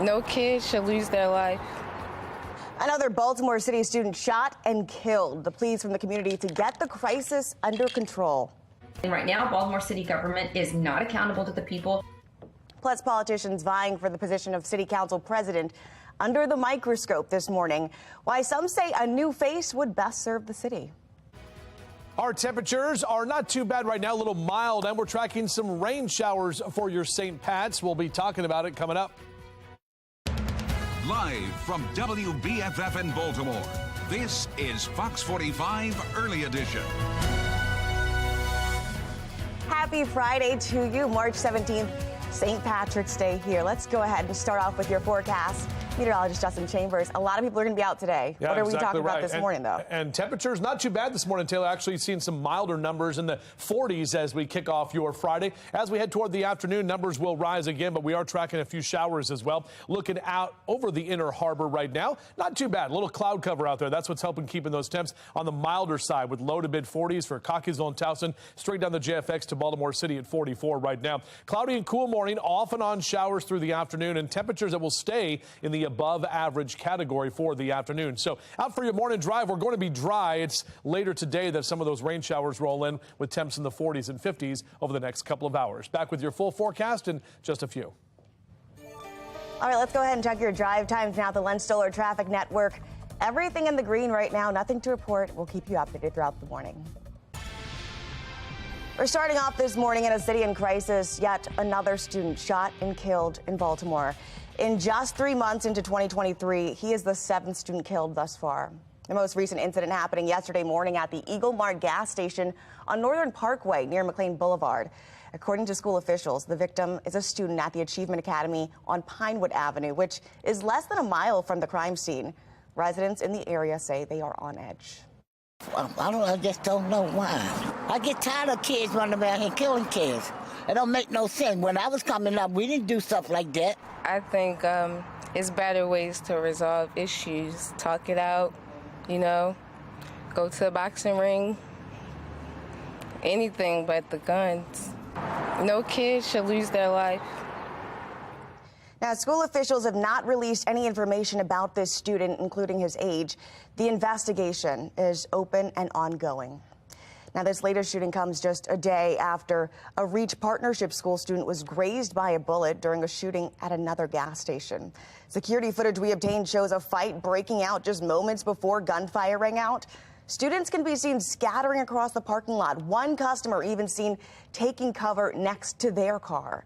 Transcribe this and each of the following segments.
No kid should lose their life. Another Baltimore City student shot and killed. The pleas from the community to get the crisis under control. And right now, Baltimore City government is not accountable to the people. Plus, politicians vying for the position of city council president under the microscope this morning. Why some say a new face would best serve the city. Our temperatures are not too bad right now, a little mild, and we're tracking some rain showers for your St. Pat's. We'll be talking about it coming up. Live from WBFF in Baltimore, this is Fox 45 Early Edition. Happy Friday to you, March 17th, St. Patrick's Day here. Let's go ahead and start off with your forecast. Meteorologist Justin Chambers. A lot of people are going to be out today. Yeah, what are we exactly talking about right. this morning, though? And temperatures not too bad this morning, Taylor. Actually seen some milder numbers in the 40s as we kick off your Friday. As we head toward the afternoon, numbers will rise again, but we are tracking a few showers as well. Looking out over the inner harbor right now, not too bad. A little cloud cover out there. That's what's helping keeping those temps on the milder side with low to mid 40s for Cockeysville and Towson, straight down the JFX to Baltimore City at 44 right now. Cloudy and cool morning, off and on showers through the afternoon, and temperatures that will stay in the above average category for the afternoon. So out for your morning drive, we're going to be dry. It's later today that some of those rain showers roll in with temps in the 40s and 50s over the next couple of hours. Back with your full forecast in just a few. All right, let's go ahead and check your drive times now. The Len Stoller Traffic Network. Everything in the green right now. Nothing to report. We'll keep you updated throughout the morning. We're starting off this morning in a city in crisis. Yet another student shot and killed in Baltimore. In just 3 months into 2023, he is the 7th student killed thus far. The most recent incident happening yesterday morning at the Eagle Mart gas station on Northern Parkway near McLean Boulevard. According to school officials, the victim is a student at the Achievement Academy on Pinewood Avenue, which is less than a mile from the crime scene. Residents in the area say they are on edge. I just don't know why. I get tired of kids running around here killing kids. It don't make no sense. When I was coming up, we didn't do stuff like that. I think it's better ways to resolve issues. Talk it out, go to a boxing ring, anything but the guns. No kid should lose their life. Now, school officials have not released any information about this student, including his age. The investigation is open and ongoing. Now, this latest shooting comes just a day after a Reach Partnership school student was grazed by a bullet during a shooting at another gas station. Security footage we obtained shows a fight breaking out just moments before gunfire rang out. Students can be seen scattering across the parking lot. One customer even seen taking cover next to their car.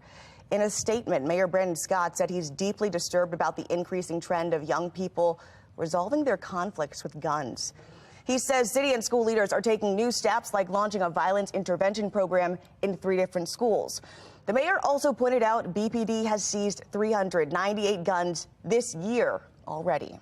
In a statement, Mayor Brandon Scott said he's deeply disturbed about the increasing trend of young people resolving their conflicts with guns. He says city and school leaders are taking new steps like launching a violence intervention program in 3 different schools. The mayor also pointed out BPD has seized 398 guns this year already.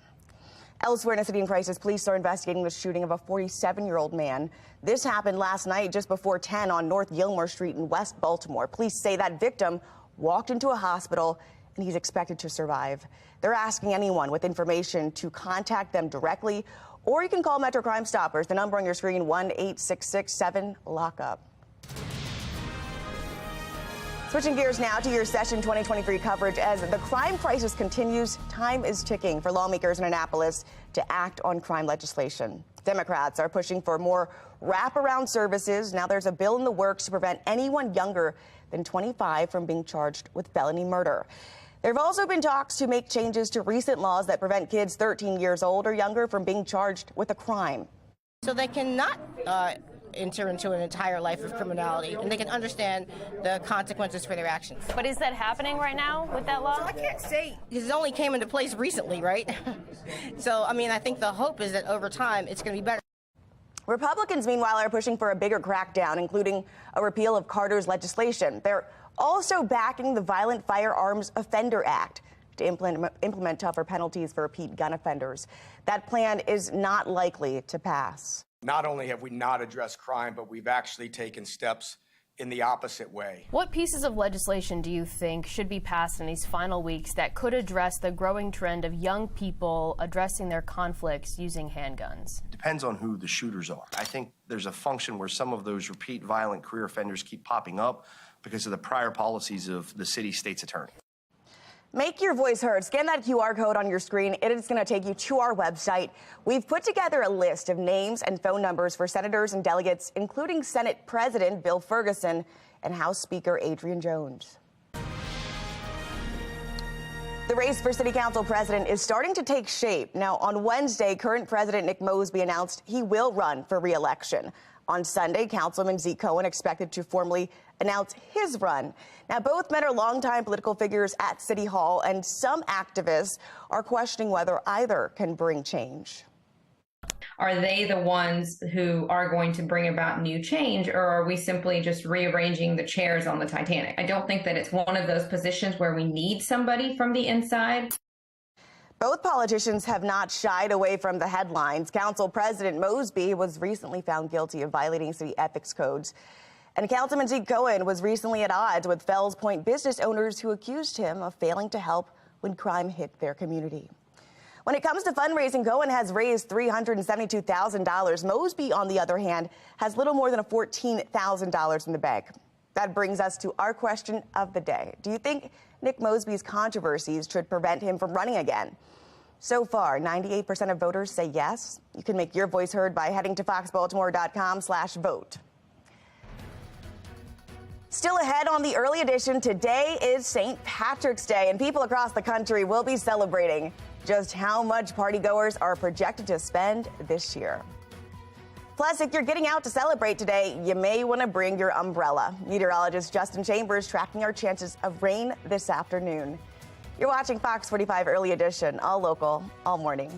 Elsewhere in a city in crisis, police are investigating the shooting of a 47-year-old man. This happened last night just before 10 on North Gilmore Street in West Baltimore. Police say that victim walked into a hospital and he's expected to survive. They're asking anyone with information to contact them directly, or you can call Metro Crime Stoppers. The number on your screen, 1-866-7-LOCK-UP. Switching gears now to your Session 2023 coverage. As the crime crisis continues, time is ticking for lawmakers in Annapolis to act on crime legislation. Democrats are pushing for more wraparound services. Now there's a bill in the works to prevent anyone younger than 25 from being charged with felony murder. There have also been talks to make changes to recent laws that prevent kids 13 years old or younger from being charged with a crime. So they cannot enter into an entire life of criminality, and they can understand the consequences for their actions. But is that happening right now with that law? So I can't say, because it only came into place recently, right? So, I mean, I think the hope is that over time it's going to be better. Republicans, meanwhile, are pushing for a bigger crackdown, including a repeal of Carter's legislation. They're also backing the Violent Firearms Offender Act to implement tougher penalties for repeat gun offenders. That plan is not likely to pass. Not only have we not addressed crime, but we've actually taken steps in the opposite way. What pieces of legislation do you think should be passed in these final weeks that could address the growing trend of young people addressing their conflicts using handguns? It depends on who the shooters are. I think there's a function where some of those repeat violent career offenders keep popping up because of the prior policies of the city state's attorney. Make your voice heard. Scan that QR code on your screen. It is going to take you to our website. We've put together a list of names and phone numbers for senators and delegates, including Senate President Bill Ferguson and House Speaker Adrian Jones. The race for City Council president is starting to take shape. Now, on Wednesday, current President Nick Mosby announced he will run for re-election. On Sunday, Councilman Zeke Cohen expected to formally announce his run. Now, both men are longtime political figures at City Hall, and some activists are questioning whether either can bring change. Are they the ones who are going to bring about new change, or are we simply just rearranging the chairs on the Titanic? I don't think that it's one of those positions where we need somebody from the inside. Both politicians have not shied away from the headlines. Council President Mosby was recently found guilty of violating city ethics codes. And Councilman Zeke Cohen was recently at odds with Fells Point business owners who accused him of failing to help when crime hit their community. When it comes to fundraising, Cohen has raised $372,000. Mosby, on the other hand, has little more than $14,000 in the bank. That brings us to our question of the day. Do you think Nick Mosby's controversies should prevent him from running again? So far, 98% of voters say yes. You can make your voice heard by heading to foxbaltimore.com/vote. Still ahead on the early edition, today is St. Patrick's Day, and people across the country will be celebrating. Just how much partygoers are projected to spend this year. Plus, if you're getting out to celebrate today, you may want to bring your umbrella. Meteorologist Justin Chambers tracking our chances of rain this afternoon. You're watching Fox 45 Early Edition, all local, all morning.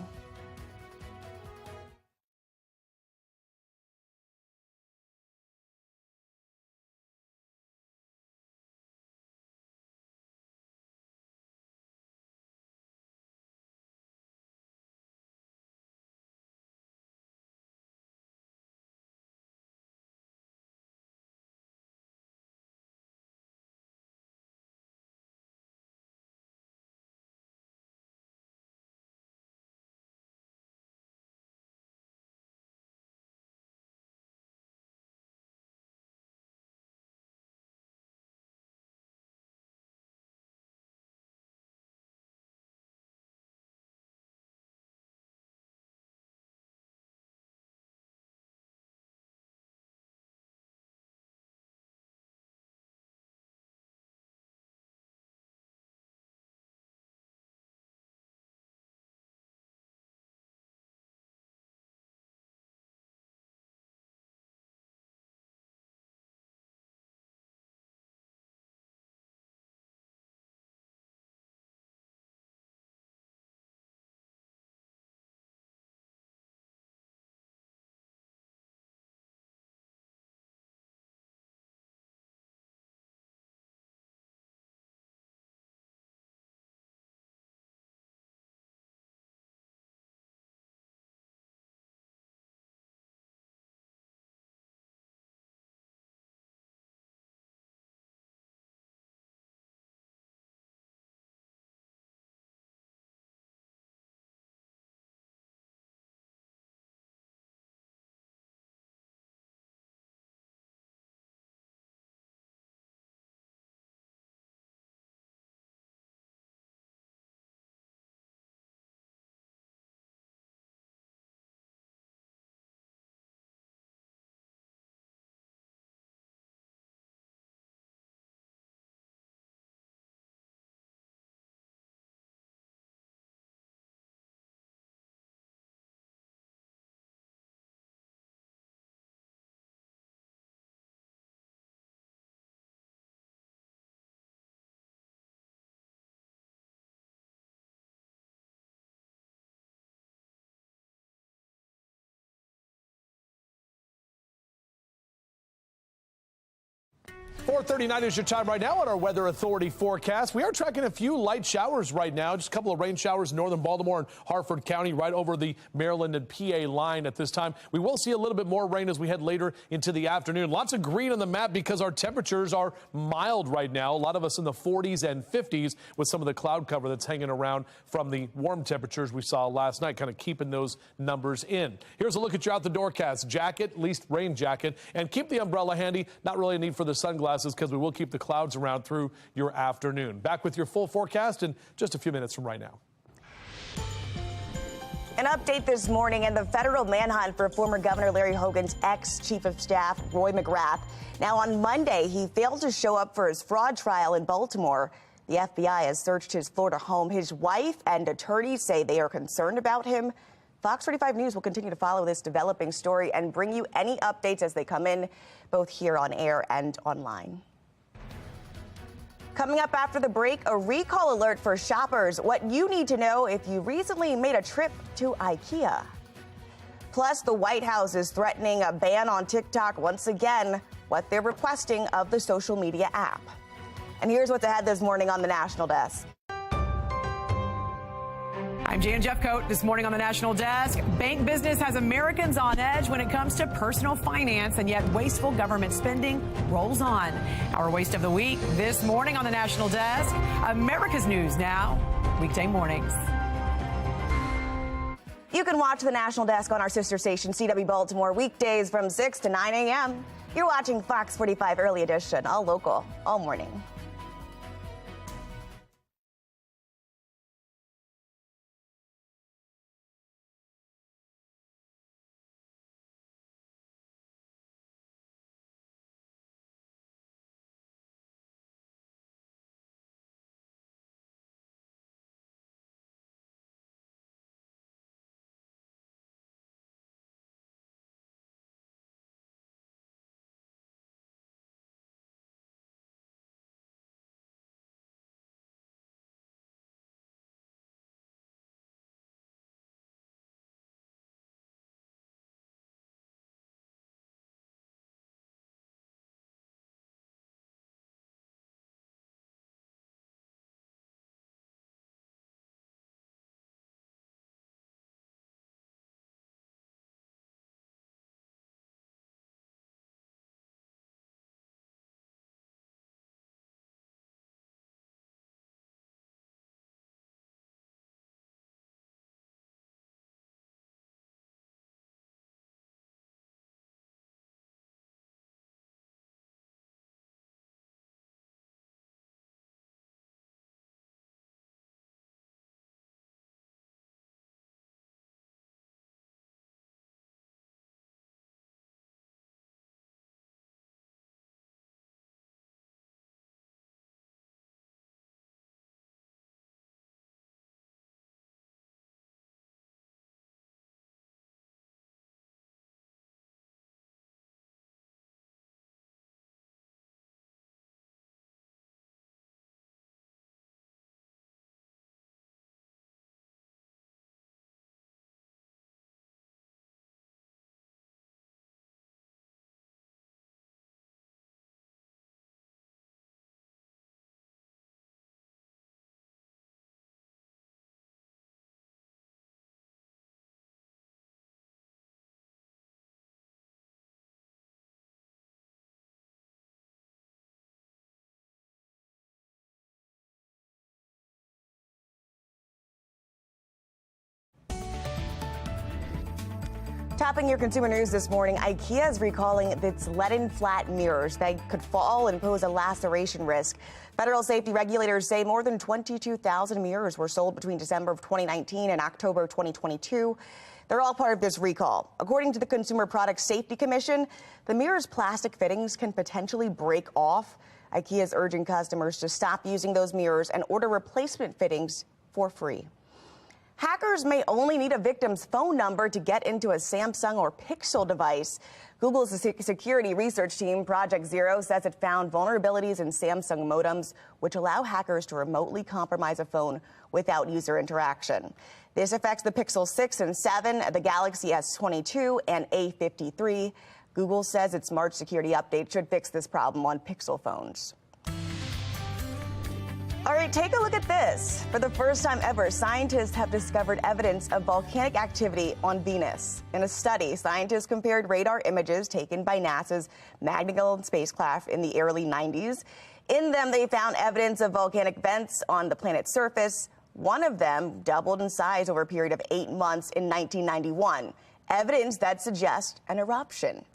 .39 is your time right now on our Weather Authority forecast. We are tracking a few light showers right now. Just a couple of rain showers in northern Baltimore and Harford County, right over the Maryland and PA line at this time. We will see a little bit more rain as we head later into the afternoon. Lots of green on the map because our temperatures are mild right now. A lot of us in the 40s and 50s with some of the cloud cover that's hanging around from the warm temperatures we saw last night, kind of keeping those numbers in. Here's a look at your out the door cast. Jacket, at least rain jacket, and keep the umbrella handy. Not really a need for the sunglasses sunglasses because we will keep the clouds around through your afternoon. Back with your full forecast in just a few minutes from right now. An update this morning in the federal manhunt for former Governor Larry Hogan's ex-chief of staff, Roy McGrath. Now, on Monday, he failed to show up for his fraud trial in Baltimore. The FBI has searched his Florida home. His wife and attorneys say they are concerned about him. Fox 45 News will continue to follow this developing story and bring you any updates as they come in, both here on air and online. Coming up after the break, a recall alert for shoppers. What you need to know if you recently made a trip to IKEA. Plus, the White House is threatening a ban on TikTok once again, what they're requesting of the social media app. And here's what's ahead this morning on the National Desk. I'm Jan Jeffcoat. This morning on the National Desk, bank business has Americans on edge when it comes to personal finance, and yet wasteful government spending rolls on. Our waste of the week this morning on the National Desk. America's News Now, weekday mornings. You can watch the National Desk on our sister station, CW Baltimore, weekdays from 6 to 9 a.m. You're watching Fox 45 Early Edition, all local, all morning. Topping your consumer news this morning, IKEA is recalling its leaden flat mirrors that could fall and pose a laceration risk. Federal safety regulators say more than 22,000 mirrors were sold between December of 2019 and October 2022. They're all part of this recall. According to the Consumer Product Safety Commission, the mirror's plastic fittings can potentially break off. IKEA is urging customers to stop using those mirrors and order replacement fittings for free. Hackers may only need a victim's phone number to get into a Samsung or Pixel device. Google's security research team, Project Zero, says it found vulnerabilities in Samsung modems, which allow hackers to remotely compromise a phone without user interaction. This affects the Pixel 6 and 7, the Galaxy S22, and A53. Google says its March security update should fix this problem on Pixel phones. All right, take a look at this. For the first time ever, scientists have discovered evidence of volcanic activity on Venus. In a study, scientists compared radar images taken by NASA's Magellan spacecraft in the early 90s. In them, they found evidence of volcanic vents on the planet's surface. One of them doubled in size over a period of 8 months in 1991, evidence that suggests an eruption.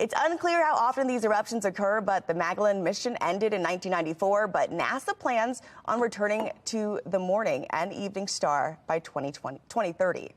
It's unclear how often these eruptions occur, but the Magellan mission ended in 1994, but NASA plans on returning to the morning and evening star by 2030.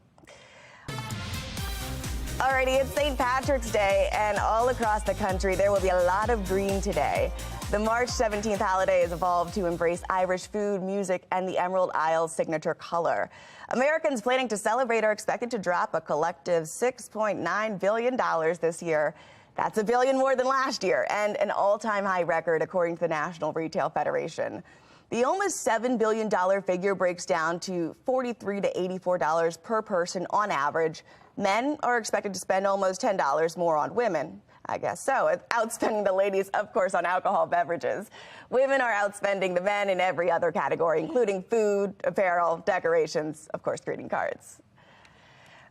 Alrighty, it's St. Patrick's Day, and all across the country there will be a lot of green today. The March 17th holiday has evolved to embrace Irish food, music, and the Emerald Isle's signature color. Americans planning to celebrate are expected to drop a collective $6.9 billion this year. That's $1 billion more than last year, and an all-time high record according to the National Retail Federation. The almost $7 billion figure breaks down to $43 to $84 per person on average. Men are expected to spend almost $10 more on women. I guess so. Outspending the ladies, of course, on alcohol beverages. Women are outspending the men in every other category, including food, apparel, decorations, of course, greeting cards.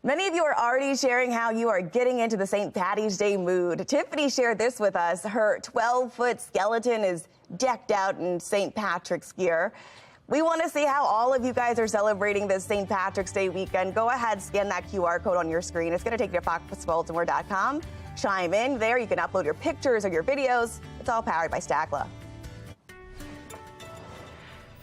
Many of you are already sharing how you are getting into the St. Paddy's Day mood. Tiffany shared this with us. Her 12-foot skeleton is decked out in St. Patrick's gear. We want to see how all of you guys are celebrating this St. Patrick's Day weekend. Go ahead, scan that QR code on your screen. It's going to take you to FOX45.com. Chime in there. You can upload your pictures or your videos. It's all powered by Stackla.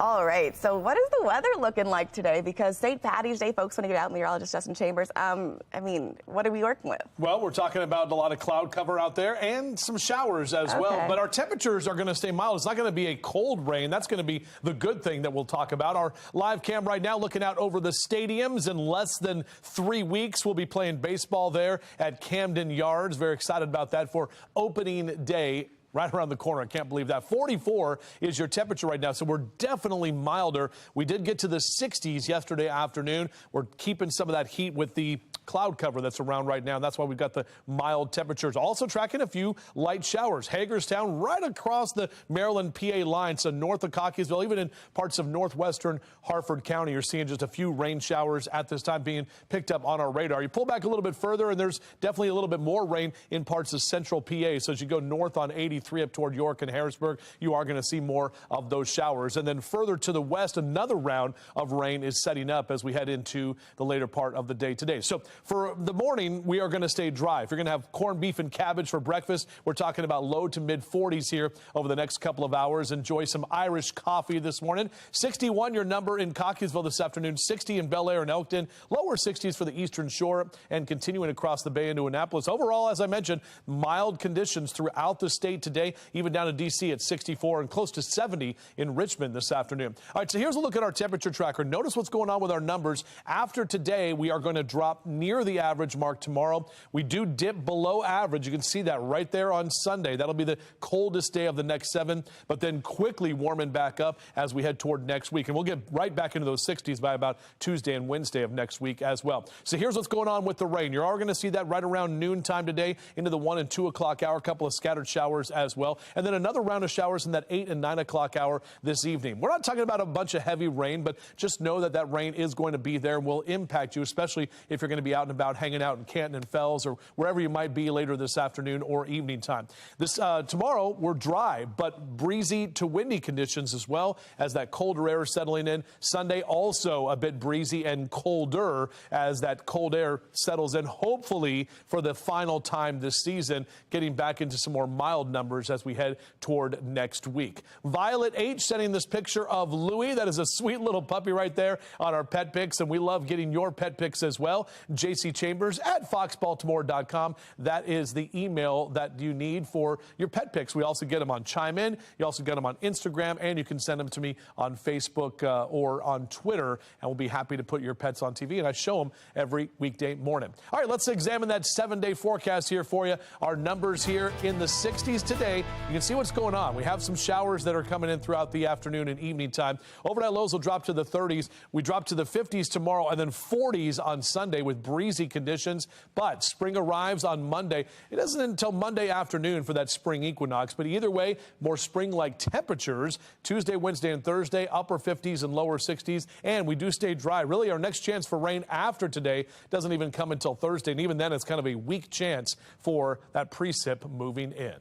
All right, so what is the weather looking like today? Because St. Paddy's Day, folks want to get out, meteorologist Justin Chambers. I mean, what are we working with? Well, we're talking about a lot of cloud cover out there and some showers as well. But our temperatures are going to stay mild. It's not going to be a cold rain. That's going to be the good thing that we'll talk about. Our live cam right now looking out over the stadiums. In less than 3 weeks, we'll be playing baseball there at Camden Yards. Very excited about that for opening day. Right around the corner. I can't believe that. 44 is your temperature right now, so we're definitely milder. We did get to the 60s yesterday afternoon. We're keeping some of that heat with the cloud cover that's around right now, and that's why we've got the mild temperatures. Also tracking a few light showers. Hagerstown right across the Maryland-PA line, so north of Cockeysville, even in parts of northwestern Harford County, you're seeing just a few rain showers at this time being picked up on our radar. You pull back a little bit further, and there's definitely a little bit more rain in parts of central PA, so as you go north on 83 up toward York and Harrisburg, you are going to see more of those showers. And then further to the west, another round of rain is setting up as we head into the later part of the day today. So for the morning, we are going to stay dry. If you're going to have corned beef and cabbage for breakfast, we're talking about low to mid 40s here over the next couple of hours. Enjoy some Irish coffee this morning. 61 your number in Cockeysville this afternoon, 60 in Bel Air and Elkton, lower 60s for the Eastern Shore, and continuing across the bay into Annapolis. Overall, as I mentioned, mild conditions throughout the state today, even down to D.C. at 64 and close to 70 in Richmond this afternoon. All right, so here's a look at our temperature tracker. Notice what's going on with our numbers. After today, we are going to drop near the average mark tomorrow. We do dip below average. You can see that right there on Sunday. That'll be the coldest day of the next 7, but then quickly warming back up as we head toward next week. And we'll get right back into those 60s by about Tuesday and Wednesday of next week as well. So here's what's going on with the rain. You're already going to see that right around noontime today into the 1 and 2 o'clock hour. A couple of scattered showers as well. And then another round of showers in that 8 and 9 o'clock hour this evening. We're not talking about a bunch of heavy rain, but just know that that rain is going to be there and will impact you, especially if you're going to be out and about hanging out in Canton and Fells or wherever you might be later this afternoon or evening time. This tomorrow, we're dry, but breezy to windy conditions as well as that colder air settling in. Sunday, also a bit breezy and colder as that cold air settles in, hopefully for the final time this season, getting back into some more mild numbers as we head toward next week. Violet H sending this picture of Louie. That is a sweet little puppy right there on our pet pics, and we love getting your pet pics as well. JC Chambers at foxbaltimore.com. That is the email that you need for your pet pics. We also get them on Chime In. You also get them on Instagram, and you can send them to me on Facebook or on Twitter, and we'll be happy to put your pets on TV, and I show them every weekday morning. All right, let's examine that 7-day forecast here for you. Our numbers here in the 60s today. You can see what's going on. We have some showers that are coming in throughout the afternoon and evening time. Overnight lows will drop to the 30s. We drop to the 50s tomorrow and then 40s on Sunday with breezy conditions. But spring arrives on Monday. It isn't until Monday afternoon for that spring equinox. But either way, more spring-like temperatures. Tuesday, Wednesday, and Thursday, upper 50s and lower 60s. And we do stay dry. Really, our next chance for rain after today doesn't even come until Thursday. And even then, it's kind of a weak chance for that precip moving in.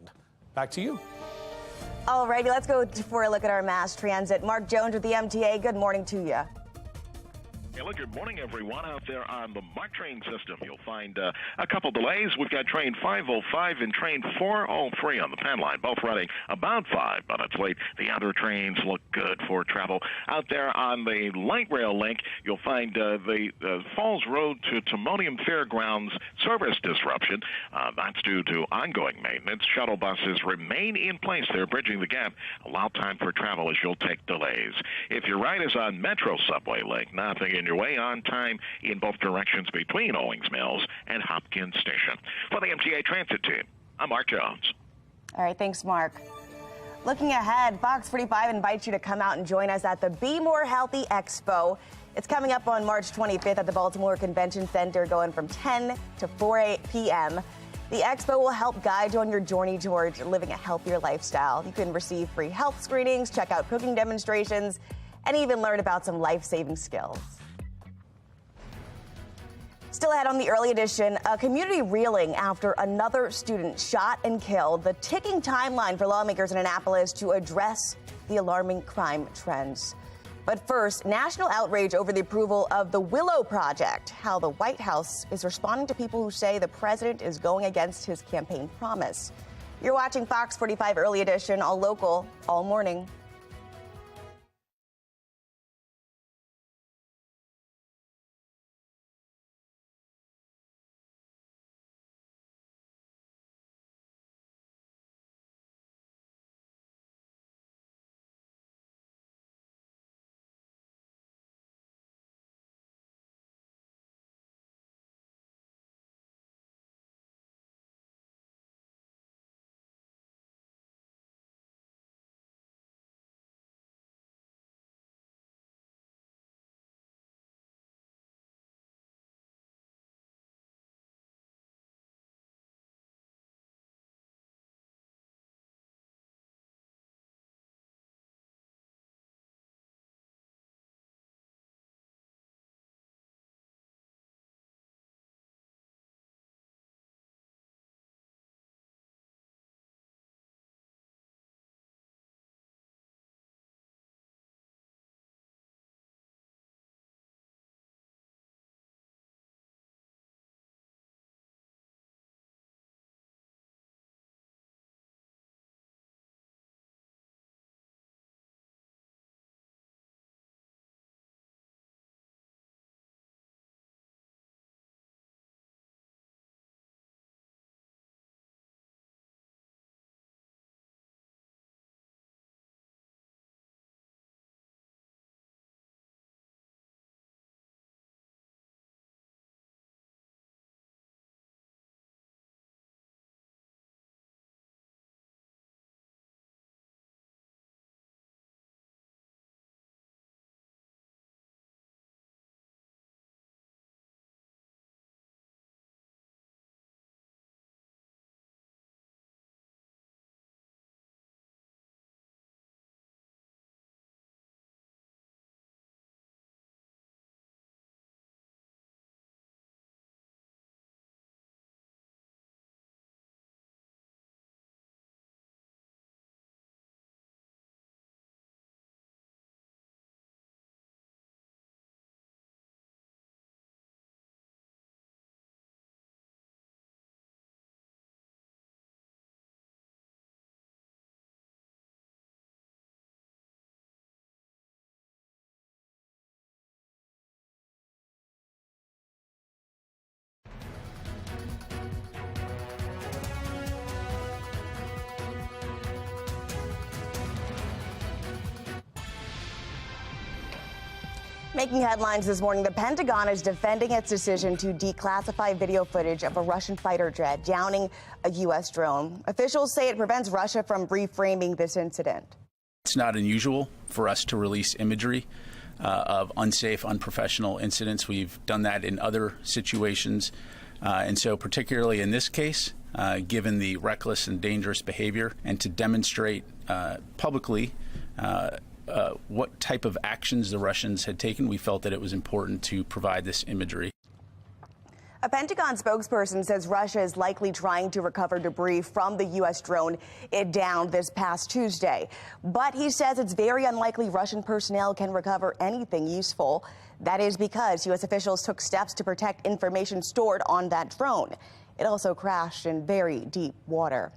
Back to you. All righty, let's go for a look at our mass transit. Mark Jones with the MTA. Good morning to you. Hey, look, good morning, everyone. Out there on the MARC train system, you'll find a couple delays. We've got train 505 and train 403 on the Penn line, both running about 5 minutes late. The other trains look good for travel. Out there on the light rail link, you'll find the Falls Road to Timonium Fairgrounds service disruption. That's due to ongoing maintenance. Shuttle buses remain in place. They're bridging the gap. Allow time for travel as you'll take delays. If your ride is on Metro subway link, nothing in your way, on time in both directions between Owings Mills and Hopkins Station. For the MTA Transit Team, I'm Mark Jones. All right, thanks, Mark. Looking ahead, Fox 45 invites you to come out and join us at the Be More Healthy Expo. It's coming up on March 25th at the Baltimore Convention Center, going from 10 to 4 p.m. The expo will help guide you on your journey towards living a healthier lifestyle. You can receive free health screenings, check out cooking demonstrations, and even learn about some life-saving skills. Still ahead on the early edition, a community reeling after another student shot and killed. The ticking timeline for lawmakers in Annapolis to address the alarming crime trends. But first, national outrage over the approval of the Willow Project, how the White House is responding to people who say the president is going against his campaign promise. You're watching Fox 45 Early Edition, all local, all morning. Making headlines this morning, the Pentagon is defending its decision to declassify video footage of a Russian fighter jet downing a U.S. drone. Officials say it prevents Russia from reframing this incident. It's not unusual for us to release imagery of unsafe, unprofessional incidents. We've done that in other situations. And so particularly in this case, given the reckless and dangerous behavior, and to demonstrate publicly what type of actions the Russians had taken, we felt that it was important to provide this imagery. A Pentagon spokesperson says Russia is likely trying to recover debris from the U.S. drone it downed this past Tuesday. But he says it's very unlikely Russian personnel can recover anything useful. That is because U.S. officials took steps to protect information stored on that drone. It also crashed in very deep water.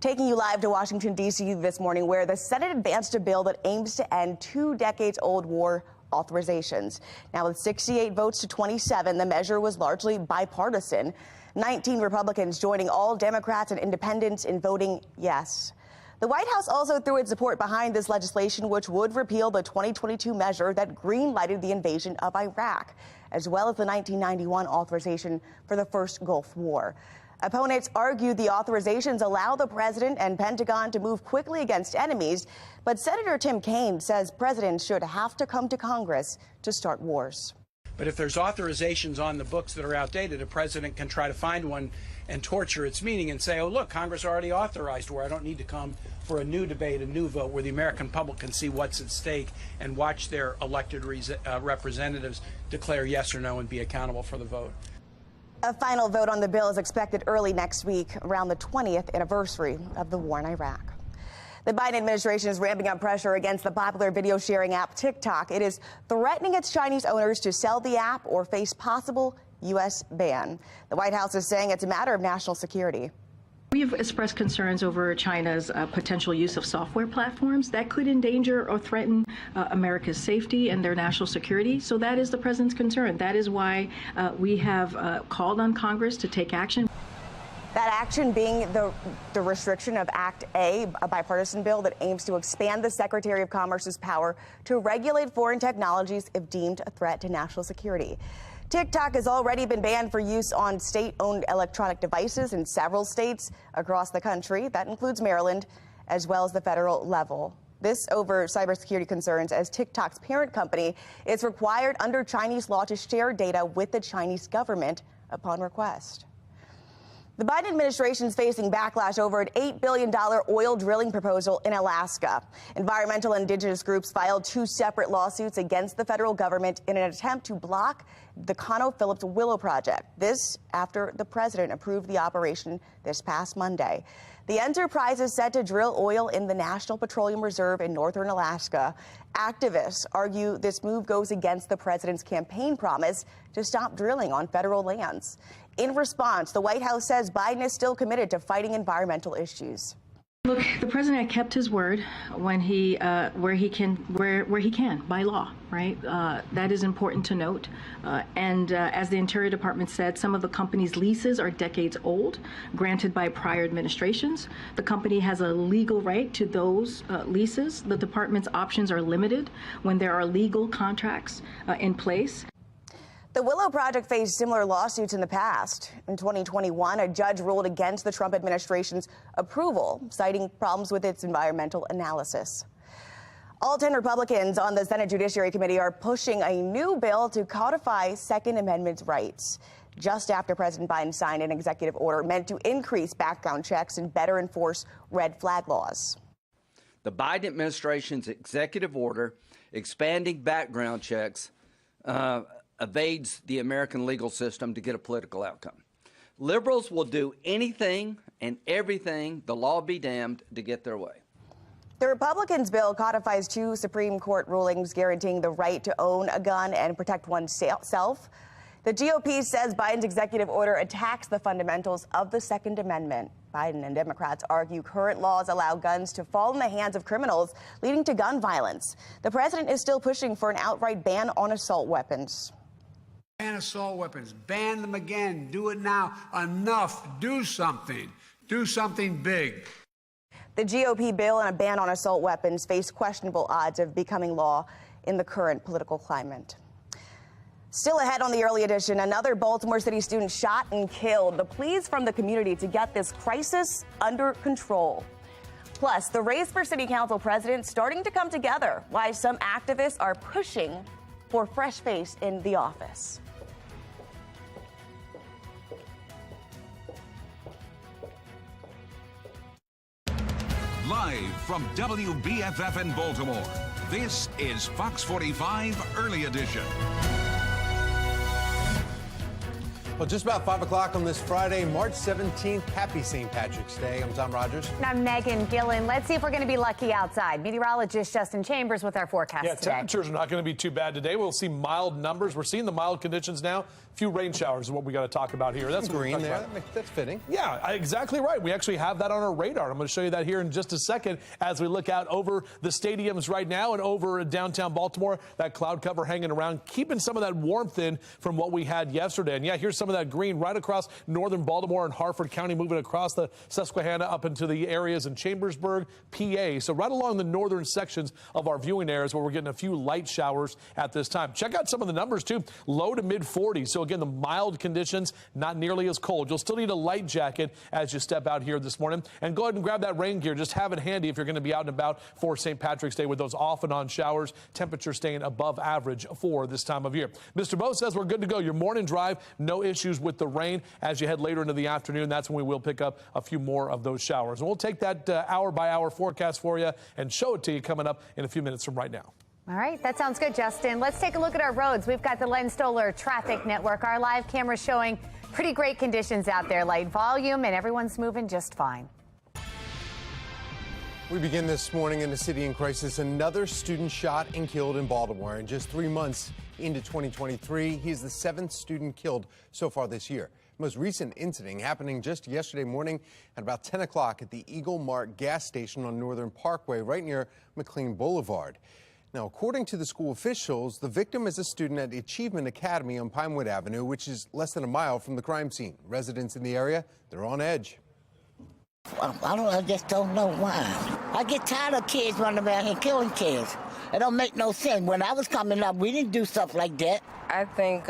Taking you live to Washington, D.C. this morning, where the Senate advanced a bill that aims to end 2 decades-old war authorizations. Now, with 68 votes to 27, the measure was largely bipartisan. 19 Republicans joining all Democrats and independents in voting yes. The White House also threw its support behind this legislation, which would repeal the 2022 measure that green-lighted the invasion of Iraq, as well as the 1991 authorization for the first Gulf War. Opponents argue the authorizations allow the president and Pentagon to move quickly against enemies, but Senator Tim Kaine says presidents should have to come to Congress to start wars. But if there's authorizations on the books that are outdated, a president can try to find one and torture its meaning and say, oh, look, Congress already authorized war. I don't need to come for a new debate, a new vote, where the American public can see what's at stake and watch their elected representatives declare yes or no and be accountable for the vote. A final vote on the bill is expected early next week, around the 20th anniversary of the war in Iraq. The Biden administration is ramping up pressure against the popular video sharing app TikTok. It is threatening its Chinese owners to sell the app or face possible U.S. ban. The White House is saying it's a matter of national security. We have expressed concerns over China's potential use of software platforms that could endanger or threaten America's safety and their national security. So that is the president's concern. That is why we have called on Congress to take action. That action being the restriction of Act A, a bipartisan bill that aims to expand the Secretary of Commerce's power to regulate foreign technologies if deemed a threat to national security. TikTok has already been banned for use on state-owned electronic devices in several states across the country. That includes Maryland, as well as the federal level. This over cybersecurity concerns, as TikTok's parent company is required under Chinese law to share data with the Chinese government upon request. The Biden administration is facing backlash over an $8 billion oil drilling proposal in Alaska. Environmental and indigenous groups filed 2 separate lawsuits against the federal government in an attempt to block the ConoPhillips Willow project. This after the president approved the operation this past Monday. The enterprise is set to drill oil in the National Petroleum Reserve in northern Alaska. Activists argue this move goes against the president's campaign promise to stop drilling on federal lands. In response, the White House says Biden is still committed to fighting environmental issues. Look, the president kept his word when where he can by law, right? That is important to note. And as the Interior Department said, some of the company's leases are decades old, granted by prior administrations. The company has a legal right to those leases. The department's options are limited when there are legal contracts in place. The Willow Project faced similar lawsuits in the past. In 2021, a judge ruled against the Trump administration's approval, citing problems with its environmental analysis. All 10 Republicans on the Senate Judiciary Committee are pushing a new bill to codify Second Amendment rights, just after President Biden signed an executive order meant to increase background checks and better enforce red flag laws. The Biden administration's executive order expanding background checks evades the American legal system to get a political outcome. Liberals will do anything and everything, the law be damned, to get their way. The Republicans' bill codifies 2 Supreme Court rulings guaranteeing the right to own a gun and protect oneself. The GOP says Biden's executive order attacks the fundamentals of the Second Amendment. Biden and Democrats argue current laws allow guns to fall in the hands of criminals, leading to gun violence. The president is still pushing for an outright ban on assault weapons. Ban assault weapons. Ban them again. Do it now. Enough. Do something. Do something big. The GOP bill and a ban on assault weapons face questionable odds of becoming law in the current political climate. Still ahead on the early edition, another Baltimore City student shot and killed. The pleas from the community to get this crisis under control. Plus, the race for city council president starting to come together. Why some activists are pushing for fresh face in the office. Live from WBFF in Baltimore, this is Fox 45 Early Edition. Well, just about 5 o'clock on this Friday, March 17th. Happy St. Patrick's Day. I'm Tom Rogers. And I'm Megan Gillen. Let's see if we're going to be lucky outside. Meteorologist Justin Chambers with our forecast today. Temperatures are not going to be too bad today. We'll see mild numbers. We're seeing the mild conditions now. A few rain showers is what we got to talk about here. That's what green there. That's fitting. Yeah, exactly right. We actually have that on our radar. I'm going to show you that here in just a second as we look out over the stadiums right now and over downtown Baltimore. That cloud cover hanging around, keeping some of that warmth in from what we had yesterday. And yeah, here's some of that green right across northern Baltimore and Harford County, moving across the Susquehanna up into the areas in Chambersburg, PA. So right along the northern sections of our viewing areas where we're getting a few light showers at this time. Check out some of the numbers too. Low to mid 40s. So again, the mild conditions, not nearly as cold. You'll still need a light jacket as you step out here this morning. And go ahead and grab that rain gear. Just have it handy if you're going to be out and about for St. Patrick's Day with those off and on showers. Temperature staying above average for this time of year. Mr. Bo says we're good to go. Your morning drive, no issues with the rain. As you head later into the afternoon, that's when we will pick up a few more of those showers. And we'll take that hour by hour forecast for you and show it to you coming up in a few minutes from right now. All right, that sounds good, Justin. Let's take a look at our roads. We've got the Len Stoller Traffic Network. Our live camera showing pretty great conditions out there, light volume, and everyone's moving just fine. We begin this morning in a city in crisis. Another student shot and killed in Baltimore. In just 3 months into 2023, he is the 7th student killed so far this year. Most recent incident happening just yesterday morning at about 10 o'clock at the Eagle Mart gas station on Northern Parkway, right near McLean Boulevard. Now, according to the school officials, the victim is a student at Achievement Academy on Pinewood Avenue, which is less than a mile from the crime scene. Residents in the area, they're on edge. I just don't know why. I get tired of kids running around here killing kids. It don't make no sense. When I was coming up, we didn't do stuff like that. I think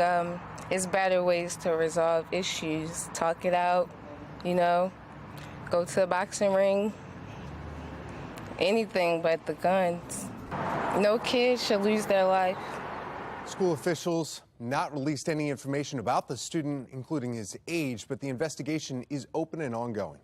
it's better ways to resolve issues. Talk it out, you know, go to a boxing ring, anything but the guns. No kid should lose their life. School officials not released any information about the student, including his age, but the investigation is open and ongoing.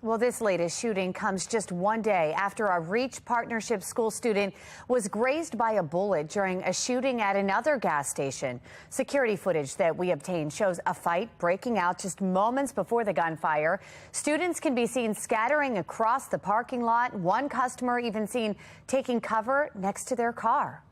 Well, this latest shooting comes just one day after a Reach Partnership school student was grazed by a bullet during a shooting at another gas station. Security footage that we obtained shows a fight breaking out just moments before the gunfire. Students can be seen scattering across the parking lot. One customer even seen taking cover next to their car.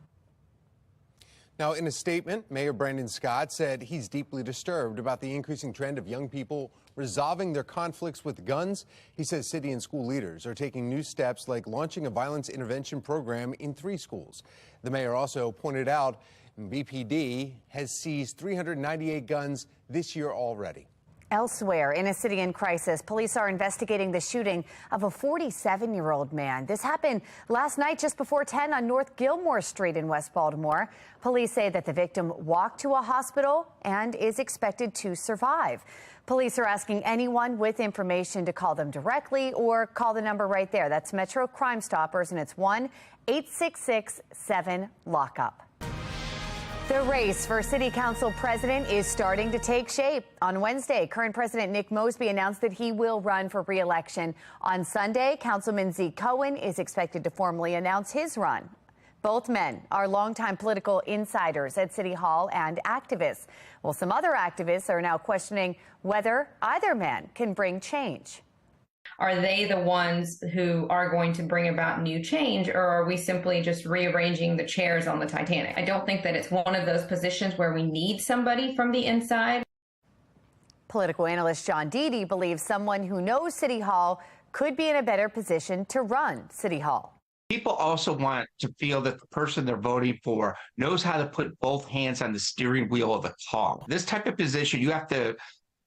Now, in a statement, Mayor Brandon Scott said he's deeply disturbed about the increasing trend of young people resolving their conflicts with guns. He says city and school leaders are taking new steps like launching a violence intervention program in 3 schools. The mayor also pointed out BPD has seized 398 guns this year already. Elsewhere in a city in crisis, police are investigating the shooting of a 47-year-old man. This happened last night just before 10 on North Gilmore Street in West Baltimore. Police say that the victim walked to a hospital and is expected to survive. Police are asking anyone with information to call them directly or call the number right there. That's Metro Crime Stoppers, and it's 1-866-7-LOCK-UP. The race for city council president is starting to take shape. On Wednesday, current President Nick Mosby announced that he will run for re-election. On Sunday, Councilman Zeke Cohen is expected to formally announce his run. Both men are longtime political insiders at City Hall and activists. Well, some other activists are now questioning whether either man can bring change. Are they the ones who are going to bring about new change, or are we simply just rearranging the chairs on the Titanic? I don't think that it's one of those positions where we need somebody from the inside. Political analyst John Deedy believes someone who knows City Hall could be in a better position to run City Hall. People also want to feel that the person they're voting for knows how to put both hands on the steering wheel of the car. This type of position, you have to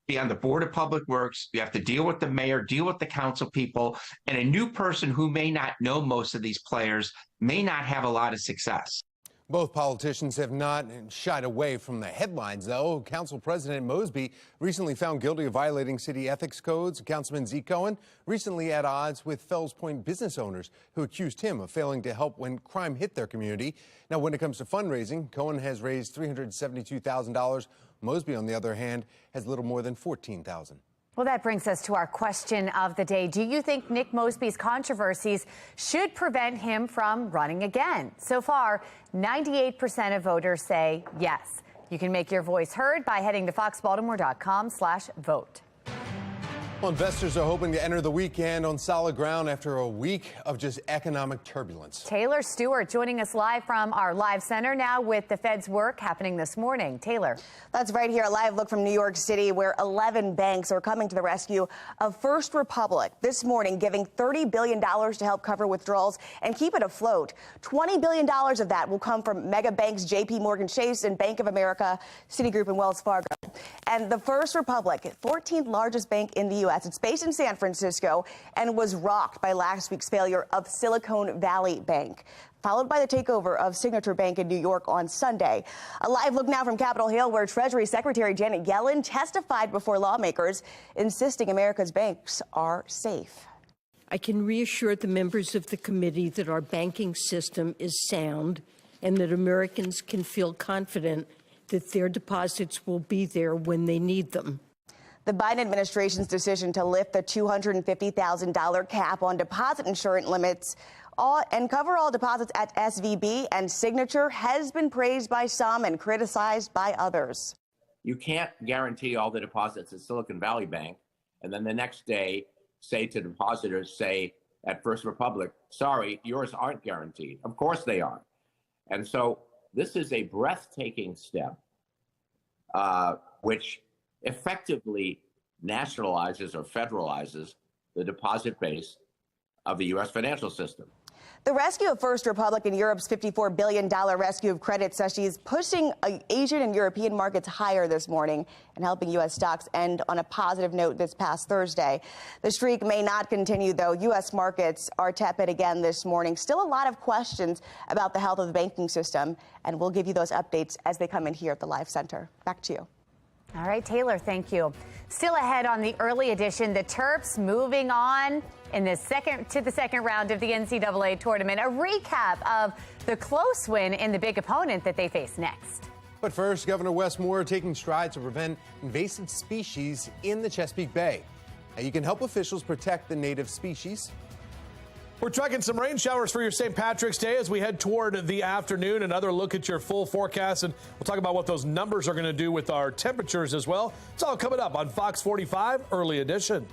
be on the Board of Public Works, you have to deal with the mayor, deal with the council people, and a new person who may not know most of these players may not have a lot of success. Both politicians have not shied away from the headlines, though. Council President Mosby recently found guilty of violating city ethics codes. Councilman Zeke Cohen recently at odds with Fells Point business owners who accused him of failing to help when crime hit their community. Now, when it comes to fundraising, Cohen has raised $372,000. Mosby, on the other hand, has little more than $14,000. Well, that brings us to our question of the day. Do you think Nick Mosby's controversies should prevent him from running again? So far, 98% of voters say yes. You can make your voice heard by heading to foxbaltimore.com/vote. Well, investors are hoping to enter the weekend on solid ground after a week of just economic turbulence. Taylor Stewart joining us live from our live center now with the Fed's work happening this morning. Taylor. That's right here, a live look from New York City, where 11 banks are coming to the rescue of First Republic this morning, giving $30 billion to help cover withdrawals and keep it afloat. $20 billion of that will come from mega banks JP Morgan Chase and Bank of America, Citigroup and Wells Fargo. And the First Republic, 14th largest bank in the U.S. It's based in San Francisco and was rocked by last week's failure of Silicon Valley Bank, followed by the takeover of Signature Bank in New York on Sunday. A live look now from Capitol Hill, where Treasury Secretary Janet Yellen testified before lawmakers, insisting America's banks are safe. I can reassure the members of the committee that our banking system is sound and that Americans can feel confident that their deposits will be there when they need them. The Biden administration's decision to lift the $250,000 cap on deposit insurance limits and cover all deposits at SVB and Signature has been praised by some and criticized by others. You can't guarantee all the deposits at Silicon Valley Bank and then the next day say to depositors, say at First Republic, sorry, yours aren't guaranteed. Of course they are. And so this is a breathtaking step, which effectively nationalizes or federalizes the deposit base of the U.S. financial system. The rescue of First Republic and Europe's $54 billion rescue of credit says she's pushing Asian and European markets higher this morning and helping U.S. stocks end on a positive note this past Thursday. The streak may not continue, though. U.S. markets are tepid again this morning. Still a lot of questions about the health of the banking system, and we'll give you those updates as they come in here at the Live Center. Back to you. All right, Taylor, thank you. Still ahead on the early edition, the Terps moving on in the second round of the NCAA tournament. A recap of the close win in the big opponent that they face next. But first, Governor Wes Moore taking strides to prevent invasive species in the Chesapeake Bay. Now, you can help officials protect the native species. We're tracking some rain showers for your St. Patrick's Day as we head toward the afternoon. Another look at your full forecast, and we'll talk about what those numbers are going to do with our temperatures as well. It's all coming up on Fox 45 Early Edition.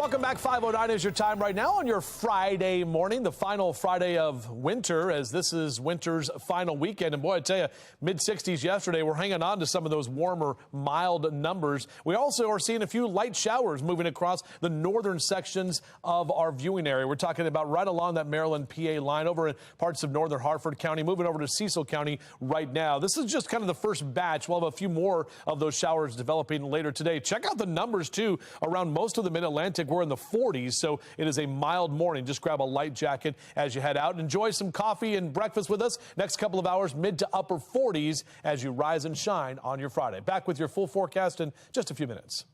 Welcome back. 5:09 is your time right now on your Friday morning, the final Friday of winter, as this is winter's final weekend. And boy, I tell you, mid-60s yesterday. We're hanging on to some of those warmer, mild numbers. We also are seeing a few light showers moving across the northern sections of our viewing area. We're talking about right along that Maryland-PA line over in parts of northern Hartford County, moving over to Cecil County right now. This is just kind of the first batch. We'll have a few more of those showers developing later today. Check out the numbers, too, around most of the mid-Atlantic. We're in the 40s, so it is a mild morning. Just grab a light jacket as you head out and enjoy some coffee and breakfast with us. Next couple of hours, mid to upper 40s as you rise and shine on your Friday. Back with your full forecast in just a few minutes.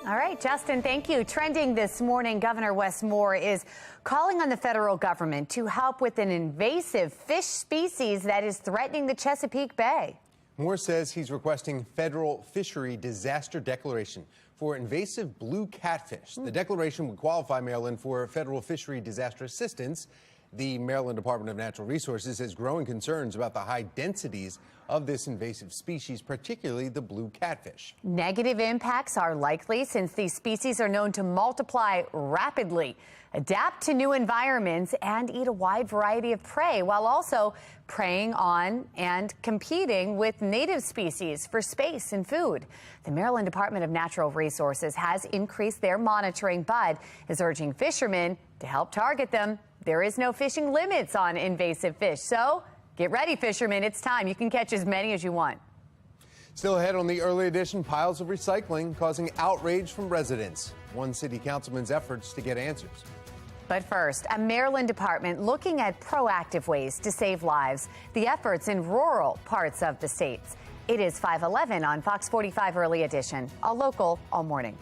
All right, Justin, thank you. Trending this morning, Governor Wes Moore is calling on the federal government to help with an invasive fish species that is threatening the Chesapeake Bay. Moore says he's requesting federal fishery disaster declaration for invasive blue catfish. The declaration would qualify Maryland for federal fishery disaster assistance. The Maryland Department of Natural Resources has growing concerns about the high densities of this invasive species, particularly the blue catfish. Negative impacts are likely since these species are known to multiply rapidly, adapt to new environments, and eat a wide variety of prey while also preying on and competing with native species for space and food. The Maryland Department of Natural Resources has increased their monitoring, but is urging fishermen to help target them. There is no fishing limits on invasive fish, so get ready, fishermen. It's time. You can catch as many as you want. Still ahead on the early edition, piles of recycling causing outrage from residents. One city councilman's efforts to get answers. But first, a Maryland department looking at proactive ways to save lives, the efforts in rural parts of the states. It is 5:11 on Fox 45 Early Edition, a local all morning.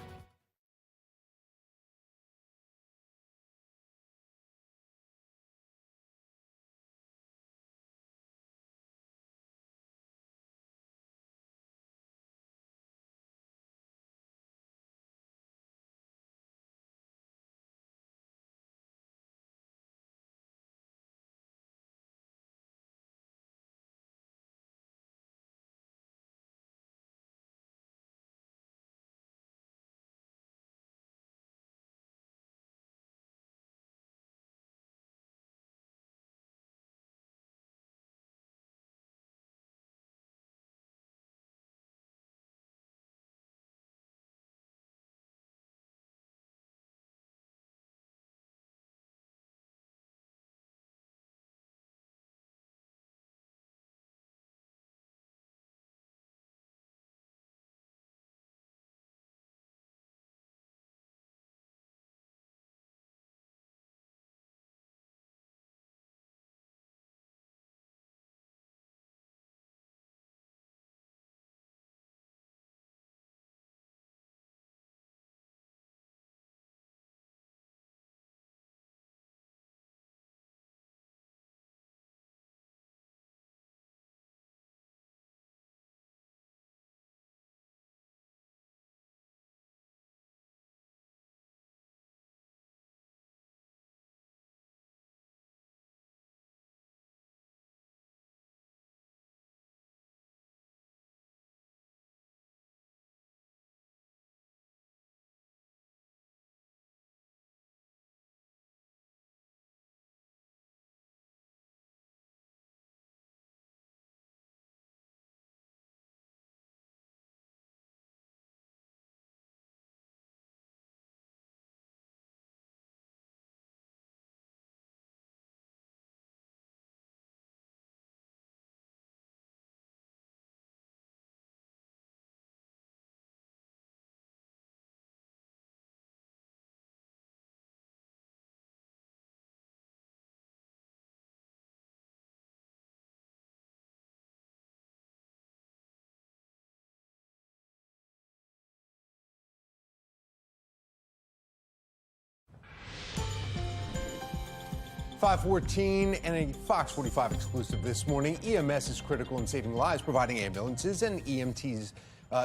.514 and a Fox 45 exclusive this morning. EMS is critical in saving lives, providing ambulances and EMTs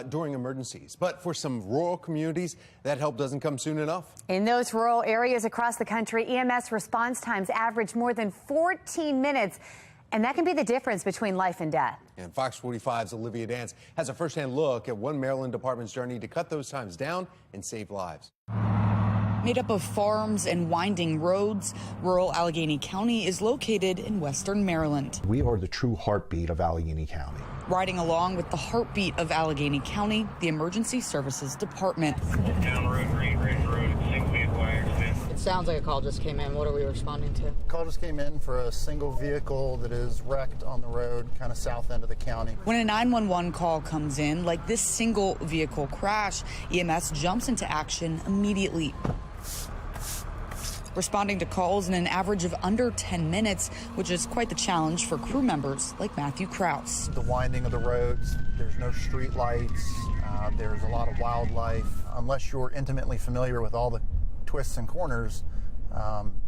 during emergencies. But for some rural communities, that help doesn't come soon enough. In those rural areas across the country, EMS response times average more than 14 minutes. And that can be the difference between life and death. And Fox 45's Olivia Dance has a firsthand look at one Maryland department's journey to cut those times down and save lives. Made up of farms and winding roads, rural Allegheny County is located in western Maryland. We are the true heartbeat of Allegheny County. Riding along with the heartbeat of Allegheny County, the Emergency Services Department. Down Road, Green Ridge Road, single vehicle accident. It sounds like a call just came in. What are we responding to? Call just came in for a single vehicle that is wrecked on the road, kind of south end of the county. When a 911 call comes in, like this single vehicle crash, EMS jumps into action immediately, responding to calls in an average of under 10 minutes, which is quite the challenge for crew members like Matthew Krause. The winding of the roads, there's no street lights, there's a lot of wildlife. Unless you're intimately familiar with all the twists and corners,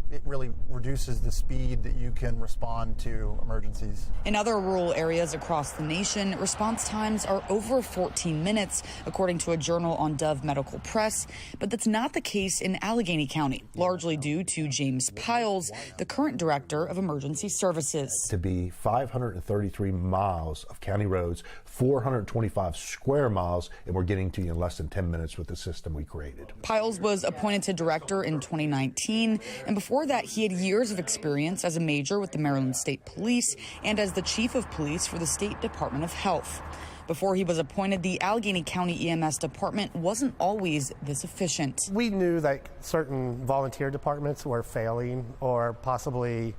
it really reduces the speed that you can respond to emergencies. In other rural areas across the nation, response times are over 14 minutes, according to a journal on Dove Medical Press. But that's not the case in Allegheny County, largely due to James Piles, the current director of emergency services. To be 533 miles of county roads, 425 square miles, and we're getting to you in less than 10 minutes with the system we created. Piles was appointed to director in 2019, and before that, he had years of experience as a major with the Maryland State Police and as the chief of police for the State Department of Health. Before he was appointed, the Allegheny County EMS department wasn't always this efficient. We knew that certain volunteer departments were failing, or possibly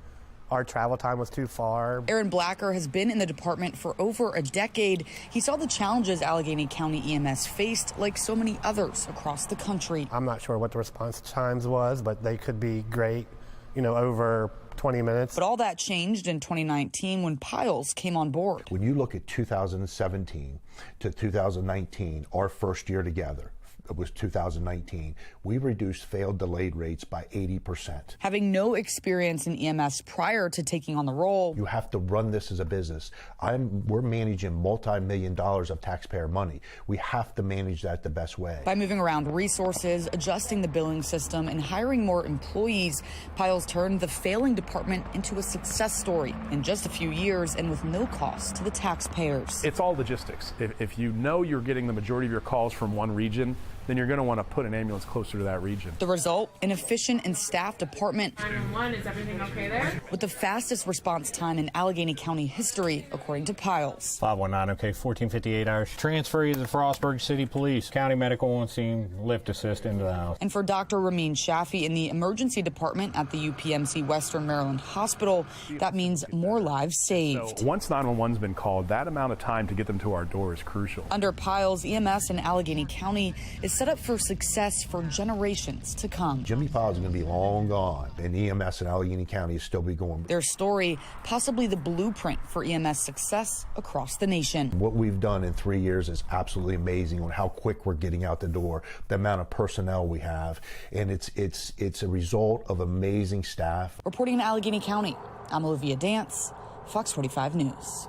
our travel time was too far. Aaron Blacker has been in the department for over a decade. He saw the challenges Allegheny County EMS faced, like so many others across the country. I'm not sure what the response times was, but they could be great, over 20 minutes. But all that changed in 2019 when Piles came on board. When you look at 2017 to 2019, our first year together, it was 2019, we reduced failed delayed rates by 80%. Having no experience in EMS prior to taking on the role, you have to run this as a business. We're managing multi-million dollars of taxpayer money. We have to manage that the best way. By moving around resources, adjusting the billing system, and hiring more employees, Piles turned the failing department into a success story in just a few years and with no cost to the taxpayers. It's all logistics. If you know you're getting the majority of your calls from one region, then you're going to want to put an ambulance closer to that region. The result, an efficient and staffed department 911, is everything okay there? with the fastest response time in Allegheny County history, according to Piles. 519, okay, 1458 hours. Transfer you to the Frostburg City Police. County Medical on scene, lift assist into the house. And for Dr. Ramin Shafi in the emergency department at the UPMC Western Maryland Hospital, that means more lives saved. So once 911's been called, that amount of time to get them to our door is crucial. Under Piles, EMS in Allegheny County is set up for success for generations to come. Jimmy Piles is going to be long gone, and EMS in Allegheny County is still be going. Their story, possibly the blueprint for EMS success across the nation. What we've done in 3 years is absolutely amazing on how quick we're getting out the door, the amount of personnel we have, and it's a result of amazing staff. Reporting in Allegheny County, I'm Olivia Dance, Fox 45 News.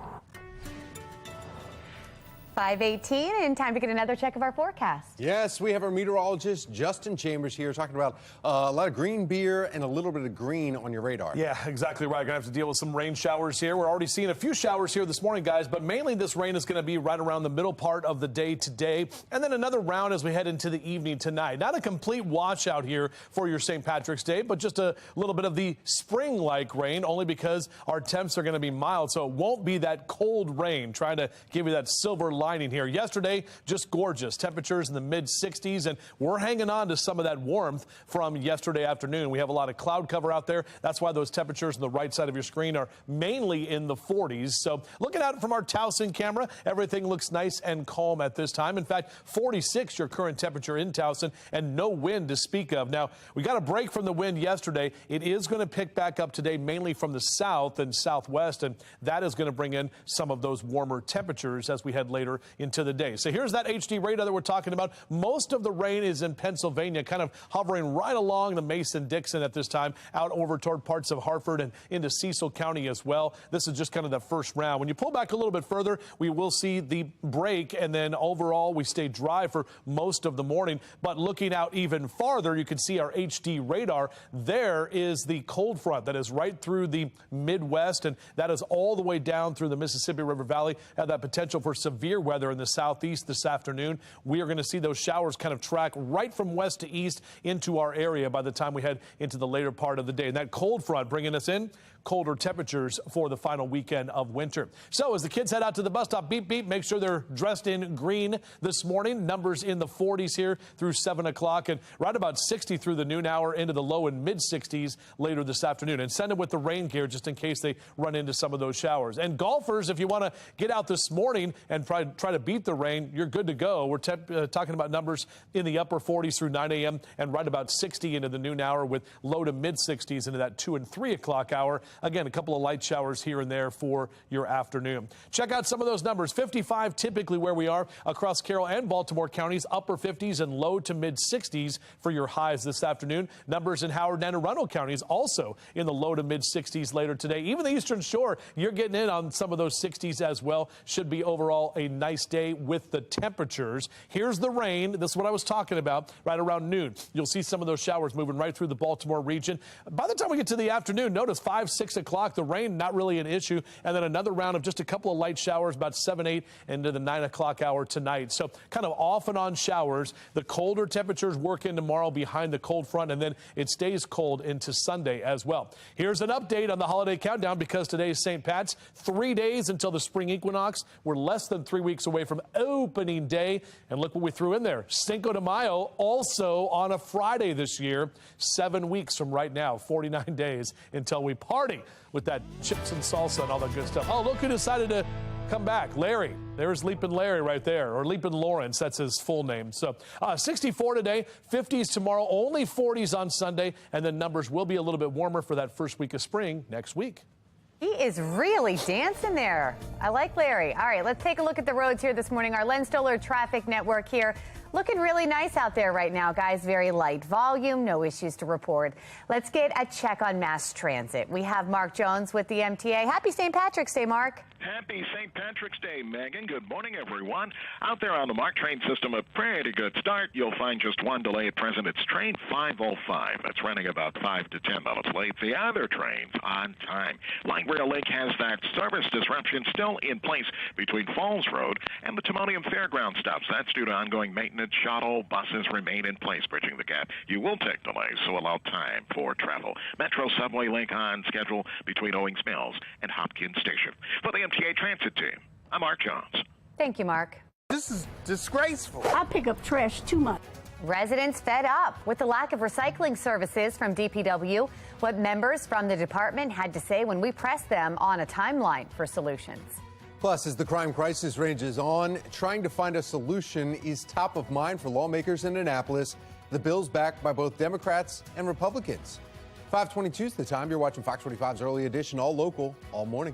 5:18 and time to get another check of our forecast. Yes, we have our meteorologist Justin Chambers here talking about a lot of green beer and a little bit of green on your radar. Yeah, exactly right. Gonna have to deal with some rain showers here. We're already seeing a few showers here this morning, guys, but mainly this rain is going to be right around the middle part of the day today, and then another round as we head into the evening tonight. Not a complete washout here for your St. Patrick's Day, but just a little bit of the spring-like rain, only because our temps are going to be mild, so it won't be that cold rain. Trying to give you that silver lining here. Yesterday, just gorgeous. Temperatures in the mid-60s, and we're hanging on to some of that warmth from yesterday afternoon. We have a lot of cloud cover out there. That's why those temperatures on the right side of your screen are mainly in the 40s. So looking at it from our Towson camera, everything looks nice and calm at this time. In fact, 46 your current temperature in Towson, and no wind to speak of. Now, we got a break from the wind yesterday. It is going to pick back up today, mainly from the south and southwest, and that is going to bring in some of those warmer temperatures as we head later into the day. So here's that HD radar that we're talking about. Most of the rain is in Pennsylvania, kind of hovering right along the Mason-Dixon at this time, out over toward parts of Hartford and into Cecil County as well. This is just kind of the first round. When you pull back a little bit further, we will see the break, and then overall we stay dry for most of the morning. But looking out even farther, you can see our HD radar. There is the cold front that is right through the Midwest, and that is all the way down through the Mississippi River Valley. Have that potential for severe severe weather in the southeast this afternoon. We are going to see those showers kind of track right from west to east into our area by the time we head into the later part of the day. And that cold front bringing us in colder temperatures for the final weekend of winter. So as the kids head out to the bus stop, beep, beep, make sure they're dressed in green this morning. Numbers in the 40s here through 7 o'clock and right about 60 through the noon hour into the low and mid 60s later this afternoon. And send them with the rain gear just in case they run into some of those showers. And golfers, if you want to get out this morning and try to beat the rain, you're good to go. We're talking about numbers in the upper 40s through 9 a.m. and right about 60 into the noon hour with low to mid 60s into that 2 and 3 o'clock hour. Again, a couple of light showers here and there for your afternoon. Check out some of those numbers. 55 typically where we are across Carroll and Baltimore counties, upper 50s and low to mid 60s for your highs this afternoon. Numbers in Howard and Anne Arundel counties also in the low to mid 60s later today. Even the Eastern Shore, you're getting in on some of those 60s as well. Should be overall a nice day with the temperatures. Here's the rain. This is what I was talking about right around noon. You'll see some of those showers moving right through the Baltimore region. By the time we get to the afternoon, notice 5, 6 o'clock, the rain not really an issue. And then another round of just a couple of light showers about 7, 8 into the 9 o'clock hour tonight. So kind of off and on showers. The colder temperatures work in tomorrow behind the cold front, and then it stays cold into Sunday as well. Here's an update on the holiday countdown because today is St. Pat's. 3 days until the spring equinox. We're less than 3 weeks away from opening day. And look what we threw in there. Cinco de Mayo also on a Friday this year. 7 weeks from right now. 49 days until we party with that chips and salsa and all that good stuff. Oh, look who decided to come back. Larry. There's Leapin' Larry right there, or Leapin' Lawrence. That's his full name. So 64 today, 50s tomorrow, only 40s on Sunday, and then numbers will be a little bit warmer for that first week of spring next week. He is really dancing there. I like Larry. All right, let's take a look at the roads here this morning. Our Len Stoller Traffic Network here. Looking really nice out there right now, guys. Very light volume, no issues to report. Let's get a check on mass transit. We have Mark Jones with the MTA. Happy St. Patrick's Day, Mark. Happy St. Patrick's Day, Megan. Good morning, everyone. Out there on the MARC train system, a pretty good start. You'll find just one delay at present. It's train 505. That's running about 5 to 10 minutes late. The other train's on time. Light Rail Link has that service disruption still in place between Falls Road and the Timonium Fairground stops. That's due to ongoing maintenance. Shuttle buses remain in place, bridging the gap. You will take delays, so allow time for travel. Metro Subway Link on schedule between Owings Mills and Hopkins Station. For the MTA Transit team, I'm Mark Jones. Thank you, Mark. This is disgraceful. I pick up trash too much. Residents fed up with the lack of recycling services from DPW. What members from the department had to say when we pressed them on a timeline for solutions. Plus, as the crime crisis rages on, trying to find a solution is top of mind for lawmakers in Annapolis. The bill's backed by both Democrats and Republicans. 5:22 is the time. You're watching Fox 45's Early Edition, all local, all morning.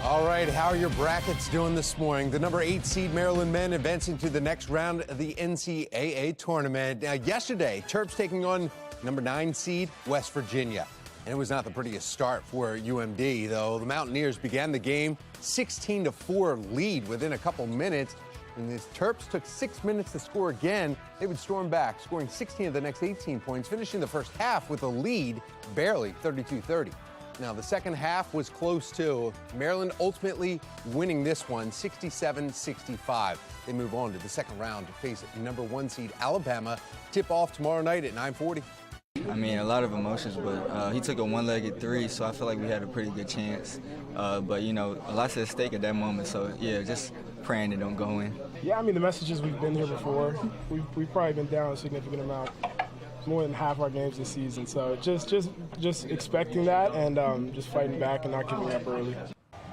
All right, how are your brackets doing this morning? The number 8 seed Maryland men advancing to the next round of the NCAA tournament. Now, yesterday, Terps taking on number 9 seed West Virginia. And it was not the prettiest start for UMD, though. The Mountaineers began the game 16-4 lead within a couple minutes. And the Terps took 6 minutes to score again. They would storm back, scoring 16 of the next 18 points, finishing the first half with a lead, barely 32-30. Now, the second half was close, too. Maryland ultimately winning this one, 67-65. They move on to the second round to face number 1 seed Alabama. Tip off tomorrow night at 9:40. I mean, a lot of emotions, but he took a one-legged 3, so I feel like we had a pretty good chance. But, you know, a lot's at stake at that moment, so, yeah, just praying it don't go in. Yeah, I mean, the message is we've been here before. We've probably been down a significant amount, more than half our games this season. So just expecting that and just fighting back and not giving up early.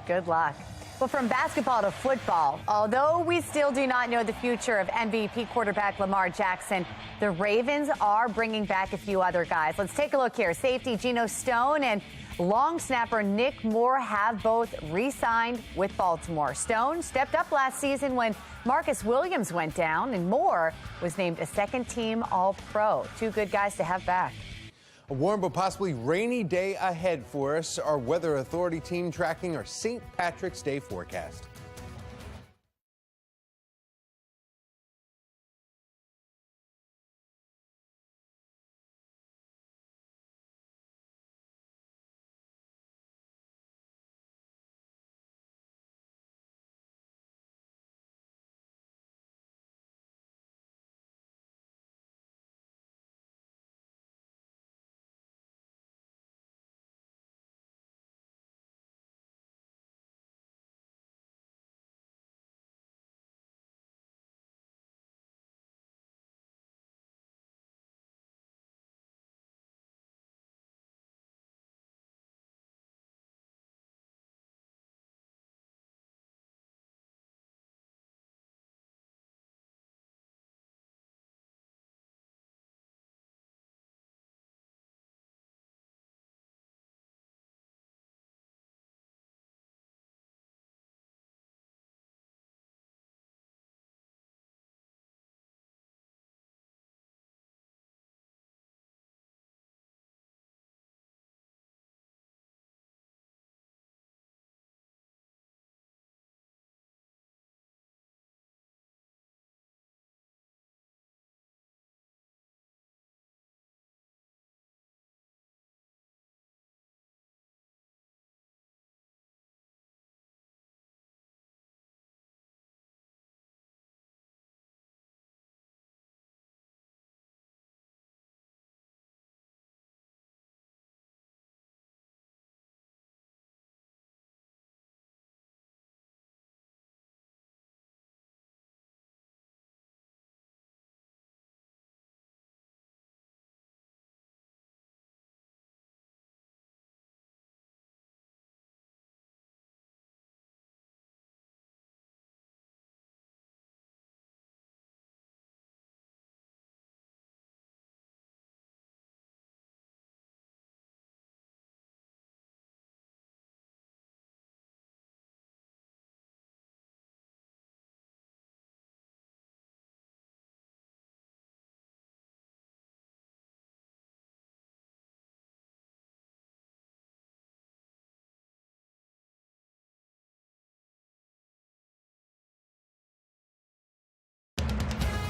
Good luck. Well, from basketball to football, although we still do not know the future of MVP quarterback Lamar Jackson, the Ravens are bringing back a few other guys. Let's take a look here. Safety Geno Stone and long snapper Nick Moore have both re-signed with Baltimore. Stone stepped up last season when Marcus Williams went down, and Moore was named a second-team All-Pro. 2 good guys to have back. A warm but possibly rainy day ahead for us. Our Weather Authority team tracking our St. Patrick's Day forecast.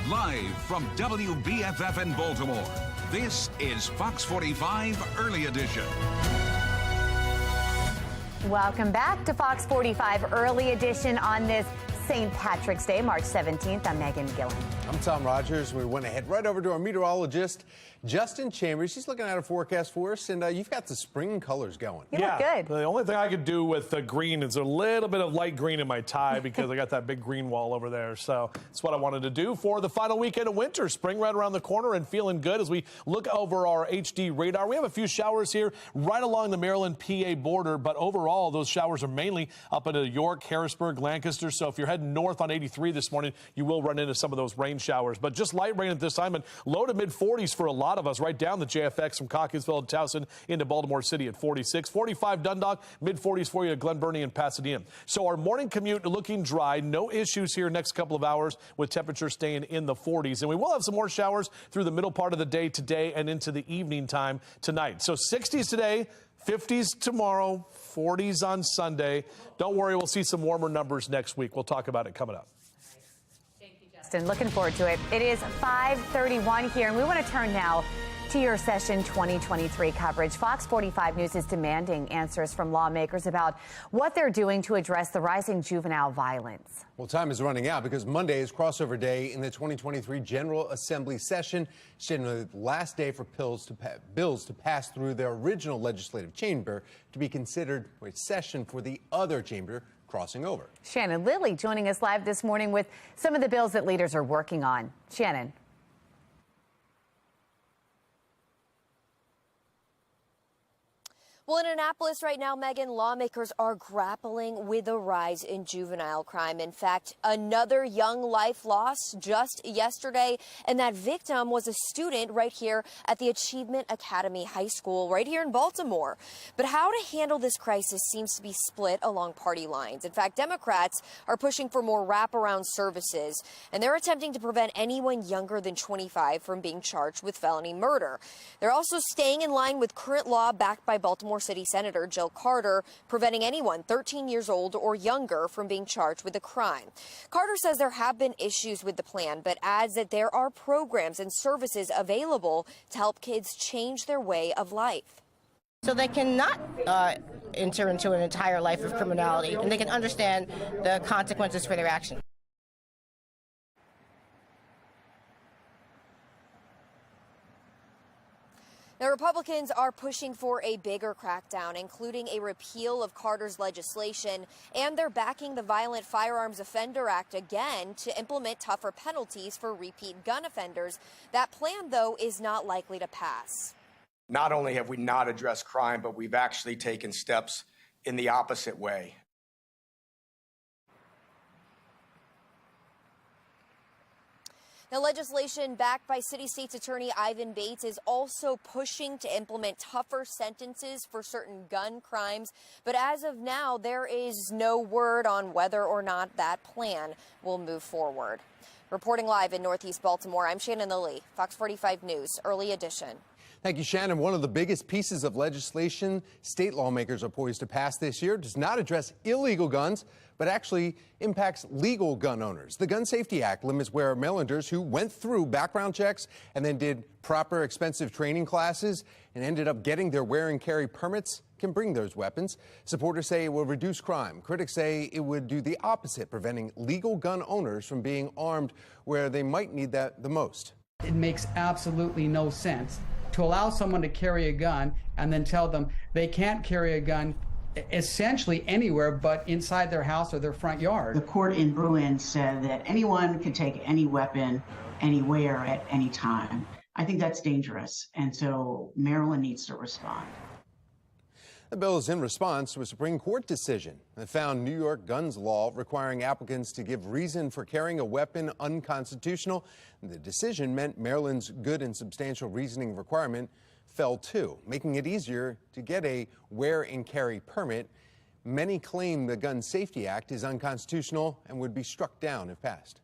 Live from WBFF in Baltimore, this is Fox 45 Early Edition. Welcome back to Fox 45 Early Edition on this St. Patrick's Day, March 17th. I'm Megan Gillen. I'm Tom Rogers. We want to head right over to our meteorologist, Justin Chambers. He's looking at a forecast for us, and you've got the spring colors going. You look good. The only thing I could do with the green is a little bit of light green in my tie because I got that big green wall over there. So that's what I wanted to do for the final weekend of winter. Spring right around the corner and feeling good as we look over our HD radar. We have a few showers here right along the Maryland-PA border, but overall those showers are mainly up into York, Harrisburg, Lancaster. So if you're heading north on 83 this morning, you will run into some of those rain showers. But just light rain at this time, and low to mid-40s for a lot of us. Right down the JFX from Cockeysville and Towson into Baltimore City at 46. 45 Dundalk, mid-40s for you at Glen Burnie and Pasadena. So our morning commute looking dry. No issues here next couple of hours with temperatures staying in the 40s. And we will have some more showers through the middle part of the day today and into the evening time tonight. So 60s today, 50s tomorrow, 40s on Sunday. Don't worry, we'll see some warmer numbers next week. We'll talk about it coming up. Thank you, Justin. Looking forward to it. It is 5:31 here, and we want to turn now to your session 2023 coverage. Fox 45 News is demanding answers from lawmakers about what they're doing to address the rising juvenile violence. Well, time is running out because Monday is crossover day in the 2023 General Assembly session. It's generally the last day for bills to pass through their original legislative chamber to be considered for a session for the other chamber crossing over. Shannon Lilly joining us live this morning with some of the bills that leaders are working on. Shannon. Well, in Annapolis right now, Megan, lawmakers are grappling with a rise in juvenile crime. In fact, another young life lost just yesterday, and that victim was a student right here at the Achievement Academy High School right here in Baltimore. But how to handle this crisis seems to be split along party lines. In fact, Democrats are pushing for more wraparound services, and they're attempting to prevent anyone younger than 25 from being charged with felony murder. They're also staying in line with current law backed by Baltimore City Senator Jill Carter, preventing anyone 13 years old or younger from being charged with a crime. Carter says there have been issues with the plan, but adds that there are programs and services available to help kids change their way of life. So they cannot enter into an entire life of criminality, and they can understand the consequences for their actions. Now, Republicans are pushing for a bigger crackdown, including a repeal of Carter's legislation, and they're backing the Violent Firearms Offender Act again to implement tougher penalties for repeat gun offenders. That plan, though, is not likely to pass. Not only have we not addressed crime, but we've actually taken steps in the opposite way. Now, legislation backed by City State's Attorney Ivan Bates is also pushing to implement tougher sentences for certain gun crimes. But as of now, there is no word on whether or not that plan will move forward. Reporting live in Northeast Baltimore, I'm Shannon Lilly, Fox 45 News, Early Edition. Thank you, Shannon. One of the biggest pieces of legislation state lawmakers are poised to pass this year does not address illegal guns, but actually impacts legal gun owners. The Gun Safety Act limits where Marylanders who went through background checks and then did proper expensive training classes and ended up getting their wear and carry permits can bring those weapons. Supporters say it will reduce crime. Critics say it would do the opposite, preventing legal gun owners from being armed where they might need that the most. It makes absolutely no sense to allow someone to carry a gun and then tell them they can't carry a gun essentially anywhere but inside their house or their front yard. The court in Bruin said that anyone can take any weapon anywhere at any time. I think that's dangerous, and so Maryland needs to respond. The bill is in response to a Supreme Court decision that found New York guns law requiring applicants to give reason for carrying a weapon unconstitutional. The decision meant Maryland's good and substantial reasoning requirement fell too, making it easier to get a wear and carry permit. Many claim the Gun Safety Act is unconstitutional and would be struck down if passed.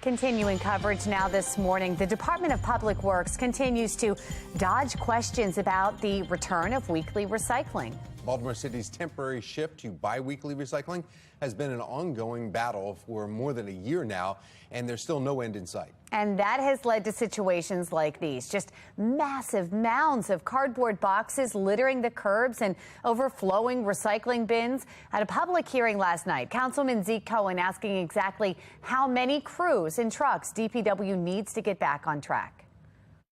Continuing coverage now this morning, the Department of Public Works continues to dodge questions about the return of weekly recycling. Baltimore City's temporary shift to bi-weekly recycling has been an ongoing battle for more than a year now, and there's still no end in sight. And that has led to situations like these, just massive mounds of cardboard boxes littering the curbs and overflowing recycling bins. At a public hearing last night, Councilman Zeke Cohen asking exactly how many crews and trucks DPW needs to get back on track.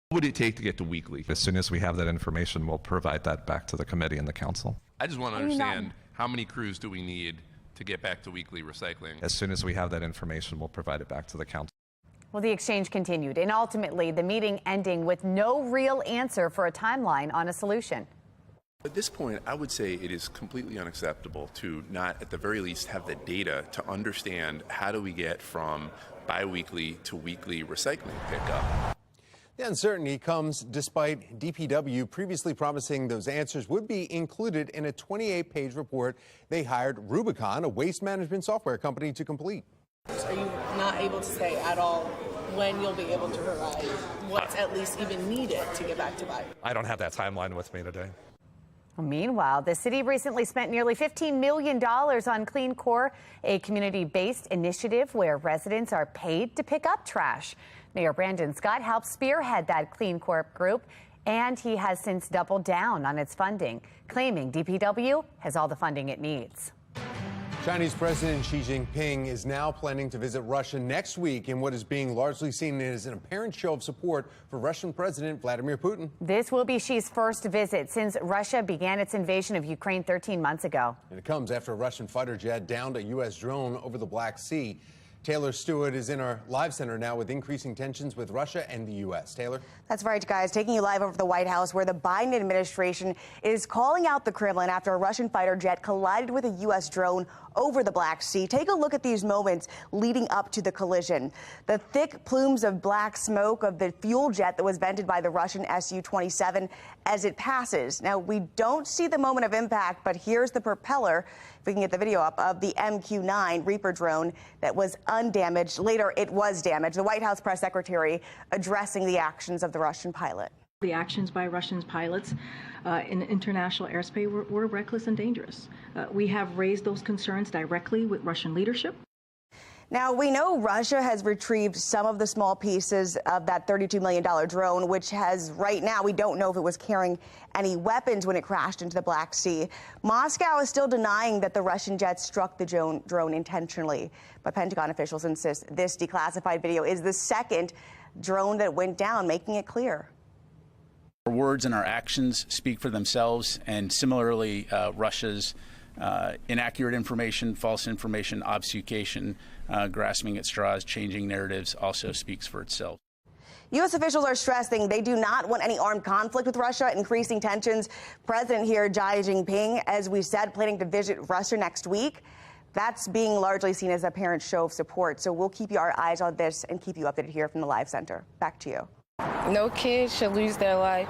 What would it take to get to weekly? As soon as we have that information, we'll provide that back to the committee and the council. I just want to understand how many crews do we need to get back to weekly recycling? As soon as we have that information, we'll provide it back to the council. Well, the exchange continued, and ultimately the meeting ending with no real answer for a timeline on a solution. At this point, I would say it is completely unacceptable to not, at the very least, have the data to understand how do we get from biweekly to weekly recycling pickup. The uncertainty comes despite DPW previously promising those answers would be included in a 28-page report they hired Rubicon, a waste management software company, to complete. Are you not able to say at all when you'll be able to provide what's at least even needed to get back to life? I don't have that timeline with me today. Meanwhile, the city recently spent nearly $15 million on Clean Core, a community-based initiative where residents are paid to pick up trash. Mayor Brandon Scott helped spearhead that Clean Core group, and he has since doubled down on its funding, claiming DPW has all the funding it needs. Chinese President Xi Jinping is now planning to visit Russia next week in what is being largely seen as an apparent show of support for Russian President Vladimir Putin. This will be Xi's first visit since Russia began its invasion of Ukraine 13 months ago. And it comes after a Russian fighter jet downed a U.S. drone over the Black Sea. Taylor Stewart is in our live center now with increasing tensions with Russia and the U.S. Taylor? That's right, guys. Taking you live over the White House, where the Biden administration is calling out the Kremlin after a Russian fighter jet collided with a U.S. drone over the Black Sea. Take a look at these moments leading up to the collision. The thick plumes of black smoke of the fuel jet that was vented by the Russian Su-27 as it passes. Now, we don't see the moment of impact, but here's the propeller, if we can get the video up, of the MQ-9 Reaper drone that was undamaged. Later, it was damaged. The White House press secretary addressing the actions of the Russian pilot. The actions by Russian pilots in international airspace were reckless and dangerous. We have raised those concerns directly with Russian leadership. Now, we know Russia has retrieved some of the small pieces of that $32 million drone, which has right now, we don't know if it was carrying any weapons when it crashed into the Black Sea. Moscow is still denying that the Russian jet struck the drone intentionally. But Pentagon officials insist this declassified video is the second drone that went down, making it clear. Our words and our actions speak for themselves, and similarly, Russia's inaccurate information, false information, obfuscation, grasping at straws, changing narratives also speaks for itself. U.S. officials are stressing they do not want any armed conflict with Russia, increasing tensions. President here, Xi Jinping, as we said, planning to visit Russia next week. That's being largely seen as an apparent show of support. So we'll keep our eyes on this and keep you updated here from the Live Center. Back to you. No kid should lose their life.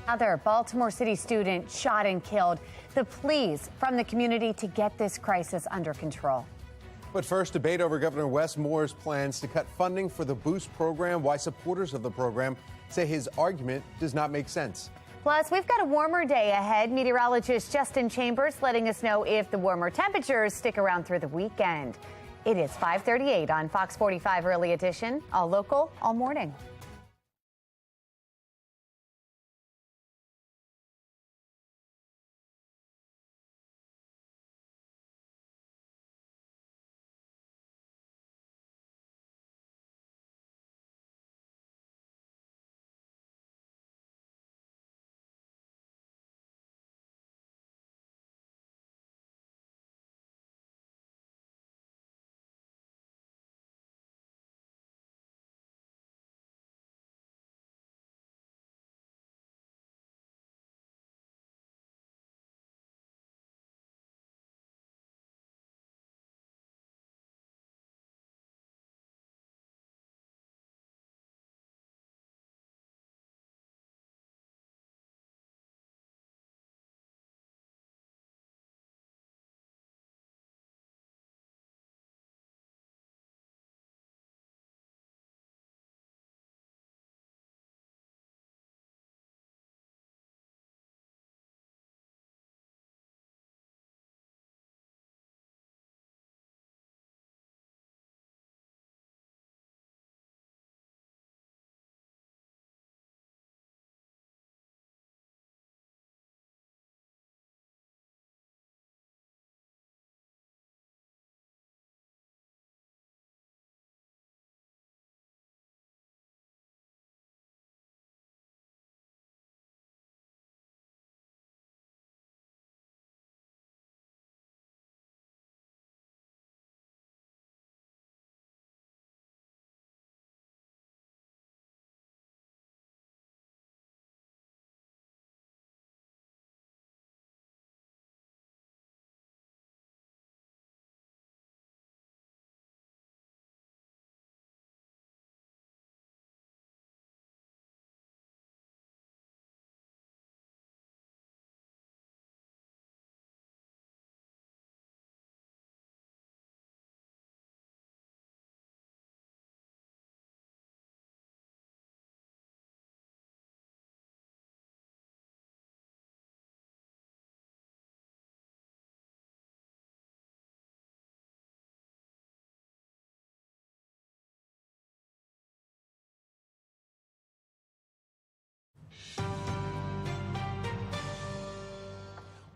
Another Baltimore City student shot and killed. The pleas from the community to get this crisis under control. But first, debate over Governor Wes Moore's plans to cut funding for the Boost program, why supporters of the program say his argument does not make sense. Plus, we've got a warmer day ahead. Meteorologist Justin Chambers letting us know if the warmer temperatures stick around through the weekend. It is 5:38 on Fox 45 Early Edition, all local, all morning.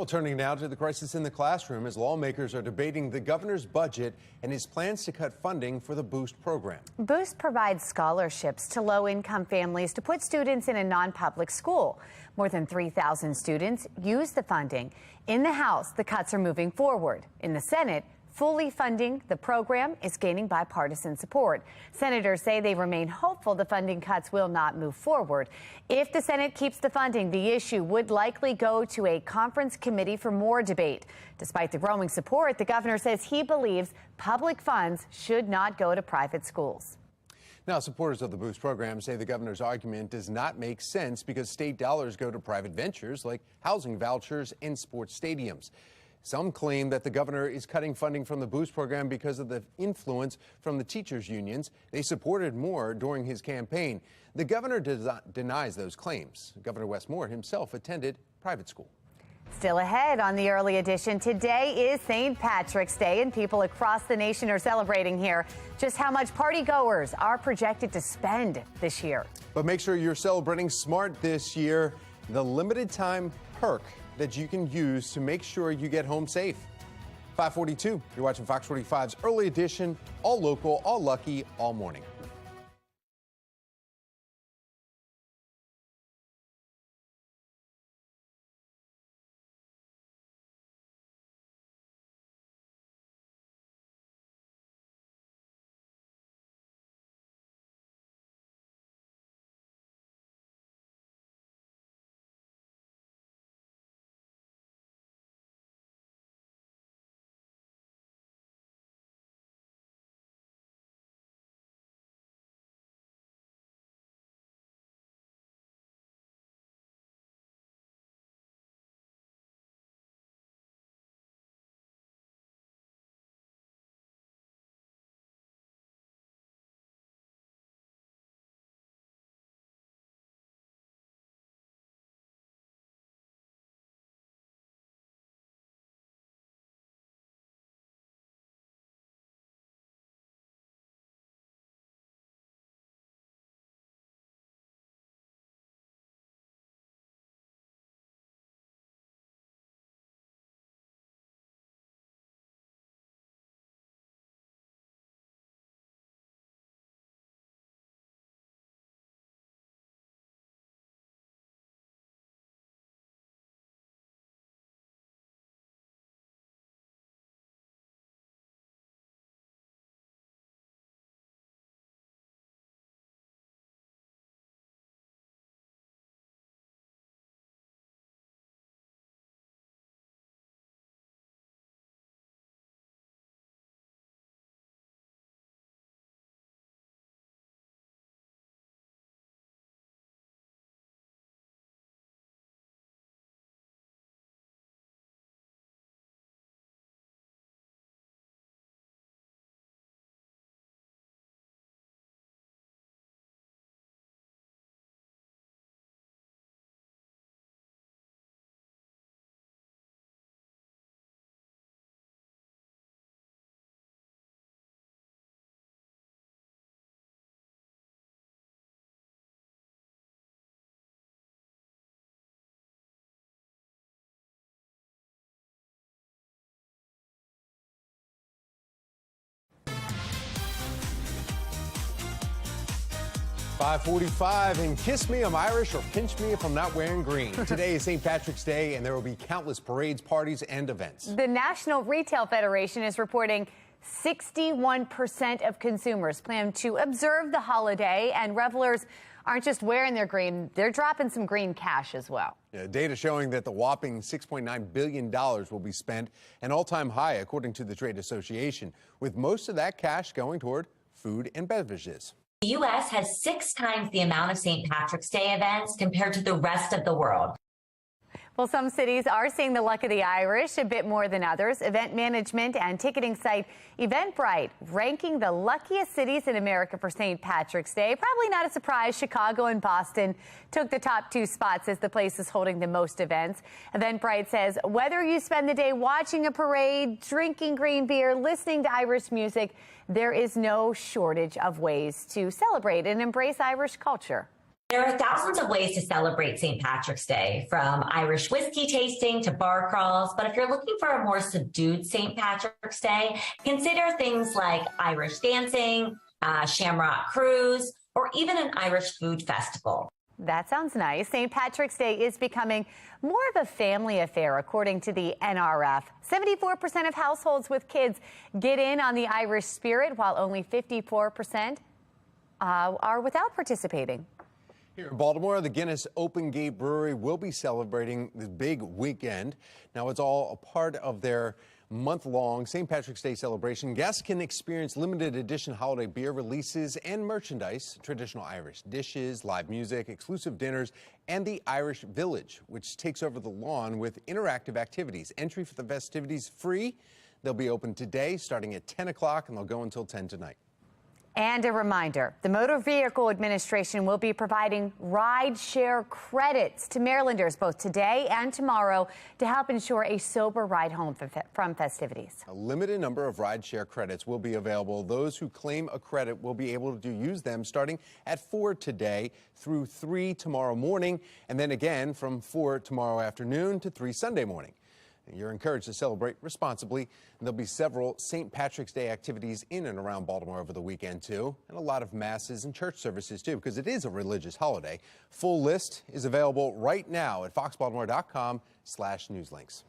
Well, turning now to the crisis in the classroom as lawmakers are debating the governor's budget and his plans to cut funding for the Boost program. Boost provides scholarships to low-income families to put students in a non-public school. More than 3,000 students use the funding. In the House, the cuts are moving forward. In the Senate, fully funding the program is gaining bipartisan support. Senators say they remain hopeful the funding cuts will not move forward. If the Senate keeps the funding, the issue would likely go to a conference committee for more debate. Despite the growing support, the governor says he believes public funds should not go to private schools. Now, supporters of the Boost program say the governor's argument does not make sense because state dollars go to private ventures like housing vouchers and sports stadiums. Some claim that the governor is cutting funding from the Boost program because of the influence from the teachers' unions. They supported Moore during his campaign. The governor denies those claims. Governor Wes Moore himself attended private school. Still ahead on the early edition, today is St. Patrick's Day, and people across the nation are celebrating here. Just how much partygoers are projected to spend this year. But make sure you're celebrating smart this year. The limited time perk that you can use to make sure you get home safe. 5:42, you're watching Fox 45's early edition, all local, all lucky, all morning. .545 and kiss me, I'm Irish, or pinch me if I'm not wearing green. Today is St. Patrick's Day, and there will be countless parades, parties, and events. The National Retail Federation is reporting 61% of consumers plan to observe the holiday, and revelers aren't just wearing their green, they're dropping some green cash as well. Yeah, data showing that the whopping $6.9 billion will be spent, an all-time high according to the trade association, with most of that cash going toward food and beverages. The U.S. has 6 times the amount of St. Patrick's Day events compared to the rest of the world. Well, some cities are seeing the luck of the Irish a bit more than others. Event management and ticketing site Eventbrite ranking the luckiest cities in America for St. Patrick's Day. Probably not a surprise, Chicago and Boston took the top 2 spots as the places holding the most events. Eventbrite says whether you spend the day watching a parade, drinking green beer, listening to Irish music, there is no shortage of ways to celebrate and embrace Irish culture. There are thousands of ways to celebrate St. Patrick's Day, from Irish whiskey tasting to bar crawls. But if you're looking for a more subdued St. Patrick's Day, consider things like Irish dancing, Shamrock Cruise, or even an Irish food festival. That sounds nice. St. Patrick's Day is becoming more of a family affair, according to the NRF. 74% of households with kids get in on the Irish spirit, while only 54% are without participating. Here in Baltimore, the Guinness Open Gate Brewery will be celebrating the big weekend. Now, it's all a part of their month-long St. Patrick's Day celebration. Guests can experience limited edition holiday beer releases and merchandise, traditional Irish dishes, live music, exclusive dinners, and the Irish Village, which takes over the lawn with interactive activities. Entry for the festivities free. They'll be open today starting at 10 o'clock, and they'll go until 10 tonight. And a reminder, the Motor Vehicle Administration will be providing ride-share credits to Marylanders both today and tomorrow to help ensure a sober ride home from festivities. A limited number of ride-share credits will be available. Those who claim a credit will be able to use them starting at 4 today through 3 tomorrow morning, and then again from 4 tomorrow afternoon to 3 Sunday morning. You're encouraged to celebrate responsibly. There'll be several St. Patrick's Day activities in and around Baltimore over the weekend, too, and a lot of masses and church services, too, because it is a religious holiday. Full list is available right now at foxbaltimore.com/newslinks.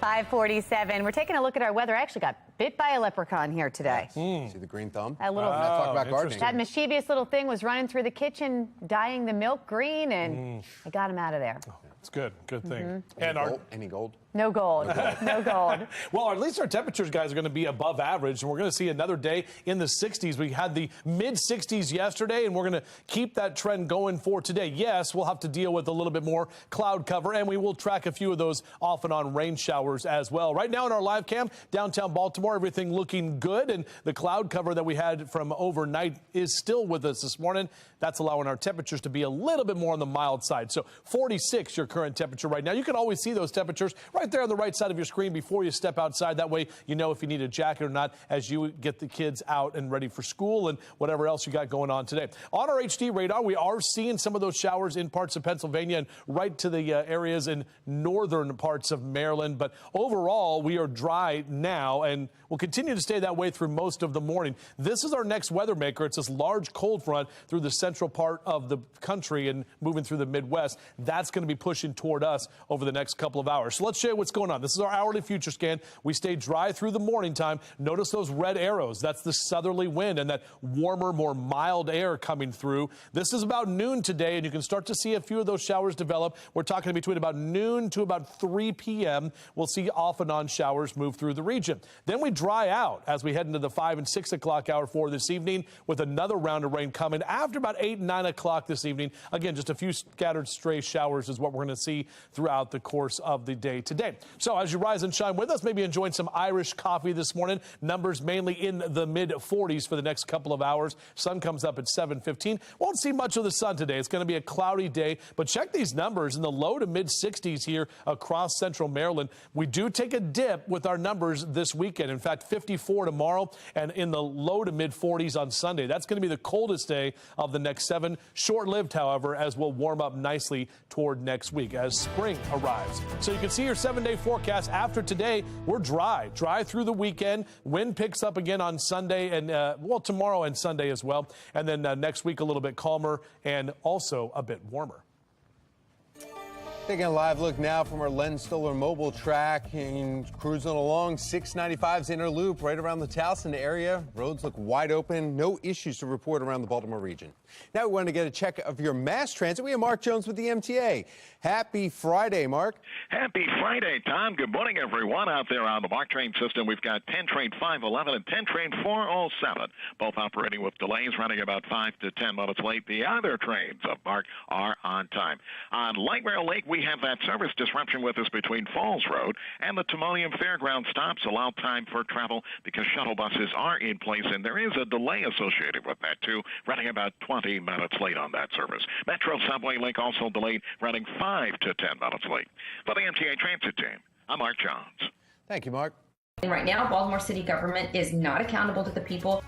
5:47. We're taking a look at our weather. I actually got bit by a leprechaun here today. See the green thumb? That little talk about gardening. That mischievous little thing was running through the kitchen, dyeing the milk green, and I got him out of there. It's good. Good thing. And any gold? No gold. No gold. Well, at least our temperatures, guys, are going to be above average, and we're going to see another day in the 60s. We had the mid-60s yesterday, and we're going to keep that trend going for today. Yes, we'll have to deal with a little bit more cloud cover, and we will track a few of those off and on rain showers as well. Right now in our live cam, downtown Baltimore, everything looking good, and the cloud cover that we had from overnight is still with us this morning. That's allowing our temperatures to be a little bit more on the mild side. So 46, your current temperature right now. You can always see those temperatures right there on the right side of your screen before you step outside. That way you know if you need a jacket or not as you get the kids out and ready for school and whatever else you got going on today. On our HD radar, we are seeing some of those showers in parts of Pennsylvania and right to the areas in northern parts of Maryland. But overall, we are dry now and will continue to stay that way through most of the morning. This is our next weather maker. It's this large cold front through the central part of the country and moving through the Midwest. That's going to be pushing toward us over the next couple of hours. So let's show you what's going on. This is our hourly future scan. We stay dry through the morning time. Notice those red arrows. That's the southerly wind and that warmer, more mild air coming through. This is about noon today, and you can start to see a few of those showers develop. We're talking between about noon to about 3 p.m. We'll see off and on showers move through the region. Then we dry out as we head into the 5 and 6 o'clock hour for this evening with another round of rain coming after about 8 and 9 o'clock this evening. Again, just a few scattered stray showers is what we're going to see throughout the course of the day today. So as you rise and shine with us, maybe enjoying some Irish coffee this morning. Numbers mainly in the mid-40s for the next couple of hours. Sun comes up at 7:15. Won't see much of the sun today. It's going to be a cloudy day, but check these numbers in the low to mid-60s here across central Maryland. We do take a dip with our numbers this weekend. In fact, 54 tomorrow and in the low to mid-40s on Sunday. That's going to be the coldest day of the next 7. Short-lived, however, as we'll warm up nicely toward next week as spring arrives. So you can see your 7-day forecast. After today, we're dry through the weekend. Wind picks up again on Sunday and, well, tomorrow and Sunday as well. And then next week, a little bit calmer and also a bit warmer. Taking a live look now from our Len Stoller mobile track and cruising along 695's inner loop right around the Towson area. Roads look wide open. No issues to report around the Baltimore region. Now we want to get a check of your mass transit. We have Mark Jones with the MTA. Happy Friday, Mark. Happy Friday, Tom. Good morning, everyone out there on the MARC train system. We've got 10 train 511 and 10 train 407, both operating with delays, running about 5 to 10 minutes late. The other trains of MARC are on time. On Light Rail Lake, we have that service disruption with us between Falls Road and the Timoleum Fairground stops. Allow time for travel because shuttle buses are in place, and there is a delay associated with that, too, running about 20 minutes late on that service. Metro Subway Link also delayed, running 5 to 10 minutes late. For the MTA Transit Team, I'm Mark Jones. Thank you, Mark. And right now, Baltimore City government is not accountable to the people.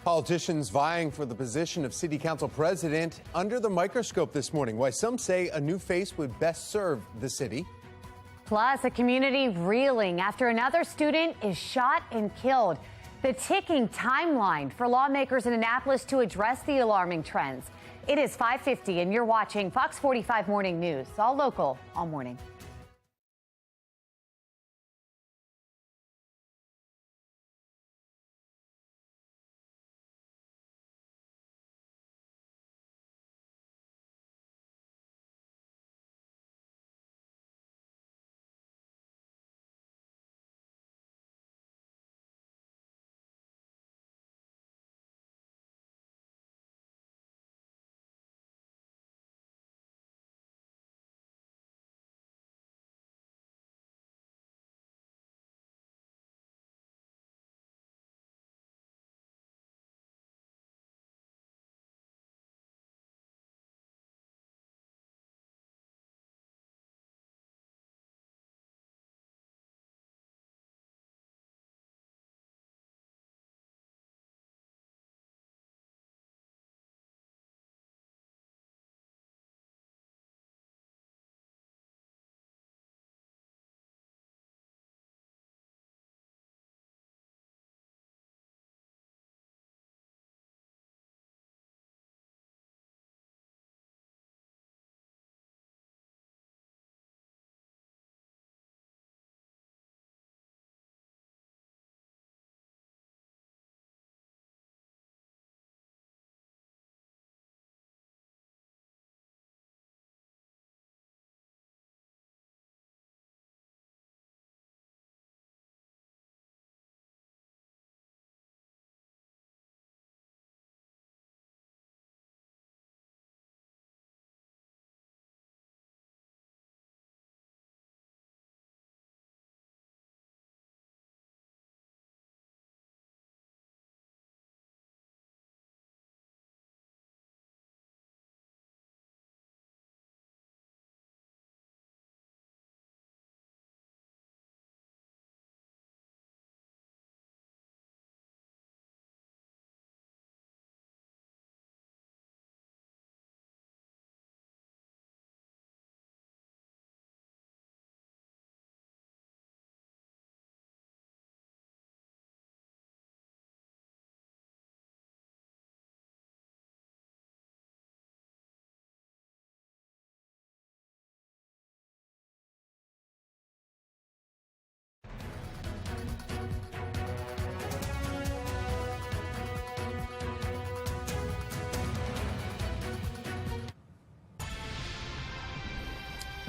Politicians vying for the position of city council president under the microscope this morning. Why some say a new face would best serve the city. Plus, a community reeling after another student is shot and killed. The ticking timeline for lawmakers in Annapolis to address the alarming trends. It is 5:50 and you're watching Fox 45 Morning News, all local, all morning.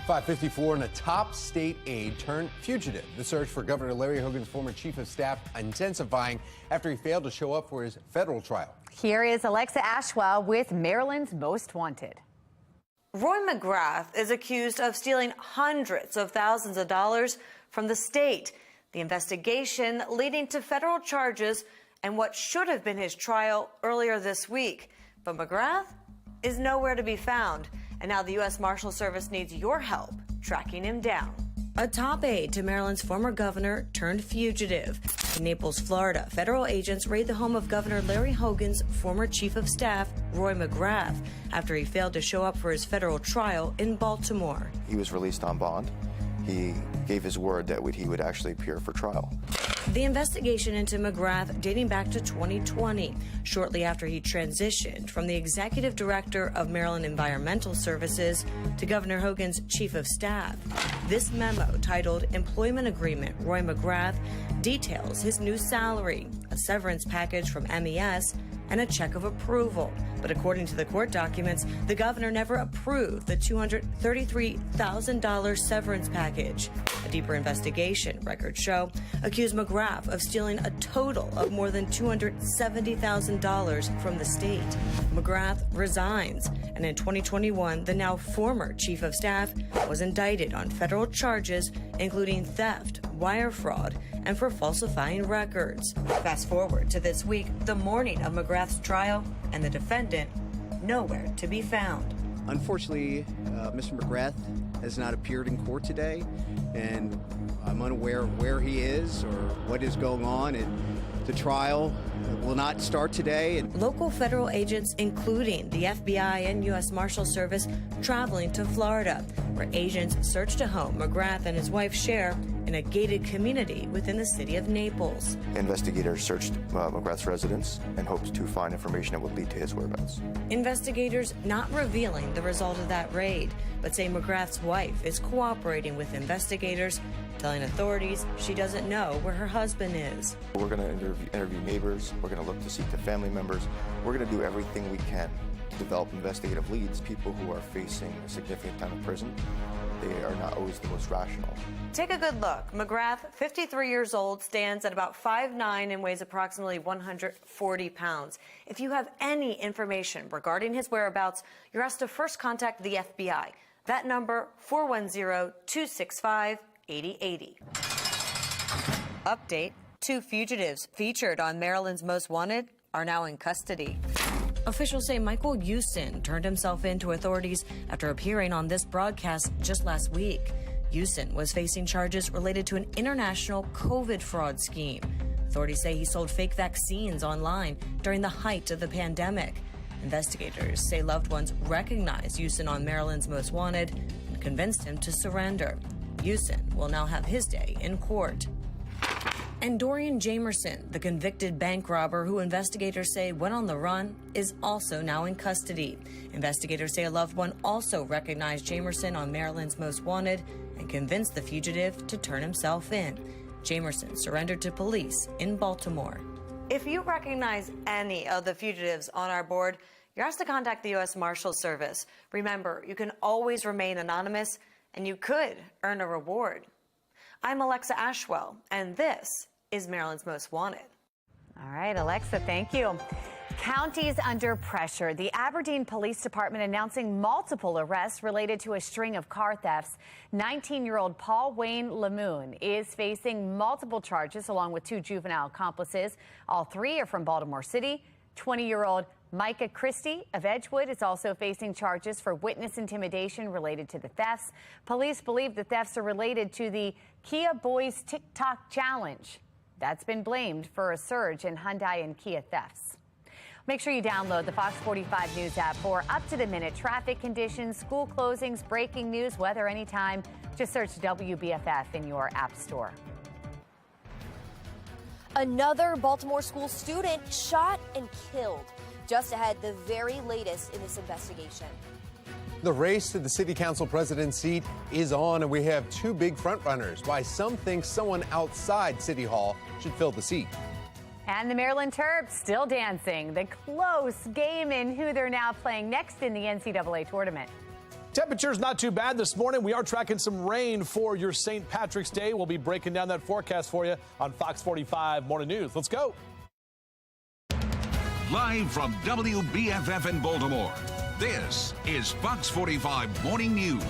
.54 and a top state aide turned fugitive. The search for Governor Larry Hogan's former chief of staff intensifying after he failed to show up for his federal trial. Here is Alexa Ashwell with Maryland's Most Wanted. Roy McGrath is accused of stealing hundreds of thousands of dollars from the state. The investigation leading to federal charges and what should have been his trial earlier this week. But McGrath is nowhere to be found. And now the U.S. Marshal Service needs your help tracking him down. A top aide to Maryland's former governor turned fugitive. In Naples, Florida, federal agents raid the home of Governor Larry Hogan's former chief of staff, Roy McGrath, after he failed to show up for his federal trial in Baltimore. He was released on bond. He gave his word that he would actually appear for trial. The investigation into McGrath dating back to 2020, shortly after he transitioned from the executive director of Maryland Environmental Services to Governor Hogan's chief of staff. This memo, titled Employment Agreement Roy McGrath, details his new salary, a severance package from MES, and a check of approval. But according to the court documents, the governor never approved the $233,000 severance package. A deeper investigation, records show, accused McGrath of stealing a total of more than $270,000 from the state. McGrath resigns, and in 2021, the now former chief of staff was indicted on federal charges, including theft, wire fraud, and for falsifying records. Fast forward to this week, the morning of McGrath's trial, and the defendant nowhere to be found. Unfortunately, Mr. McGrath has not appeared in court today, and I'm unaware of where he is or what is going on. The trial will not start today. Local federal agents, including the FBI and U.S. Marshal Service, traveling to Florida, where agents searched a home McGrath and his wife share in a gated community within the city of Naples. Investigators searched McGrath's residence and hoped to find information that would lead to his whereabouts. Investigators not revealing the result of that raid, but say McGrath's wife is cooperating with investigators, telling authorities she doesn't know where her husband is. We're going to interview neighbors. We're going to look to speak to family members. We're going to do everything we can to develop investigative leads, people who are facing a significant time in prison. They are not always the most rational. Take a good look. McGrath, 53 years old, stands at about 5'9" and weighs approximately 140 pounds. If you have any information regarding his whereabouts, you're asked to first contact the FBI. That number, 410-265-8080. Update, 2 fugitives featured on Maryland's Most Wanted are now in custody. Officials say Michael Houston turned himself in to authorities after appearing on this broadcast just last week. Houston was facing charges related to an international COVID fraud scheme. Authorities say he sold fake vaccines online during the height of the pandemic. Investigators say loved ones recognized Houston on Maryland's Most Wanted and convinced him to surrender. Houston will now have his day in court. And Dorian Jamerson, the convicted bank robber who investigators say went on the run, is also now in custody. Investigators say a loved one also recognized Jamerson on Maryland's Most Wanted and convinced the fugitive to turn himself in. Jamerson surrendered to police in Baltimore. If you recognize any of the fugitives on our board, you're asked to contact the U.S. Marshal Service. Remember, you can always remain anonymous, and you could earn a reward. I'm Alexa Ashwell, and this is Maryland's Most Wanted. All right, Alexa, thank you. Counties under pressure. The Aberdeen Police Department announcing multiple arrests related to a string of car thefts. 19-year-old Paul Wayne Lemoon is facing multiple charges along with 2 juvenile accomplices. All 3 are from Baltimore City. 20-year-old Micah Christie of Edgewood is also facing charges for witness intimidation related to the thefts. Police believe the thefts are related to the Kia Boys TikTok challenge. That's been blamed for a surge in Hyundai and Kia thefts. Make sure you download the Fox 45 News app for up-to-the-minute traffic conditions, school closings, breaking news, weather anytime. Just search WBFF in your app store. Another Baltimore school student shot and killed. Just ahead, the very latest in this investigation. The race to the city council president seat is on, and we have 2 big frontrunners. Why some think someone outside City Hall should fill the seat. And the Maryland Terps still dancing. The close game in who they're now playing next in the NCAA tournament. Temperatures not too bad this morning. We are tracking some rain for your St. Patrick's Day. We'll be breaking down that forecast for you on Fox 45 Morning News. Let's go. Live from WBFF in Baltimore, this is Fox 45 Morning News.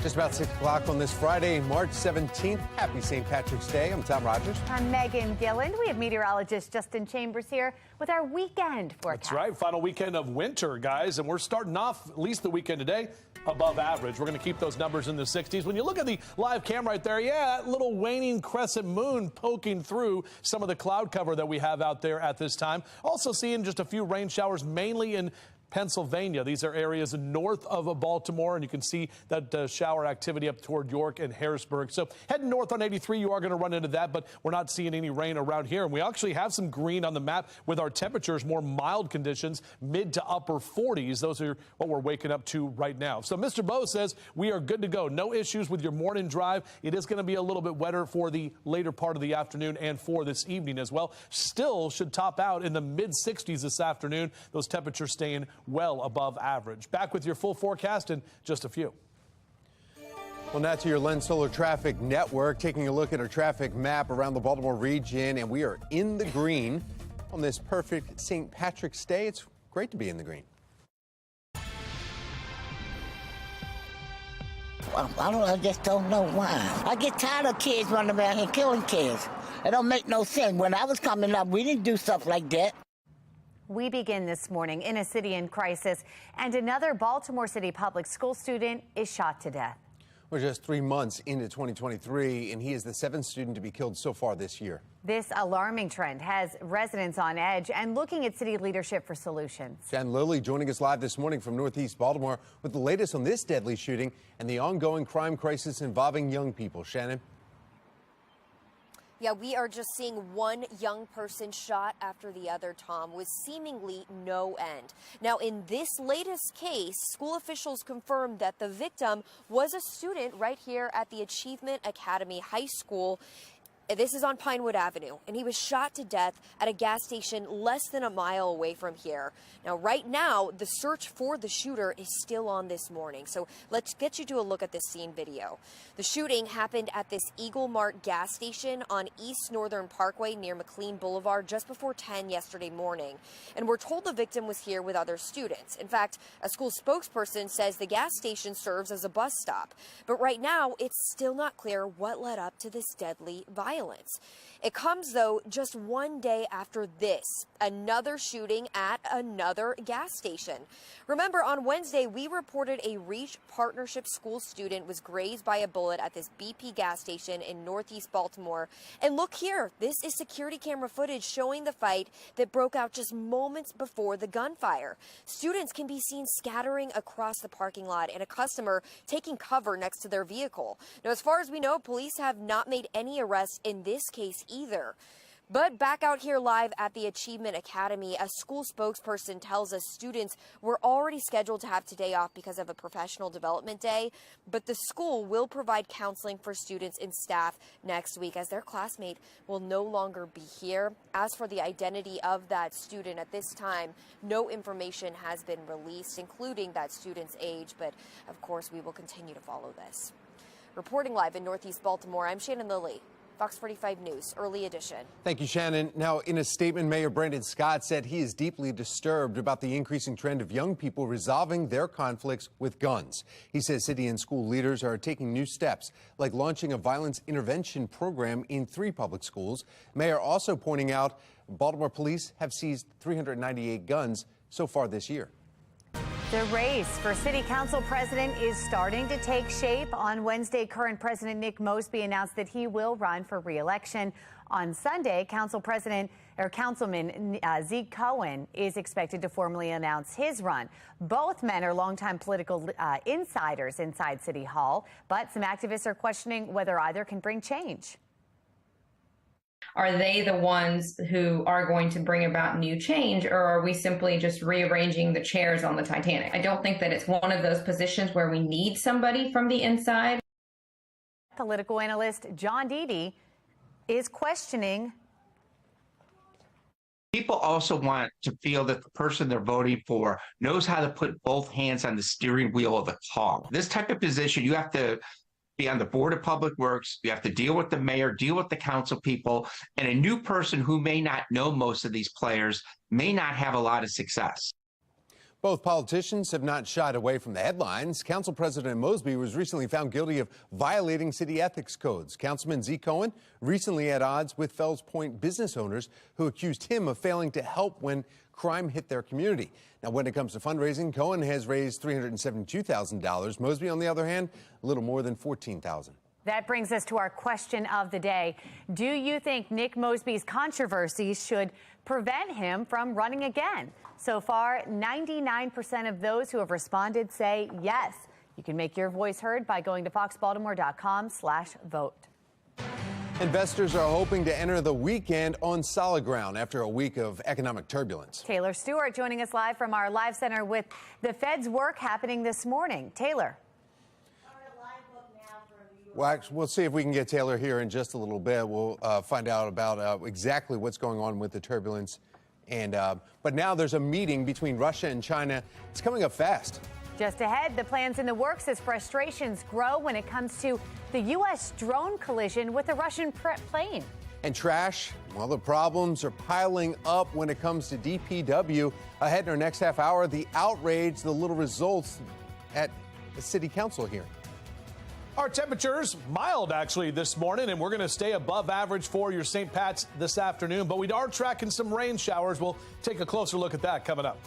Just about 6 o'clock on this Friday, March 17th. Happy St. Patrick's Day. I'm Tom Rogers. I'm Megan Gilland. We have meteorologist Justin Chambers here with our weekend forecast. That's right. Final weekend of winter, guys. And we're starting off, at least the weekend today, above average. We're going to keep those numbers in the 60s. When you look at the live cam right there, yeah, that little waning crescent moon poking through some of the cloud cover that we have out there at this time. Also seeing just a few rain showers, mainly in Pennsylvania. These are areas north of Baltimore, and you can see that shower activity up toward York and Harrisburg. So heading north on 83, you are going to run into that, but we're not seeing any rain around here. And we actually have some green on the map with our temperatures, more mild conditions, mid to upper 40s. Those are what we're waking up to right now. So Mr. Bo says we are good to go. No issues with your morning drive. It is going to be a little bit wetter for the later part of the afternoon and for this evening as well. Still should top out in the mid 60s this afternoon. Those temperatures staying well above average. Back with your full forecast in just a few. Well, now to your Lens Solar Traffic Network, taking a look at our traffic map around the Baltimore region, and we are in the green on this perfect St. Patrick's Day. It's great to be in the green. I just don't know why. I get tired of kids running around here killing kids. It don't make no sense. When I was coming up, we didn't do stuff like that. We begin this morning in a city in crisis, and another Baltimore City public school student is shot to death. We're just 3 months into 2023, and he is the 7th student to be killed so far this year. This alarming trend has residents on edge and looking at city leadership for solutions. Shannon Lilly joining us live this morning from Northeast Baltimore with the latest on this deadly shooting and the ongoing crime crisis involving young people. Shannon? Yeah, we are just seeing one young person shot after the other, Tom, with seemingly no end. Now, in this latest case, school officials confirmed that the victim was a student right here at the Achievement Academy High School. This is on Pinewood Avenue, and he was shot to death at a gas station less than a mile away from here. Now, right now, the search for the shooter is still on this morning, so let's get you to a look at this scene video. The shooting happened at this Eagle Mart gas station on East Northern Parkway near McLean Boulevard just before 10 yesterday morning, and we're told the victim was here with other students. In fact, a school spokesperson says the gas station serves as a bus stop, but right now, it's still not clear what led up to this deadly violence. It comes, though, just one day after this, another shooting at another gas station. Remember, on Wednesday, we reported a Reach Partnership school student was grazed by a bullet at this BP gas station in Northeast Baltimore. And look here, this is security camera footage showing the fight that broke out just moments before the gunfire. Students can be seen scattering across the parking lot and a customer taking cover next to their vehicle. Now, as far as we know, police have not made any arrests in this case either. But back out here live at the Achievement Academy, a school spokesperson tells us students were already scheduled to have today off because of a professional development day, but the school will provide counseling for students and staff next week as their classmate will no longer be here. As for the identity of that student, at this time, no information has been released, including that student's age, but of course we will continue to follow this. Reporting live in Northeast Baltimore, I'm Shannon Lilly. Fox 45 News, early edition. Thank you, Shannon. Now, in a statement, Mayor Brandon Scott said he is deeply disturbed about the increasing trend of young people resolving their conflicts with guns. He says city and school leaders are taking new steps, like launching a violence intervention program in 3 public schools. Mayor also pointing out Baltimore police have seized 398 guns so far this year. The race for city council president is starting to take shape. On Wednesday, current President Nick Mosby announced that he will run for re-election. On Sunday, Councilman Zeke Cohen is expected to formally announce his run. Both men are longtime political insiders inside City Hall, but some activists are questioning whether either can bring change. Are they the ones who are going to bring about new change, or are we simply just rearranging the chairs on the Titanic? I don't think that it's one of those positions where we need somebody from the inside. Political analyst John Deedy is questioning. People also want to feel that the person they're voting for knows how to put both hands on the steering wheel of the car. This type of position, you have to be on the Board of Public Works, you have to deal with the mayor, deal with the council people, and a new person who may not know most of these players may not have a lot of success. Both politicians have not shied away from the headlines. Council President Mosby was recently found guilty of violating city ethics codes. Councilman Zeke Cohen recently at odds with Fells Point business owners who accused him of failing to help when crime hit their community. Now, when it comes to fundraising, Cohen has raised $372,000. Mosby, on the other hand, a little more than $14,000. That brings us to our question of the day. Do you think Nick Mosby's controversies should prevent him from running again? So far, 99% of those who have responded say yes. You can make your voice heard by going to foxbaltimore.com/vote. Investors are hoping to enter the weekend on solid ground after a week of economic turbulence. Taylor Stewart joining us live from our live center with the Fed's work happening this morning. Taylor. Well, we'll see if we can get Taylor here in just a little bit. We'll find out about exactly what's going on with the turbulence. But now there's a meeting between Russia and China. It's coming up fast. Just ahead, the plans in the works as frustrations grow when it comes to the U.S. drone collision with a Russian plane. And trash, well, the problems are piling up when it comes to DPW. Ahead in our next half hour, the outrage, the little results at the city council hearing. Our temperatures mild actually this morning, and we're going to stay above average for your St. Pat's this afternoon, but we are tracking some rain showers. We'll take a closer look at that coming up.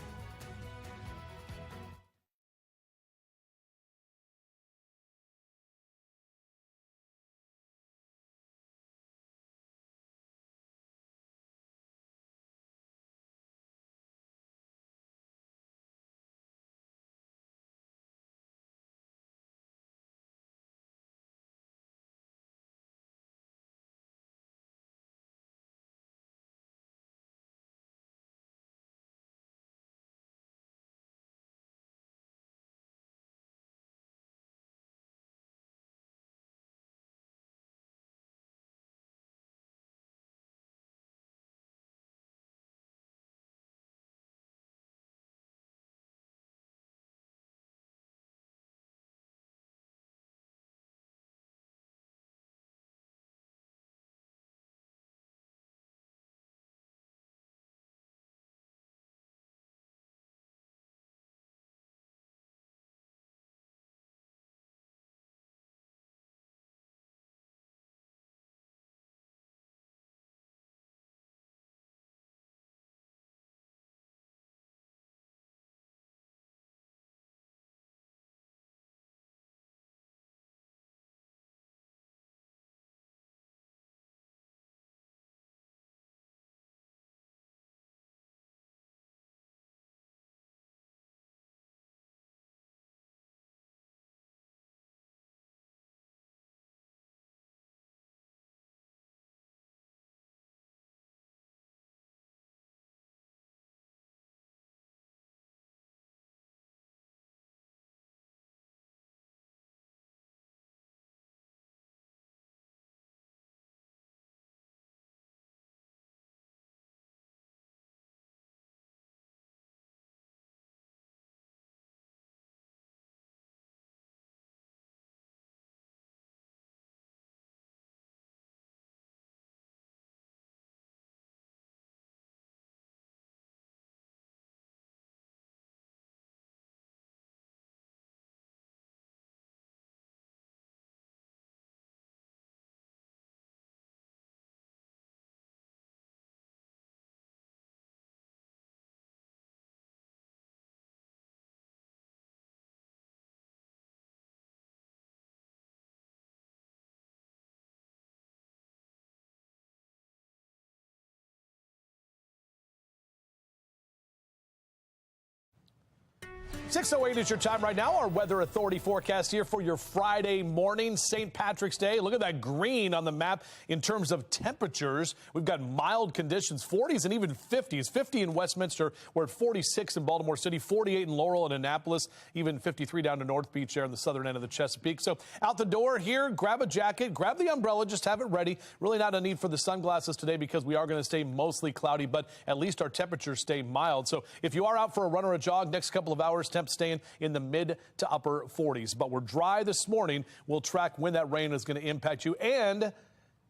.08 is your time right now. Our weather authority forecast here for your Friday morning, St. Patrick's Day. Look at that green on the map in terms of temperatures. We've got mild conditions, 40s and even 50s. 50 in Westminster. We're at 46 in Baltimore City, 48 in Laurel and Annapolis, even 53 down to North Beach there on the southern end of the Chesapeake. So out the door here, grab a jacket, grab the umbrella, just have it ready. Really not a need for the sunglasses today because we are going to stay mostly cloudy, but at least our temperatures stay mild. So if you are out for a run or a jog next couple of hours, temps staying in the mid to upper 40s. But we're dry this morning. We'll track when that rain is going to impact you and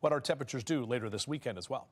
what our temperatures do later this weekend as well.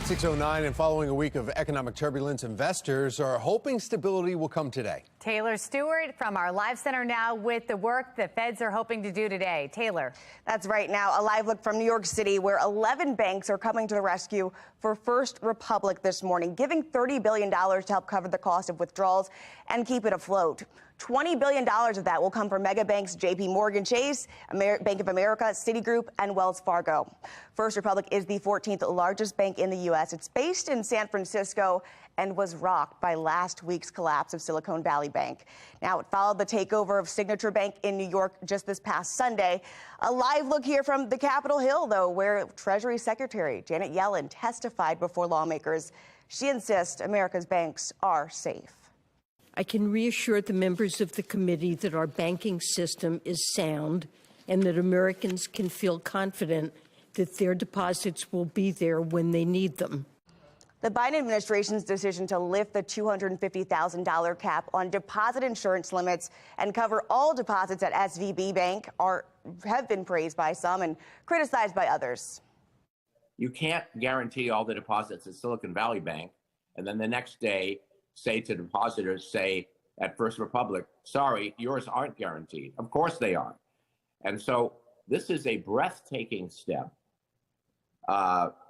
6:09, and following a week of economic turbulence, investors are hoping stability will come today. Taylor Stewart from our live center now with the work the feds are hoping to do today. Taylor. That's right. Now, a live look from New York City, where 11 banks are coming to the rescue for First Republic this morning, giving $30 billion to help cover the cost of withdrawals and keep it afloat. $20 billion of that will come from mega banks JP Morgan Chase, Bank of America, Citigroup, and Wells Fargo. First Republic is the 14th largest bank in the U.S. It's based in San Francisco and was rocked by last week's collapse of Silicon Valley Bank. Now, it followed the takeover of Signature Bank in New York just this past Sunday. A live look here from the Capitol Hill, though, where Treasury Secretary Janet Yellen testified before lawmakers. She insists America's banks are safe. I can reassure the members of the committee that our banking system is sound and that Americans can feel confident that their deposits will be there when they need them. The Biden administration's decision to lift the $250,000 cap on deposit insurance limits and cover all deposits at SVB Bank have been praised by some and criticized by others. You can't guarantee all the deposits at Silicon Valley Bank and then the next day say to depositors, say at First Republic, sorry, yours aren't guaranteed. Of course they are. And so this is a breathtaking step,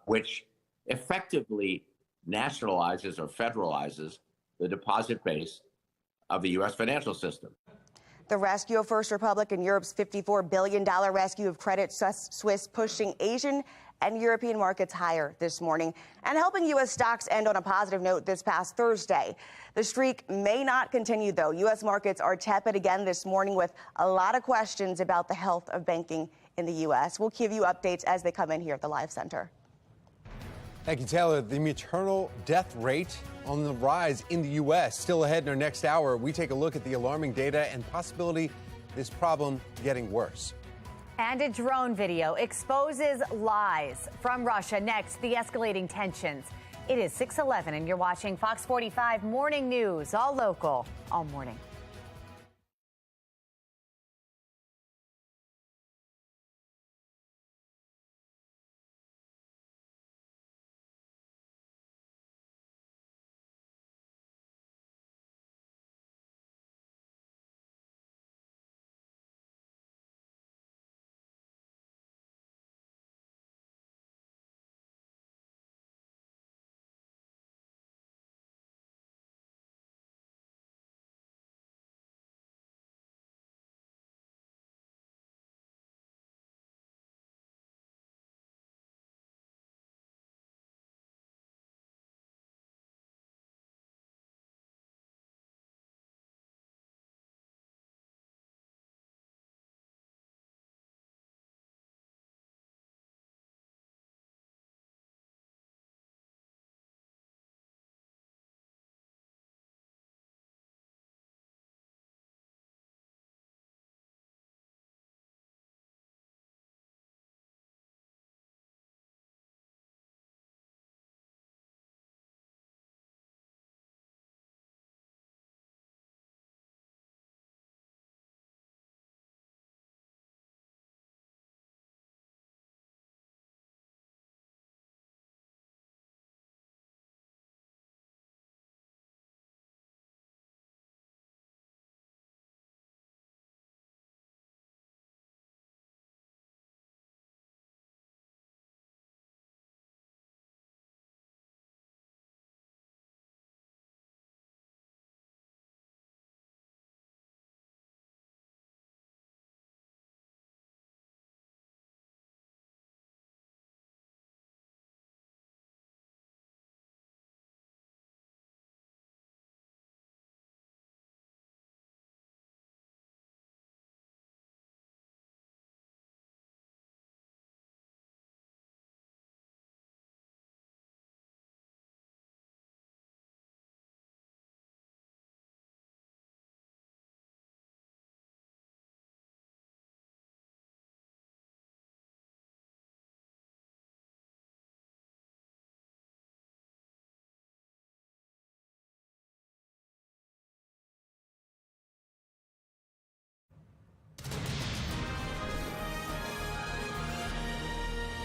which effectively nationalizes or federalizes the deposit base of the U.S. financial system. The rescue of First Republic and Europe's $54 billion rescue of Credit Suisse pushing Asian and European markets higher this morning and helping U.S. stocks end on a positive note this past Thursday. The streak may not continue, though. U.S. markets are tepid again this morning with a lot of questions about the health of banking in the U.S. We'll give you updates as they come in here at the Live Center. Thank you, Taylor. The maternal death rate on the rise in the U.S. Still ahead in our next hour, we take a look at the alarming data and possibility this problem getting worse. And a drone video exposes lies from Russia. Next, the escalating tensions. It is 6:11 and you're watching Fox 45 Morning News, all local, all morning.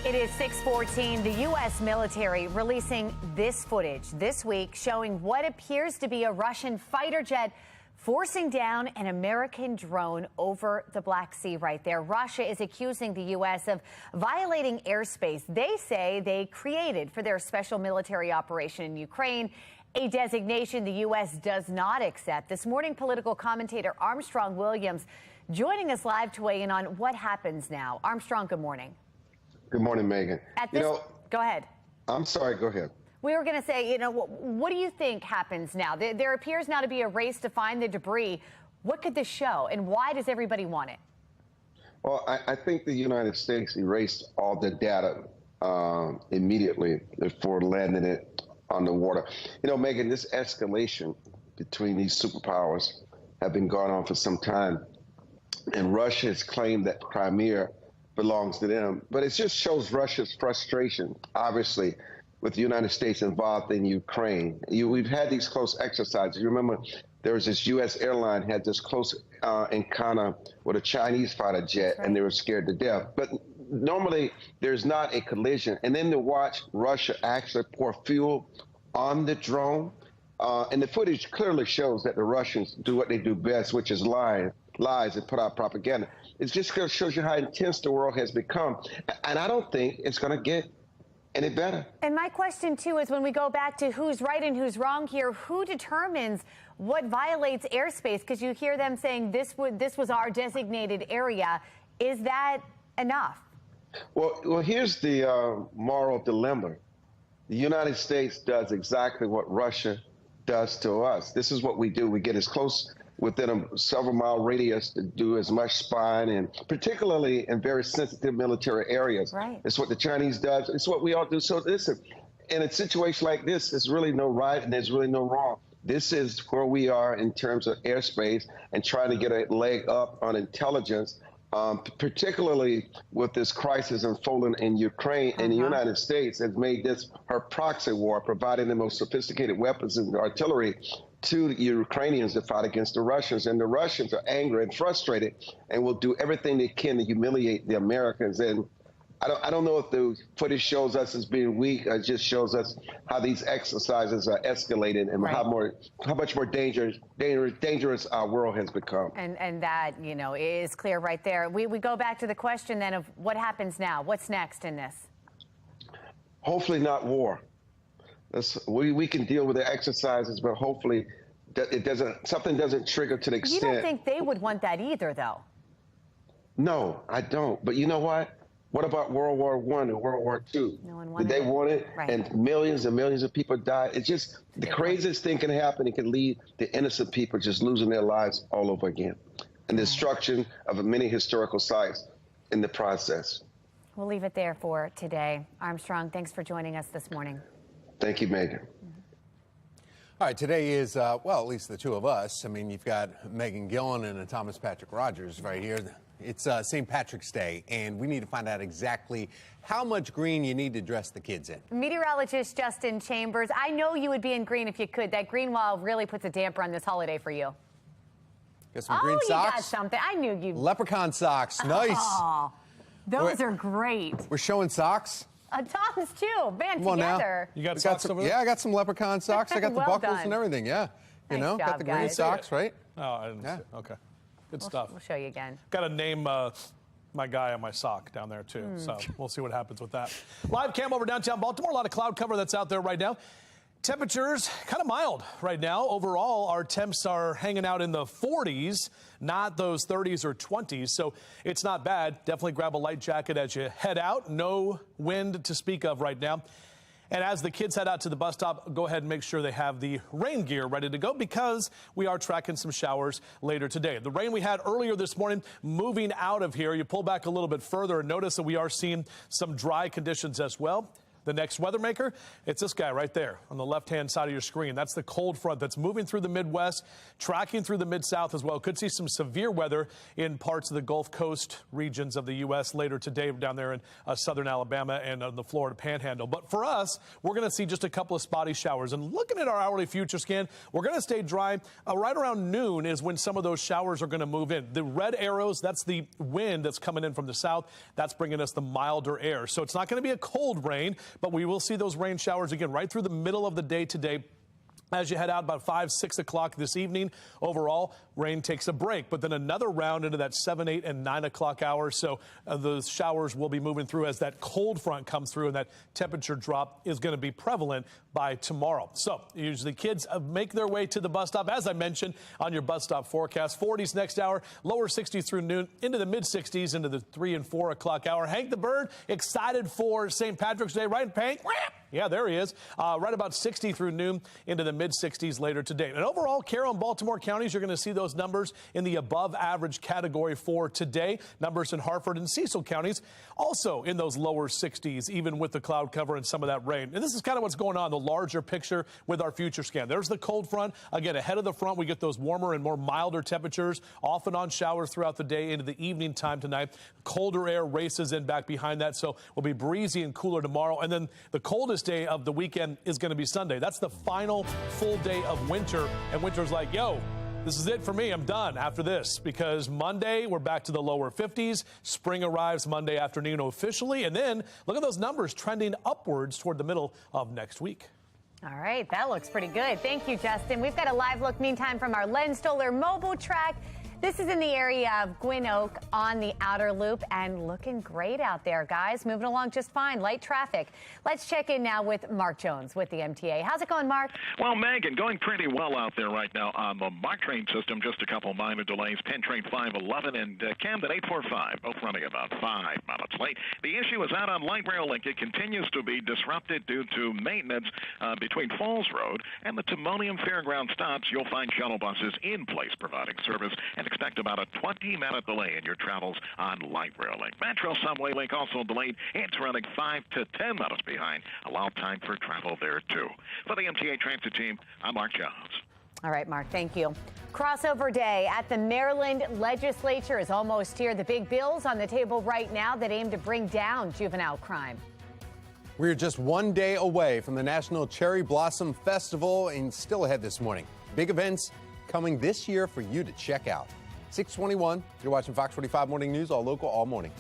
It is 6:14. The U.S. military releasing this footage this week showing what appears to be a Russian fighter jet forcing down an American drone over the Black Sea right there. Russia is accusing the U.S. of violating airspace they say they created for their special military operation in Ukraine, a designation the U.S. does not accept. This morning, political commentator Armstrong Williams joining us live to weigh in on what happens now. Armstrong, good morning. Good morning, Megan. Go ahead. I'm sorry, go ahead. We were going to say, what do you think happens now? There appears now to be a race to find the debris. What could this show, and why does everybody want it? Well, I think the United States erased all the data immediately before landing it on the water. Megan, this escalation between these superpowers have been going on for some time, and Russia has claimed that Crimea belongs to them. But it just shows Russia's frustration, obviously, with the United States involved in Ukraine. We've had these close exercises. You remember there was this U.S. airline had this close encounter with a Chinese fighter jet, and they were scared to death. But normally there's not a collision. And then to watch Russia actually pour fuel on the drone, and the footage clearly shows that the Russians do what they do best, which is lying. lies and put out propaganda. It just shows you how intense the world has become. And I don't think it's going to get any better. And my question, too, is when we go back to who's right and who's wrong here, who determines what violates airspace? Because you hear them saying this was our designated area. Is that enough? Well, here's the moral dilemma. The United States does exactly what Russia does to us. This is what we do. We get as close within a several-mile radius to do as much spying, and particularly in very sensitive military areas. Right. It's what the Chinese does. It's what we all do. So listen, in a situation like this, there's really no right and there's really no wrong. This is where we are in terms of airspace and trying to get a leg up on intelligence, particularly with this crisis unfolding in Ukraine. And the United States has made this her proxy war, providing the most sophisticated weapons and artillery to the Ukrainians to fight against the Russians. And the Russians are angry and frustrated and will do everything they can to humiliate the Americans. And I don't know if the footage shows us as being weak. It just shows us how these exercises are escalating and how much more dangerous our world has become. And that, you know, is clear right there. We go back to the question then of what happens now. What's next in this? Hopefully not war. We can deal with the exercises, but hopefully that something doesn't trigger to the extent. You don't think they would want that either, though? No, I don't. But you know what? What about World War I and World War II? No one wanted Did they want it? Right. And millions of people died. It's just the craziest thing can happen. It can lead to innocent people just losing their lives all over again, and destruction of many historical sites in the process. We'll leave it there for today. Armstrong, thanks for joining us this morning. Thank you, Megan. All right, today is, well, at least the two of us. I mean, you've got Megan Gillen and Thomas Patrick Rogers right here. It's St. Patrick's Day, and we need to find out exactly how much green you need to dress the kids in. Meteorologist Justin Chambers, I know you would be in green if you could. That green wall really puts a damper on this holiday for you. Got some green socks? You got something. I knew you. Leprechaun socks. Nice. Oh, those are great. We're showing socks? Tom's too. Man, Come on together. now. You got socks over there? Yeah, I got some leprechaun socks. I got the Well buckles done. and everything. Yeah. You Nice know, job, got the green guys. socks, right? Oh, I didn't see. Okay. Good stuff. We'll show you again. Got to name my guy on my sock down there, too. So we'll see what happens with that. Live cam over downtown Baltimore. A lot of cloud cover that's out there right now. Temperatures kind of mild right now. Overall, our temps are hanging out in the 40s, not those 30s or 20s. So it's not bad. Definitely grab a light jacket as you head out. No wind to speak of right now. And as the kids head out to the bus stop, go ahead and make sure they have the rain gear ready to go because we are tracking some showers later today. The rain we had earlier this morning moving out of here. You pull back a little bit further and notice that we are seeing some dry conditions as well. The next weather maker, it's this guy right there on the left-hand side of your screen. That's the cold front that's moving through the Midwest, tracking through the Mid-South as well. Could see some severe weather in parts of the Gulf Coast regions of the U.S. later today down there in southern Alabama and the Florida Panhandle. But for us, we're going to see just a couple of spotty showers. And looking at our hourly future scan, we're going to stay dry. Right around noon is when some of those showers are going to move in. The red arrows, that's the wind that's coming in from the south. That's bringing us the milder air. So it's not going to be a cold rain, but we will see those rain showers again right through the middle of the day today. As you head out about 5, 6 o'clock this evening, overall, rain takes a break. But then another round into that 7, 8, and 9 o'clock hours. So those showers will be moving through as that cold front comes through, and that temperature drop is going to be prevalent by tomorrow. So usually kids make their way to the bus stop, as I mentioned, on your bus stop forecast. 40s next hour, lower 60s through noon, into the mid-60s into the 3 and 4 o'clock hour. Hank the Bird, excited for St. Patrick's Day, right, Hank? Yeah, there he is. Right about 60 through noon into the mid-60s later today. And overall, Carroll and Baltimore counties, you're going to see those numbers in the above average category for today. Numbers in Harford and Cecil counties also in those lower 60s, even with the cloud cover and some of that rain. And this is kind of what's going on, the larger picture with our future scan. There's the cold front. Again, ahead of the front, we get those warmer and more milder temperatures, off and on showers throughout the day into the evening time tonight. Colder air races in back behind that, so we'll be breezy and cooler tomorrow. And then the coldest day of the weekend is going to be Sunday. That's the final full day of winter, and winter's like, yo, this is it for me. I'm done after this, because Monday we're back to the lower 50s. Spring arrives Monday afternoon officially, and then look at those numbers trending upwards toward the middle of next week. All right, that looks pretty good. Thank you, Justin. We've got a live look meantime from our Len Stoller mobile track. This is in the area of Gwynn Oak on the outer loop and looking great out there, guys. Moving along just fine. Light traffic. Let's check in now with Mark Jones with the MTA. How's it going, Mark? Well, Megan, going pretty well out there right now on the MARC train system. Just a couple minor delays. 10 train 511 and Camden 845, both running about 5 minutes late. The issue is out on Light Rail Link. It continues to be disrupted due to maintenance between Falls Road and the Timonium Fairground stops. You'll find shuttle buses in place providing service and expect about a 20-minute delay in your travels on Light Rail Link. Metro Subway Link also delayed. It's running 5 to 10 minutes behind. Allow time for travel there, too. For the MTA Transit Team, I'm Mark Jones. All right, Mark, thank you. Crossover day at the Maryland legislature is almost here. The big bills on the table right now that aim to bring down juvenile crime. We're just one day away from the National Cherry Blossom Festival and still ahead this morning. Big events coming this year for you to check out. 621, you're watching Fox 45 Morning News, all local, all morning.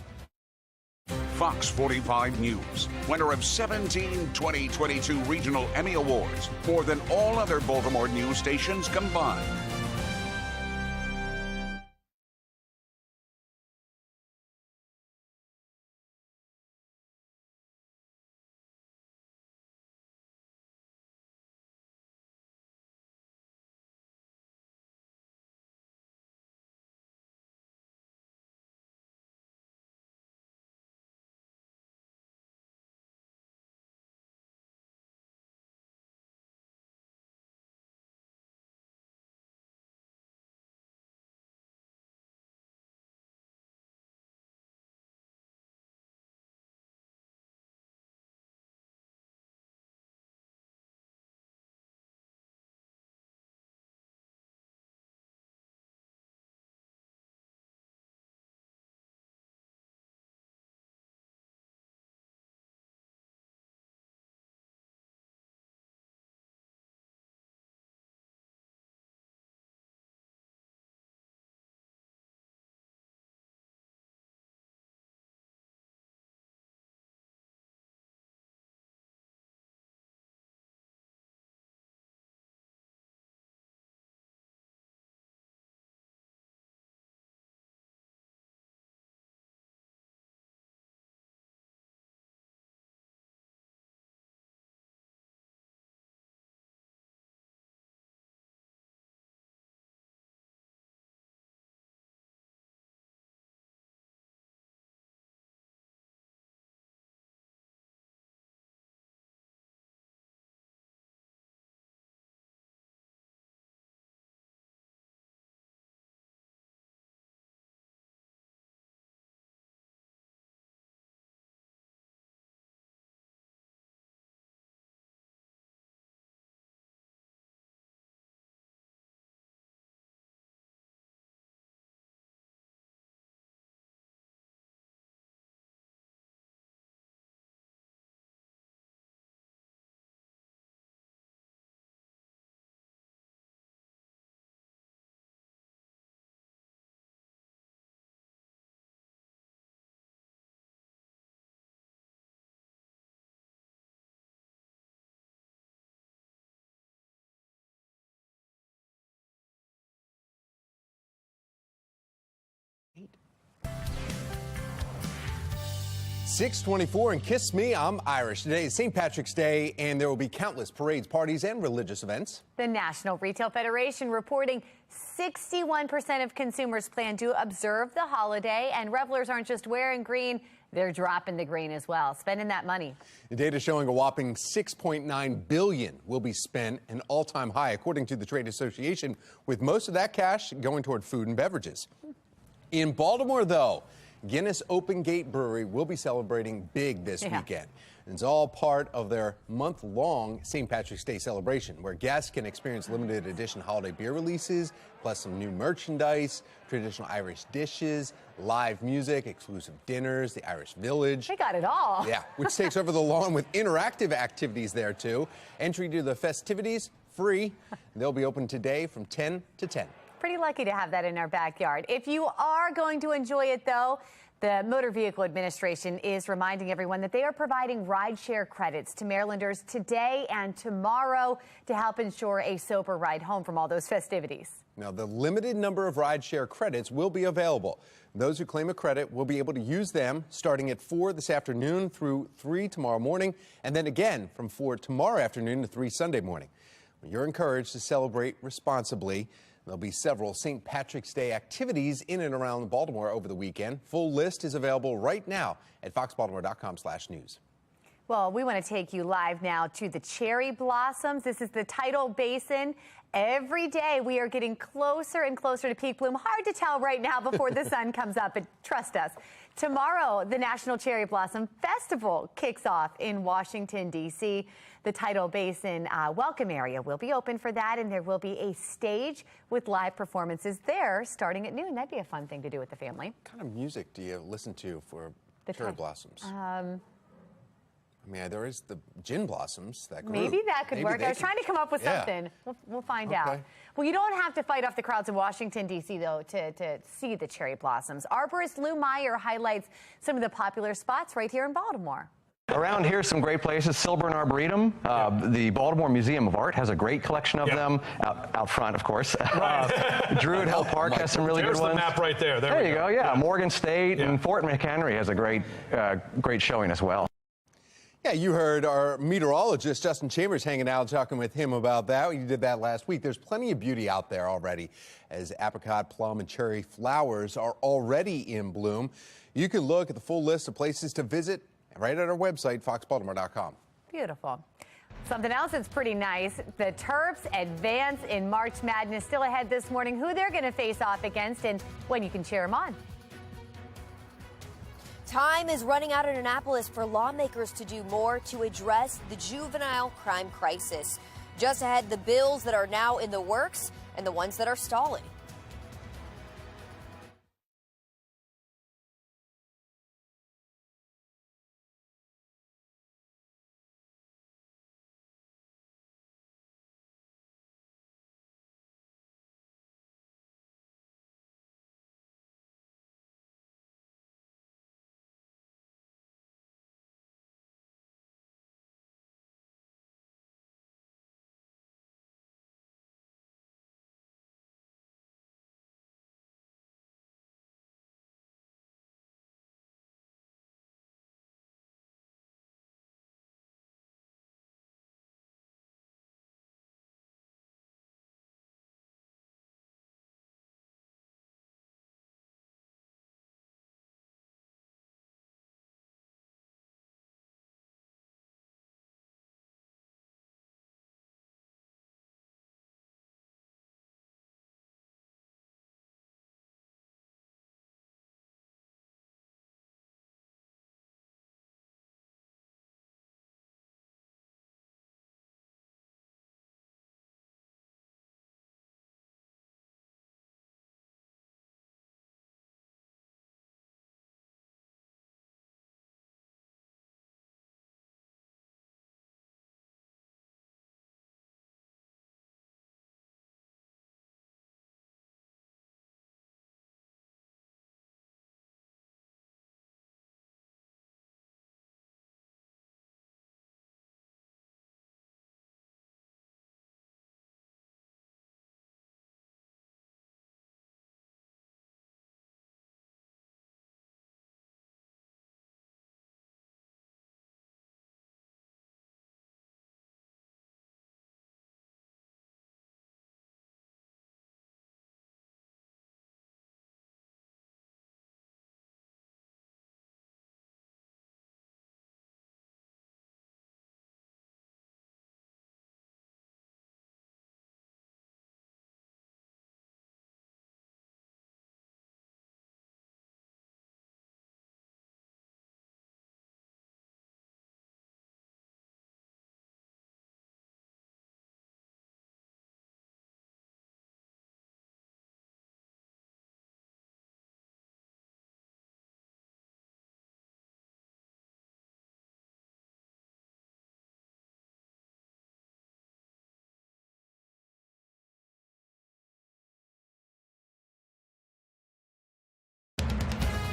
Fox 45 News, winner of 17 2022 Regional Emmy Awards, more than all other Baltimore news stations combined. .624 and Kiss Me, I'm Irish. Today is St. Patrick's Day, and there will be countless parades, parties, and religious events. The National Retail Federation reporting 61% of consumers plan to observe the holiday, and revelers aren't just wearing green, they're dropping the green as well, spending that money. The data showing a whopping $6.9 billion will be spent, an all-time high, according to the trade association, with most of that cash going toward food and beverages. In Baltimore, though, Guinness Open Gate Brewery will be celebrating big this weekend. It's all part of their month-long St. Patrick's Day celebration, where guests can experience limited edition holiday beer releases, plus some new merchandise, traditional Irish dishes, live music, exclusive dinners, the Irish Village. They got it all. Yeah, which takes over the lawn with interactive activities there, too. Entry to the festivities, free. They'll be open today from 10 to 10. Pretty lucky to have that in our backyard. If you are going to enjoy it, though, the Motor Vehicle Administration is reminding everyone that they are providing rideshare credits to Marylanders today and tomorrow to help ensure a sober ride home from all those festivities. Now, the limited number of rideshare credits will be available. Those who claim a credit will be able to use them starting at 4 this afternoon through 3 tomorrow morning, and then again from 4 tomorrow afternoon to 3 Sunday morning. You're encouraged to celebrate responsibly. There'll be several St. Patrick's Day activities in and around Baltimore over the weekend. Full list is available right now at foxbaltimore.com/news. Well, we want to take you live now to the cherry blossoms. This is the Tidal Basin. Every day we are getting closer and closer to peak bloom. Hard to tell right now before the sun comes up, but trust us. Tomorrow, the National Cherry Blossom Festival kicks off in Washington, D.C. The Tidal Basin welcome area will be open for that, and there will be a stage with live performances there starting at noon. That'd be a fun thing to do with the family. What kind of music do you listen to for cherry blossoms? I mean, there is the gin blossoms, that group. Maybe that could work. I was trying to come up with something. We'll find out. Well, you don't have to fight off the crowds in Washington, D.C., though, to see the cherry blossoms. Arborist Lou Meyer highlights some of the popular spots right here in Baltimore. Around here, some great places. Silburn Arboretum. The Baltimore Museum of Art has a great collection of them out front, of course. Druid Hill Park has some really good ones. There's the map right there. There you go. Yeah. Morgan State and Fort McHenry has a great showing as well. Yeah, you heard our meteorologist, Justin Chambers, hanging out, talking with him about that. We did that last week. There's plenty of beauty out there already, as apricot, plum, and cherry flowers are already in bloom. You can look at the full list of places to visit right at our website, foxbaltimore.com. Beautiful. Something else that's pretty nice, the Terps advance in March Madness. Still ahead this morning, who they're going to face off against and when you can cheer them on. Time is running out in Annapolis for lawmakers to do more to address the juvenile crime crisis. Just ahead, the bills that are now in the works and the ones that are stalling.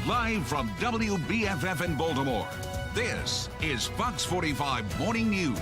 Live from WBFF in Baltimore, this is Fox 45 Morning News.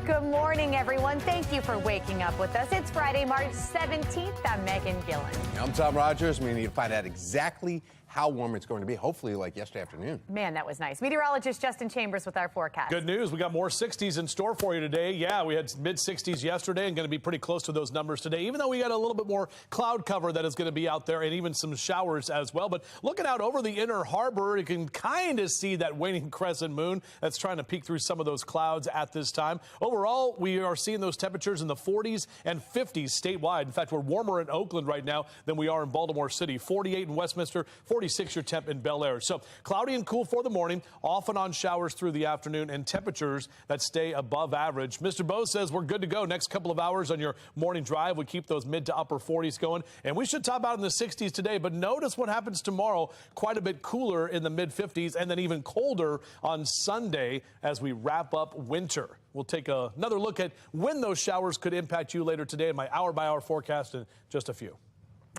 Good morning, everyone. Thank you for waking up with us. It's Friday, March 17th. I'm Megan Gillen. I'm Tom Rogers. We need to find out exactly how warm it's going to be, hopefully like yesterday afternoon. Man, that was nice. Meteorologist Justin Chambers with our forecast. Good news. We got more 60s in store for you today. Yeah, we had mid-60s yesterday and going to be pretty close to those numbers today, even though we got a little bit more cloud cover that is going to be out there and even some showers as well. But looking out over the inner harbor, you can kind of see that waning crescent moon that's trying to peek through some of those clouds at this time. Overall, we are seeing those temperatures in the 40s and 50s statewide. In fact, we're warmer in Oakland right now than we are in Baltimore City. 48 in Westminster, 46 your temp in Bel Air. So cloudy and cool for the morning, off and on showers through the afternoon, and temperatures that stay above average. Mr. Bo says we're good to go next couple of hours on your morning drive. We keep those mid to upper 40s going, and we should top out in the 60s today. But notice what happens tomorrow. Quite a bit cooler in the mid 50s, and then even colder on Sunday as we wrap up winter. We'll take another look at when those showers could impact you later today in my hour-by-hour forecast in just a few.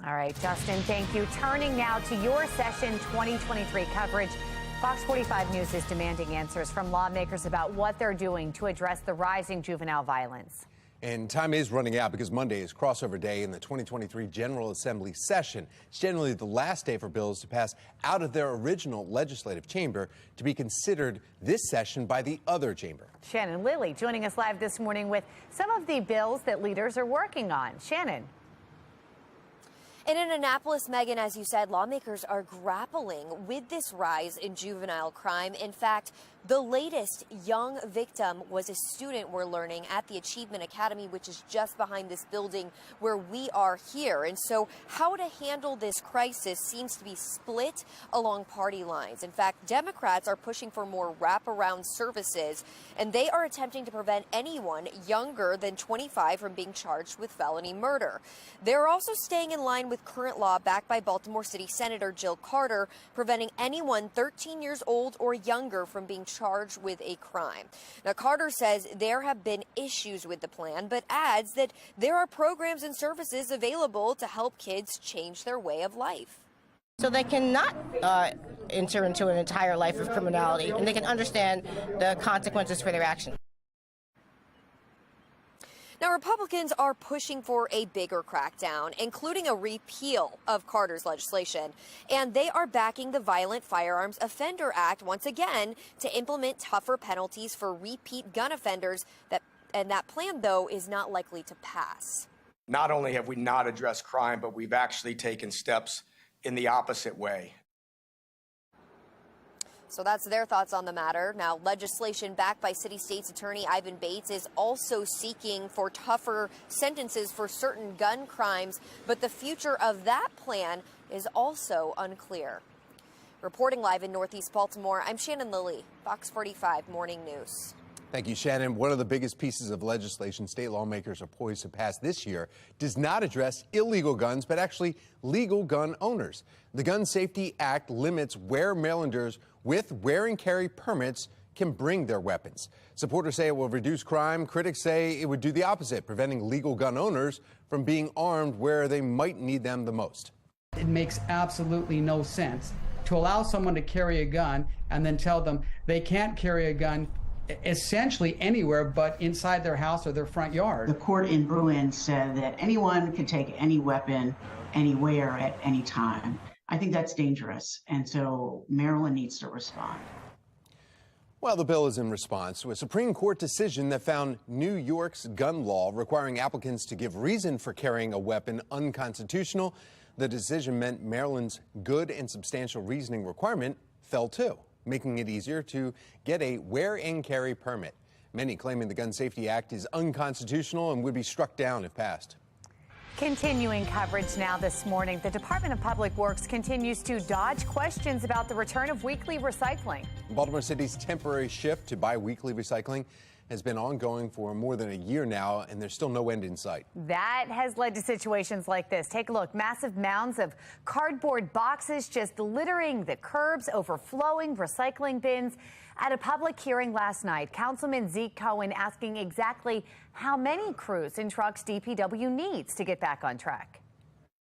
All right, Justin, thank you. Turning now to your session 2023 coverage. Fox 45 News is demanding answers from lawmakers about what they're doing to address the rising juvenile violence. And time is running out because Monday is crossover day in the 2023 General Assembly session. It's generally the last day for bills to pass out of their original legislative chamber to be considered this session by the other chamber. Shannon Lilly joining us live this morning with some of the bills that leaders are working on. Shannon. And in Annapolis, Megan, as you said, lawmakers are grappling with this rise in juvenile crime. In fact, the latest young victim was a student, we're learning, at the Achievement Academy, which is just behind this building where we are here. And so how to handle this crisis seems to be split along party lines. In fact, Democrats are pushing for more wraparound services, and they are attempting to prevent anyone younger than 25 from being charged with felony murder. They're also staying in line with current law backed by Baltimore City Senator Jill Carter, preventing anyone 13 years old or younger from being charged with a crime. Now, Carter says there have been issues with the plan, but adds that there are programs and services available to help kids change their way of life. So they cannot enter into an entire life of criminality, and they can understand the consequences for their actions. Now, Republicans are pushing for a bigger crackdown, including a repeal of Carter's legislation, and they are backing the Violent Firearms Offender Act once again to implement tougher penalties for repeat gun offenders. That plan, though, is not likely to pass. Not only have we not addressed crime, but we've actually taken steps in the opposite way. So that's their thoughts on the matter. Now, legislation backed by City State's Attorney Ivan Bates is also seeking for tougher sentences for certain gun crimes, but the future of that plan is also unclear. Reporting live in Northeast Baltimore, I'm Shannon Lilly, Fox 45 Morning News. Thank you, Shannon. One of the biggest pieces of legislation state lawmakers are poised to pass this year does not address illegal guns, but actually legal gun owners. The Gun Safety Act limits where Marylanders with wear and carry permits can bring their weapons. Supporters say it will reduce crime. Critics say it would do the opposite, preventing legal gun owners from being armed where they might need them the most. It makes absolutely no sense to allow someone to carry a gun and then tell them they can't carry a gun essentially anywhere but inside their house or their front yard. The court in Bruin said that anyone can take any weapon anywhere at any time. I think that's dangerous, and so Maryland needs to respond. Well, the bill is in response to a Supreme Court decision that found New York's gun law requiring applicants to give reason for carrying a weapon unconstitutional. The decision meant Maryland's good and substantial reasoning requirement fell too, making it easier to get a wear and carry permit. Many claiming the Gun Safety Act is unconstitutional and would be struck down if passed. Continuing coverage now this morning, the Department of Public Works continues to dodge questions about the return of weekly recycling. Baltimore City's temporary shift to bi-weekly recycling has been ongoing for more than a year now, and there's still no end in sight. That has led to situations like this. Take a look. Massive mounds of cardboard boxes just littering the curbs, overflowing recycling bins. At a public hearing last night, Councilman Zeke Cohen asking exactly how many crews and trucks DPW needs to get back on track.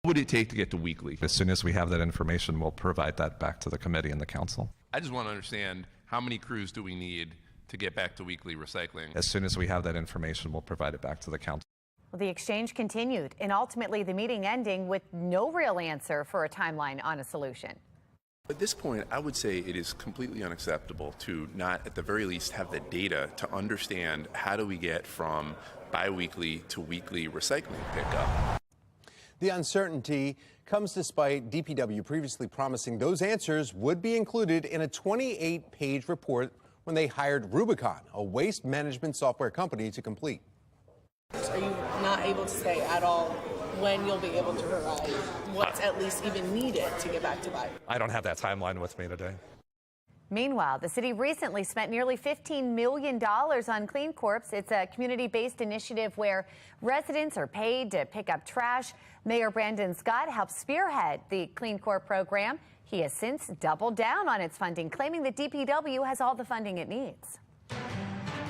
What would it take to get to weekly? As soon as we have that information, we'll provide that back to the committee and the council. I just want to understand how many crews do we need to get back to weekly recycling. As soon as we have that information, we'll provide it back to the council. Well, the exchange continued, and ultimately the meeting ending with no real answer for a timeline on a solution. At this point, I would say it is completely unacceptable to not, at the very least, have the data to understand how do we get from biweekly to weekly recycling pickup. The uncertainty comes despite DPW previously promising those answers would be included in a 28-page report when they hired Rubicon, a waste management software company, to complete. Are you not able to say at all when you'll be able to provide what's at least even needed to get back to life? I don't have that timeline with me today. Meanwhile, the city recently spent nearly $15 million on Clean Corps. It's a community-based initiative where residents are paid to pick up trash. Mayor Brandon Scott helped spearhead the Clean Corps program. He has since doubled down on its funding, claiming that DPW has all the funding it needs.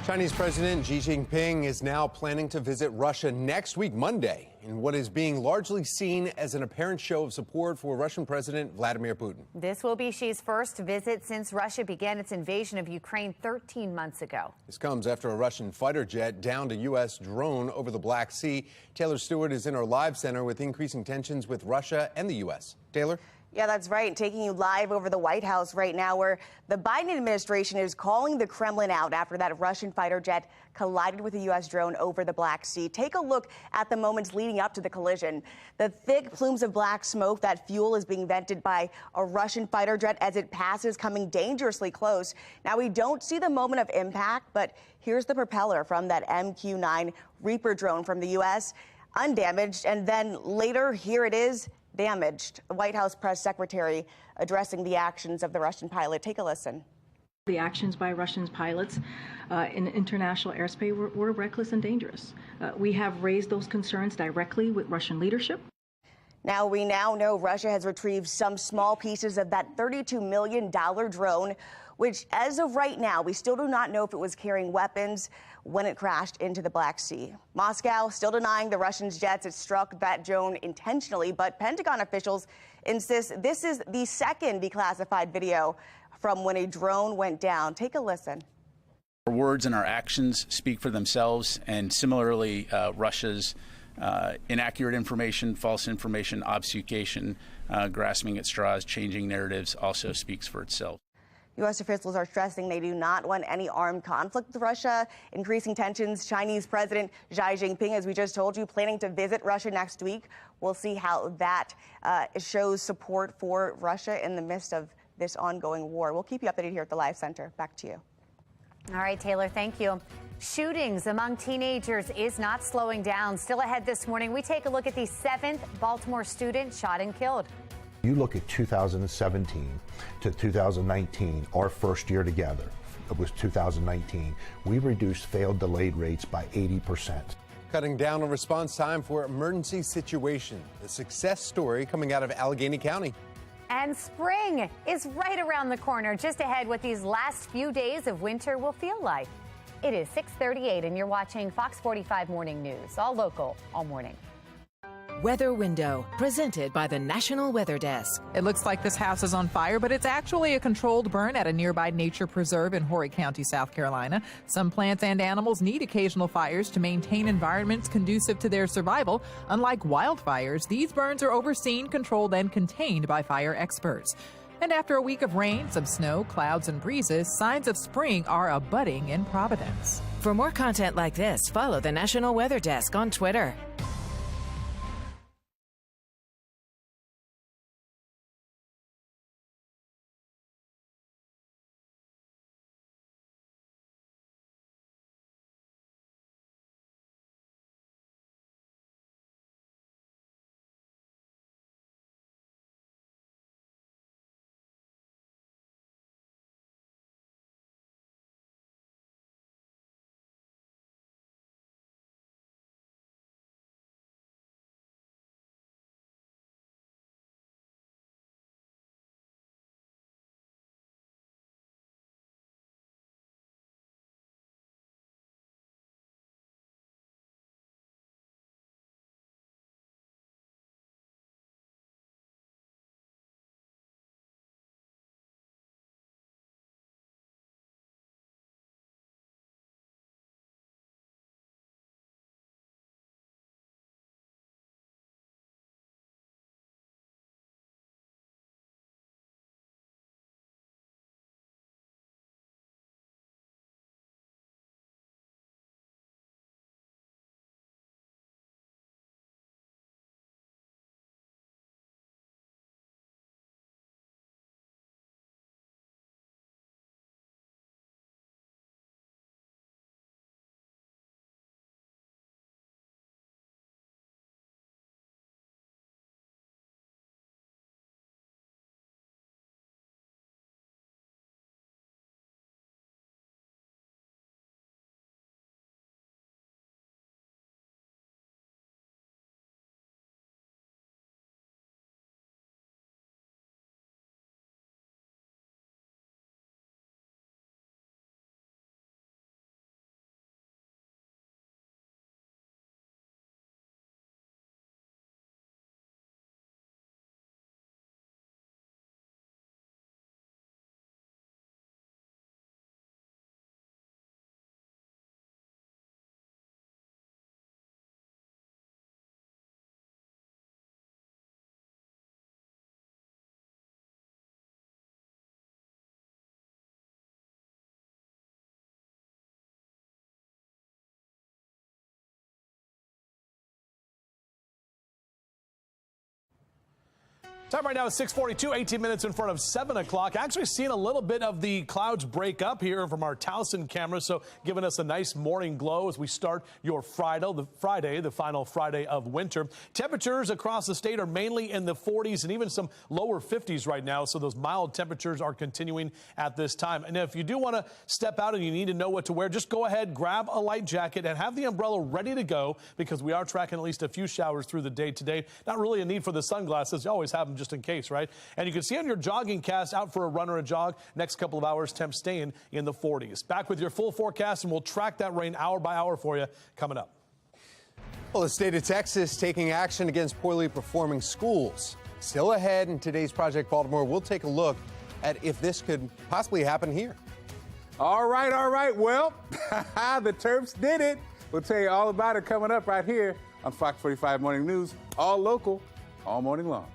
Chinese President Xi Jinping is now planning to visit Russia next week, Monday, in what is being largely seen as an apparent show of support for Russian President Vladimir Putin. This will be Xi's first visit since Russia began its invasion of Ukraine 13 months ago. This comes after a Russian fighter jet downed a U.S. drone over the Black Sea. Taylor Stewart is in our live center with increasing tensions with Russia and the U.S. Taylor? Yeah, that's right. Taking you live over the White House right now, where the Biden administration is calling the Kremlin out after that Russian fighter jet collided with a U.S. drone over the Black Sea. Take a look at the moments leading up to the collision. The thick plumes of black smoke, that fuel is being vented by a Russian fighter jet as it passes, coming dangerously close. Now, we don't see the moment of impact, but here's the propeller from that MQ-9 Reaper drone from the U.S., undamaged, and then later, here it is, damaged. The White House press secretary addressing the actions of the Russian pilot. Take a listen. The actions by Russian pilots in international airspace were reckless and dangerous. We have raised those concerns directly with Russian leadership. Now, we know Russia has retrieved some small pieces of that $32 million drone, which, as of right now, we still do not know if it was carrying weapons when it crashed into the Black Sea. Moscow still denying the Russian jets had struck that drone intentionally, but Pentagon officials insist this is the second declassified video from when a drone went down. Take a listen. Our words and our actions speak for themselves, and similarly, Russia's inaccurate information, false information, obfuscation, grasping at straws, changing narratives also speaks for itself. U.S. officials are stressing they do not want any armed conflict with Russia. Increasing tensions. Chinese President Xi Jinping, as we just told you, planning to visit Russia next week. We'll see how that shows support for Russia in the midst of this ongoing war. We'll keep you updated here at the Live Center. Back to you. All right, Taylor, thank you. Shootings among teenagers is not slowing down. Still ahead this morning, we take a look at the 7th Baltimore student shot and killed. You look at 2017 to 2019, our first year together, it was 2019, we reduced failed delayed rates by 80%. Cutting down on response time for emergency situation. The success story coming out of Allegheny County. And spring is right around the corner. Just ahead, what these last few days of winter will feel like. It is 6:38 and you're watching Fox 45 Morning News, all local, all morning. Weather Window, presented by the National Weather Desk. It looks like this house is on fire, but it's actually a controlled burn at a nearby nature preserve in Horry County, South Carolina. Some plants and animals need occasional fires to maintain environments conducive to their survival. Unlike wildfires, these burns are overseen, controlled, and contained by fire experts. And after a week of rain, some snow, clouds, and breezes, signs of spring are abutting in Providence. For more content like this, follow the National Weather Desk on Twitter. Time right now is 6:42, 18 minutes in front of 7 o'clock. Actually seeing a little bit of the clouds break up here from our Towson camera, so giving us a nice morning glow as we start your Friday, the final Friday of winter. Temperatures across the state are mainly in the 40s and even some lower 50s right now, so those mild temperatures are continuing at this time. And if you do want to step out and you need to know what to wear, just go ahead, grab a light jacket and have the umbrella ready to go, because we are tracking at least a few showers through the day today. Not really a need for the sunglasses. You always have them just in case, right? And you can see on your jogging cast, out for a run or a jog, next couple of hours, temps staying in the 40s. Back with your full forecast, and we'll track that rain hour by hour for you coming up. Well, the state of Texas taking action against poorly performing schools. Still ahead in today's Project Baltimore, we'll take a look at if this could possibly happen here. All right. Well, the Terps did it. We'll tell you all about it coming up right here on Fox 45 Morning News, all local, all morning long.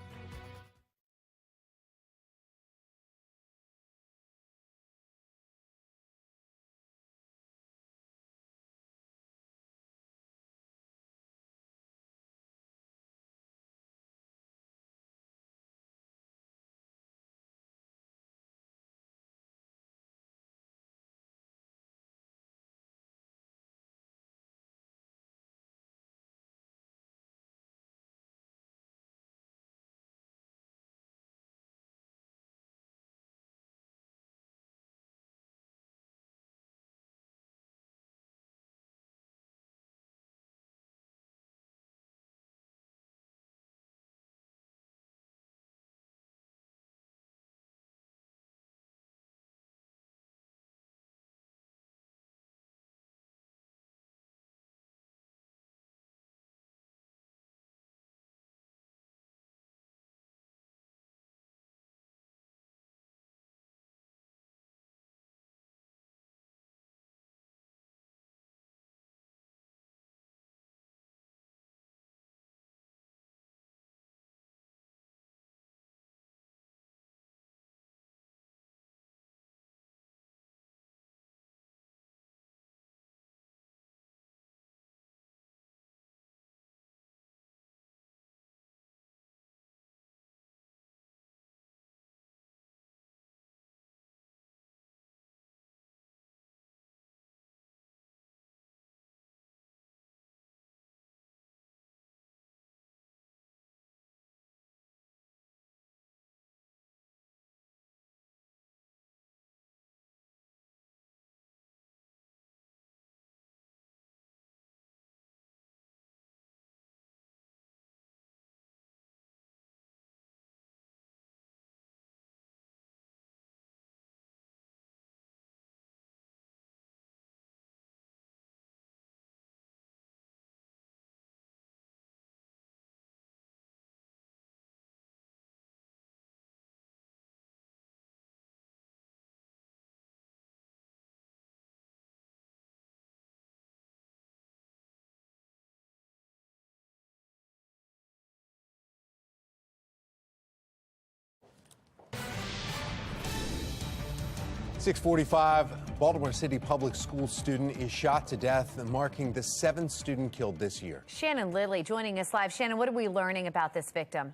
.45, Baltimore City public school student is shot to death, marking the 7th student killed this year. Shannon Lidley joining us live. Shannon, what are we learning about this victim?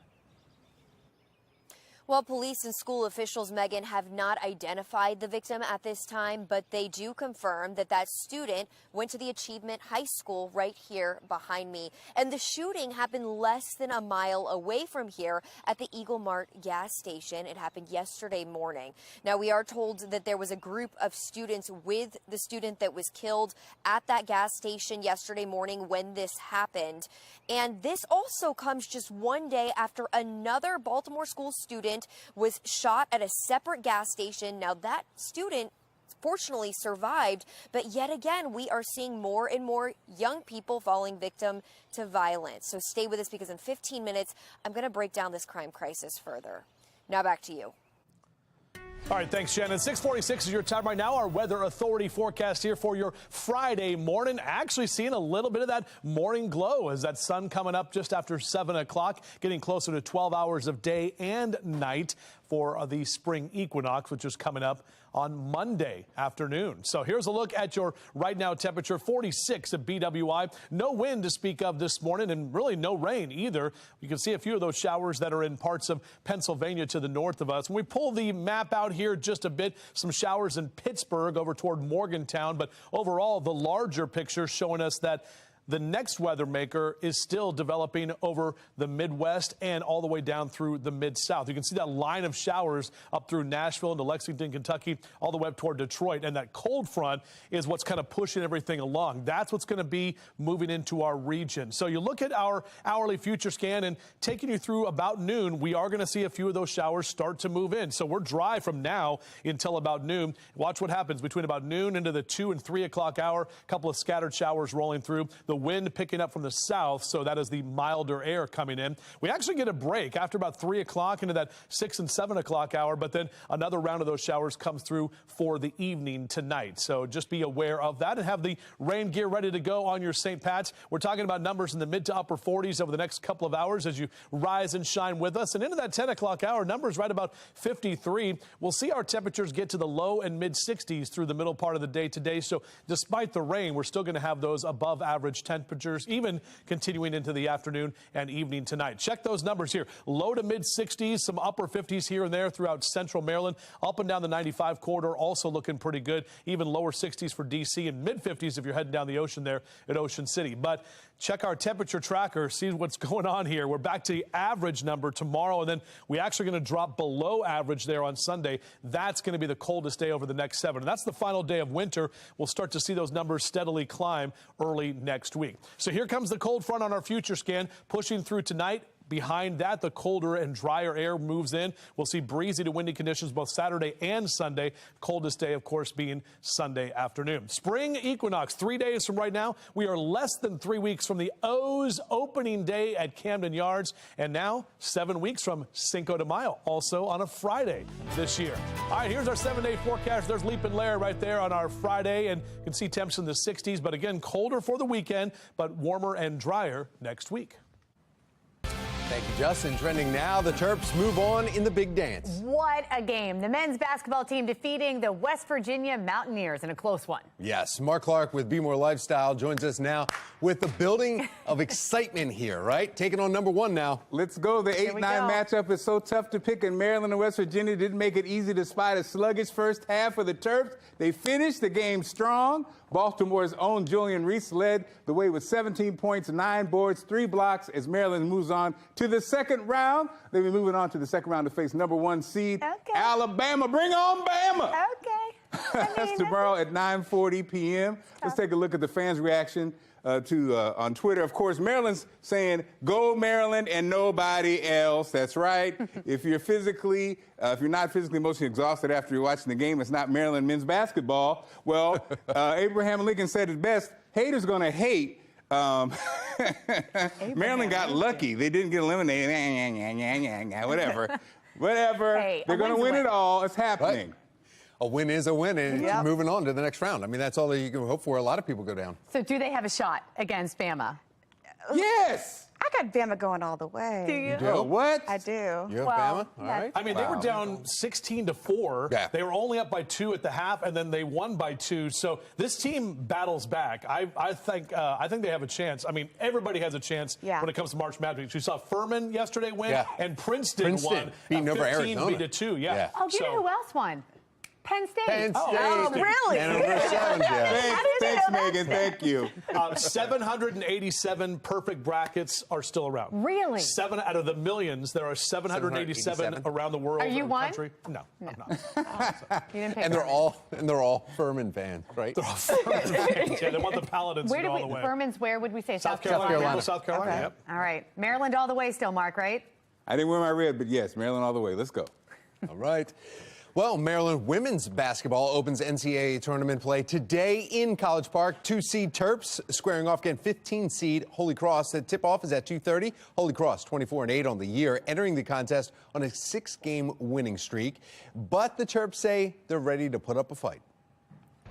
Well, police and school officials, Megan, have not identified the victim at this time, but they do confirm that that student went to the Achievement High School right here behind me. And the shooting happened less than a mile away from here at the Eagle Mart gas station. It happened yesterday morning. Now, we are told that there was a group of students with the student that was killed at that gas station yesterday morning when this happened. And this also comes just one day after another Baltimore school student was shot at a separate gas station. Now, that student fortunately survived, but yet again, we are seeing more and more young people falling victim to violence. So stay with us, because in 15 minutes, I'm going to break down this crime crisis further. Now back to you. All right, thanks, Shannon. 6:46 is your time right now. Our weather authority forecast here for your Friday morning. Actually seeing a little bit of that morning glow as that sun coming up just after 7 o'clock, getting closer to 12 hours of day and night. for the spring equinox, which is coming up on Monday afternoon. So here's a look at your right now temperature, 46 at BWI. No wind to speak of this morning, and really no rain either. You can see a few of those showers that are in parts of Pennsylvania to the north of us. When we pull the map out here just a bit, some showers in Pittsburgh over toward Morgantown, but overall the larger picture showing us that the next weather maker is still developing over the Midwest and all the way down through the Mid-South. You can see that line of showers up through Nashville into Lexington, Kentucky, all the way up toward Detroit. And that cold front is what's kind of pushing everything along. That's what's going to be moving into our region. So you look at our hourly future scan and taking you through about noon, we are going to see a few of those showers start to move in. So we're dry from now until about noon. Watch what happens between about noon into the 2 and 3 o'clock hour. A couple of scattered showers rolling through. The wind picking up from the south, so that is the milder air coming in. We actually get a break after about 3 o'clock into that 6 and 7 o'clock hour, but then another round of those showers comes through for the evening tonight. So just be aware of that and have the rain gear ready to go on your St. Pat's. We're talking about numbers in the mid to upper 40s over the next couple of hours as you rise and shine with us. And into that 10 o'clock hour, numbers right about 53. We'll see our temperatures get to the low and mid 60s through the middle part of the day today. So despite the rain, we're still going to have those above average temperatures, even continuing into the afternoon and evening tonight. Check those numbers here. Low to mid 60s, some upper 50s here and there throughout central Maryland. Up and down the 95 corridor also looking pretty good. Even lower 60s for D.C. and mid 50s if you're heading down the ocean there at Ocean City. But check our temperature tracker, see what's going on here. We're back to the average number tomorrow, and then we're actually going to drop below average there on Sunday. That's going to be the coldest day over the next 7. And that's the final day of winter. We'll start to see those numbers steadily climb early next week. So here comes the cold front on our future scan, pushing through tonight. Behind that, the colder and drier air moves in. We'll see breezy to windy conditions both Saturday and Sunday. Coldest day, of course, being Sunday afternoon. Spring equinox, 3 days from right now. We are less than 3 weeks from the O's opening day at Camden Yards. And now 7 weeks from Cinco de Mayo, also on a Friday this year. All right, here's our 7-day forecast. There's Leap and Lair right there on our Friday. And you can see temps in the 60s. But again, colder for the weekend, but warmer and drier next week. Thank you, Justin. Trending now, the Terps move on in the big dance. What a game. The men's basketball team defeating the West Virginia Mountaineers in a close one. Yes, Mark Clark with Be More Lifestyle joins us now with the building of excitement here, right? Taking on number 1 now. Let's go. The 8-9 matchup is so tough to pick, and Maryland and West Virginia didn't make it easy despite a sluggish first half for the Terps. They finished the game strong. Baltimore's own Julian Reese led the way with 17 points, 9 boards, 3 blocks as Maryland moves on to the second round. They'll be moving on to the second round to face number 1 seed Alabama. Bring on Bama! Okay. That's tomorrow at 9:40 p.m. Let's take a look at the fans' reaction on Twitter. Of course, Maryland's saying, "Go Maryland and nobody else." That's right. If you're not physically emotionally exhausted after you're watching the game, it's not Maryland men's basketball. Well, Abraham Lincoln said it best: haters gonna hate. Maryland got lucky. They didn't get eliminated. Whatever. Hey, they're going to win it all. It's happening. Right. A win is a win, and it's moving on to the next round. I mean, that's all that you can hope for. A lot of people go down. So do they have a shot against Bama? Yes. I got Bama going all the way. Do you? You do? Oh, what? I do. You have Bama? All right. I mean, they were down 16-4. Yeah. They were only up by 2 at the half, and then they won by 2. So this team battles back. I think they have a chance. I mean, everybody has a chance when it comes to March Madness. You saw Furman yesterday win, and Princeton won. Beating over 15 Arizona. to 2. Yeah. Oh, you know who else won? Penn State. Penn State. Oh, really? Thanks, Megan. Thank you. 787 perfect brackets are still around. Really? 7 out of the millions. There are 787 around the world. Are you one? Country. No, I'm not. You didn't pick And they're all Furman fans, right? They're all Furman fans. Yeah, they want the Paladins to go all the way. Furman's where would we say? South Carolina. South Carolina. Okay. Yep. All right. Maryland all the way still, Mark, right? I didn't wear my red, but yes, Maryland all the way. Let's go. All right. Well, Maryland women's basketball opens NCAA tournament play today in College Park. 2-seed Terps squaring off against 15-seed Holy Cross. The tip-off is at 2:30. Holy Cross 24-8 on the year, entering the contest on a 6-game winning streak. But the Terps say they're ready to put up a fight.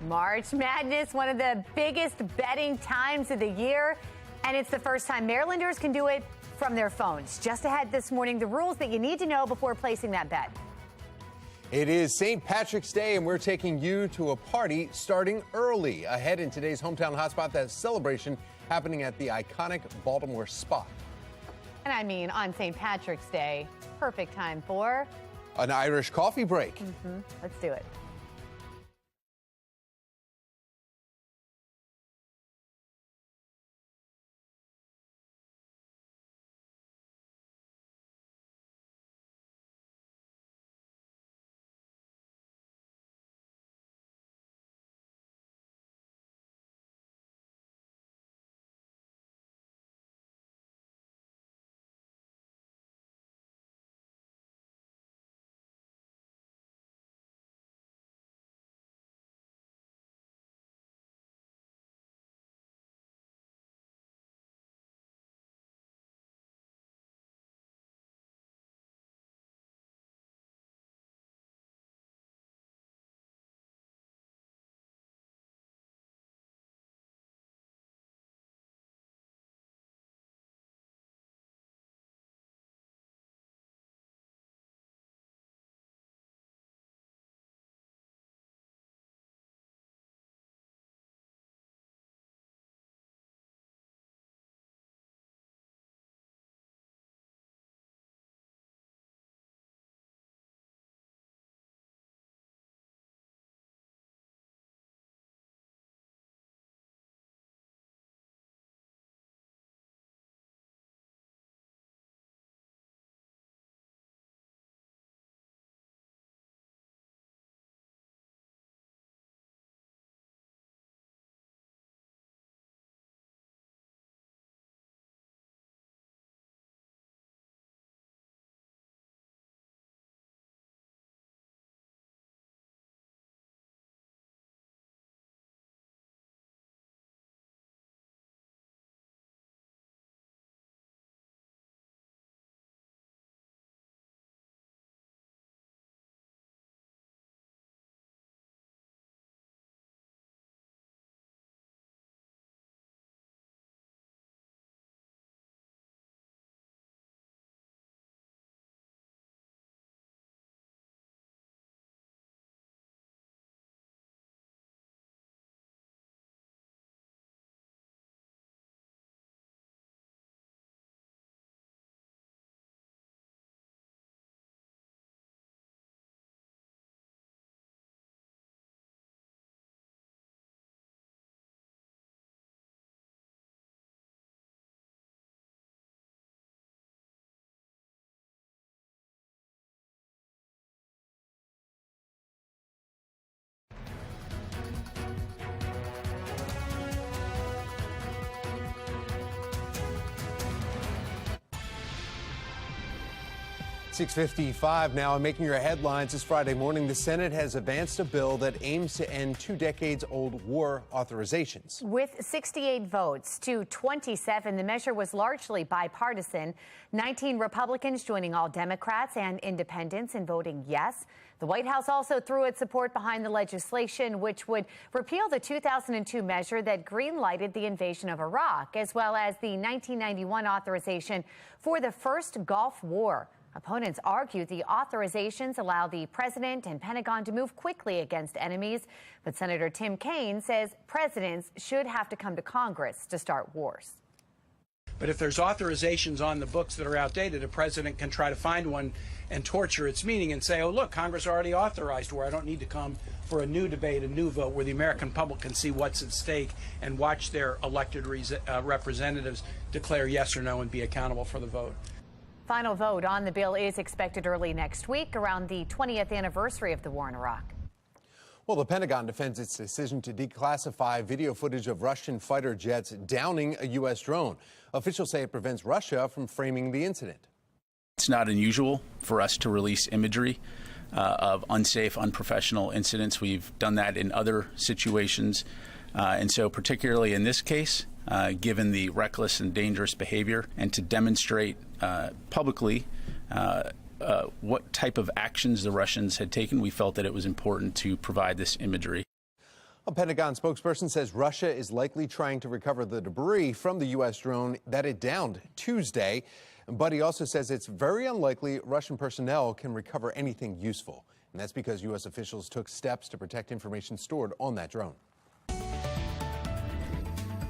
March Madness, one of the biggest betting times of the year. And it's the first time Marylanders can do it from their phones. Just ahead this morning, the rules that you need to know before placing that bet. It is St. Patrick's Day, and we're taking you to a party starting early. Ahead in today's hometown hotspot, that celebration happening at the iconic Baltimore Spot. And I mean, on St. Patrick's Day, perfect time for an Irish coffee break. Let's do it. .655 now, and making your headlines this Friday morning, the Senate has advanced a bill that aims to end 2 decades-old war authorizations. With 68 votes to 27, the measure was largely bipartisan. 19 Republicans joining all Democrats and independents in voting yes. The White House also threw its support behind the legislation, which would repeal the 2002 measure that green-lighted the invasion of Iraq, as well as the 1991 authorization for the first Gulf War. Opponents argue the authorizations allow the president and Pentagon to move quickly against enemies, but Senator Tim Kaine says presidents should have to come to Congress to start wars. But if there's authorizations on the books that are outdated, a president can try to find one and torture its meaning and say, oh, look, Congress already authorized war. I don't need to come for a new debate, a new vote, where the American public can see what's at stake and watch their elected representatives declare yes or no and be accountable for the vote. Final vote on the bill is expected early next week, around the 20th anniversary of the war in Iraq. Well, the Pentagon defends its decision to declassify video footage of Russian fighter jets downing a U.S. drone. Officials say it prevents Russia from framing the incident. It's not unusual for us to release imagery of unsafe, unprofessional incidents. We've done that in other situations. And so particularly in this case, given the reckless and dangerous behavior, and to demonstrate publicly what type of actions the Russians had taken, we felt that it was important to provide this imagery. A Pentagon spokesperson says Russia is likely trying to recover the debris from the U.S. drone that it downed Tuesday. But he also says it's very unlikely Russian personnel can recover anything useful. And that's because U.S. officials took steps to protect information stored on that drone.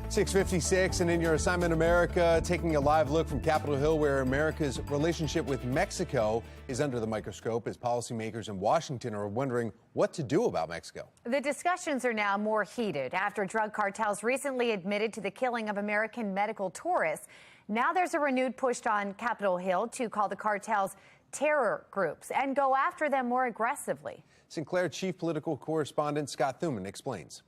6:56, and in your assignment America, taking a live look from Capitol Hill, where America's relationship with Mexico is under the microscope as policymakers in Washington are wondering what to do about Mexico. The discussions are now more heated after drug cartels recently admitted to the killing of American medical tourists. Now there's a renewed push on Capitol Hill to call the cartels terror groups and go after them more aggressively. Sinclair chief political correspondent Scott Thuman explains.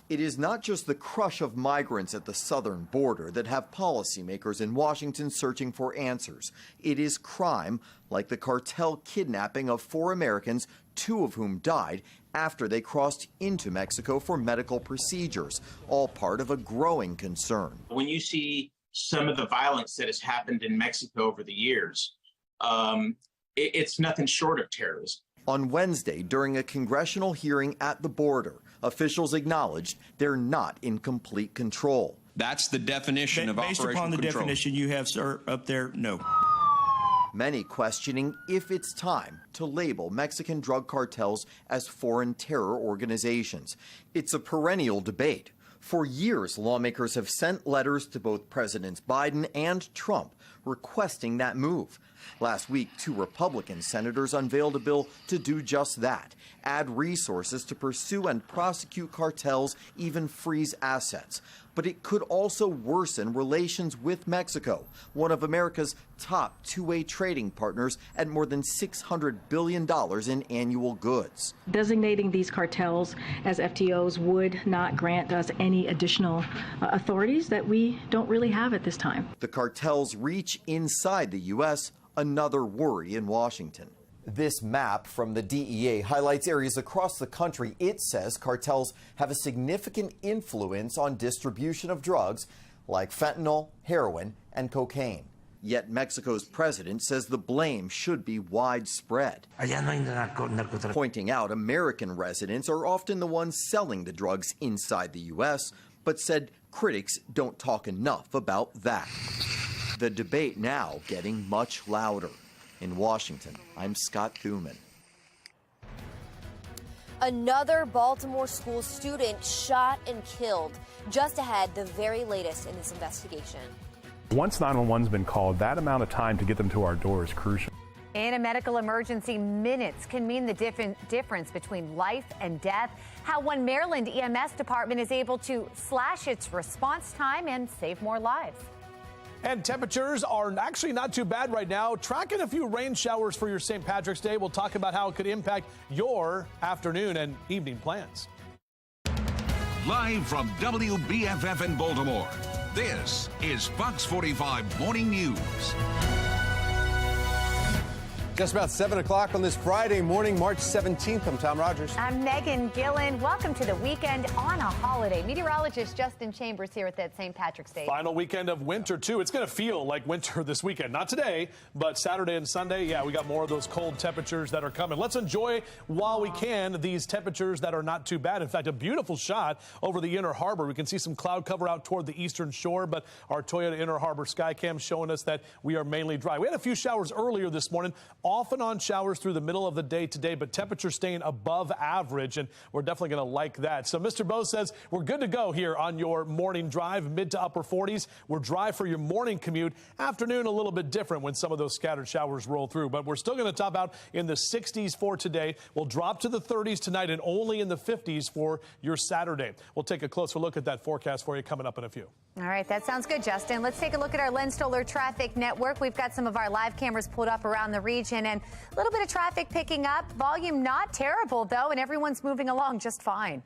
It is not just the crush of migrants at the southern border that have policymakers in Washington searching for answers. It is crime, like the cartel kidnapping of 4 Americans, 2 of whom died after they crossed into Mexico for medical procedures, all part of a growing concern. When you see some of the violence that has happened in Mexico over the years, it's nothing short of terrorism. On Wednesday, during a congressional hearing at the border, officials acknowledged they're not in complete control. That's the definition of operational control. Based upon the definition you have, sir, up there, no. Many questioning if it's time to label Mexican drug cartels as foreign terror organizations. It's a perennial debate. For years, lawmakers have sent letters to both Presidents Biden and Trump requesting that move. Last week, 2 Republican senators unveiled a bill to do just that, add resources to pursue and prosecute cartels, even freeze assets. But it could also worsen relations with Mexico, one of America's top two-way trading partners at more than $600 billion in annual goods. Designating these cartels as FTOs would not grant us any additional authorities that we don't really have at this time. The cartels reach inside the U.S., another worry in Washington. This map from the DEA highlights areas across the country it says cartels have a significant influence on distribution of drugs like fentanyl, heroin, and cocaine. Yet Mexico's president says the blame should be widespread, pointing out American residents are often the ones selling the drugs inside the U.S., but said critics don't talk enough about that. The debate now getting much louder. In Washington, I'm Scott Thuman. Another Baltimore school student shot and killed. Just ahead, the very latest in this investigation. Once 911's been called, that amount of time to get them to our door is crucial. In a medical emergency, minutes can mean the difference between life and death. How one Maryland EMS department is able to slash its response time and save more lives. And temperatures are actually not too bad right now. Tracking a few rain showers for your St. Patrick's Day. We'll talk about how it could impact your afternoon and evening plans. Live from WBFF in Baltimore, this is Fox 45 Morning News. Just about 7 o'clock on this Friday morning, March 17th. I'm Tom Rogers. I'm Megan Gillen. Welcome to the weekend on a holiday. Meteorologist Justin Chambers here at that St. Patrick's Day. Final weekend of winter, too. It's going to feel like winter this weekend. Not today, but Saturday and Sunday. Yeah, we got more of those cold temperatures that are coming. Let's enjoy, while we can, these temperatures that are not too bad. In fact, a beautiful shot over the Inner Harbor. We can see some cloud cover out toward the eastern shore, but our Toyota Inner Harbor Skycam showing us that we are mainly dry. We had a few showers earlier this morning. Off and on showers through the middle of the day today, but temperatures staying above average, and we're definitely going to like that. So Mr. Bose says we're good to go here on your morning drive, mid to upper 40s. We're dry for your morning commute. Afternoon, a little bit different when some of those scattered showers roll through, but we're still going to top out in the 60s for today. We'll drop to the 30s tonight and only in the 50s for your Saturday. We'll take a closer look at that forecast for you coming up in a few. All right, that sounds good, Justin. Let's take a look at our Len Stoller traffic network. We've got some of our live cameras pulled up around the region, and a little bit of traffic picking up. Volume not terrible, though, and everyone's moving along just fine.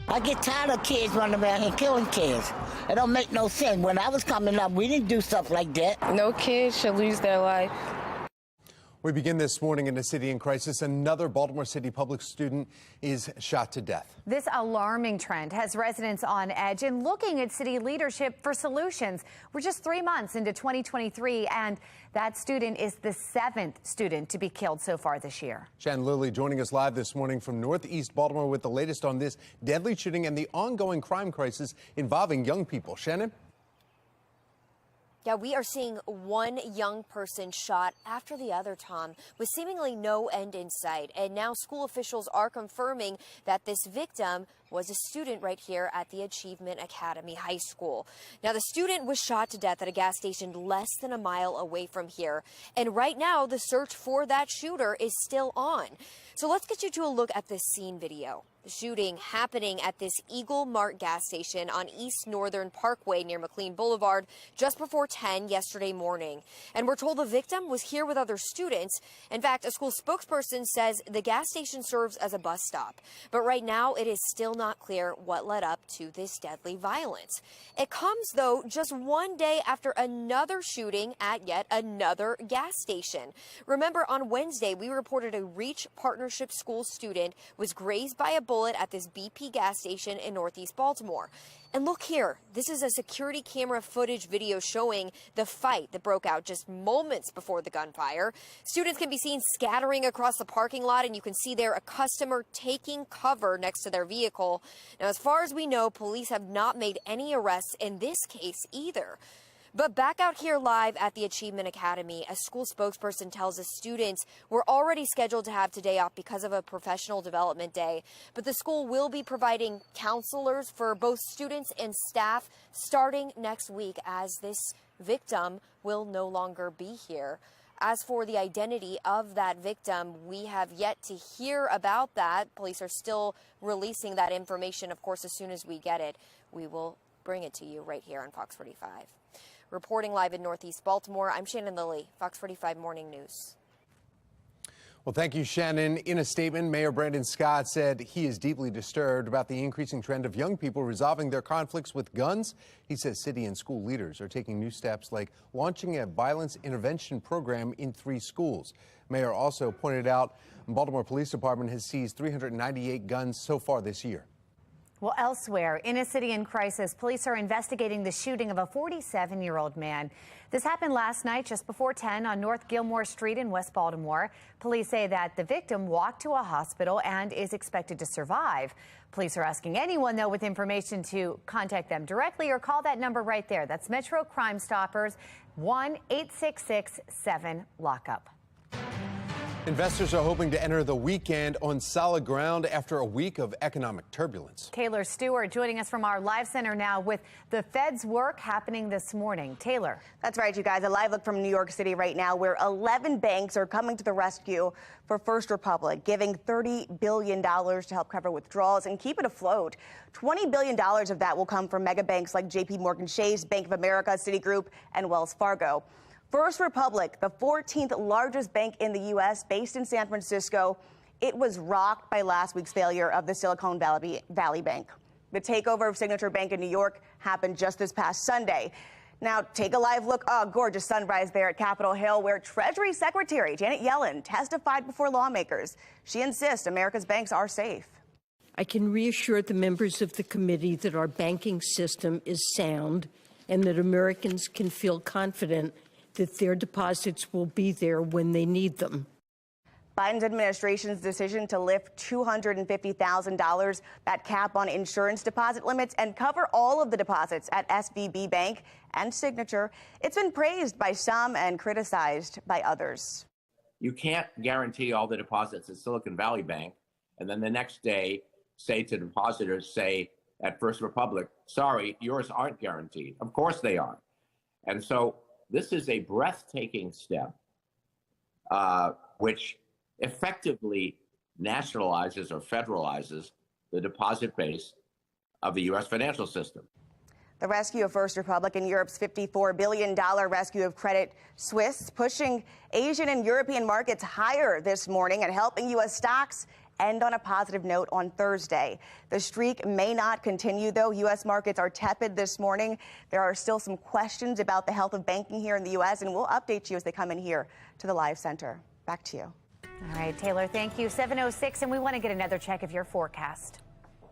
I get tired of kids running around here killing kids. It don't make no sense. When I was coming up, we didn't do stuff like that. No kid should lose their life. We begin this morning in a city in crisis. Another Baltimore City public student is shot to death. This alarming trend has residents on edge and looking at city leadership for solutions. We're just 3 months into 2023, and that student is the 7th student to be killed so far this year. Shannon Lilly joining us live this morning from Northeast Baltimore with the latest on this deadly shooting and the ongoing crime crisis involving young people. Shannon? Yeah, we are seeing one young person shot after the other, Tom, with seemingly no end in sight. And now school officials are confirming that this victim was a student right here at the Achievement Academy High School. Now, the student was shot to death at a gas station less than a mile away from here. And right now, the search for that shooter is still on. So let's get you to a look at this scene video. The shooting happening at this Eagle Mart gas station on East Northern Parkway near McLean Boulevard just before 10 yesterday morning. And we're told the victim was here with other students. In fact, a school spokesperson says the gas station serves as a bus stop. But right now, it is still not clear what led up to this deadly violence. It comes, though, just one day after another shooting at yet another gas station. Remember, on Wednesday, we reported a Reach Partnership School student was grazed by a bullet at this BP gas station in Northeast Baltimore. And look here, this is a security camera footage video showing the fight that broke out just moments before the gunfire. Students can be seen scattering across the parking lot, and you can see there a customer taking cover next to their vehicle. Now, as far as we know, police have not made any arrests in this case either. But back out here live at the Achievement Academy, a school spokesperson tells us students were already scheduled to have today off because of a professional development day. But the school will be providing counselors for both students and staff starting next week, as this victim will no longer be here. As for the identity of that victim, we have yet to hear about that. Police are still releasing that information. Of course, as soon as we get it, we will bring it to you right here on Fox 45. Reporting live in Northeast Baltimore, I'm Shannon Lilly, Fox 45 Morning News. Well, thank you, Shannon. In a statement, Mayor Brandon Scott said he is deeply disturbed about the increasing trend of young people resolving their conflicts with guns. He says city and school leaders are taking new steps like launching a violence intervention program in 3 schools. Mayor also pointed out Baltimore Police Department has seized 398 guns so far this year. Well, elsewhere, in a city in crisis, police are investigating the shooting of a 47-year-old man. This happened last night just before 10 on North Gilmore Street in West Baltimore. Police say that the victim walked to a hospital and is expected to survive. Police are asking anyone, though, with information to contact them directly or call that number right there. That's Metro Crime Stoppers, 1-866-7-LOCK-UP. Investors are hoping to enter the weekend on solid ground after a week of economic turbulence. Taylor Stewart joining us from our live center now with the Fed's work happening this morning. Taylor. That's right, you guys. A live look from New York City right now, where 11 banks are coming to the rescue for First Republic, giving $30 billion to help cover withdrawals and keep it afloat. $20 billion of that will come from mega banks like JP Morgan Chase, Bank of America, Citigroup, and Wells Fargo. First Republic, the 14th largest bank in the U.S., based in San Francisco, it was rocked by last week's failure of the Silicon Valley Bank. The takeover of Signature Bank in New York happened just this past Sunday. Now, take a live look. Oh, gorgeous sunrise there at Capitol Hill, where Treasury Secretary Janet Yellen testified before lawmakers. She insists America's banks are safe. I can reassure the members of the committee that our banking system is sound and that Americans can feel confident that their deposits will be there when they need them. Biden's administration's decision to lift $250,000, that cap on insurance deposit limits, and cover all of the deposits at SVB Bank and Signature, it's been praised by some and criticized by others. You can't guarantee all the deposits at Silicon Valley Bank and then the next day say to depositors, say at First Republic, sorry, yours aren't guaranteed. Of course they are. And so this is a breathtaking step, which effectively nationalizes or federalizes the deposit base of the U.S. financial system. The rescue of First Republic and Europe's $54 billion rescue of Credit Suisse, pushing Asian and European markets higher this morning and helping U.S. stocks end on a positive note on Thursday. The streak may not continue, though. U.S. markets are tepid this morning. There are still some questions about the health of banking here in the U.S., and we'll update you as they come in here to the live center. Back to you. All right, Taylor, thank you. 7:06, and we want to get another check of your forecast.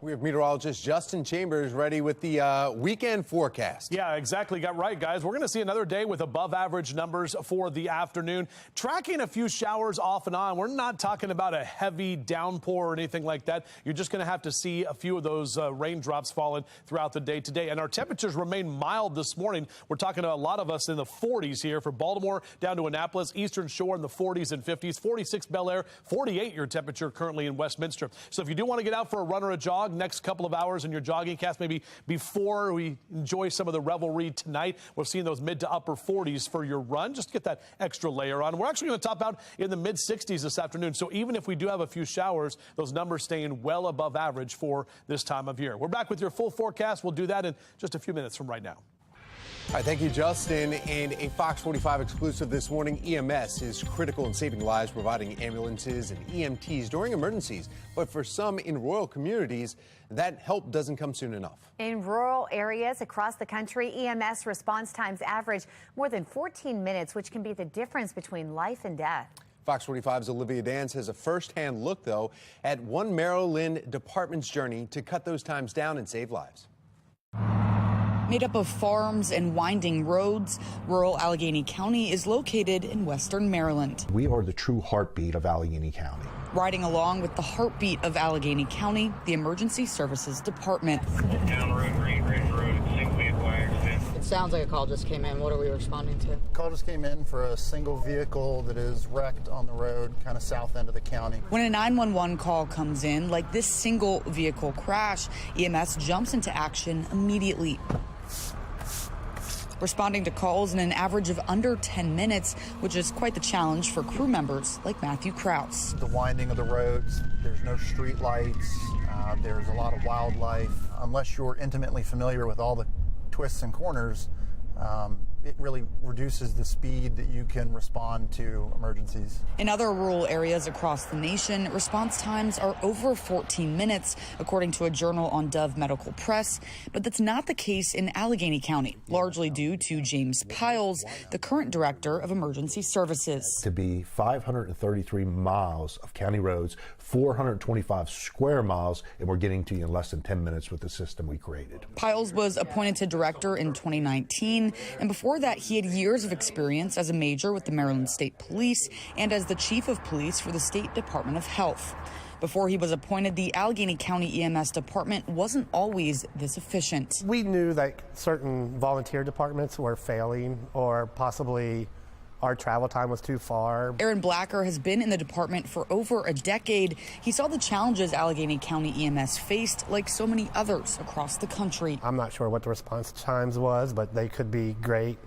We have meteorologist Justin Chambers ready with the weekend forecast. Yeah, exactly. Got right, guys. We're going to see another day with above average numbers for the afternoon. Tracking a few showers off and on. We're not talking about a heavy downpour or anything like that. You're just going to have to see a few of those raindrops falling throughout the day today. And our temperatures remain mild this morning. We're talking to a lot of us in the 40s here for Baltimore down to Annapolis, Eastern Shore in the 40s and 50s, 46 Bel Air, 48 your temperature currently in Westminster. So if you do want to get out for a run or a jog, next couple of hours in your jogging cast, maybe before we enjoy some of the revelry tonight, we're seeing those mid to upper 40s for your run. Just get that extra layer on. We're actually going to top out in the mid 60s this afternoon. So even if we do have a few showers, those numbers staying well above average for this time of year. We're back with your full forecast. We'll do that in just a few minutes from right now. All right, thank you, Justin. And a Fox 45 exclusive this morning, EMS is critical in saving lives, providing ambulances and EMTs during emergencies. But for some in rural communities, that help doesn't come soon enough. In rural areas across the country, EMS response times average more than 14 minutes, which can be the difference between life and death. Fox 45's Olivia Dance has a first-hand look, though, at one Maryland department's journey to cut those times down and save lives. Made up of farms and winding roads, rural Allegheny County is located in western Maryland. We are the true heartbeat of Allegheny County. Riding along with the heartbeat of Allegheny County, the Emergency Services Department. Down Road, Green Ridge Road, single vehicle accident. It sounds like a call just came in. What are we responding to? Call just came in for a single vehicle that is wrecked on the road, kind of south end of the county. When a 911 call comes in, like this single vehicle crash, EMS jumps into action immediately, responding to calls in an average of under 10 minutes, which is quite the challenge for crew members like Matthew Krause. The winding of the roads, there's no street lights, there's a lot of wildlife. Unless you're intimately familiar with all the twists and corners, it really reduces the speed that you can respond to emergencies. In other rural areas across the nation, response times are over 14 minutes, according to a journal on Dove Medical Press. But that's not the case in Allegheny County, largely due to James Piles, the current director of emergency services. To be 533 miles of county roads, 425 square miles, and we're getting to you in less than 10 minutes with the system we created. Piles was appointed to director in 2019, and before that, he had years of experience as a major with the Maryland State Police and as the chief of police for the State Department of Health. Before he was appointed, the Allegheny County EMS department wasn't always this efficient. We knew that certain volunteer departments were failing, or possibly our travel time was too far. Aaron Blacker has been in the department for over a decade. He saw the challenges Allegheny County EMS faced, like so many others across the country. I'm not sure what the response times was, but they could be great,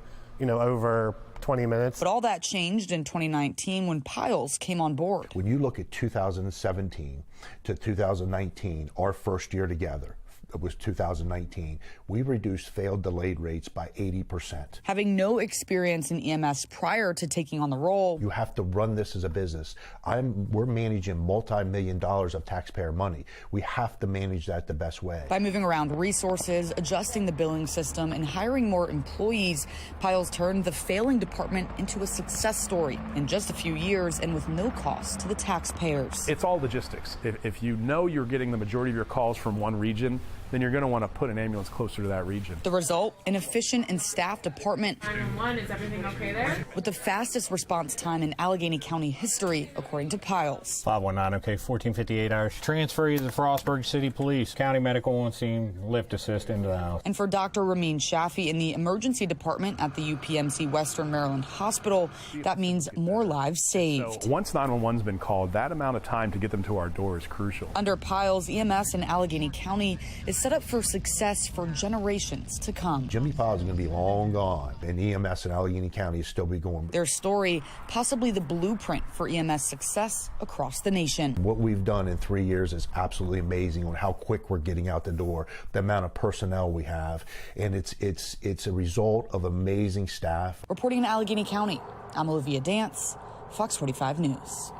over 20 minutes. But all that changed in 2019 when Piles came on board. When you look at 2017 to 2019, our first year together, it was 2019, we reduced failed delayed rates by 80%. Having no experience in EMS prior to taking on the role, you have to run this as a business. We're managing multi-million dollars of taxpayer money. We have to manage that the best way. By moving around resources, adjusting the billing system, and hiring more employees, Piles turned the failing department into a success story in just a few years and with no cost to the taxpayers. It's all logistics. If you know you're getting the majority of your calls from one region, then you're going to want to put an ambulance closer to that region. The result, an efficient and staffed department 911, is everything okay there? with the fastest response time in Allegheny County history, according to Piles. 519, okay, 1458 hours. Transfer you to Frostburg City Police. County Medical on scene, lift assist into the house. And for Dr. Ramin Shafi in the emergency department at the UPMC Western Maryland Hospital, that means more lives saved. So once 911's been called, that amount of time to get them to our door is crucial. Under Piles, EMS in Allegheny County is set up for success for generations to come. Jimmy Piles is going to be long gone, and EMS in Allegheny County is still be going. Their story, possibly the blueprint for EMS success across the nation. What we've done in 3 years is absolutely amazing on how quick we're getting out the door, the amount of personnel we have, and it's a result of amazing staff. Reporting in Allegheny County, I'm Olivia Dance, Fox 45 News.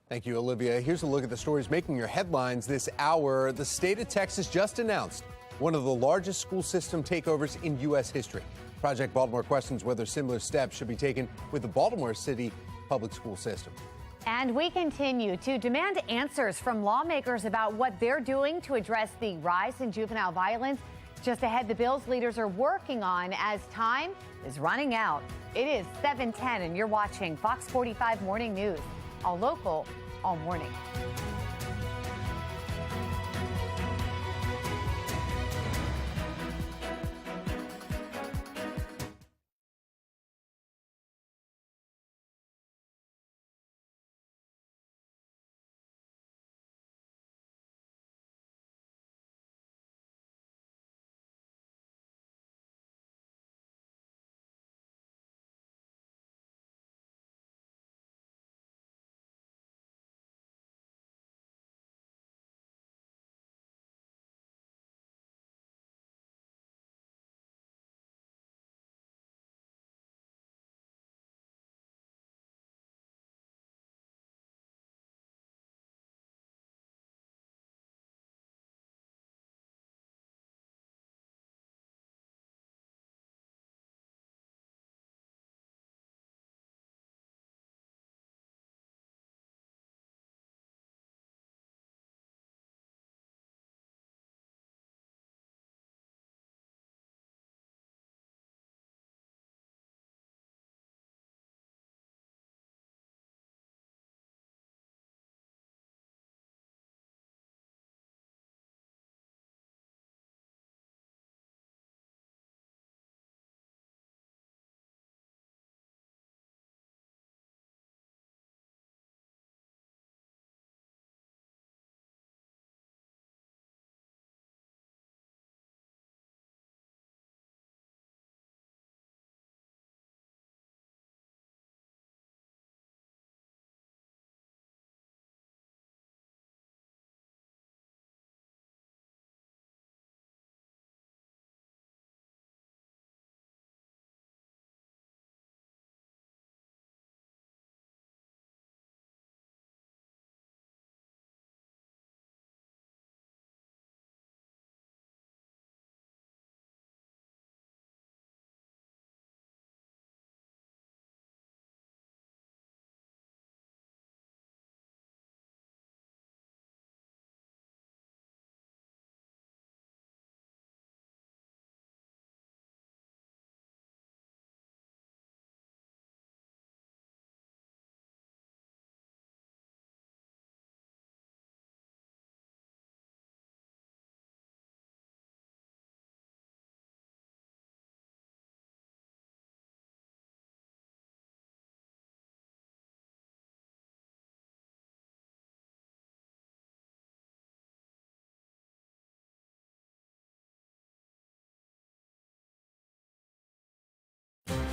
Thank you, Olivia. Here's a look at the stories making your headlines this hour. The state of Texas just announced one of the largest school system takeovers in U.S. history. Project Baltimore questions whether similar steps should be taken with the Baltimore City public school system. And we continue to demand answers from lawmakers about what they're doing to address the rise in juvenile violence. Just ahead, the bills leaders are working on as time is running out. It is 7:10 and you're watching Fox 45 Morning News, all local, all morning.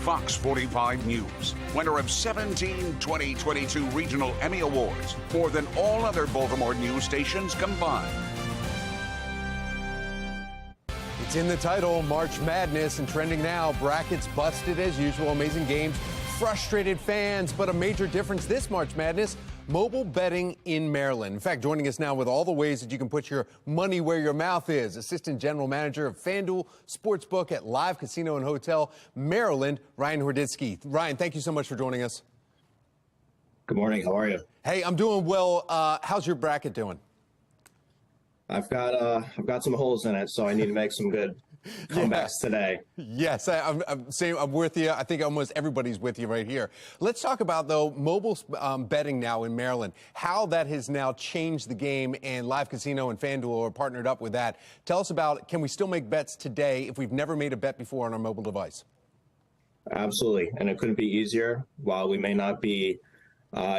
Fox 45 News, winner of 17 2022 Regional Emmy Awards, more than all other Baltimore news stations combined. It's in the title, March Madness, and trending now. Brackets busted as usual, amazing games, frustrated fans, but a major difference this March Madness, mobile betting in Maryland. In fact, joining us now with all the ways that you can put your money where your mouth is, Assistant General Manager of FanDuel Sportsbook at Live Casino and Hotel Maryland, Ryan Horditsky. Ryan, thank you so much for joining us. Good morning. How are you? Hey, I'm doing well. How's your bracket doing? I've got some holes in it, so I need to make some good comebacks today. Yes, I'm with you. I think almost everybody's with you right here. Let's talk about, though, mobile betting now in Maryland, how that has now changed the game, and Live Casino and FanDuel are partnered up with that. Tell us about, can we still make bets today if we've never made a bet before on our mobile device? Absolutely, and it couldn't be easier. While we may not be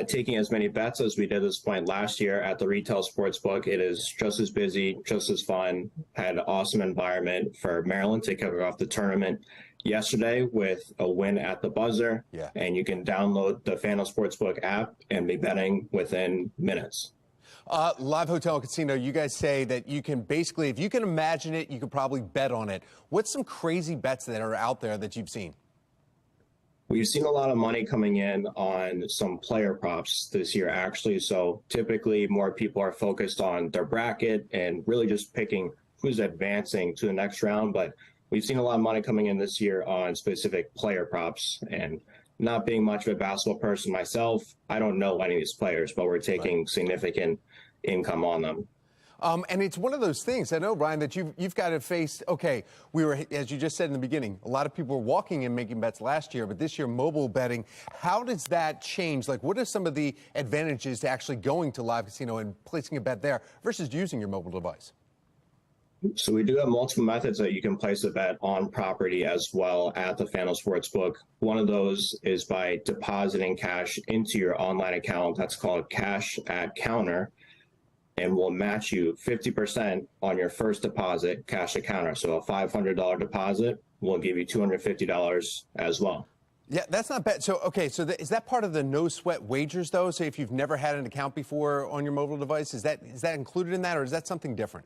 taking as many bets as we did at this point last year at the retail sportsbook, it is just as busy, just as fun. Had an awesome environment for Maryland to kick off the tournament yesterday with a win at the buzzer. Yeah. And you can download the FanDuel Sportsbook app and be betting within minutes. Live Hotel and Casino, you guys say that you can basically, if you can imagine it, you can probably bet on it. What's some crazy bets that are out there that you've seen? We've seen a lot of money coming in on some player props this year, actually. So typically more people are focused on their bracket and really just picking who's advancing to the next round. But we've seen a lot of money coming in this year on specific player props. And not being much of a basketball person myself, I don't know any of these players, but we're taking significant income on them. And it's one of those things, I know, Brian, that you've got to face, okay, we were, as you just said in the beginning, a lot of people were walking and making bets last year, but this year mobile betting, how does that change? Like, what are some of the advantages to actually going to live casino and placing a bet there versus using your mobile device? So we do have multiple methods that you can place a bet on property as well at the FanDuel Sportsbook. One of those is by depositing cash into your online account. That's called cash at counter, and we'll match you 50% on your first deposit, cash at counter. So a $500 deposit will give you $250 as well. Yeah, that's not bad. So, okay, so is that part of the no sweat wagers, though? So if you've never had an account before on your mobile device, is that included in that, or is that something different?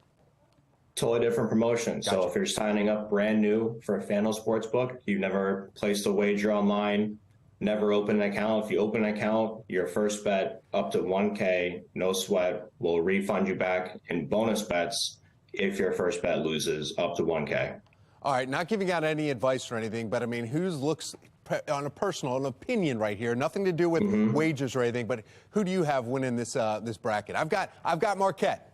Totally different promotion. Gotcha. So if you're signing up brand new for a FanDuel Sportsbook, you've never placed a wager online, never opened an account. If you open an account, your first bet up to $1K, no sweat, will refund you back in bonus bets if your first bet loses up to $1K. All right, not giving out any advice or anything, but I mean, who's looks on a personal, an opinion right here, nothing to do with wagers or anything, but who do you have winning this this bracket? I've got Marquette.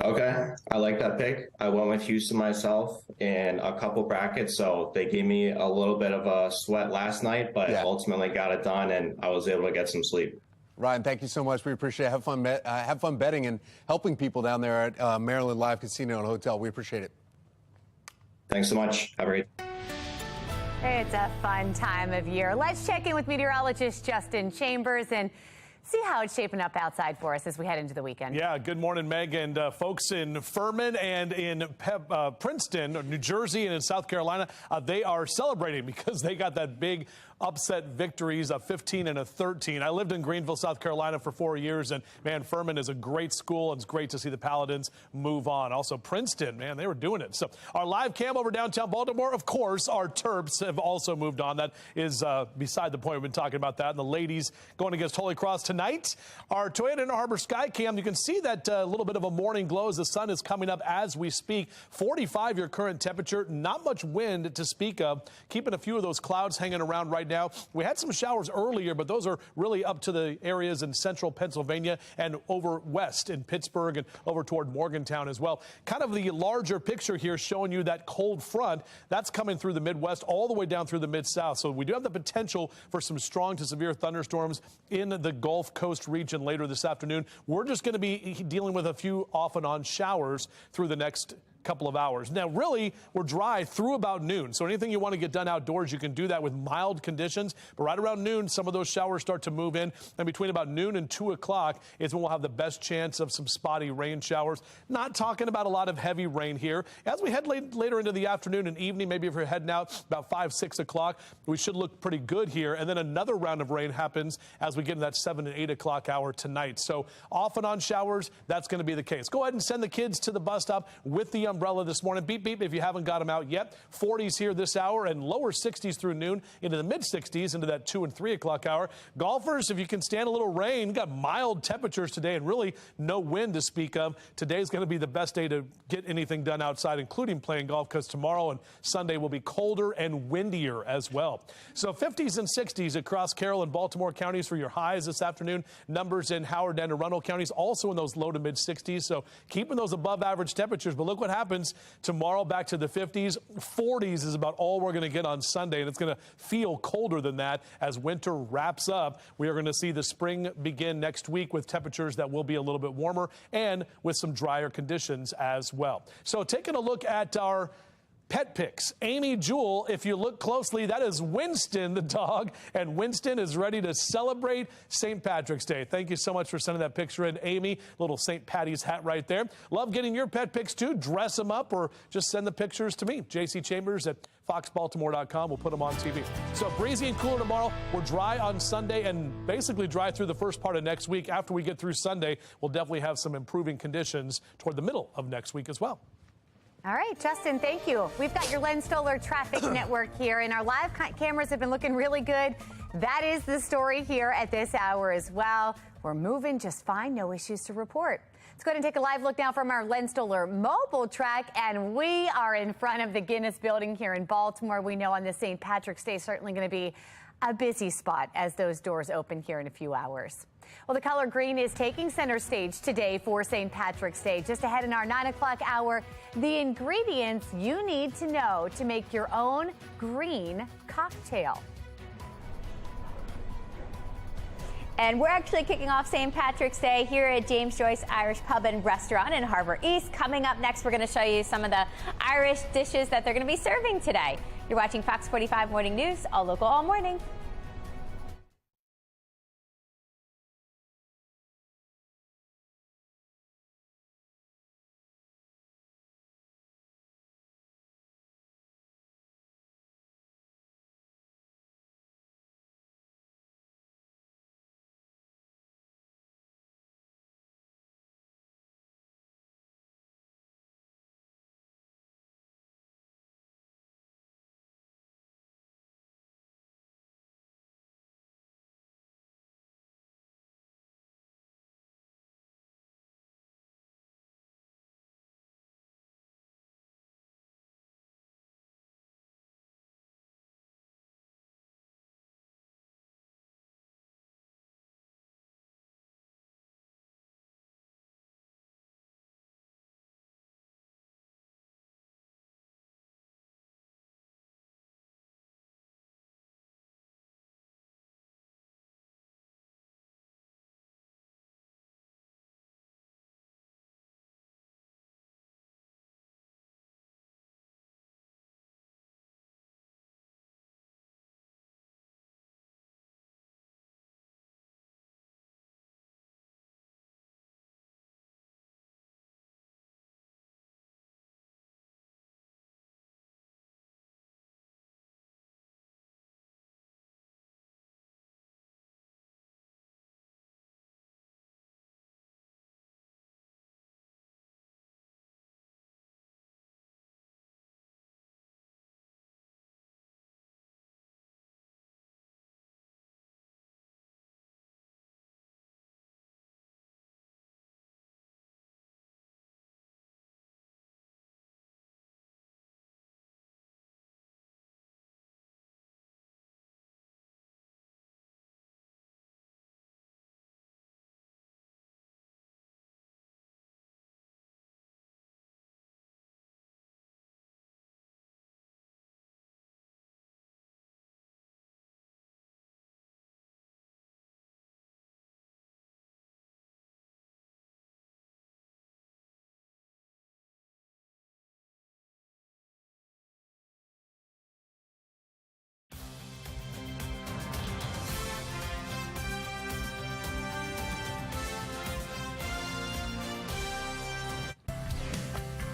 Okay, I like that pick. I went with Houston myself in a couple brackets, so they gave me a little bit of a sweat last night, but ultimately got it done, and I was able to get some sleep. Ryan, thank you so much. We appreciate it. Have fun betting and helping people down there at Maryland Live Casino and Hotel. We appreciate it. Thanks so much. Have a great day. It's a fun time of year. Let's check in with meteorologist Justin Chambers and see how it's shaping up outside for us as we head into the weekend. Yeah, good morning, Meg. And folks in Furman and in Princeton, New Jersey, and in South Carolina, they are celebrating because they got that big upset victories of 15 and a 13. I lived in Greenville, South Carolina for 4 years, and man, Furman is a great school, and it's great to see the Paladins move on. Also, Princeton, man, they were doing it. So our live cam over downtown Baltimore, of course, our Terps have also moved on. That is beside the point. We've been talking about that. And the ladies going against Holy Cross tonight. Our Toyota Inner Harbor sky cam, you can see that little bit of a morning glow as the sun is coming up as we speak. 45 your current temperature, not much wind to speak of. Keeping a few of those clouds hanging around right now. We had some showers earlier, but those are really up to the areas in central Pennsylvania and over west in Pittsburgh and over toward Morgantown as well. Kind of the larger picture here showing you that cold front that's coming through the Midwest all the way down through the Mid-South. So we do have the potential for some strong to severe thunderstorms in the Gulf Coast region later this afternoon. We're just going to be dealing with a few off and on showers through the next couple of hours. Now, really, we're dry through about noon. So anything you want to get done outdoors, you can do that with mild conditions. But right around noon, some of those showers start to move in. And between about noon and 2 o'clock is when we'll have the best chance of some spotty rain showers. Not talking about a lot of heavy rain here. As we head later into the afternoon and evening, maybe if you're heading out about 5, 6 o'clock, we should look pretty good here. And then another round of rain happens as we get in that 7 and 8 o'clock hour tonight. So off and on showers, that's going to be the case. Go ahead and send the kids to the bus stop with the umbrella this morning. Beep, beep, if you haven't got them out yet. 40s here this hour and lower 60s through noon into the mid 60s into that 2 and 3 o'clock hour. Golfers, if you can stand a little rain, got mild temperatures today and really no wind to speak of. Today's going to be the best day to get anything done outside, including playing golf, because tomorrow and Sunday will be colder and windier as well. So 50s and 60s across Carroll and Baltimore counties for your highs this afternoon. Numbers in Howard and Arundel counties also in those low to mid 60s. So keeping those above average temperatures. But look what happens tomorrow, back to the 50s. 40s is about all we're going to get on Sunday, and it's going to feel colder than that as winter wraps up. We are going to see the spring begin next week with temperatures that will be a little bit warmer and with some drier conditions as well. So taking a look at our pet picks. Amy Jewell, if you look closely, that is Winston the dog, and Winston is ready to celebrate St. Patrick's Day. Thank you so much for sending that picture in, Amy. Little St. Patty's hat right there. Love getting your pet picks too. Dress them up or just send the pictures to me. JC Chambers at FOX baltimore.com. We'll put them on TV. So breezy and cooler tomorrow. We're dry on Sunday and basically dry through the first part of next week. After we get through Sunday, we'll definitely have some improving conditions toward the middle of next week as well. All right, Justin, thank you. We've got your Len Stoller Traffic Network here, and our live cameras have been looking really good. That is the story here at this hour as well. We're moving just fine, no issues to report. Let's go ahead and take a live look now from our Len Stoller mobile track, and we are in front of the Guinness Building here in Baltimore. We know on this St. Patrick's Day, certainly going to be a busy spot as those doors open here in a few hours. Well, the color green is taking center stage today for St. Patrick's Day. Just ahead in our 9 o'clock hour, the ingredients you need to know to make your own green cocktail. And we're actually kicking off St. Patrick's Day here at James Joyce Irish Pub and Restaurant in Harbor East. Coming up next, we're going to show you some of the Irish dishes that they're going to be serving today. You're watching Fox 45 Morning News, all local, all morning.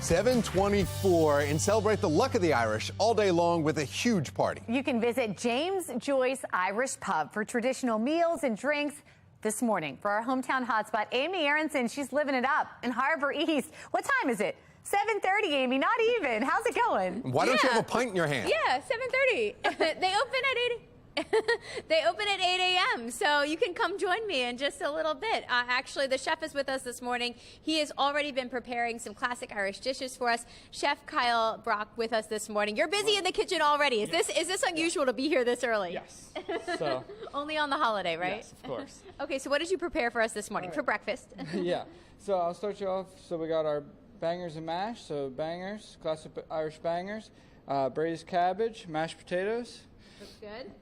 $7:24 and celebrate the luck of the Irish all day long with a huge party. You can visit James Joyce Irish Pub for traditional meals and drinks this morning. For our hometown hotspot, Amy Aronson, she's living it up in Harbor East. What time is it? 7:30, Amy, not even. How's it going? Why don't you have a pint in your hand? Yeah, 7:30. They open at 8. They open at 8 a.m., so you can come join me in just a little bit. Actually, the chef is with us this morning. He has already been preparing some classic Irish dishes for us. Chef Kyle Brock with us this morning. You're busy in the kitchen already. Is this unusual to be here this early? Yes. So Only on the holiday, right? Yes, of course. Okay, so what did you prepare for us this morning for breakfast? Yeah. So I'll start you off. So we got our bangers and mash. So bangers, classic Irish bangers, braised cabbage, mashed potatoes. Looks good.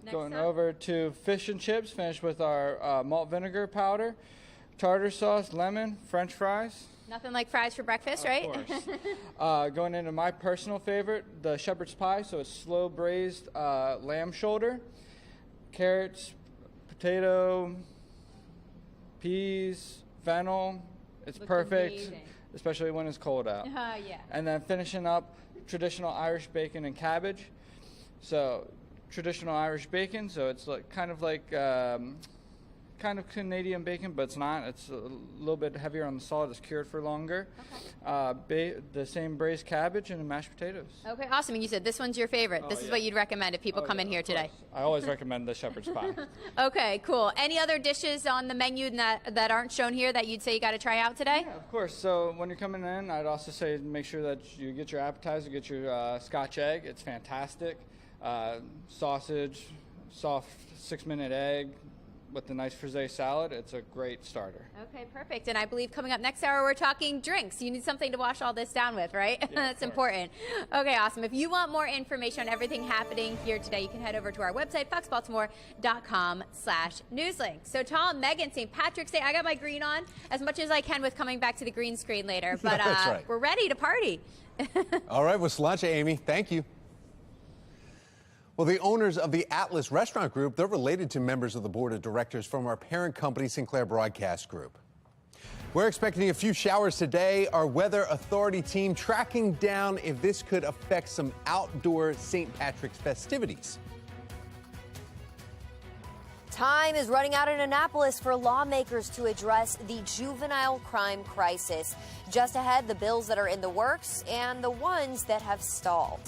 Going over to fish and chips, finished with our malt vinegar powder, tartar sauce, lemon, French fries. Nothing like fries for breakfast, right? Of course. Going into my personal favorite, the shepherd's pie. So it's slow braised lamb shoulder, carrots, potato, peas, fennel. It's Looks perfect, amazing. especially when it's cold out. Yeah. And then finishing up traditional Irish bacon and cabbage. So traditional Irish bacon, so it's like kind of Canadian bacon, but it's not. It's a little bit heavier on the salt. It's cured for longer. Okay. The same braised cabbage and mashed potatoes. Okay, awesome. And you said this one's your favorite. This is what you'd recommend if people come in here today. I always recommend the shepherd's pie. Okay, cool. Any other dishes on the menu that aren't shown here that you'd say you got to try out today? Yeah, of course. So when you're coming in, I'd also say make sure that you get your appetizer, get your Scotch egg. It's fantastic. Sausage, soft 6-minute egg with a nice frisee salad. It's a great starter. Okay, perfect. And I believe coming up next hour, we're talking drinks. You need something to wash all this down with, right? Yeah, that's important. Okay, awesome. If you want more information on everything happening here today, you can head over to our website, foxbaltimore.com/newslink. So Tom, Megan, St. Patrick's Day. I got my green on as much as I can with coming back to the green screen later, but That's right. We're ready to party. All right, well, Sláinte, Amy. Thank you. Well, the owners of the Atlas Restaurant Group, they're related to members of the board of directors from our parent company, Sinclair Broadcast Group. We're expecting a few showers today. Our weather authority team tracking down if this could affect some outdoor St. Patrick's festivities. Time is running out in Annapolis for lawmakers to address the juvenile crime crisis. Just ahead, the bills that are in the works and the ones that have stalled.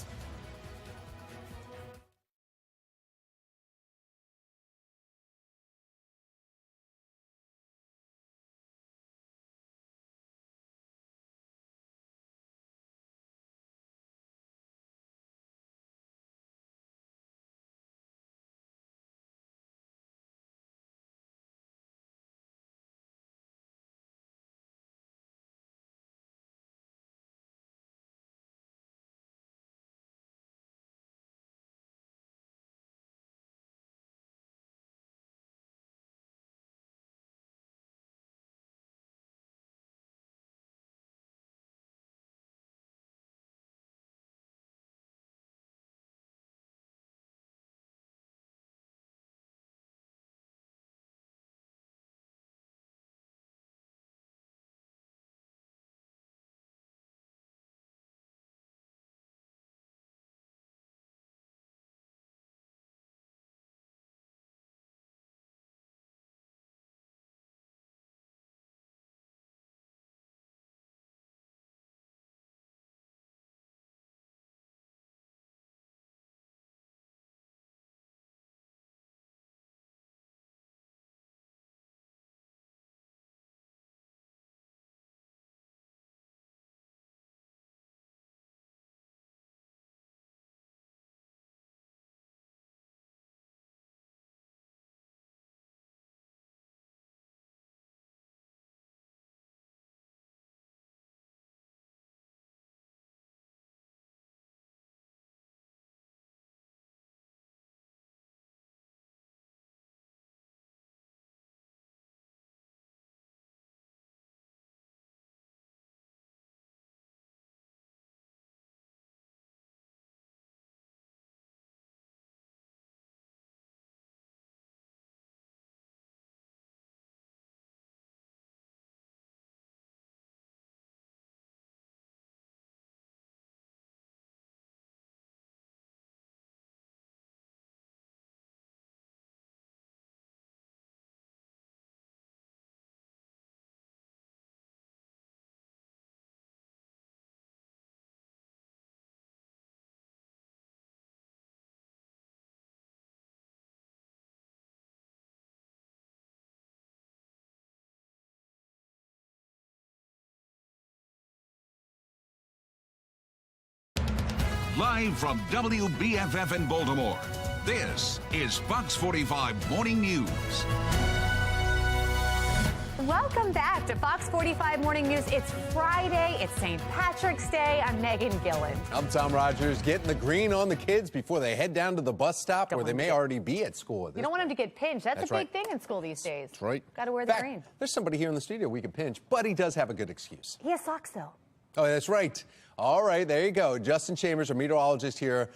Live from WBFF in Baltimore, this is Fox 45 Morning News. Welcome back to Fox 45 Morning News. It's Friday. It's St. Patrick's Day. I'm Megan Gillen. I'm Tom Rogers, getting the green on the kids before they head down to the bus stop where they may already be at school. You don't want them to get pinched. That's a right. big thing in school these days. That's right. Got to wear the green. There's somebody here in the studio we can pinch, but he does have a good excuse. He has socks, though. Oh, that's right. All right, there you go. Justin Chambers, our meteorologist here,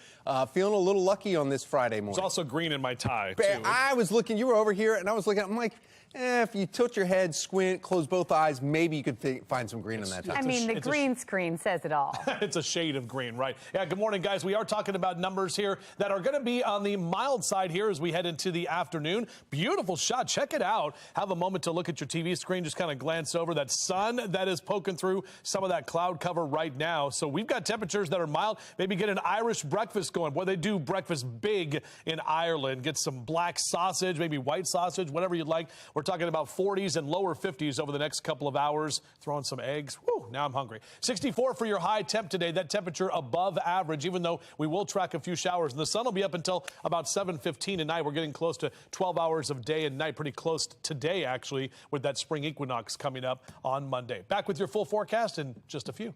feeling a little lucky on this Friday morning. There's also green in my tie, too. I was looking, you were over here, and I was looking, I'm like, if you tilt your head, squint, close both eyes, maybe you could find some green in that tie. I mean, the green screen says it all. It's a shade of green, right? Yeah, good morning, guys. We are talking about numbers here that are going to be on the mild side here as we head into the afternoon. Beautiful shot. Check it out. Have a moment to look at your TV screen. Just kind of glance over that sun that is poking through some of that cloud cover right now. So we've got temperatures that are mild. Maybe get an Irish breakfast going. Boy, they do breakfast big in Ireland. Get some black sausage, maybe white sausage, whatever you'd like. We're talking about 40s and lower 50s over the next couple of hours. Throw in some eggs. Woo, now I'm hungry. 64 for your high temp today. That temperature above average, even though we will track a few showers. And the sun will be up until about 7:15 tonight. We're getting close to 12 hours of day and night. Pretty close today, actually, with that spring equinox coming up on Monday. Back with your full forecast in just a few.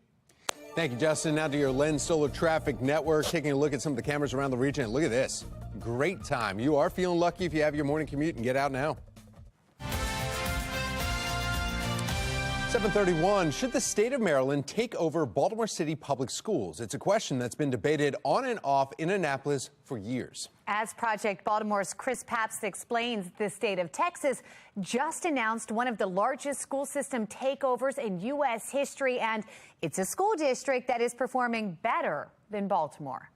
Thank you, Justin. Now to your Lens Solar Traffic Network, taking a look at some of the cameras around the region. Look at this. Great time. You are feeling lucky if you have your morning commute and get out now. 7:31, should the state of Maryland take over Baltimore City Public Schools? It's a question that's been debated on and off in Annapolis for years. As Project Baltimore's Chris Pabst explains, the state of Texas just announced one of the largest school system takeovers in U.S. history, and it's a school district that is performing better than Baltimore.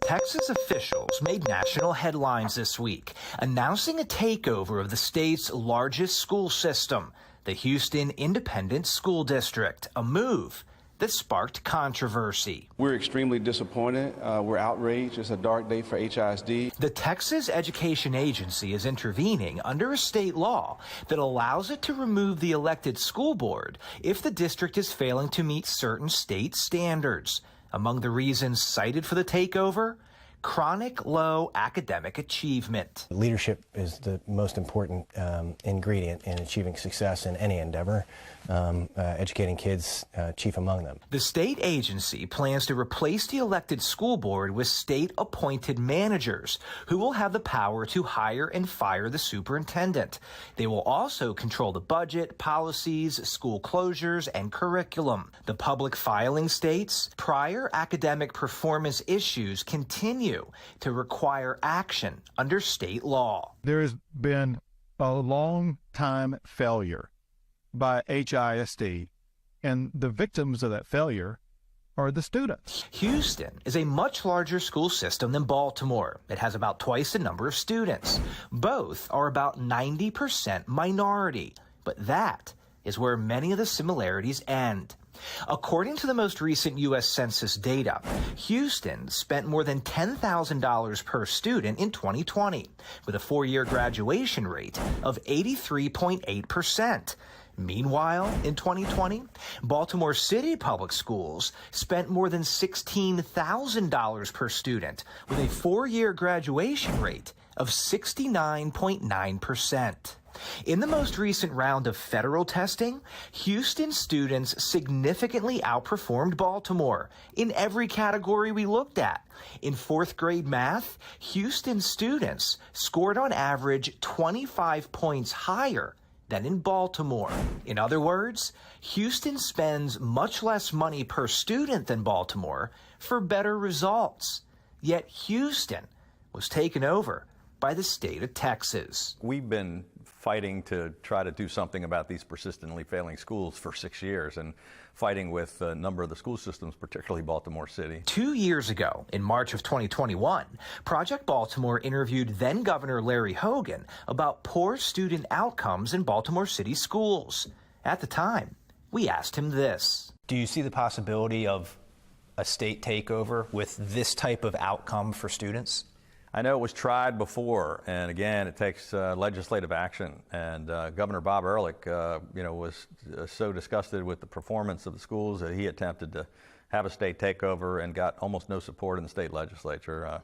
Texas officials made national headlines this week, announcing a takeover of the state's largest school system, the Houston Independent School District, a move that sparked controversy. We're extremely disappointed. We're outraged. It's a dark day for HISD. The Texas Education Agency is intervening under a state law that allows it to remove the elected school board if the district is failing to meet certain state standards. Among the reasons cited for the takeover, chronic low academic achievement. Leadership is the most important ingredient in achieving success in any endeavor. Educating kids, chief among them. The state agency plans to replace the elected school board with state-appointed managers who will have the power to hire and fire the superintendent. They will also control the budget, policies, school closures, and curriculum. The public filing states prior academic performance issues continue to require action under state law. There has been a long time failure by HISD, and the victims of that failure are the students. Houston is a much larger school system than Baltimore. It has about twice the number of students. Both are about 90% minority, but that is where many of the similarities end. According to the most recent U.S. Census data, Houston spent more than $10,000 per student in 2020, with a four-year graduation rate of 83.8%. Meanwhile, in 2020, Baltimore City Public Schools spent more than $16,000 per student, with a four-year graduation rate of 69.9%. In the most recent round of federal testing, Houston students significantly outperformed Baltimore in every category we looked at. In fourth grade math, Houston students scored on average 25 points higher than in Baltimore. In other words, Houston spends much less money per student than Baltimore for better results. Yet Houston was taken over by the state of Texas. We've been fighting to try to do something about these persistently failing schools for 6 years, and fighting with a number of the school systems, particularly Baltimore City. 2 years ago, in March of 2021, Project Baltimore interviewed then Governor Larry Hogan about poor student outcomes in Baltimore City schools. At the time, we asked him this. Do you see the possibility of a state takeover with this type of outcome for students? I know it was tried before, and again, it takes legislative action. And Governor Bob Ehrlich, was so disgusted with the performance of the schools that he attempted to have a state takeover and got almost no support in the state legislature.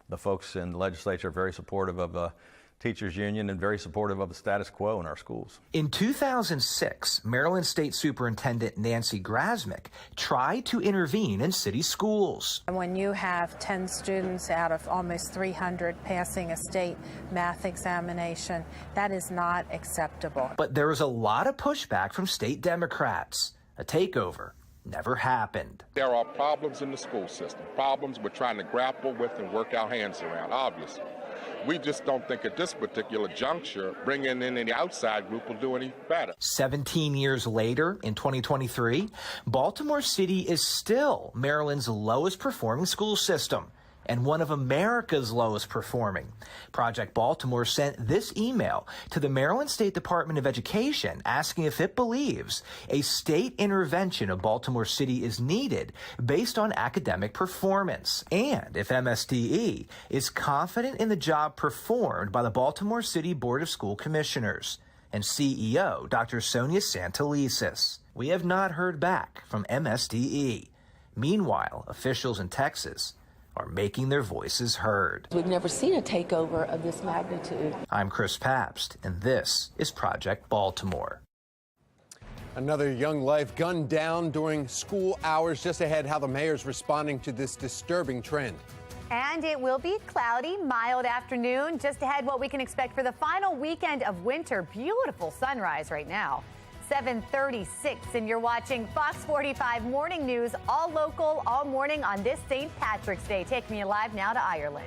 The folks in the legislature are very supportive of the teachers union and very supportive of the status quo in our schools. In 2006, Maryland State Superintendent Nancy Grasmick tried to intervene in city schools. When you have 10 students out of almost 300 passing a state math examination, that is not acceptable. But there was a lot of pushback from state Democrats. A takeover never happened. There are problems in the school system, problems we're trying to grapple with and work our hands around, obviously. We just don't think at this particular juncture, bringing in any outside group will do any better. 17 years later, in 2023, Baltimore City is still Maryland's lowest performing school system, and one of America's lowest performing. Project Baltimore sent this email to the Maryland State Department of Education asking if it believes a state intervention of Baltimore City is needed based on academic performance, and if MSDE is confident in the job performed by the Baltimore City Board of School Commissioners and CEO Dr. Sonia Santelises. We have not heard back from MSDE. Meanwhile, officials in Texas are making their voices heard. We've never seen a takeover of this magnitude. I'm Chris Pabst, and this is Project Baltimore. Another young life gunned down during school hours. Just ahead, how the mayor's responding to this disturbing trend. And it will be cloudy, mild afternoon. Just ahead, what we can expect for the final weekend of winter. Beautiful sunrise right now. 7:36, and you're watching Fox 45 Morning News, all local, all morning on this St. Patrick's Day. Taking you live now to Ireland.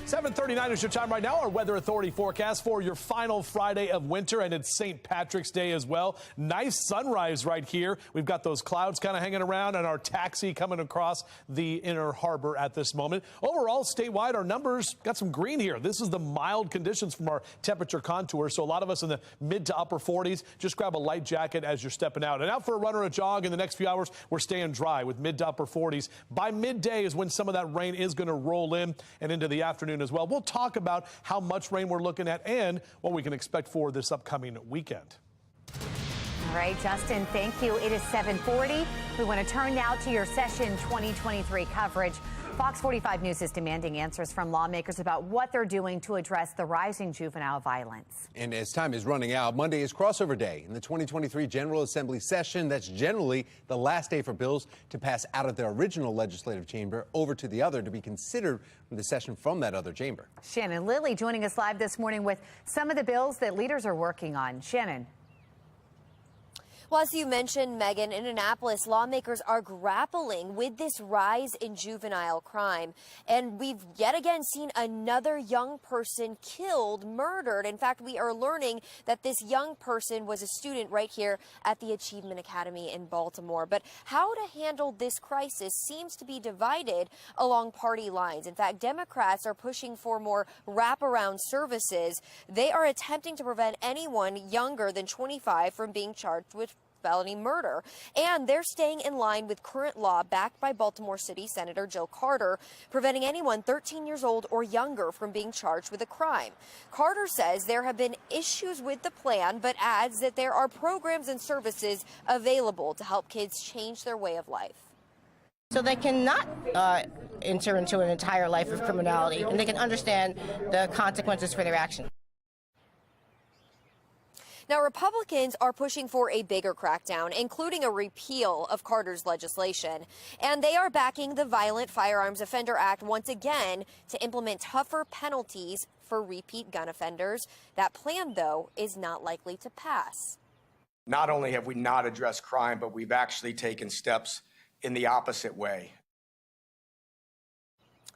.39 is your time right now. Our Weather Authority forecast for your final Friday of winter, and it's St. Patrick's Day as well. Nice sunrise right here. We've got those clouds kind of hanging around and our taxi coming across the inner harbor at this moment. Overall, statewide, our numbers got some green here. This is the mild conditions from our temperature contour. So a lot of us in the mid to upper 40s. Just grab a light jacket as you're stepping out. And out for a run or a jog in the next few hours, we're staying dry with mid to upper 40s. By midday is when some of that rain is going to roll in and into the afternoon as well. We'll talk about how much rain we're looking at and what we can expect for this upcoming weekend. All right, Justin, thank you. It is 7:40. We want to turn now to your session 2023 coverage. Fox 45 News is demanding answers from lawmakers about what they're doing to address the rising juvenile violence. And as time is running out, Monday is crossover day in the 2023 General Assembly session. That's generally the last day for bills to pass out of their original legislative chamber over to the other to be considered from the session from that other chamber. Shannon Lilly joining us live this morning with some of the bills that leaders are working on. Shannon. Well, as you mentioned, Megan, in Annapolis, lawmakers are grappling with this rise in juvenile crime. And we've yet again seen another young person killed, murdered. In fact, we are learning that this young person was a student right here at the Achievement Academy in Baltimore. But how to handle this crisis seems to be divided along party lines. In fact, Democrats are pushing for more wraparound services. They are attempting to prevent anyone younger than 25 from being charged with felony murder. And they're staying in line with current law backed by Baltimore City Senator Joe Carter, preventing anyone 13 years old or younger from being charged with a crime. Carter says there have been issues with the plan, but adds that there are programs and services available to help kids change their way of life. So they cannot enter into an entire life of criminality, and they can understand the consequences for their actions. Now, Republicans are pushing for a bigger crackdown, including a repeal of Carter's legislation. And they are backing the Violent Firearms Offender Act once again to implement tougher penalties for repeat gun offenders. That plan, though, is not likely to pass. Not only have we not addressed crime, but we've actually taken steps in the opposite way.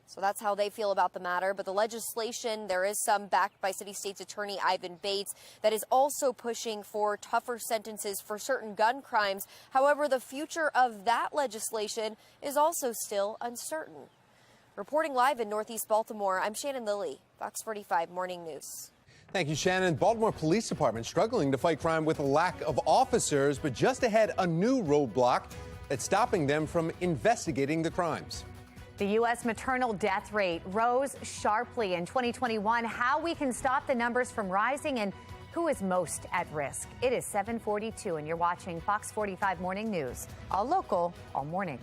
So that's how they feel about the matter. But the legislation, there is some backed by City State's Attorney Ivan Bates that is also pushing for tougher sentences for certain gun crimes. However, the future of that legislation is also still uncertain. Reporting live in Northeast Baltimore, I'm Shannon Lilly, Fox 45 Morning News. Thank you, Shannon. Baltimore Police Department struggling to fight crime with a lack of officers, but just ahead, a new roadblock that's stopping them from investigating the crimes. The U.S. maternal death rate rose sharply in 2021. How we can stop the numbers from rising and who is most at risk. It is 7:42 and you're watching Fox 45 Morning News. All local, all morning.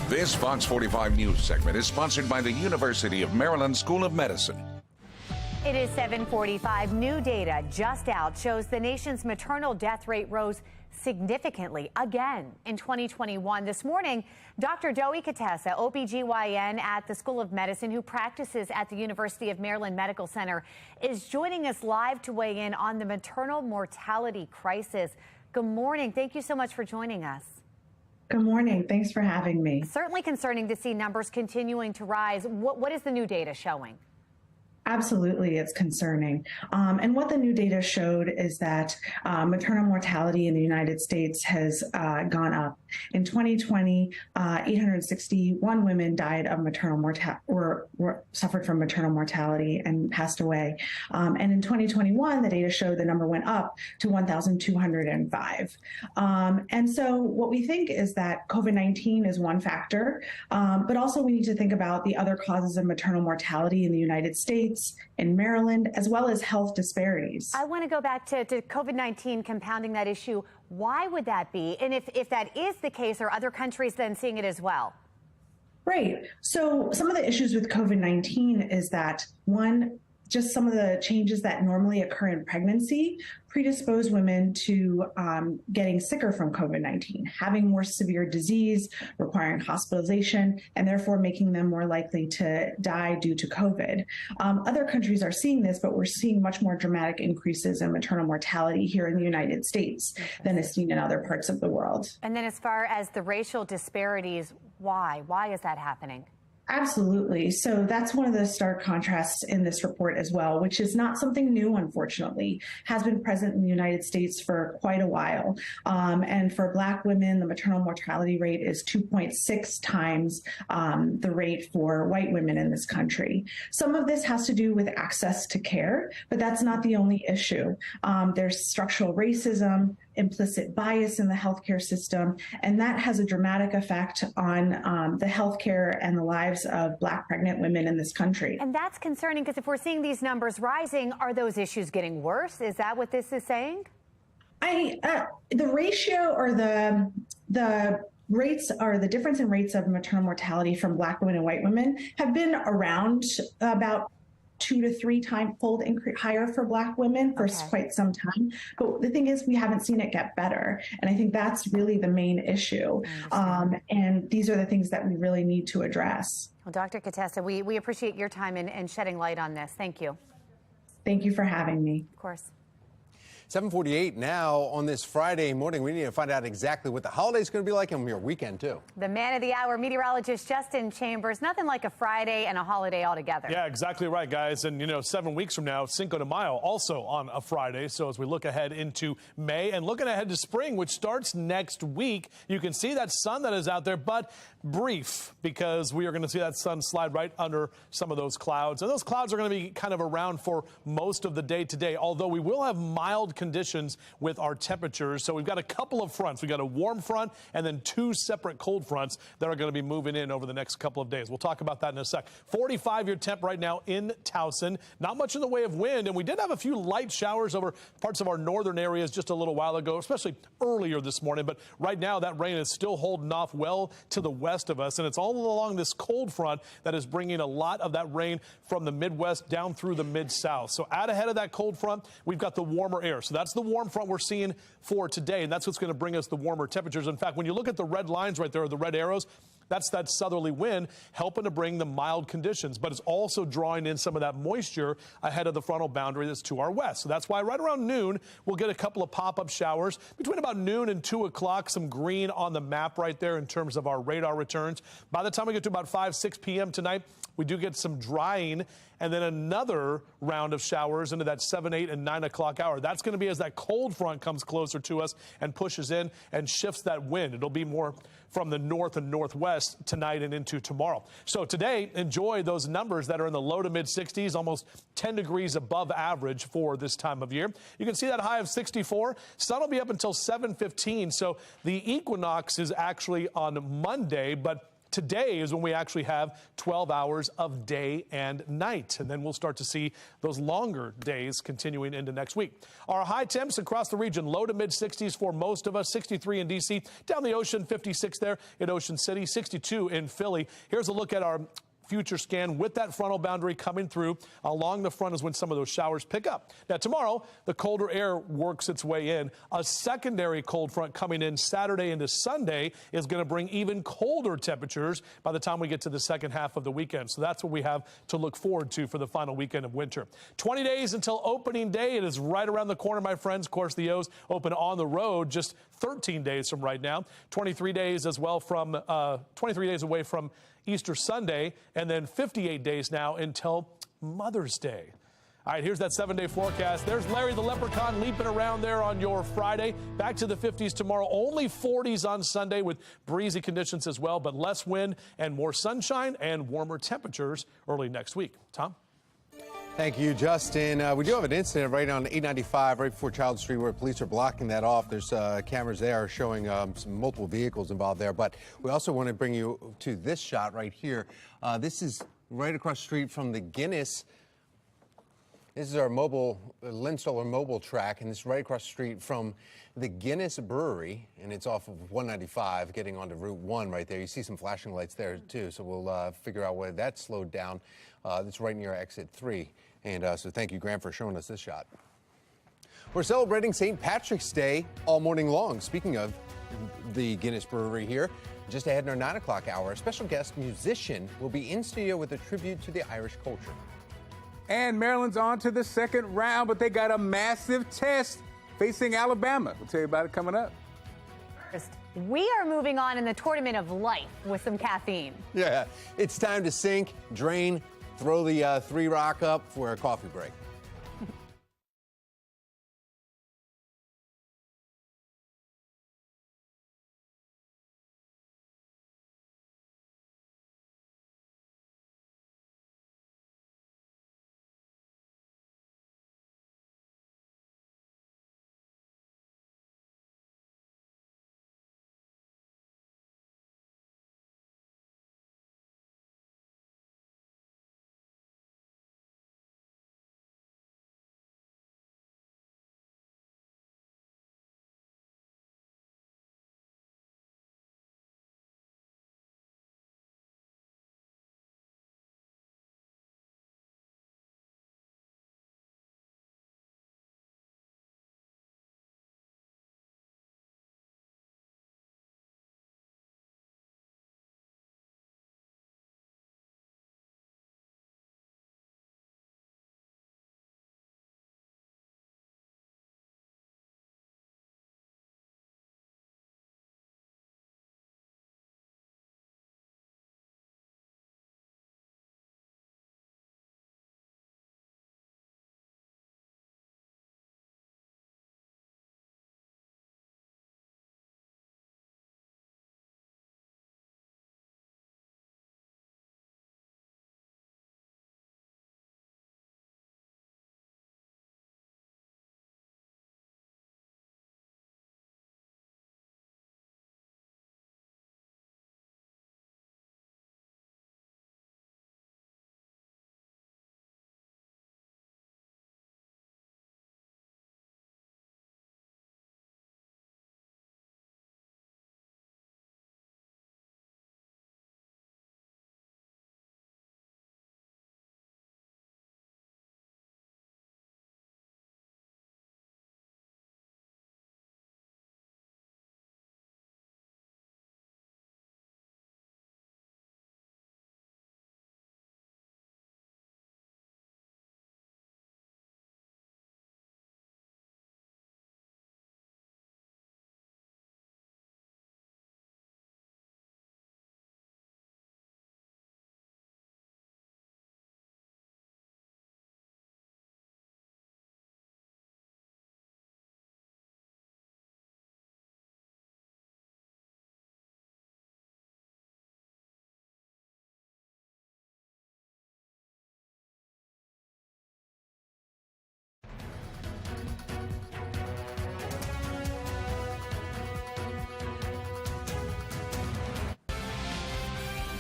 This Fox 45 News segment is sponsored by the University of Maryland School of Medicine. It is 7:45. New data just out shows the nation's maternal death rate rose significantly again in 2021. This morning, Dr. Joey Katessa, OBGYN at the School of Medicine, who practices at the University of Maryland Medical Center, is joining us live to weigh in on the maternal mortality crisis. Good morning. Thank you so much for joining us. Good morning. Thanks for having me. Certainly concerning to see numbers continuing to rise. What is the new data showing? Absolutely, it's concerning. And what the new data showed is that maternal mortality in the United States has gone up. In 2020, 861 women died of maternal mortality or suffered from maternal mortality and passed away. And in 2021, the data showed the number went up to 1,205. And so what we think is that COVID-19 is one factor, but also we need to think about the other causes of maternal mortality in the United States, in Maryland, as well as health disparities. I want to go back to COVID-19 compounding that issue. Why would that be? And if that is the case, are other countries then seeing it as well? Right. So some of the issues with COVID-19 is that, one, just some of the changes that normally occur in pregnancy predispose women to getting sicker from COVID-19, having more severe disease, requiring hospitalization, and therefore making them more likely to die due to COVID. Other countries are seeing this, but we're seeing much more dramatic increases in maternal mortality here in the United States than is seen in other parts of the world. And then as far as the racial disparities, why? Why is that happening? Absolutely. So that's one of the stark contrasts in this report as well, which is not something new, unfortunately, has been present in the United States for quite a while. And for Black women, the maternal mortality rate is 2.6 times the rate for white women in this country. Some of this has to do with access to care, but that's not the only issue. There's structural racism, implicit bias in the healthcare system, and that has a dramatic effect on the healthcare and the lives of Black pregnant women in this country. And that's concerning because if we're seeing these numbers rising, are those issues getting worse? Is that what this is saying? The ratio or the rates or the difference in rates of maternal mortality from Black women and white women have been around about 2 to 3 times-fold increase higher for Black women for quite some time. But the thing is, we haven't seen it get better. And I think that's really the main issue. And these are the things that we really need to address. Well, Dr. Katessa, we appreciate your time and shedding light on this. Thank you. Thank you for having me. Of course. 7:48 now on this Friday morning. We need to find out exactly what the holiday's going to be like and your weekend, too. The man of the hour, meteorologist Justin Chambers. Nothing like a Friday and a holiday altogether. Yeah, exactly right, guys. And, 7 weeks from now, Cinco de Mayo, also on a Friday. So as we look ahead into May and looking ahead to spring, which starts next week, you can see that sun that is out there, but brief, because we are going to see that sun slide right under some of those clouds. And those clouds are going to be kind of around for most of the day today, although we will have mild conditions with our temperatures. So we've got a couple of fronts. We've got a warm front and then 2 separate cold fronts that are going to be moving in over the next couple of days. We'll talk about that in a sec. 45-year temp right now in Towson. Not much in the way of wind, and we did have a few light showers over parts of our northern areas just a little while ago, especially earlier this morning. But right now, that rain is still holding off well to the west of us, and it's all along this cold front that is bringing a lot of that rain from the Midwest down through the Mid-South. So out ahead of that cold front, we've got the warmer air. So that's the warm front we're seeing for today, and that's what's going to bring us the warmer temperatures. In fact, when you look at the red lines right there, or the red arrows, that's that southerly wind helping to bring the mild conditions, but it's also drawing in some of that moisture ahead of the frontal boundary that's to our west. So that's why right around noon, we'll get a couple of pop-up showers. Between about noon and 2 o'clock, some green on the map right there in terms of our radar returns. By the time we get to about 5, 6 p.m. tonight, we do get some drying and then another round of showers into that 7, 8, and 9 o'clock hour. That's going to be as that cold front comes closer to us and pushes in and shifts that wind. It'll be more from the north and northwest tonight and into tomorrow. So today, enjoy those numbers that are in the low to mid 60s, almost 10 degrees above average for this time of year. You can see that high of 64. Sun will be up until 7:15. So the equinox is actually on Monday, but today is when we actually have 12 hours of day and night, and then we'll start to see those longer days continuing into next week. Our high temps across the region, low to mid 60s for most of us, 63 in D.C., down the ocean, 56 there in Ocean City, 62 in Philly. Here's a look at our future scan with that frontal boundary coming through. Along the front is when some of those showers pick up. Now, tomorrow, the colder air works its way in. A secondary cold front coming in Saturday into Sunday is going to bring even colder temperatures by the time we get to the second half of the weekend. So that's what we have to look forward to for the final weekend of winter. 20 days until opening day. It is right around the corner, my friends. Of course, the O's open on the road just 13 days from right now. 23 days as well from 23 days away from Easter Sunday, and then 58 days now until Mother's Day. All right, here's that 7-day forecast. There's Larry the Leprechaun leaping around there on your Friday. Back to the 50s tomorrow. Only 40s on Sunday with breezy conditions as well, but less wind and more sunshine and warmer temperatures early next week. Tom? Thank you, Justin. We do have an incident right on 895, right before Child Street, where police are blocking that off. There's cameras there showing some multiple vehicles involved there. But we also want to bring you to this shot right here. This is right across the street from the Guinness. This is our Lynn Stoller mobile track, and this is right across the street from the Guinness Brewery, and it's off of 195, getting onto Route 1 right there. You see some flashing lights there, too, so we'll figure out why that slowed down. That's right near exit 3. And so thank you, Graham, for showing us this shot. We're celebrating St. Patrick's Day all morning long. Speaking of the Guinness Brewery here, just ahead in our 9 o'clock hour, a special guest musician will be in studio with a tribute to the Irish culture. And Maryland's on to the second round, but they got a massive test facing Alabama. We'll tell you about it coming up. First, we are moving on in the tournament of life with some caffeine. Yeah, it's time to sink, drain, throw the 3 Rock up for a coffee break.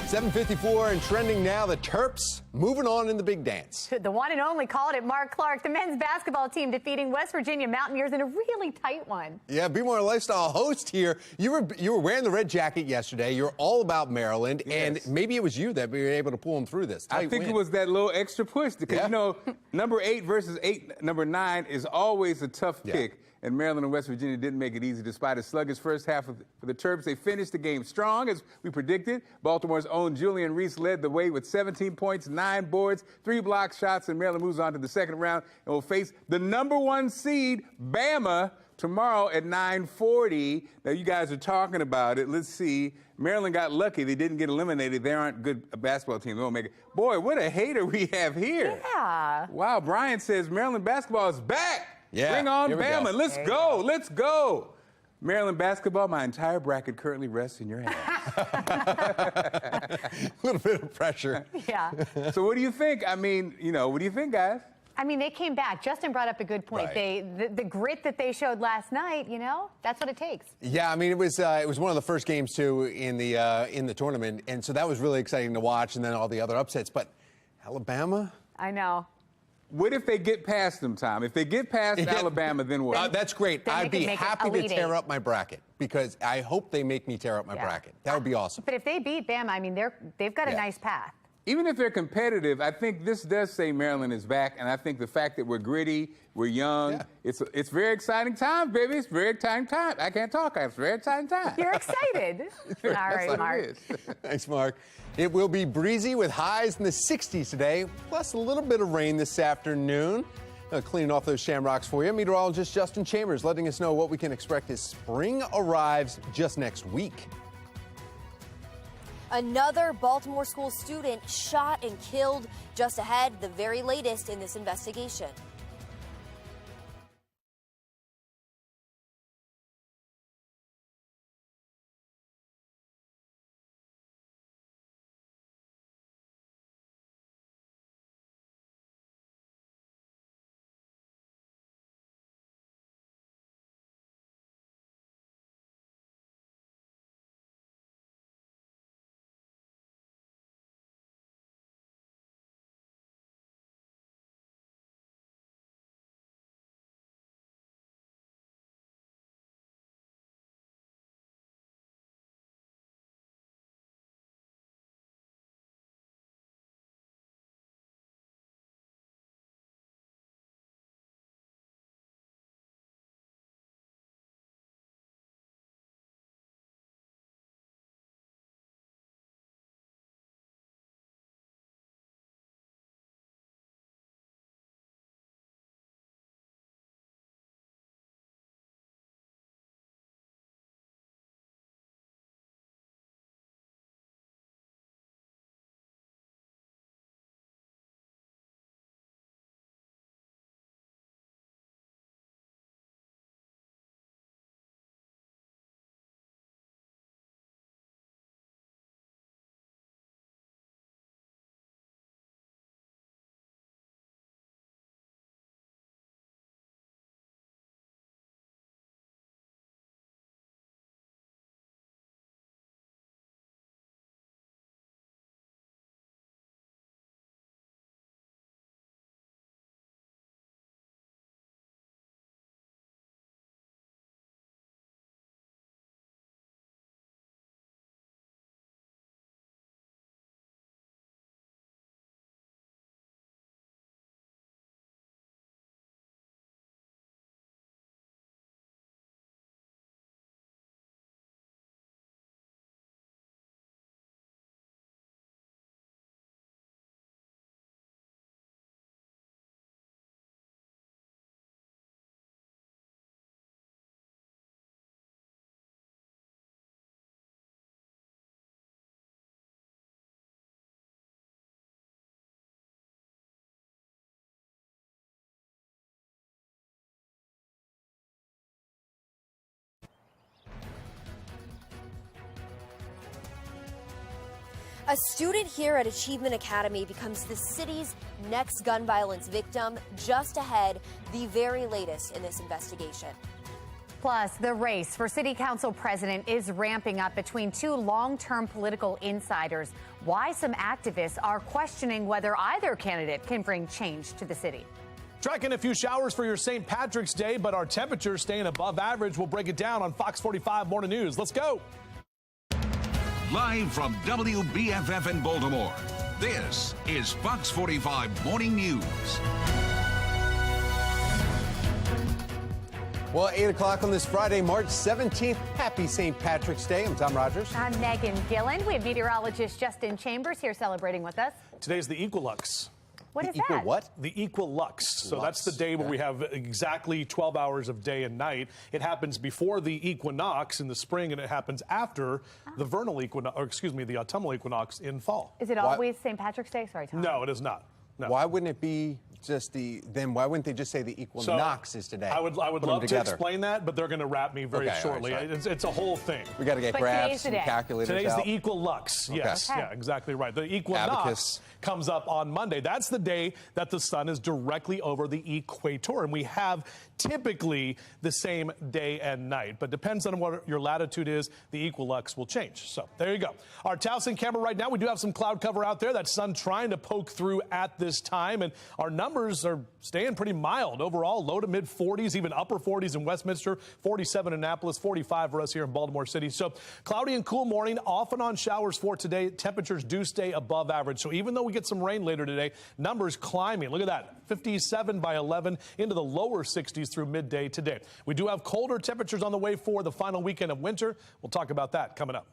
7:54 and trending now, the Terps moving on in the big dance. The one and only called it, Mark Clark. The men's basketball team defeating West Virginia Mountaineers in a really tight one. Yeah, Be More Lifestyle host here. You were wearing the red jacket yesterday. You're all about Maryland, and maybe it was you that we were able to pull them through this. I think it was that little extra push because, you know, number 8 versus number 9 is always a tough pick. And Maryland and West Virginia didn't make it easy despite a sluggish first half for the Terps. They finished the game strong, as we predicted. Baltimore's own Julian Reese led the way with 17 points, 9 boards, 3 block shots, and Maryland moves on to the second round and will face the number 1 seed, Bama, tomorrow at 9:40. Now, you guys are talking about it. Let's see. Maryland got lucky. They didn't get eliminated. They aren't a good basketball team. They won't make it. Boy, what a hater we have here. Yeah. Wow, Brian says Maryland basketball is back. Yeah, bring on here we Bama. go. Let's go. Let's go. Maryland basketball, my entire bracket currently rests in your hands. A little bit of pressure. Yeah. So what do you think? I mean, you know, what do you think, guys? I mean, they came back. Justin brought up a good point. Right. The grit that they showed last night, you know, that's what it takes. Yeah, I mean, it was one of the first games too in the tournament, and so that was really exciting to watch. And then all the other upsets, but Alabama. I know. What if they get past them, Tom? If they get past Alabama, then what? That's great. Then I'd they be can make it happy to Elite tear Eight. up my bracket because I hope they make me tear up my bracket. That would be awesome. But if they beat Bama, I mean, they've got a nice path. Even if they're competitive, I think this does say Maryland is back, and I think the fact that we're gritty, we're young, it's very exciting time, baby. It's very exciting time. I can't talk. It's very exciting time. You're excited. All right, Mark. Thanks, Mark. It will be breezy with highs in the 60s today, plus a little bit of rain this afternoon. Cleaning off those shamrocks for you. Meteorologist Justin Chambers letting us know what we can expect as spring arrives just next week. Another Baltimore school student shot and killed. Just ahead, the very latest in this investigation. A student here at Achievement Academy becomes the city's next gun violence victim. Just ahead, the very latest in this investigation. Plus, the race for city council president is ramping up between two long-term political insiders. Why some activists are questioning whether either candidate can bring change to the city. Tracking a few showers for your St. Patrick's Day, but our temperatures staying above average. We'll break it down on Fox 45 Morning News. Let's go. Live from WBFF in Baltimore, this is Fox 45 Morning News. Well, 8 o'clock on this Friday, March 17th. Happy St. Patrick's Day. I'm Tom Rogers. I'm Megan Gillen. We have meteorologist Justin Chambers here celebrating with us. Today's the Equilux. What is Equal that? what? The Equilux. So that's the day where we have exactly 12 hours of day and night. It happens before the equinox in the spring, and it happens after the vernal equinox, or excuse me, the autumnal equinox in fall. Is it always St. Patrick's Day? Sorry, Tom. No, it is not. No. Why wouldn't it be just why wouldn't they just say the equinox is today? I would love to explain that, but they're going to wrap me very shortly. Right. It's a whole thing. We got to get graphs and calculators Today's out. the Equilux. Yes, Okay. yeah, exactly right. The equinox Abacus. comes up on Monday. That's the day that the sun is directly over the equator, and we have typically the same day and night. But depends on what your latitude is, the equilux will change. So there you go. Our Towson camera right now, we do have some cloud cover out there. That sun trying to poke through at this time, and our numbers are staying pretty mild overall, low to mid 40s, even upper 40s in Westminster, 47 in Annapolis, 45 for us here in Baltimore City. So cloudy and cool morning, off and on showers for today. Temperatures do stay above average. So even though we get some rain later today, numbers climbing. Look at that, 57 by 11 into the lower 60s through midday today. We do have colder temperatures on the way for the final weekend of winter. We'll talk about that coming up.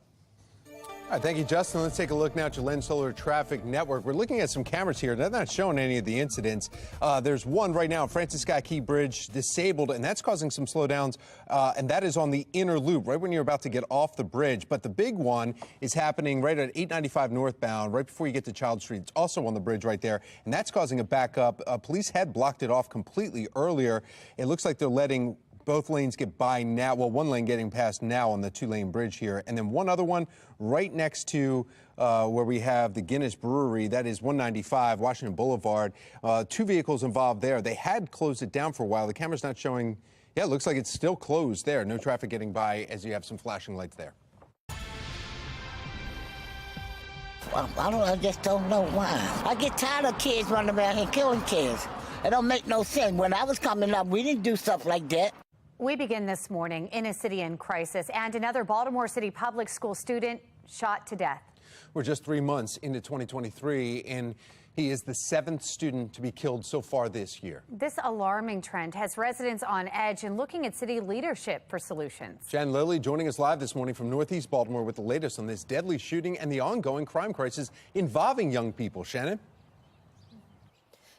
All right, thank you, Justin. Let's take a look now at your Lens Solar Traffic Network. We're looking at some cameras here. They're not showing any of the incidents. There's one right now, Francis Scott Key Bridge disabled, and that's causing some slowdowns, and that is on the inner loop, right when you're about to get off the bridge. But the big one is happening right at 895 northbound, right before you get to Child Street. It's also on the bridge right there, and that's causing a backup. Police had blocked it off completely earlier. It looks like they're letting both lanes get by now. Well, one lane getting past now on the two-lane bridge here. And then one other one right next to where we have the Guinness Brewery. That is 195 Washington Boulevard. Two vehicles involved there. They had closed it down for a while. The camera's not showing. Yeah, it looks like it's still closed there. No traffic getting by as you have some flashing lights there. Well, I just don't know why. I get tired of kids running around here killing kids. It don't make no sense. When I was coming up, we didn't do stuff like that. We begin this morning in a city in crisis, and another Baltimore City public school student shot to death. We're just 3 months into 2023, and he is the 7th student to be killed so far this year. This alarming trend has residents on edge and looking at city leadership for solutions. Jen Lilly joining us live this morning from Northeast Baltimore with the latest on this deadly shooting and the ongoing crime crisis involving young people. Shannon?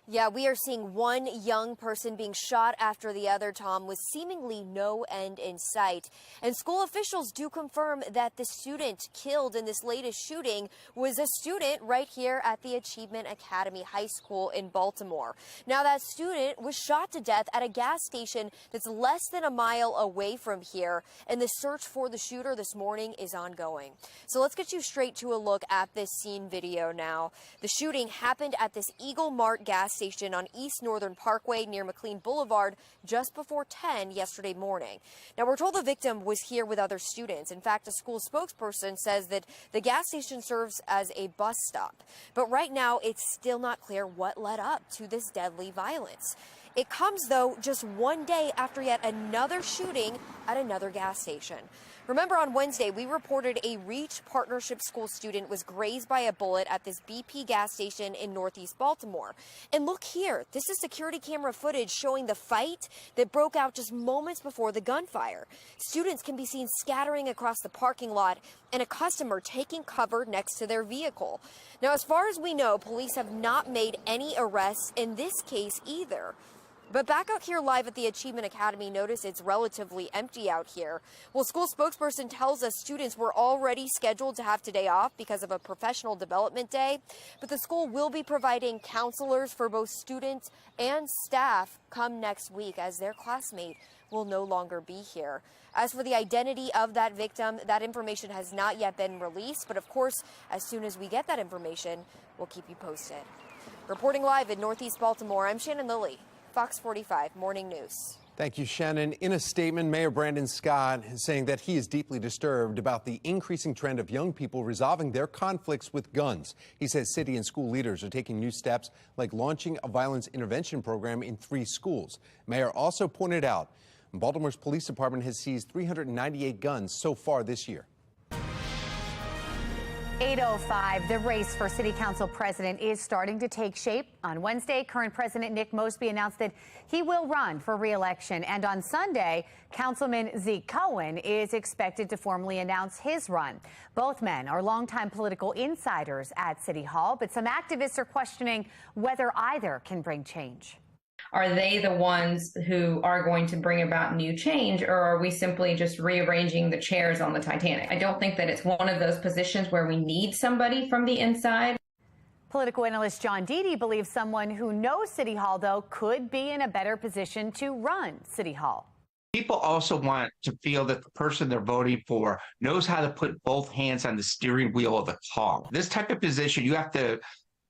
Yeah, we are seeing one young person being shot after the other, Tom, with seemingly no end in sight. And school officials do confirm that the student killed in this latest shooting was a student right here at the Achievement Academy High School in Baltimore. Now, that student was shot to death at a gas station that's less than a mile away from here, and the search for the shooter this morning is ongoing. So let's get you straight to a look at this scene video now. The shooting happened at this Eagle Mart gas station on East Northern Parkway near McLean Boulevard just before 10 yesterday morning. Now, we're told the victim was here with other students. In fact, a school spokesperson says that the gas station serves as a bus stop. But right now, it's still not clear what led up to this deadly violence. It comes, though, just one day after yet another shooting at another gas station. Remember, on Wednesday, we reported a Reach Partnership school student was grazed by a bullet at this BP gas station in Northeast Baltimore. And look here, this is security camera footage showing the fight that broke out just moments before the gunfire. Students can be seen scattering across the parking lot and a customer taking cover next to their vehicle. Now, as far as we know, police have not made any arrests in this case either. But back out here live at the Achievement Academy, notice it's relatively empty out here. Well, school spokesperson tells us students were already scheduled to have today off because of a professional development day, but the school will be providing counselors for both students and staff come next week as their classmate will no longer be here. As for the identity of that victim, that information has not yet been released, but of course, as soon as we get that information, we'll keep you posted. Reporting live in Northeast Baltimore, I'm Shannon Lilly, Fox 45 Morning News. Thank you, Shannon. In a statement, Mayor Brandon Scott is saying that he is deeply disturbed about the increasing trend of young people resolving their conflicts with guns. He says city and school leaders are taking new steps, like launching a violence intervention program in 3 schools. Mayor also pointed out Baltimore's police department has seized 398 guns so far this year. 8:05, the race for city council president is starting to take shape. On Wednesday, current president Nick Mosby announced that he will run for re-election. And on Sunday, Councilman Zeke Cohen is expected to formally announce his run. Both men are longtime political insiders at City Hall, but some activists are questioning whether either can bring change. Are they the ones who are going to bring about new change, or are we simply just rearranging the chairs on the Titanic? I don't think that it's one of those positions where we need somebody from the inside. Political analyst John Deedy believes someone who knows City Hall, though, could be in a better position to run City Hall. People also want to feel that the person they're voting for knows how to put both hands on the steering wheel of the car. This type of position, you have to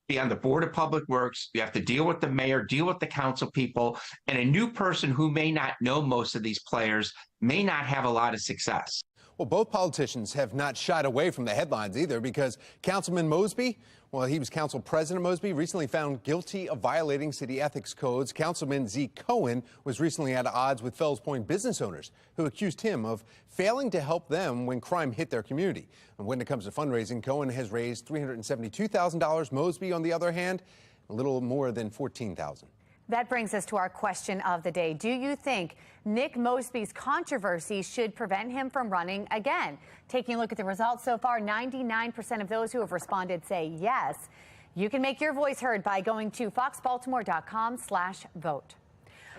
be on the Board of Public Works, you have to deal with the mayor, deal with the council people, and a new person who may not know most of these players may not have a lot of success. Well, both politicians have not shied away from the headlines either, because Councilman Mosby, well, he was Council President Mosby, recently found guilty of violating city ethics codes. Councilman Zeke Cohen was recently at odds with Fells Point business owners who accused him of failing to help them when crime hit their community. And when it comes to fundraising, Cohen has raised $372,000. Mosby, on the other hand, a little more than $14,000. That brings us to our question of the day. Do you think Nick Mosby's controversy should prevent him from running again? Taking a look at the results so far, 99% of those who have responded say yes. You can make your voice heard by going to foxbaltimore.com/vote.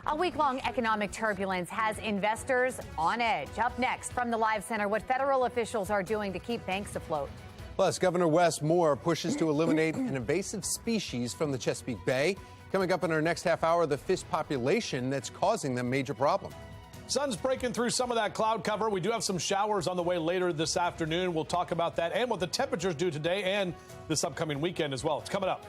A week-long economic turbulence has investors on edge. Up next from the Live Center, what federal officials are doing to keep banks afloat. Plus, Governor Wes Moore pushes to eliminate an invasive species from the Chesapeake Bay. Coming up in our next half hour, the fish population that's causing them major problem. Sun's breaking through some of that cloud cover. We do have some showers on the way later this afternoon. We'll talk about that and what the temperatures do today and this upcoming weekend as well. It's coming up.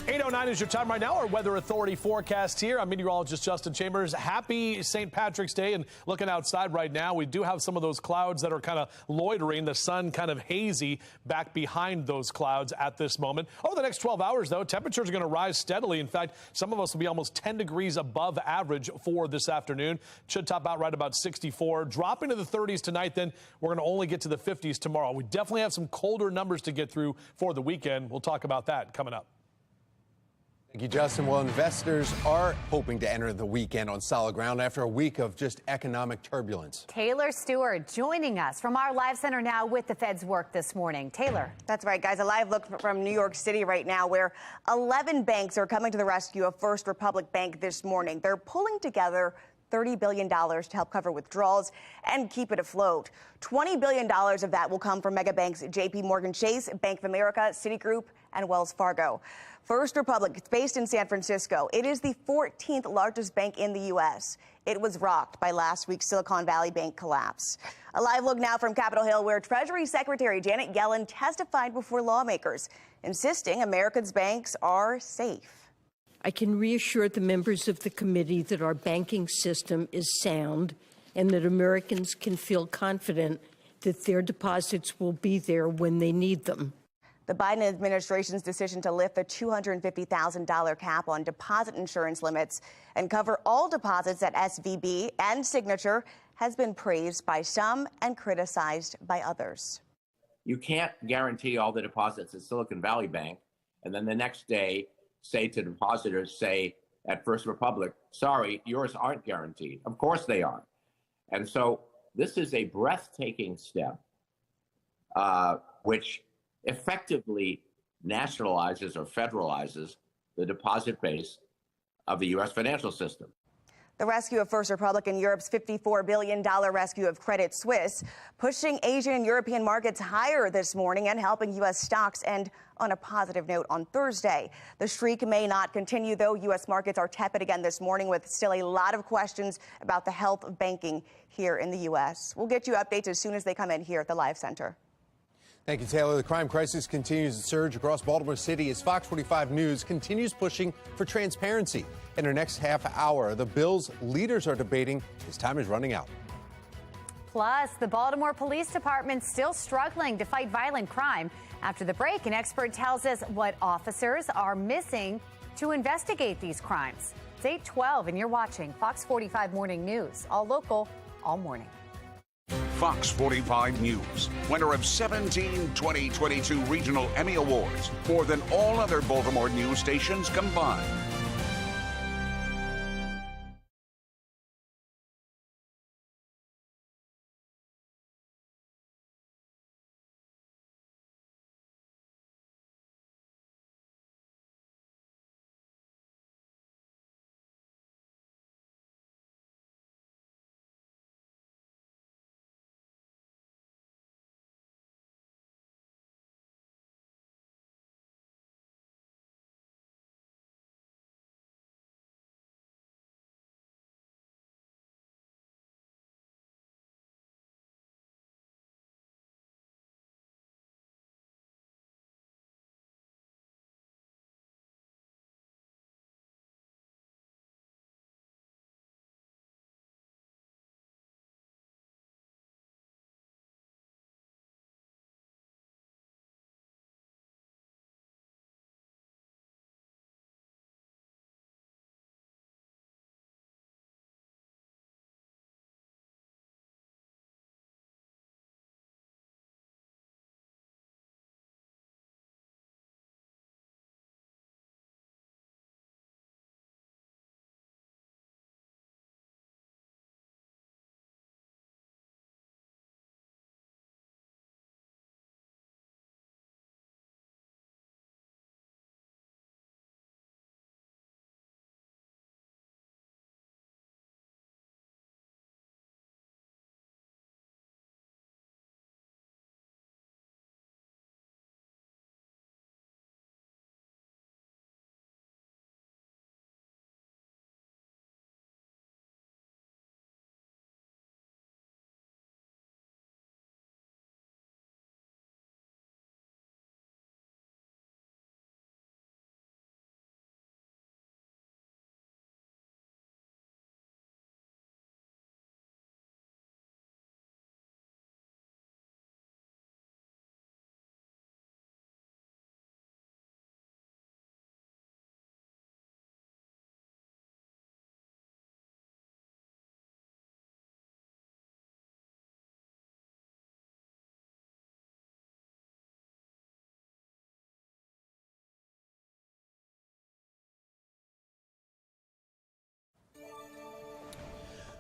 8:09 is your time right now. Our weather authority forecast here. I'm meteorologist Justin Chambers. Happy St. Patrick's Day. And looking outside right now, we do have some of those clouds that are kind of loitering. The sun kind of hazy back behind those clouds at this moment. Over the next 12 hours, though, temperatures are going to rise steadily. In fact, some of us will be almost 10 degrees above average for this afternoon. Should top out right about 64. Drop into the 30s tonight, then we're going to only get to the 50s tomorrow. We definitely have some colder numbers to get through for the weekend. We'll talk about that coming up. Thank you, Justin. Well, investors are hoping to enter the weekend on solid ground after a week of just economic turbulence. Taylor Stewart joining us from our live center now with the Fed's work this morning. Taylor. That's right, guys. A live look from New York City right now, where 11 banks are coming to the rescue of First Republic Bank this morning. They're pulling together $30 billion to help cover withdrawals and keep it afloat. $20 billion of that will come from mega banks JP Morgan Chase, Bank of America, Citigroup, and Wells Fargo. First Republic, it's based in San Francisco. It is the 14th largest bank in the U.S. It was rocked by last week's Silicon Valley Bank collapse. A live look now from Capitol Hill, where Treasury Secretary Janet Yellen testified before lawmakers, insisting America's banks are safe. I can reassure the members of the committee that our banking system is sound and that Americans can feel confident that their deposits will be there when they need them. The Biden administration's decision to lift the $250,000 cap on deposit insurance limits and cover all deposits at SVB and Signature has been praised by some and criticized by others. You can't guarantee all the deposits at Silicon Valley Bank and then the next day say to depositors, say at First Republic, sorry, yours aren't guaranteed. Of course they are. And so this is a breathtaking step, which effectively nationalizes or federalizes the deposit base of the U.S. financial system. The rescue of First Republic and Europe's $54 billion rescue of Credit Suisse, pushing Asian and European markets higher this morning and helping U.S. stocks end on a positive note on Thursday. The streak may not continue, though. U.S. markets are tepid again this morning, with still a lot of questions about the health of banking here in the U.S. We'll get you updates as soon as they come in here at the Live Center. Thank you, Taylor. The crime crisis continues to surge across Baltimore City as Fox 45 News continues pushing for transparency. In our next half hour, the bill's leaders are debating his time is running out. Plus, the Baltimore Police Department still struggling to fight violent crime. After the break, an expert tells us what officers are missing to investigate these crimes. It's 8:12 and you're watching Fox 45 Morning News, all local, all morning. Fox 45 News, winner of 17 2022 Regional Emmy Awards, more than all other Baltimore news stations combined.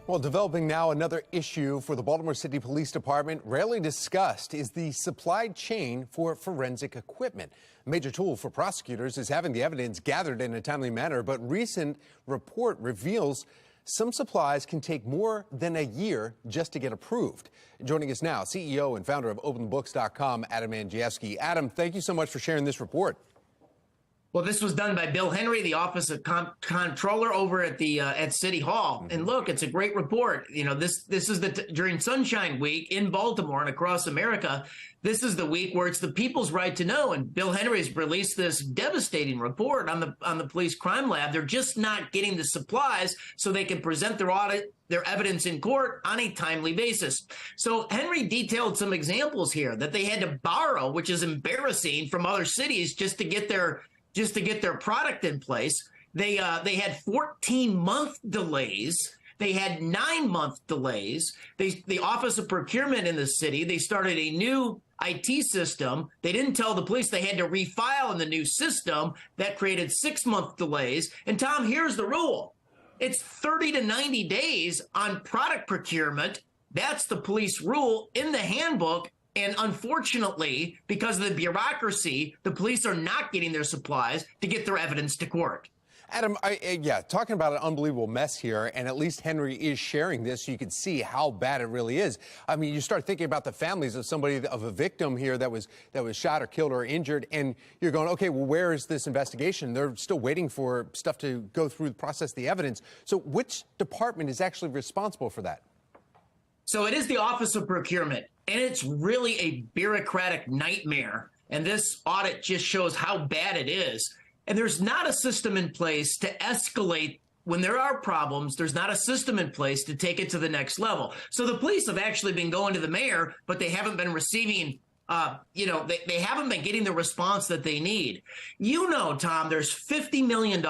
Well, developing now, another issue for the Baltimore City Police Department, rarely discussed, is the supply chain for forensic equipment. A major tool for prosecutors is having the evidence gathered in a timely manner, but recent report reveals some supplies can take more than a year just to get approved. Joining us now, CEO and founder of OpenBooks.com, Adam Andrzejewski. Adam, thank you so much for sharing this report. Well, this was done by Bill Henry, the Office of Comptroller over at the at City Hall. And look, it's a great report. You know, this is during Sunshine Week in Baltimore and across America. This is the week where it's the people's right to know. And Bill Henry's released this devastating report on the police crime lab. They're just not getting the supplies so they can present their evidence in court on a timely basis. So Henry detailed some examples here that they had to borrow, which is embarrassing, from other cities just to get their product in place. They had 14-month delays. They had 9-month delays. The Office of Procurement in the city, they started a new IT system. They didn't tell the police they had to refile in the new system. That created 6-month delays. And Tom, here's the rule. It's 30 to 90 days on product procurement. That's the police rule in the handbook. And unfortunately, because of the bureaucracy, the police are not getting their supplies to get their evidence to court. Adam, talking about an unbelievable mess here, and at least Henry is sharing this so you can see how bad it really is. I mean, you start thinking about the families of of a victim here that was shot or killed or injured, and you're going, okay, well, where is this investigation? They're still waiting for stuff to go through the process, the evidence. So which department is actually responsible for that? So it is the Office of Procurement, and it's really a bureaucratic nightmare. And this audit just shows how bad it is. And there's not a system in place to escalate when there are problems. There's not a system in place to take it to the next level. So the police have actually been going to the mayor, but they haven't been receiving, they haven't been getting the response that they need. You know, Tom, there's $50 million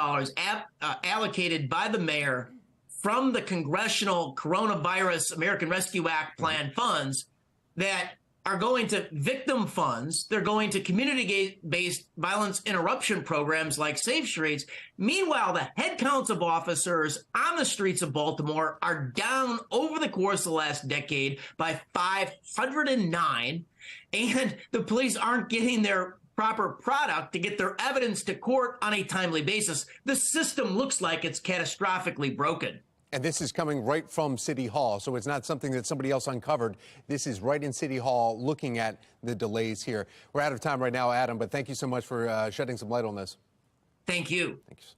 allocated by the mayor from the Congressional Coronavirus American Rescue Act Plan funds that are going to victim funds. They're going to community-based violence interruption programs like Safe Streets. Meanwhile, the head counts of officers on the streets of Baltimore are down over the course of the last decade by 509, and the police aren't getting their proper product to get their evidence to court on a timely basis. The system looks like it's catastrophically broken. And this is coming right from City Hall, so it's not something that somebody else uncovered. This is right in City Hall looking at the delays here. We're out of time right now, Adam, but thank you so much for shedding some light on this. Thank you. Thanks.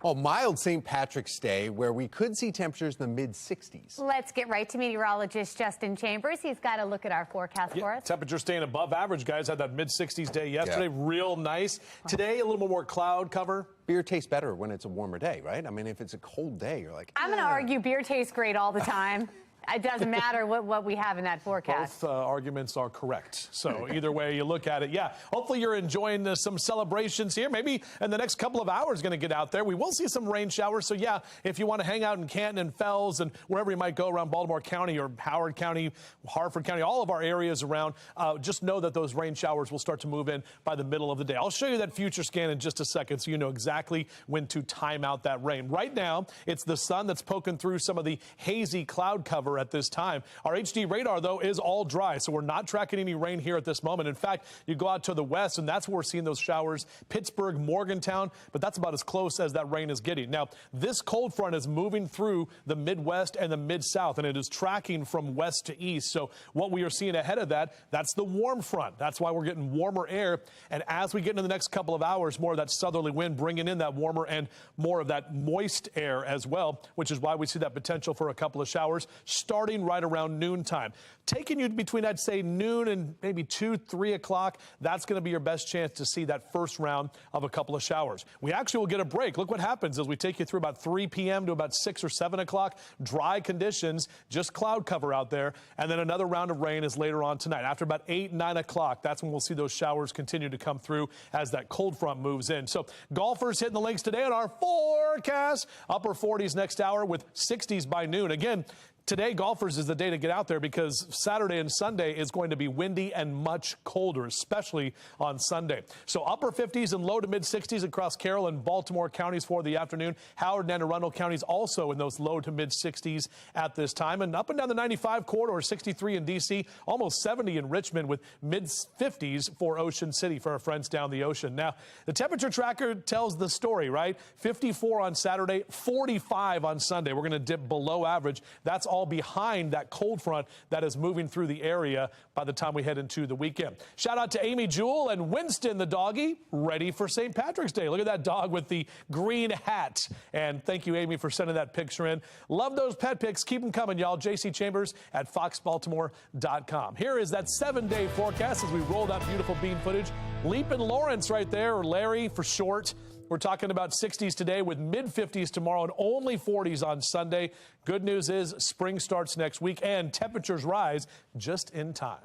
Well, mild St. Patrick's Day, where we could see temperatures in the mid-60s. Let's get right to meteorologist Justin Chambers. He's got a look at our forecast for us. Temperature staying above average, guys. Had that mid-60s day yesterday. Real nice. Today, a little bit more cloud cover. Beer tastes better when it's a warmer day, right? I mean, if it's a cold day, you're like, I'm going to argue beer tastes great all the time. It doesn't matter what we have in that forecast. Both arguments are correct. So either way you look at it, hopefully you're enjoying some celebrations here. Maybe in the next couple of hours going to get out there. We will see some rain showers. So if you want to hang out in Canton and Fells and wherever you might go around Baltimore County or Howard County, Harford County, all of our areas around, just know that those rain showers will start to move in by the middle of the day. I'll show you that future scan in just a second so you know exactly when to time out that rain. Right now, it's the sun that's poking through some of the hazy cloud cover at this time. Our HD radar, though, is all dry, so we're not tracking any rain here at this moment. In fact, you go out to the west, and that's where we're seeing those showers. Pittsburgh, Morgantown, but that's about as close as that rain is getting. Now, this cold front is moving through the Midwest and the Mid-South, and it is tracking from west to east. So what we are seeing ahead of that, that's the warm front. That's why we're getting warmer air. And as we get into the next couple of hours, more of that southerly wind bringing in that warmer and more of that moist air as well, which is why we see that potential for a couple of showers starting right around noontime. Taking you between, I'd say, noon and maybe 2, 3 o'clock, that's going to be your best chance to see that first round of a couple of showers. We actually will get a break. Look what happens as we take you through about 3 p.m. to about 6 or 7 o'clock. Dry conditions, just cloud cover out there. And then another round of rain is later on tonight. After about 8, 9 o'clock, that's when we'll see those showers continue to come through as that cold front moves in. So golfers hitting the links today on our forecast. Upper 40s next hour with 60s by noon. Again, Today, golfers, is the day to get out there because Saturday and Sunday is going to be windy and much colder, especially on Sunday. So upper 50s and low to mid 60s across Carroll and Baltimore counties for the afternoon. Howard and Anne Arundel counties also in those low to mid 60s at this time. And up and down the 95 corridor, 63 in D.C., almost 70 in Richmond with mid 50s for Ocean City for our friends down the ocean. Now, the temperature tracker tells the story, right? 54 on Saturday, 45 on Sunday. We're going to dip below average. That's all behind that cold front that is moving through the area by the time we head into the weekend. Shout out to Amy Jewell and Winston the doggy, ready for St. Patrick's Day. Look at that dog with the green hat. And thank you, Amy, for sending that picture in. Love those pet pics. Keep them coming, y'all. JC Chambers at foxbaltimore.com. Here is that 7-day forecast as we roll that beautiful bean footage. Leap and Lawrence right there, or Larry for short. We're talking about 60s today with mid-50s tomorrow and only 40s on Sunday. Good news is spring starts next week and temperatures rise just in time.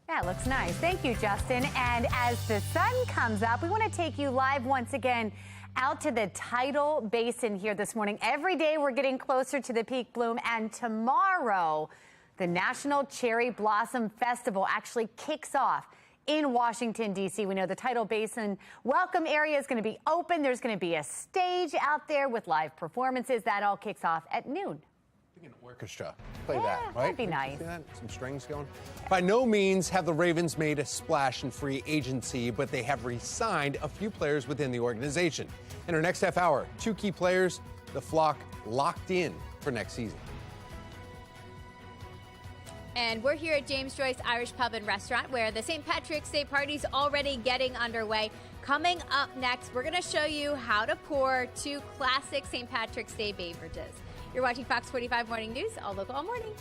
Yeah, it looks nice. Thank you, Justin. And as the sun comes up, we want to take you live once again out to the Tidal Basin here this morning. Every day we're getting closer to the peak bloom, and tomorrow the National Cherry Blossom Festival actually kicks off in Washington, D.C. We know the Tidal Basin welcome area is going to be open. There's going to be a stage out there with live performances. That all kicks off at noon. An orchestra. Play that, right? That'd be nice. See that? Some strings going. By no means have the Ravens made a splash in free agency, but they have re-signed a few players within the organization. In our next half hour, 2 key players, the flock locked in for next season. And we're here at James Joyce Irish Pub and Restaurant, where the St. Patrick's Day party's already getting underway. Coming up next, we're going to show you how to pour 2 classic St. Patrick's Day beverages. You're watching Fox 45 Morning News, all local, all morning.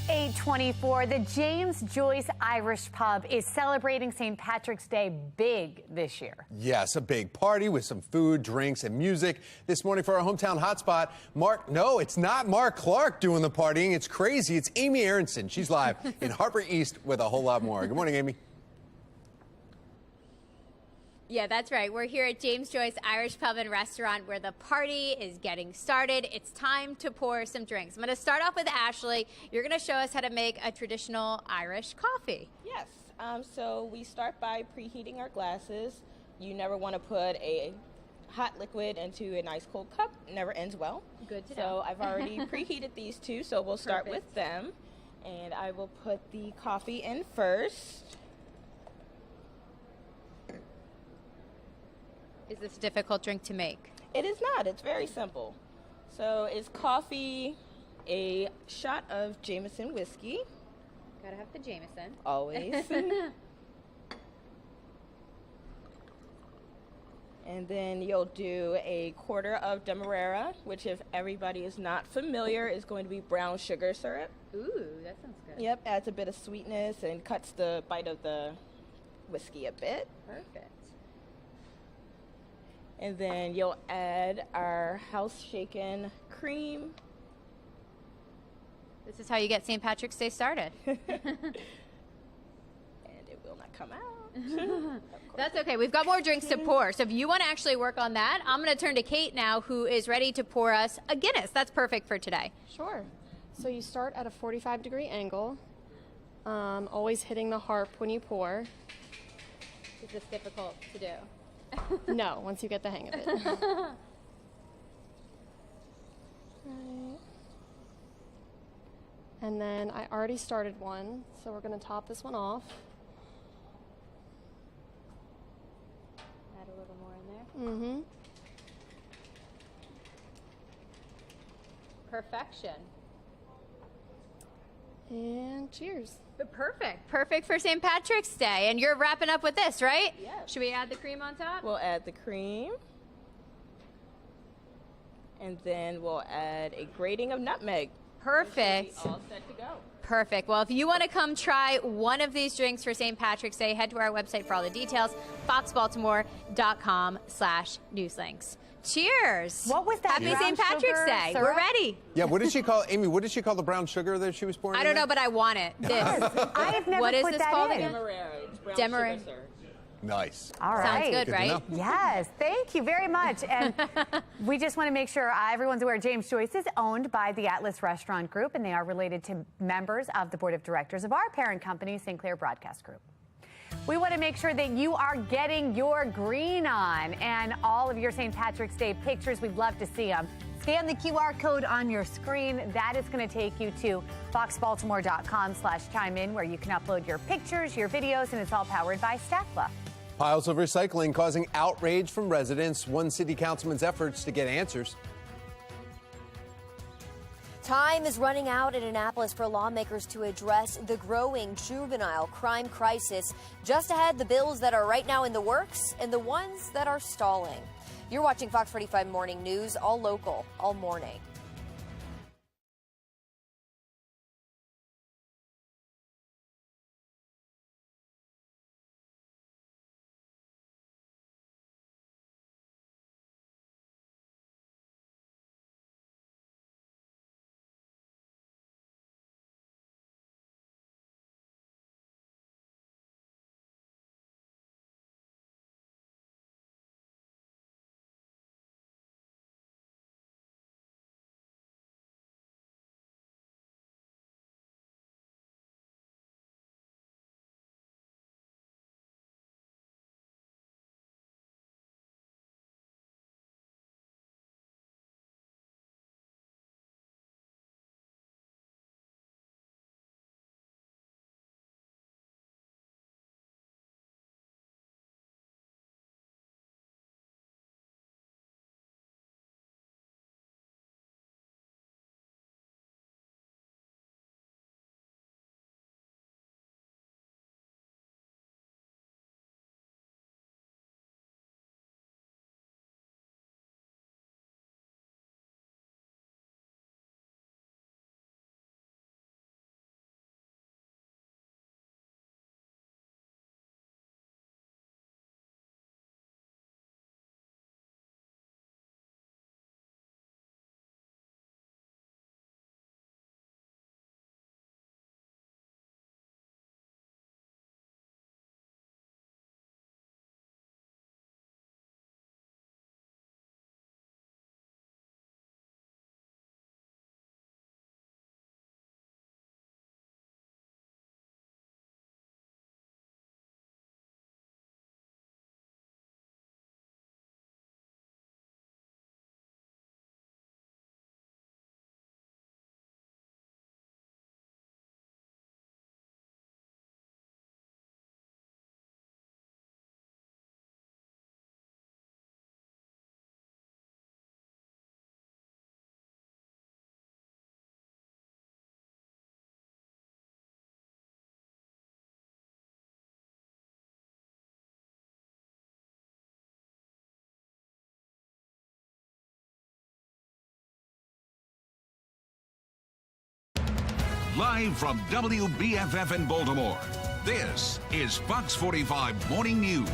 .24, the James Joyce Irish Pub is celebrating St. Patrick's Day big this year. Yes, a big party with some food, drinks, and music. This morning for our hometown hotspot, no, it's not Mark Clark doing the partying. It's crazy. It's Amy Aronson. She's live in Harper East with a whole lot more. Good morning, Amy. Yeah, that's right. We're here at James Joyce Irish Pub and Restaurant where the party is getting started. It's time to pour some drinks. I'm going to start off with Ashley. You're going to show us how to make a traditional Irish coffee. Yes. So we start by preheating our glasses. You never want to put a hot liquid into a nice cold cup. It never ends well. Good to know. So I've already preheated these two, so we'll start with them. And I will put the coffee in first. Is this a difficult drink to make? It is not. It's very simple. So it's coffee, a shot of Jameson whiskey. Gotta have the Jameson. Always. And then you'll do a quarter of Demerara, which if everybody is not familiar, is going to be brown sugar syrup. Ooh, that sounds good. Yep, adds a bit of sweetness and cuts the bite of the whiskey a bit. Perfect. And then you'll add our house shaken cream. This is how you get St. Patrick's Day started. And it will not come out. That's okay. We've got more drinks to pour. So if you want to actually work on that, I'm going to turn to Kate now, who is ready to pour us a Guinness. That's perfect for today. Sure. So you start at a 45-degree angle, always hitting the harp when you pour. Is this difficult to do? No, once you get the hang of it. Right. And then I already started one, so we're going to top this one off. Add a little more in there. Mm-hmm. Perfection. And cheers. Perfect. Perfect for St. Patrick's Day. And you're wrapping up with this, right? Yes. Should we add the cream on top? We'll add the cream. And then we'll add a grating of nutmeg. Perfect. All set to go. Perfect. Well, if you want to come try one of these drinks for St. Patrick's Day, head to our website for all the details, foxbaltimore.com/newslinks. Cheers. What was that? Happy St. Patrick's Day. syrup? We're ready. Yeah, what did she call, Amy, what did she call the brown sugar that she was pouring I in don't there? know, but I want it. This. I have never What is put this that called in. again? Demerara. It's brown Demerara. sugar, sir. Nice. All right. Sounds good, right? Yes, thank you very much. And we just want to make sure everyone's aware James Joyce is owned by the Atlas Restaurant Group, and they are related to members of the board of directors of our parent company, Sinclair Broadcast Group. We want to make sure that you are getting your green on, and all of your St. Patrick's Day pictures, we'd love to see them. Scan the QR code on your screen. That is going to take you to foxbaltimore.com/chime-in, where you can upload your pictures, your videos, and it's all powered by Statla. Piles of recycling causing outrage from residents. One city councilman's efforts to get answers. Time is running out in Annapolis for lawmakers to address the growing juvenile crime crisis. Just ahead, the bills that are right now in the works and the ones that are stalling. You're watching Fox 45 Morning News, all local, all morning. Live from WBFF in Baltimore, this is Fox 45 Morning News.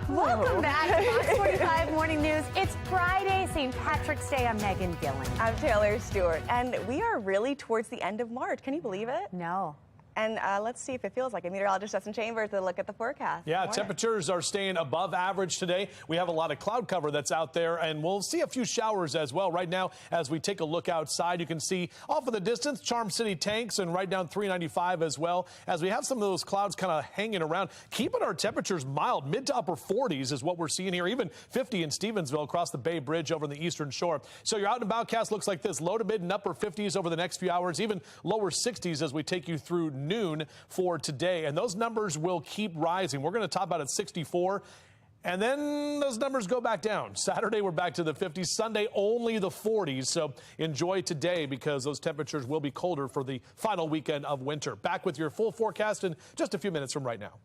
Welcome back to Fox 45 Morning News. It's Friday, St. Patrick's Day. I'm Megan Gillen. I'm Taylor Stewart, and we are really towards the end of March. Can you believe it? No. And let's see if it feels like it. Meteorologist Justin Chambers with a look at the forecast. Yeah, temperatures are staying above average today. We have a lot of cloud cover that's out there, and we'll see a few showers as well. Right now, as we take a look outside, you can see off in the distance, Charm City tanks and right down 395 as well. As we have some of those clouds kind of hanging around, keeping our temperatures mild, mid to upper 40s is what we're seeing here, even 50 in Stevensville across the Bay Bridge over on the eastern shore. So your out and about cast looks like this, low to mid and upper 50s over the next few hours, even lower 60s as we take you through noon for today. And those numbers will keep rising. We're going to top out at 64. And then those numbers go back down. Saturday, we're back to the 50s. Sunday, only the 40s. So enjoy today because those temperatures will be colder for the final weekend of winter. Back with your full forecast in just a few minutes from right now.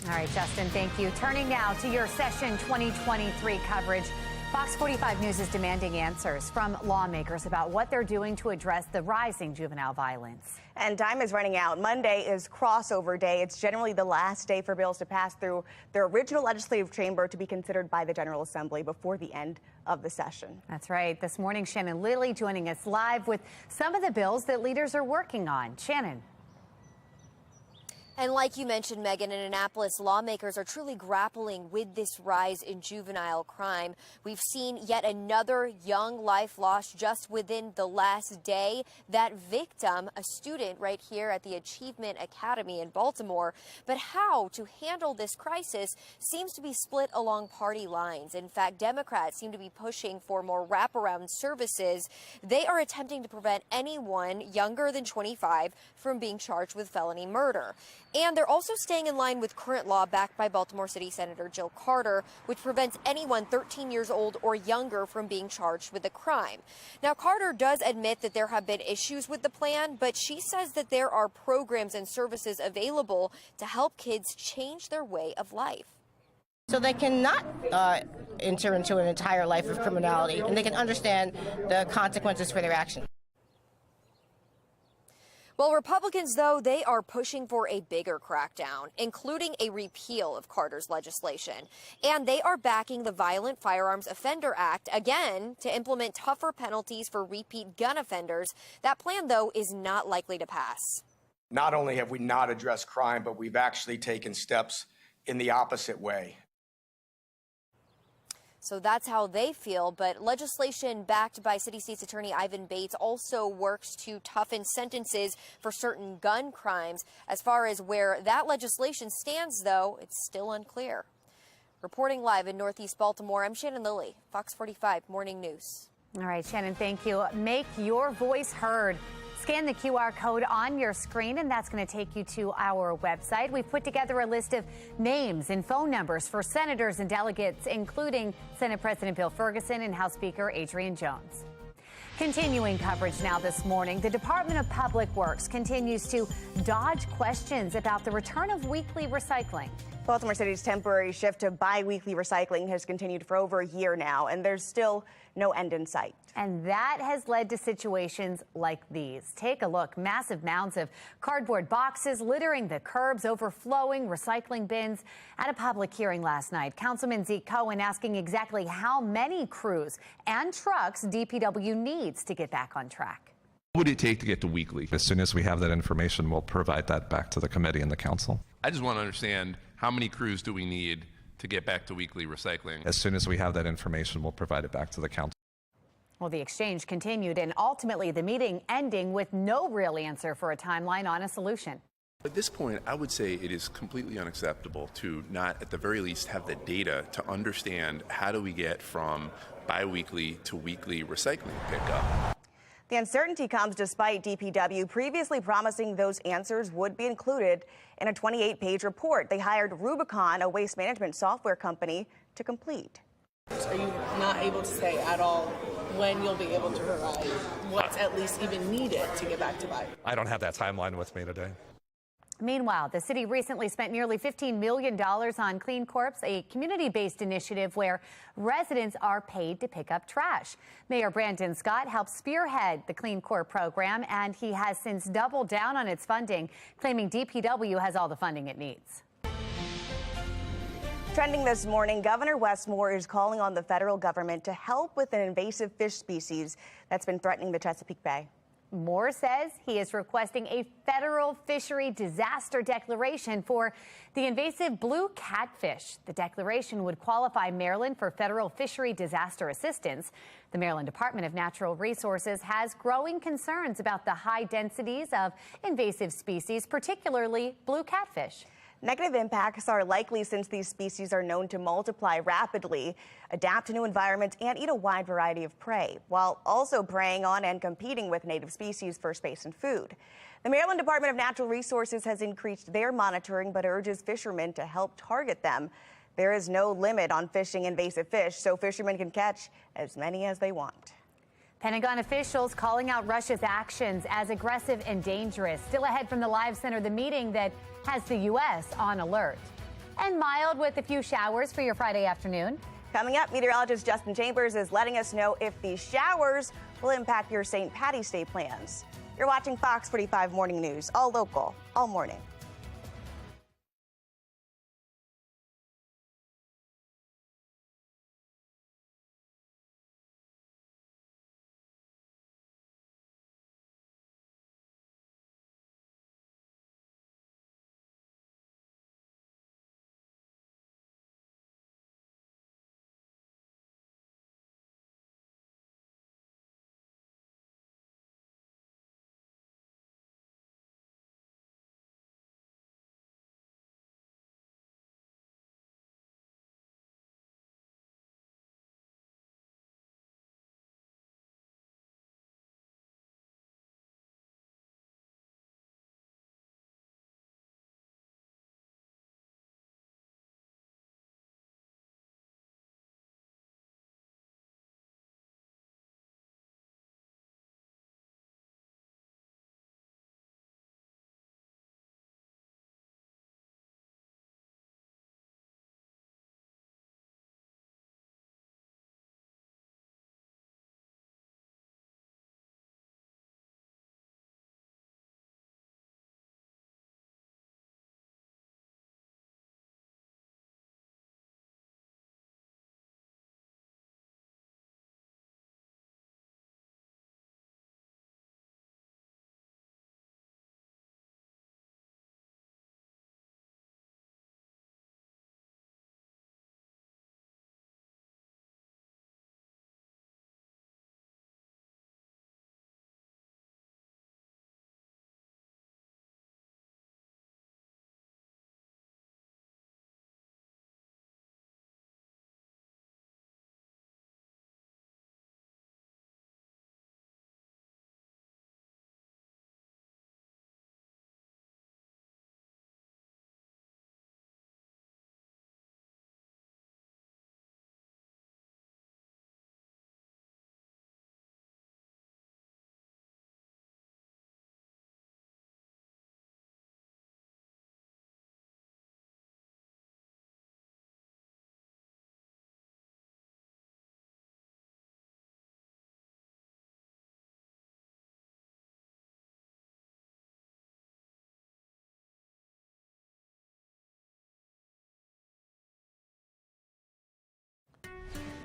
All right, Justin, thank you. Turning now to your session 2023 coverage. Fox 45 News is demanding answers from lawmakers about what they're doing to address the rising juvenile violence. And time is running out. Monday is crossover day. It's generally the last day for bills to pass through their original legislative chamber to be considered by the General Assembly before the end of the session. That's right. This morning, Shannon Lilly joining us live with some of the bills that leaders are working on. Shannon. And like you mentioned, Megan, in Annapolis, lawmakers are truly grappling with this rise in juvenile crime. We've seen yet another young life lost just within the last day. That victim, a student right here at the Achievement Academy in Baltimore. But how to handle this crisis seems to be split along party lines. In fact, Democrats seem to be pushing for more wraparound services. They are attempting to prevent anyone younger than 25 from being charged with felony murder. And they're also staying in line with current law backed by Baltimore City Senator Jill Carter, which prevents anyone 13 years old or younger from being charged with a crime. Now, Carter does admit that there have been issues with the plan, but she says that there are programs and services available to help kids change their way of life. So they cannot enter into an entire life of criminality, and they can understand the consequences for their actions. Well, Republicans, though, they are pushing for a bigger crackdown, including a repeal of Carter's legislation. And they are backing the Violent Firearms Offender Act, again, to implement tougher penalties for repeat gun offenders. That plan, though, is not likely to pass. Not only have we not addressed crime, but we've actually taken steps in the opposite way. So that's how they feel. But legislation backed by City State's Attorney Ivan Bates also works to toughen sentences for certain gun crimes. As far as where that legislation stands, though, it's still unclear. Reporting live in Northeast Baltimore, I'm Shannon Lilly, Fox 45 Morning News. All right, Shannon, thank you. Make your voice heard. Scan the QR code on your screen, and that's going to take you to our website. We've put together a list of names and phone numbers for senators and delegates, including Senate President Bill Ferguson and House Speaker Adrian Jones. Continuing coverage now this morning, the Department of Public Works continues to dodge questions about the return of weekly recycling. Baltimore City's temporary shift to bi-weekly recycling has continued for over a year now, and there's still no end in sight. And that has led to situations like these. Take a look. Massive mounds of cardboard boxes littering the curbs, overflowing recycling bins. At a public hearing last night, Councilman Zeke Cohen asking exactly how many crews and trucks DPW needs to get back on track. What would it take to get to weekly? As soon as we have that information, we'll provide that back to the committee and the council. I just want to understand, how many crews do we need to get back to weekly recycling? As soon as we have that information, we'll provide it back to the council. Well, the exchange continued, and ultimately the meeting ending with no real answer for a timeline on a solution. At this point, I would say it is completely unacceptable to not, at the very least, have the data to understand how do we get from bi-weekly to weekly recycling pickup. The uncertainty comes despite DPW previously promising those answers would be included in a 28-page report they hired Rubicon, a waste management software company, to complete. Are you not able to say at all when you'll be able to provide what's at least even needed to get back to bi? I don't have that timeline with me today. Meanwhile, the city recently spent nearly $15 million on Clean Corps, a community-based initiative where residents are paid to pick up trash. Mayor Brandon Scott helped spearhead the Clean Corps program, and he has since doubled down on its funding, claiming DPW has all the funding it needs. Trending this morning, Governor Wes Moore is calling on the federal government to help with an invasive fish species that's been threatening the Chesapeake Bay. Moore says he is requesting a federal fishery disaster declaration for the invasive blue catfish. The declaration would qualify Maryland for federal fishery disaster assistance. The Maryland Department of Natural Resources has growing concerns about the high densities of invasive species, particularly blue catfish. Negative impacts are likely since these species are known to multiply rapidly, adapt to new environments, and eat a wide variety of prey, while also preying on and competing with native species for space and food. The Maryland Department of Natural Resources has increased their monitoring but urges fishermen to help target them. There is no limit on fishing invasive fish, so fishermen can catch as many as they want. Pentagon officials calling out Russia's actions as aggressive and dangerous. Still ahead from the Live Center, the meeting that has the U.S. on alert. And mild with a few showers for your Friday afternoon. Coming up, meteorologist Justin Chambers is letting us know if these showers will impact your St. Patty's Day plans. You're watching Fox 45 Morning News, all local, all morning.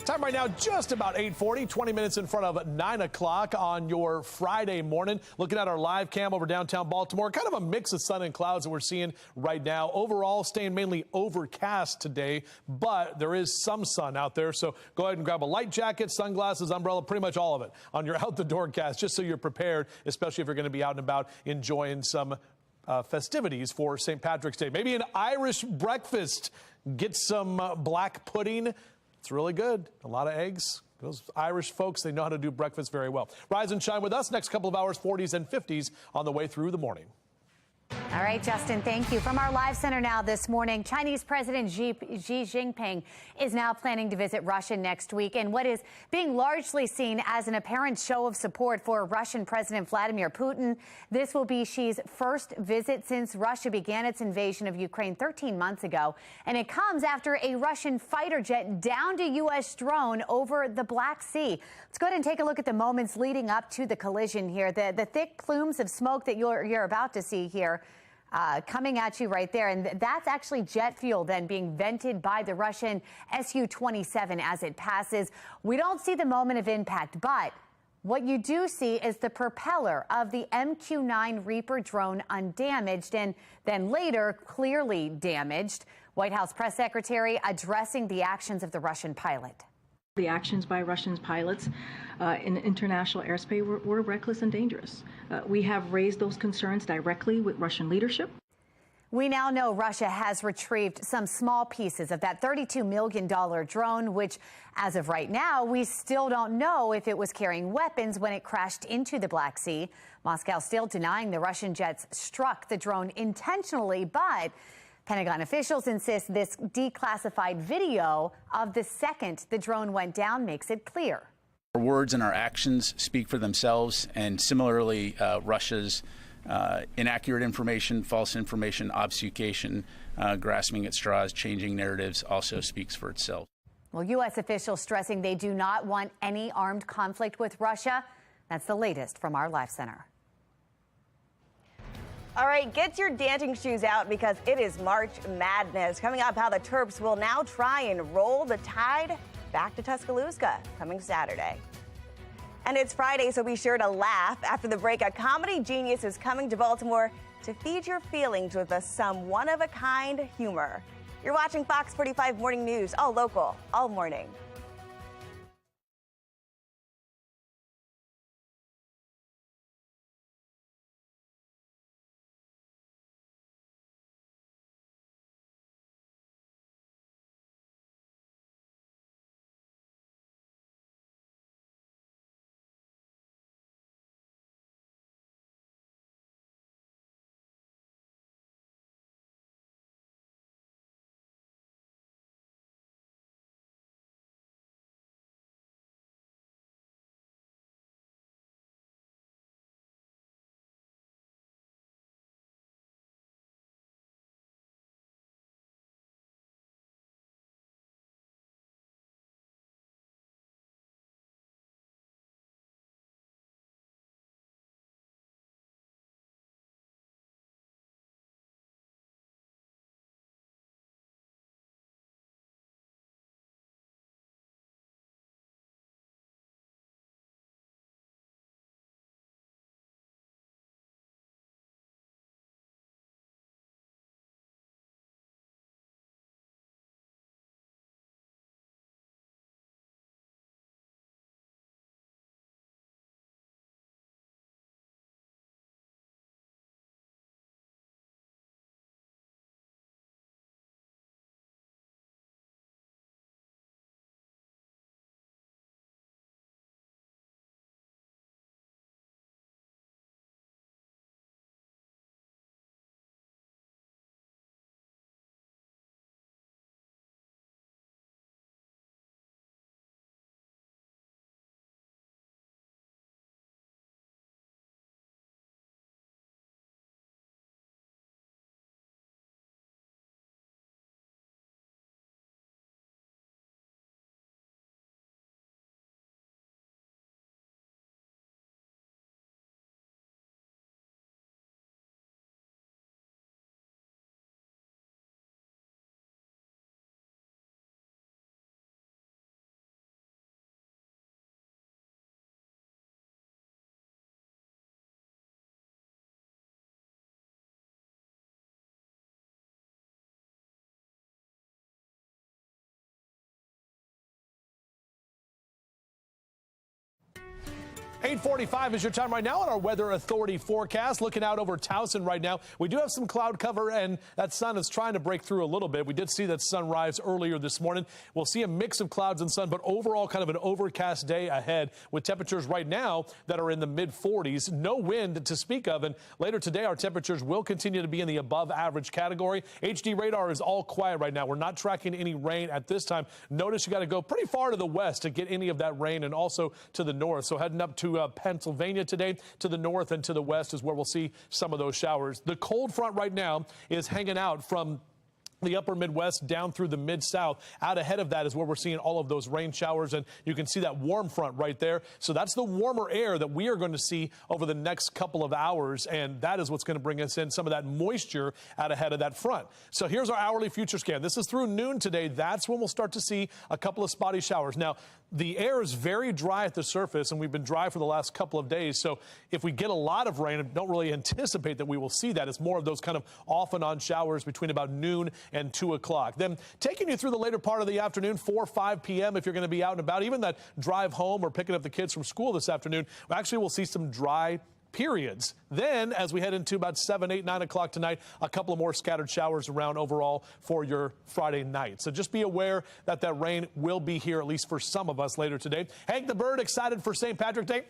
Time right now, just about 8:40, 20 minutes in front of 9 o'clock on your Friday morning. Looking at our live cam over downtown Baltimore, kind of a mix of sun and clouds that we're seeing right now. Overall, staying mainly overcast today, but there is some sun out there. So go ahead and grab a light jacket, sunglasses, umbrella, pretty much all of it on your out the door cast, just so you're prepared, especially if you're going to be out and about enjoying some festivities for St. Patrick's Day. Maybe an Irish breakfast. Get some black pudding. It's really good. A lot of eggs. Those Irish folks, they know how to do breakfast very well. Rise and shine with us. Next couple of hours, 40s and 50s on the way through the morning. All right, Justin, thank you. From our live center now this morning, Chinese President Xi Jinping is now planning to visit Russia next week in what is being largely seen as an apparent show of support for Russian President Vladimir Putin. This will be Xi's first visit since Russia began its invasion of Ukraine 13 months ago, and it comes after a Russian fighter jet downed a U.S. drone over the Black Sea. Let's go ahead and take a look at the moments leading up to the collision here. The thick plumes of smoke that you're about to see here coming at you right there. And that's actually jet fuel then being vented by the Russian Su-27 as it passes. We don't see the moment of impact, but what you do see is the propeller of the MQ-9 Reaper drone undamaged and then later clearly damaged. White House press secretary addressing the actions of the Russian pilot. The actions by Russian pilots in international airspace were reckless and dangerous. We have raised those concerns directly with Russian leadership. We now know Russia has retrieved some small pieces of that $32 million drone, which, as of right now, we still don't know if it was carrying weapons when it crashed into the Black Sea. Moscow still denying the Russian jets struck the drone intentionally, but Pentagon officials insist this declassified video of the second the drone went down makes it clear. Our words and our actions speak for themselves, and similarly, Russia's inaccurate information, false information, obfuscation, grasping at straws, changing narratives also speaks for itself. Well, U.S. officials stressing they do not want any armed conflict with Russia. That's the latest from our live center. All right, get your dancing shoes out because it is March Madness. Coming up, how the Terps will now try and roll the Tide back to Tuscaloosa coming Saturday. And it's Friday, so be sure to laugh. After the break, a comedy genius is coming to Baltimore to feed your feelings with some one-of-a-kind humor. You're watching Fox 45 Morning News, all local, all morning. 8:45 is your time right now on our Weather Authority forecast. Looking out over Towson right now, we do have some cloud cover, and that sun is trying to break through a little bit. We did see that sun rise earlier this morning. We'll see a mix of clouds and sun, but overall kind of an overcast day ahead with temperatures right now that are in the mid-40s. No wind to speak of, and later today our temperatures will continue to be in the above average category. HD radar is all quiet right now. We're not tracking any rain at this time. Notice you got to go pretty far to the west to get any of that rain, and also to the north. So heading up to Pennsylvania today, to the north and to the west is where we'll see some of those showers. The cold front right now is hanging out from the upper Midwest down through the mid-south. Out ahead of that is where we're seeing all of those rain showers, and you can see that warm front right there. So that's the warmer air that we are going to see over the next couple of hours, and that is what's going to bring us in some of that moisture out ahead of that front. So here's our hourly future scan. This is through noon today. That's when we'll start to see a couple of spotty showers. Now, the air is very dry at the surface, and we've been dry for the last couple of days. So if we get a lot of rain, I don't really anticipate that we will see that. It's more of those kind of off and on showers between about noon and 2 o'clock. Then taking you through the later part of the afternoon, 4 or 5 p.m. if you're going to be out and about, even that drive home or picking up the kids from school this afternoon, actually we'll see some dry periods. Then as we head into about 7, 8, 9 o'clock tonight, a couple of more scattered showers around overall for your Friday night. So just be aware that that rain will be here, at least for some of us later today. Hank the Bird excited for St. Patrick's Day.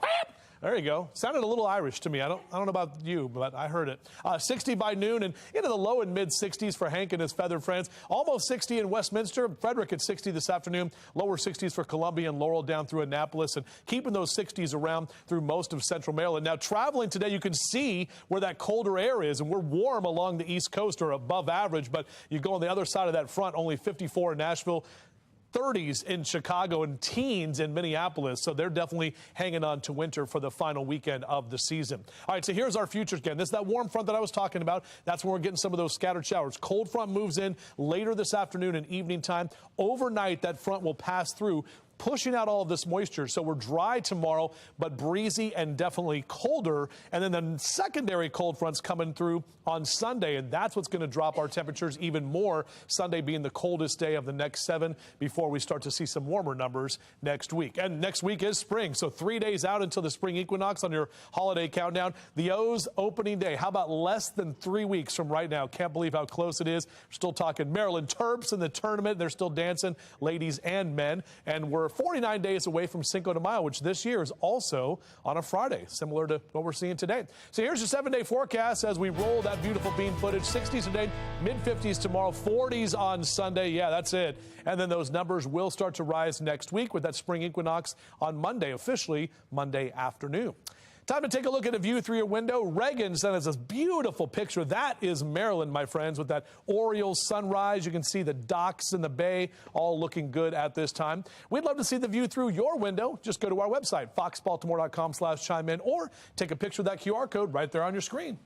There you go. Sounded a little Irish to me. I don't know about you, but I heard it. 60 by noon and into the low and mid 60s for Hank and his feathered friends. Almost 60 in Westminster. Frederick at 60 this afternoon. Lower 60s for Columbia and Laurel down through Annapolis, and keeping those 60s around through most of central Maryland. Now traveling today, you can see where that colder air is, and we're warm along the East Coast or above average, but you go on the other side of that front, only 54 in Nashville. 30s in Chicago and teens in Minneapolis. So they're definitely hanging on to winter for the final weekend of the season. All right, so here's our futures again. This is that warm front that I was talking about. That's when we're getting some of those scattered showers. Cold front moves in later this afternoon and evening time. Overnight, that front will pass through, pushing out all of this moisture. So we're dry tomorrow, but breezy and definitely colder. And then the secondary cold front's coming through on Sunday, and that's what's going to drop our temperatures even more. Sunday being the coldest day of the next 7 before we start to see some warmer numbers next week. And next week is spring, so 3 days out until the spring equinox on your holiday countdown. The O's opening day. How about less than 3 weeks from right now? Can't believe how close it is. We're still talking Maryland Terps in the tournament. They're still dancing, ladies and men. And we're 49 days away from Cinco de Mayo, which this year is also on a Friday, similar to what we're seeing today. So here's your 7-day forecast as we roll that beautiful beam footage. 60s today, mid-50s tomorrow, 40s on Sunday. Yeah, that's it. And then those numbers will start to rise next week with that spring equinox on Monday, officially Monday afternoon. Time to take a look at a view through your window. Reagan sent us this beautiful picture. That is Maryland, my friends, with that Orioles sunrise. You can see the docks and the bay all looking good at this time. We'd love to see the view through your window. Just go to our website, foxbaltimore.com/chime in, or take a picture of that QR code right there on your screen.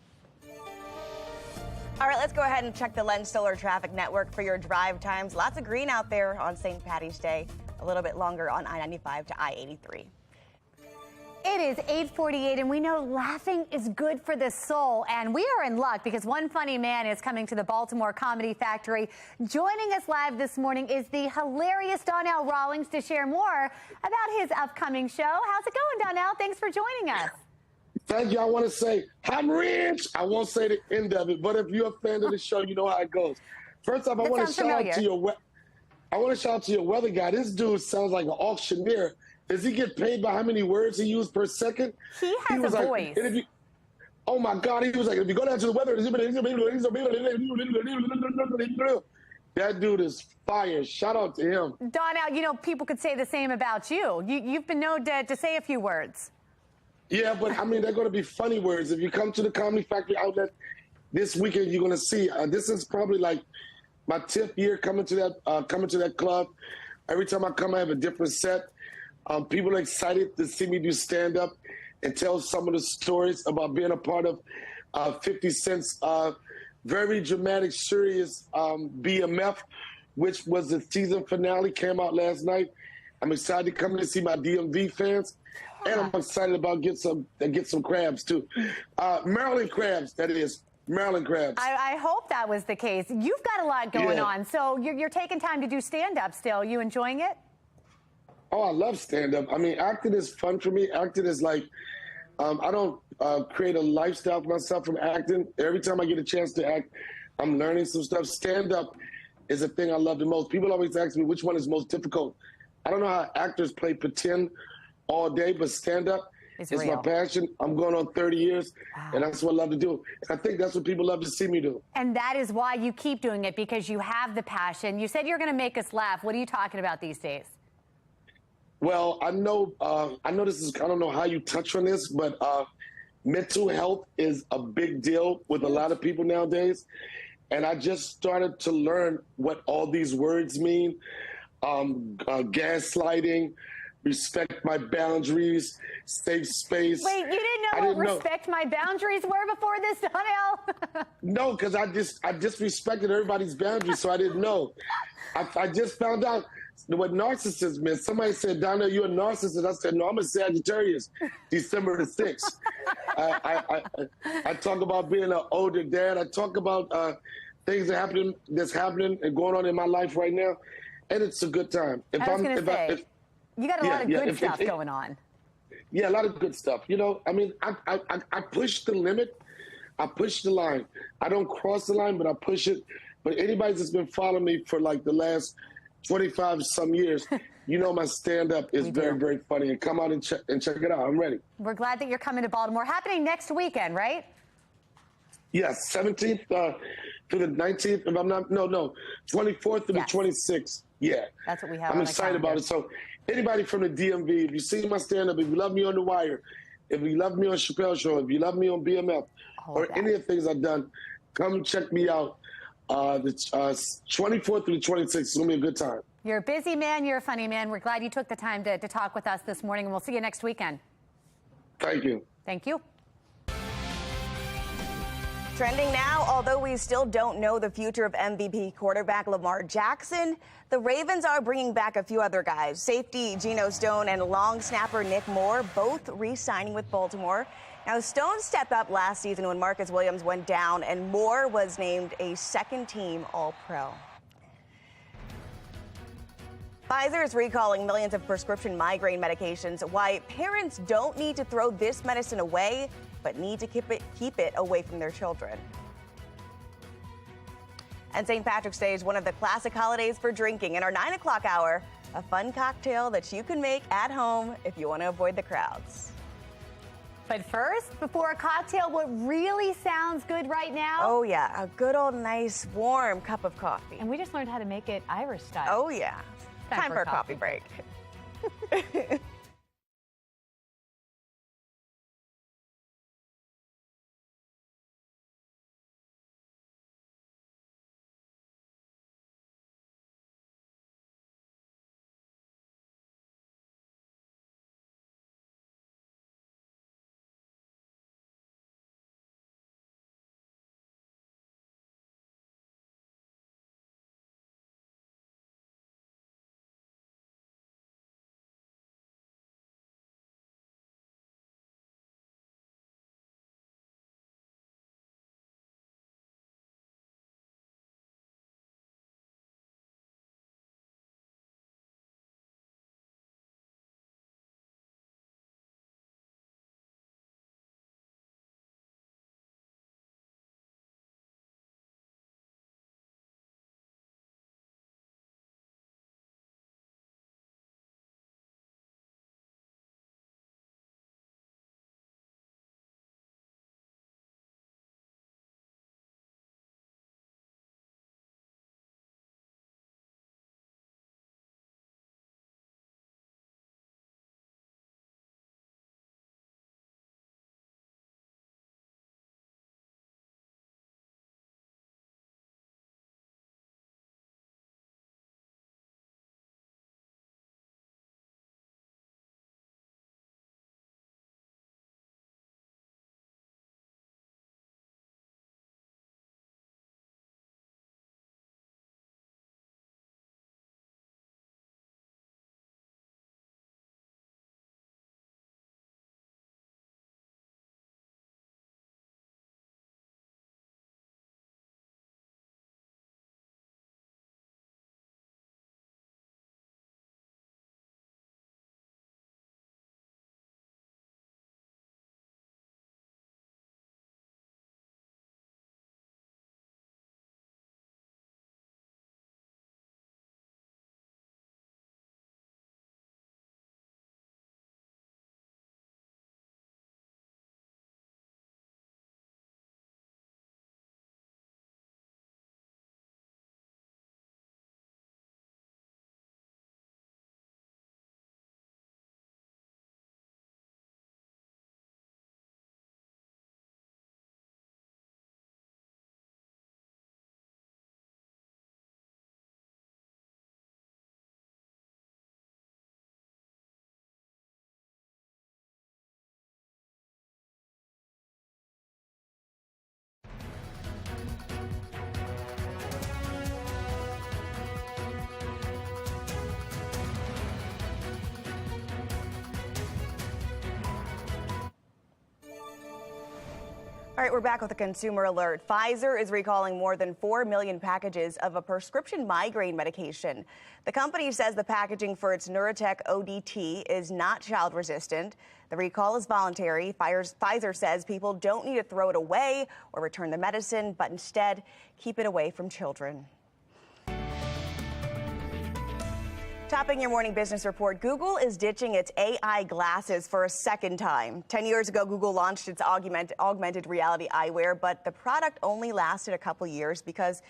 All right, let's go ahead and check the Lens Solar Traffic Network for your drive times. Lots of green out there on St. Patty's Day. A little bit longer on I-95 to I-83. It is 8:48, and we know laughing is good for the soul. And we are in luck because one funny man is coming to the Baltimore Comedy Factory. Joining us live this morning is the hilarious Donnell Rawlings to share more about his upcoming show. How's it going, Donnell? Thanks for joining us. Thank you. I want to say, I'm rich. I won't say the end of it, but if you're a fan of the show, you know how it goes. First off, I want to shout out to your weather guy. This dude sounds like an auctioneer. Does he get paid by how many words he used per second? He has a voice. Oh my God, he was like, if you go down to the weather, that dude is fire. Shout out to him. Donnell, you know, people could say the same about you. You've been known to say a few words. Yeah, but I mean, they're going to be funny words. If you come to the Comedy Factory outlet this weekend, you're going to see. This is probably like my 10th year coming to that club. Every time I come, I have a different set. People are excited to see me do stand-up and tell some of the stories about being a part of 50 Cent's very dramatic, serious BMF, which was the season finale, came out last night. I'm excited to come in to see my DMV fans, and I'm excited about get some crabs too. Maryland crabs, that is. Maryland crabs. I hope that was the case. You've got a lot going on, so you're taking time to do stand-up still. You enjoying it? Oh, I love stand-up. I mean, acting is fun for me. Acting is like, I don't create a lifestyle for myself from acting. Every time I get a chance to act, I'm learning some stuff. Stand-up is the thing I love the most. People always ask me which one is most difficult. I don't know how actors play pretend all day, but stand-up is my passion. I'm going on 30 years, and that's what I love to do. And I think that's what people love to see me do. And that is why you keep doing it, because you have the passion. You said you're going to make us laugh. What are you talking about these days? Well, I know this is, I don't know how you touch on this, but mental health is a big deal with a lot of people nowadays. And I just started to learn what all these words mean. Gaslighting, respect my boundaries, safe space. Wait, you didn't know what respect my boundaries were before this, Donnell? No, because I just respected everybody's boundaries, so I didn't know. I just found out what narcissism meant. Somebody said, Donnell, you're a narcissist. I said, no, I'm a Sagittarius, December the 6th. I talk about being an older dad. I talk about things that's happening and going on in my life right now, and it's a good time. You got a lot of good stuff going on. Yeah, a lot of good stuff. You know, I mean, I push the limit. I push the line. I don't cross the line, but I push it. But anybody that's been following me for like the last 25 some years, you know my stand-up is very, very funny. And come out and check it out. I'm ready. We're glad that you're coming to Baltimore. Happening next weekend, right? Yes, 17th to the 19th. If I'm not, no, 24th to the 26th. Yeah. That's what we have. I'm excited about it. So anybody from the DMV, if you see my stand-up, if you love me on The Wire, if you love me on Chappelle Show, if you love me on BMF, or any of the things I've done, come check me out. The 24th through the 26th is going to be a good time. You're a busy man. You're a funny man. We're glad you took the time to talk with us this morning, and we'll see you next weekend. Thank you. Thank you. Trending now, although we still don't know the future of MVP quarterback Lamar Jackson, the Ravens are bringing back a few other guys. Safety Geno Stone and long snapper Nick Moore both re-signing with Baltimore. Now, Stone stepped up last season when Marcus Williams went down, and Moore was named a second-team All-Pro. Pfizer is recalling millions of prescription migraine medications. Why parents don't need to throw this medicine away, but need to keep it away from their children. And St. Patrick's Day is one of the classic holidays for drinking. In our 9 o'clock hour, a fun cocktail that you can make at home if you want to avoid the crowds. But first, before a cocktail, what really sounds good right now? Oh, yeah, a good old nice warm cup of coffee. And we just learned how to make it Irish style. Oh, yeah. Time for a coffee break. All right, we're back with a consumer alert. Pfizer is recalling more than 4 million packages of a prescription migraine medication. The company says the packaging for its Nurotec ODT is not child resistant. The recall is voluntary. Pfizer says people don't need to throw it away or return the medicine, but instead keep it away from children. Topping your morning business report, Google is ditching its AI glasses for a second time. 10 years ago, Google launched its augmented reality eyewear, but the product only lasted a couple years because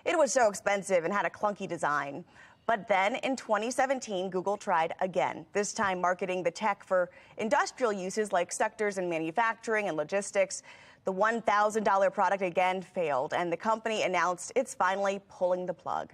it was so expensive and had a clunky design. But then in 2017, Google tried again, this time marketing the tech for industrial uses like sectors in manufacturing and logistics. The $1,000 product again failed, and the company announced it's finally pulling the plug.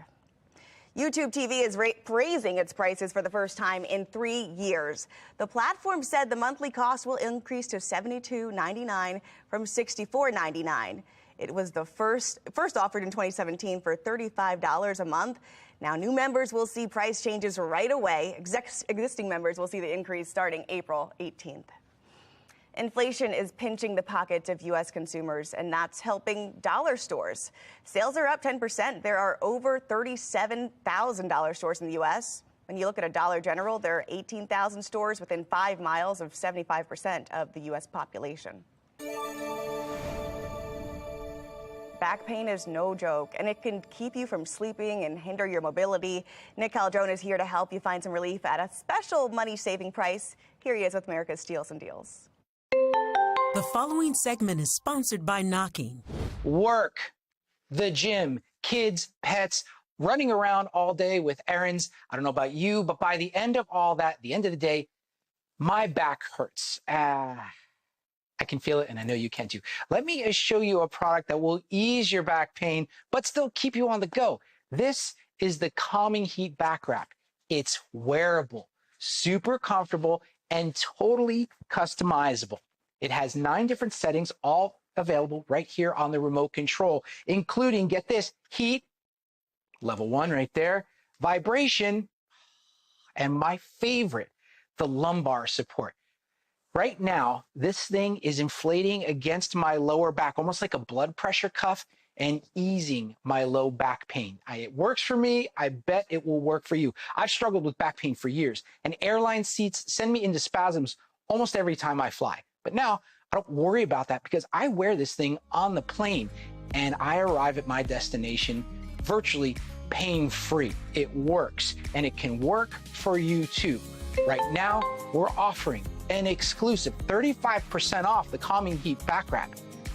YouTube TV is raising its prices for the first time in 3 years. The platform said the monthly cost will increase to $72.99 from $64.99. It was the first offered in 2017 for $35 a month. Now, new members will see price changes right away. Existing members will see the increase starting April 18th. Inflation is pinching the pockets of U.S. consumers, and that's helping dollar stores. Sales are up 10%. There are over 37,000 dollar stores in the U.S. When you look at a Dollar General, there are 18,000 stores within 5 miles of 75% of the U.S. population. Back pain is no joke, and it can keep you from sleeping and hinder your mobility. Nick Caldrone is here to help you find some relief at a special money-saving price. Here he is with America's Steals and Deals. The following segment is sponsored by Knocking. Work, the gym, kids, pets, running around all day with errands. I don't know about you, but by the end of all that, the end of the day, my back hurts. I can feel it, and I know you can too. Let me show you a product that will ease your back pain, but still keep you on the go. This is the Calming Heat Back Wrap. It's wearable, super comfortable, and totally customizable. It has 9 different settings, all available right here on the remote control, including, get this, heat, level 1 right there, vibration, and my favorite, the lumbar support. Right now, this thing is inflating against my lower back, almost like a blood pressure cuff, and easing my low back pain. It works for me. I bet it will work for you. I've struggled with back pain for years, and airline seats send me into spasms almost every time I fly. But now I don't worry about that because I wear this thing on the plane and I arrive at my destination virtually pain-free. It works, and it can work for you too. Right now, we're offering an exclusive 35% off the Calming Heat Back Wrap.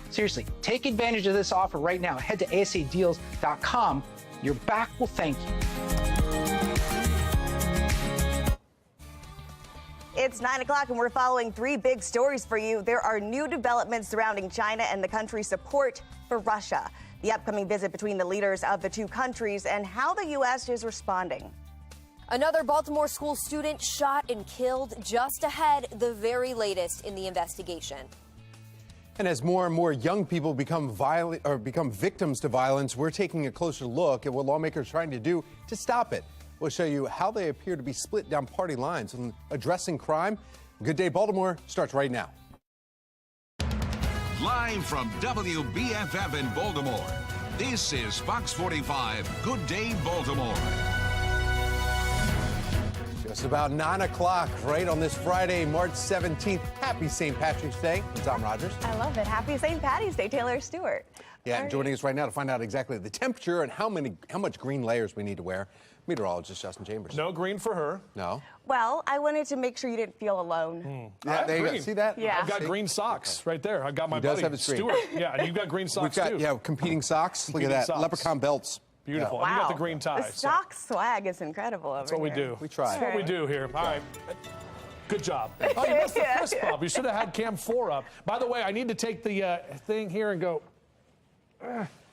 Seriously, take advantage of this offer right now. Head to asadeals.com. Your back will thank you. It's 9 o'clock, and we're following 3 big stories for you. There are new developments surrounding China and the country's support for Russia, the upcoming visit between the leaders of the 2 countries, and how the U.S. is responding. Another Baltimore school student shot and killed. Just ahead, the very latest in the investigation. And as more and more young people become victims to violence, we're taking a closer look at what lawmakers are trying to do to stop it. We'll show you how they appear to be split down party lines on addressing crime. Good Day Baltimore starts right now. Live from WBFF in Baltimore, this is Fox 45 Good Day Baltimore. Just about 9 o'clock, right on this Friday, March 17th. Happy St. Patrick's Day. I'm Tom Rogers. I love it. Happy St. Patty's Day, Taylor Stewart. Yeah, and joining us right now to find out exactly the temperature and how much green layers we need to wear, meteorologist Justin Chambers. No green for her. No. Well, I wanted to make sure you didn't feel alone. Yeah, there you go. See that? Yeah. I've got green socks right there. I've got my He does buddy have his green. Stuart. Yeah, and you've got green socks We've got, too. yeah, competing socks. Look at that. Socks. Leprechaun belts. Beautiful. Wow. And you got the green tie. The sock swag is incredible over That's what we here. do. We try. That's what we do here. All right. Good job. Oh, you missed the fist bump. You should have had cam 4 up. By the way, I need to take the thing here and go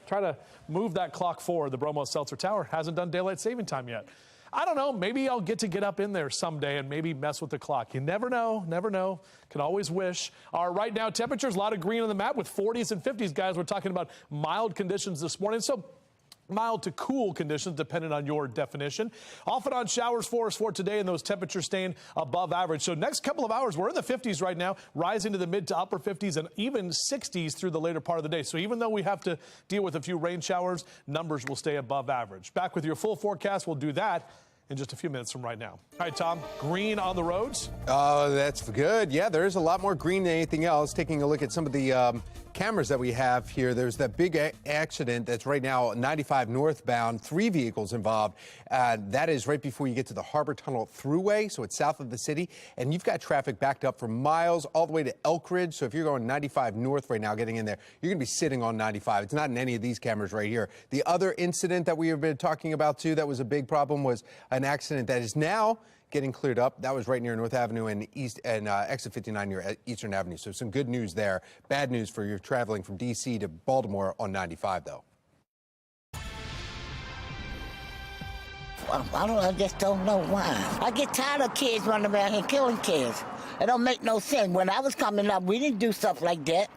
try to move that clock forward. The Bromo Seltzer Tower hasn't done daylight saving time yet. I don't know. Maybe I'll get up in there someday and maybe mess with the clock. You never know. Never know. Can always wish. Right now, temperatures, a lot of green on the map with 40s and 50s, guys. We're talking about mild conditions this morning. So Mild to cool conditions, depending on your definition. Off and on showers for us for today, and those temperatures staying above average. So next couple of hours, we're in the 50s right now, rising to the mid to upper 50s and even 60s through the later part of the day. So even though we have to deal with a few rain showers, numbers will stay above average. Back with your full forecast. We'll do that in just a few minutes from right now. All right, Tom, green on the roads. Oh, that's good. Yeah, there's a lot more green than anything else. Taking a look at some of the cameras that we have here, there's that big accident that's right now 95 northbound, 3 vehicles involved. That is right before you get to the Harbor Tunnel Thruway, so it's south of the city. And you've got traffic backed up for miles all the way to Elk Ridge. So if you're going 95 north right now, getting in there, you're going to be sitting on 95. It's not in any of these cameras right here. The other incident that we have been talking about, too, that was a big problem was an accident that is now getting cleared up. That was right near North Avenue and exit 59 near Eastern Avenue. So some good news there. Bad news for you traveling from D.C. to Baltimore on 95, though. I just don't know why. I get tired of kids running around here killing kids. It don't make no sense. When I was coming up, we didn't do stuff like that.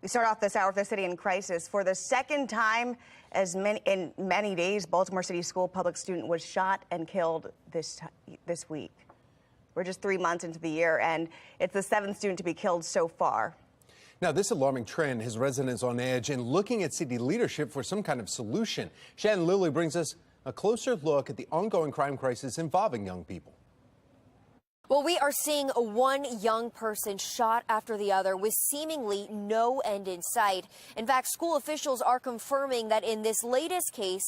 We start off this hour with the city in crisis. For the second time in many days, Baltimore City School public student was shot and killed this week. We're just 3 months into the year, and it's the 7th student to be killed so far. Now, this alarming trend has residents on edge and looking at city leadership for some kind of solution. Shannon Lilly brings us a closer look at the ongoing crime crisis involving young people. Well, we are seeing one young person shot after the other with seemingly no end in sight. In fact, school officials are confirming that in this latest case,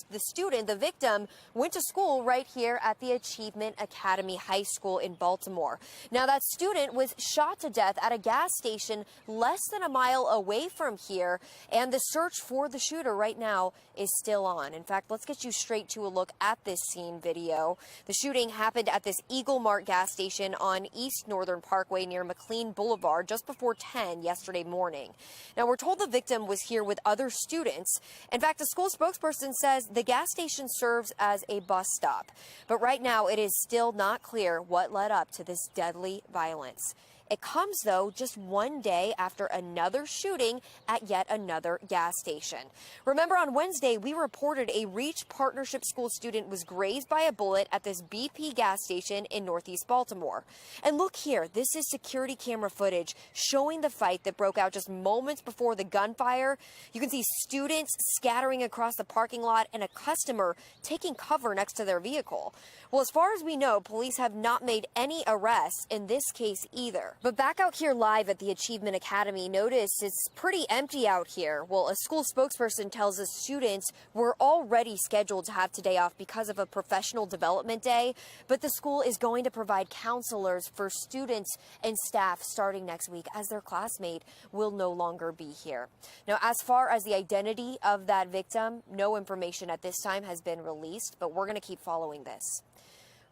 the student, the victim, went to school right here at the Achievement Academy High School in Baltimore. Now, that student was shot to death at a gas station less than a mile away from here, and the search for the shooter right now is still on. In fact, let's get you straight to a look at this scene video. The shooting happened at this Eagle Mart gas station on East Northern Parkway near McLean Boulevard just before 10 yesterday morning. Now, we're told the victim was here with other students. In fact, a school spokesperson says the gas station serves as a bus stop. But right now, it is still not clear what led up to this deadly violence. It comes, though, just one day after another shooting at yet another gas station. Remember, on Wednesday, we reported a Reach Partnership school student was grazed by a bullet at this BP gas station in Northeast Baltimore. And look here, this is security camera footage showing the fight that broke out just moments before the gunfire. You can see students scattering across the parking lot and a customer taking cover next to their vehicle. Well, as far as we know, police have not made any arrests in this case either. But back out here live at the Achievement Academy, notice it's pretty empty out here. Well, a school spokesperson tells us students were already scheduled to have today off because of a professional development day, but the school is going to provide counselors for students and staff starting next week as their classmate will no longer be here. Now, as far as the identity of that victim, no information at this time has been released, but we're going to keep following this.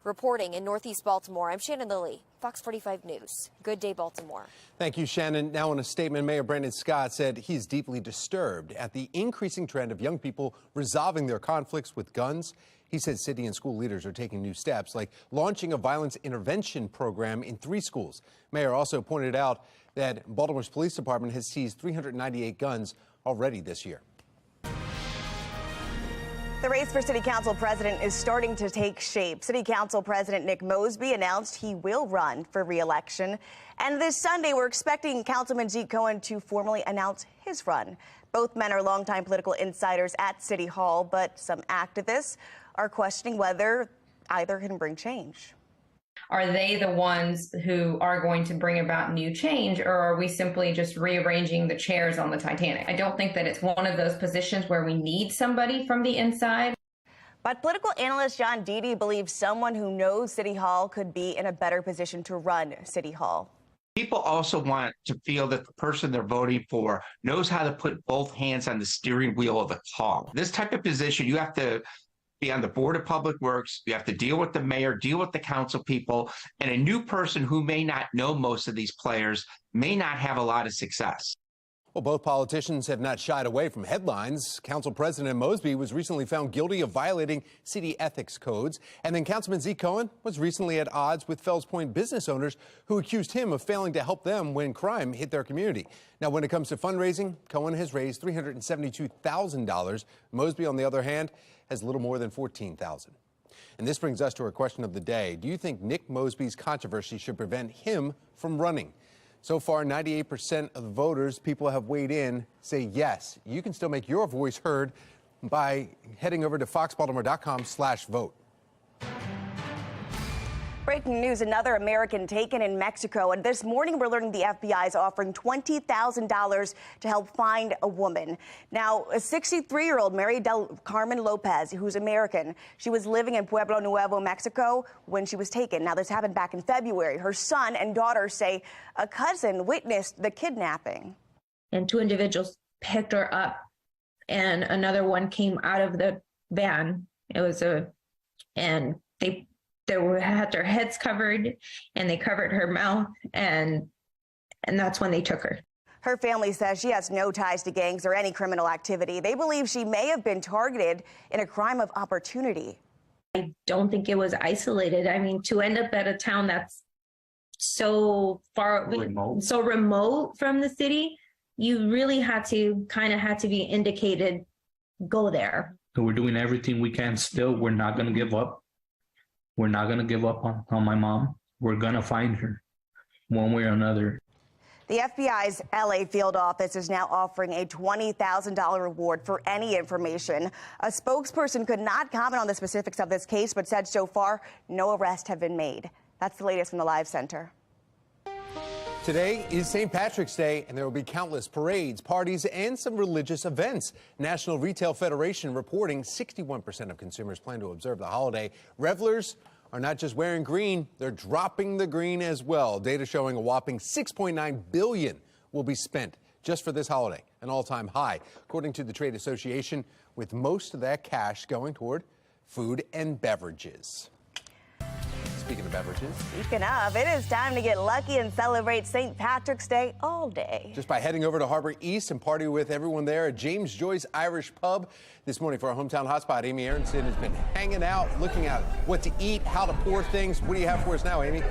Reporting in Northeast Baltimore, I'm Shannon Lilly, Fox 45 News. Good day, Baltimore. Thank you, Shannon. Now, in a statement, Mayor Brandon Scott said he's deeply disturbed at the increasing trend of young people resolving their conflicts with guns. He said city and school leaders are taking new steps, like launching a violence intervention program in 3 schools. Mayor also pointed out that Baltimore's police department has seized 398 guns already this year. The race for City Council President is starting to take shape. City Council President Nick Mosby announced he will run for re-election. And this Sunday, we're expecting Councilman Zeke Cohen to formally announce his run. Both men are longtime political insiders at City Hall, but some activists are questioning whether either can bring change. Are they the ones who are going to bring about new change, or are we simply just rearranging the chairs on the Titanic? I don't think that it's one of those positions where we need somebody from the inside. But political analyst John Deedy believes someone who knows City Hall could be in a better position to run City Hall. People also want to feel that the person they're voting for knows how to put both hands on the steering wheel of the car. This type of position, you have to be on the Board of Public Works, you have to deal with the mayor, deal with the council people, and a new person who may not know most of these players may not have a lot of success. Well, both politicians have not shied away from headlines. Council President Mosby was recently found guilty of violating city ethics codes. And then Councilman Zeke Cohen was recently at odds with Fells Point business owners who accused him of failing to help them when crime hit their community. Now, when it comes to fundraising, Cohen has raised $372,000. Mosby, on the other hand, has a little more than $14,000. And this brings us to our question of the day. Do you think Nick Mosby's controversy should prevent him from running? So far, 98% of the voters, people have weighed in, say yes. You can still make your voice heard by heading over to foxbaltimore.com/vote. Breaking news, another American taken in Mexico. And this morning, we're learning the FBI is offering $20,000 to help find a woman. Now, a 63-year-old Mary del Carmen Lopez, who's American, she was living in Pueblo Nuevo, Mexico, when she was taken. Now, this happened back in February. Her son and daughter say a cousin witnessed the kidnapping. And two individuals picked her up, and another one came out of the van. They had their heads covered, and they covered her mouth, and that's when they took her. Her family says she has no ties to gangs or any criminal activity. They believe she may have been targeted in a crime of opportunity. I don't think it was isolated. I mean, to end up at a town that's so far, so remote from the city, you really had to be indicated, go there. So we're doing everything we can still. We're not going to give up. We're not going to give up on my mom. We're going to find her one way or another. The FBI's LA field office is now offering a $20,000 reward for any information. A spokesperson could not comment on the specifics of this case, but said so far no arrests have been made. That's the latest from the Live Center. Today is St. Patrick's Day, and there will be countless parades, parties, and some religious events. National Retail Federation reporting 61% of consumers plan to observe the holiday. Revelers are not just wearing green, they're dropping the green as well. Data showing a whopping $6.9 billion will be spent just for this holiday, an all-time high, according to the trade association, with most of that cash going toward food and beverages. Speaking of beverages. Speaking of, it is time to get lucky and celebrate St. Patrick's Day all day. Just by heading over to Harbor East and party with everyone there at James Joyce Irish Pub. This morning for our hometown hotspot, Amy Aronson has been hanging out, looking at what to eat, how to pour things. What do you have for us now, Amy?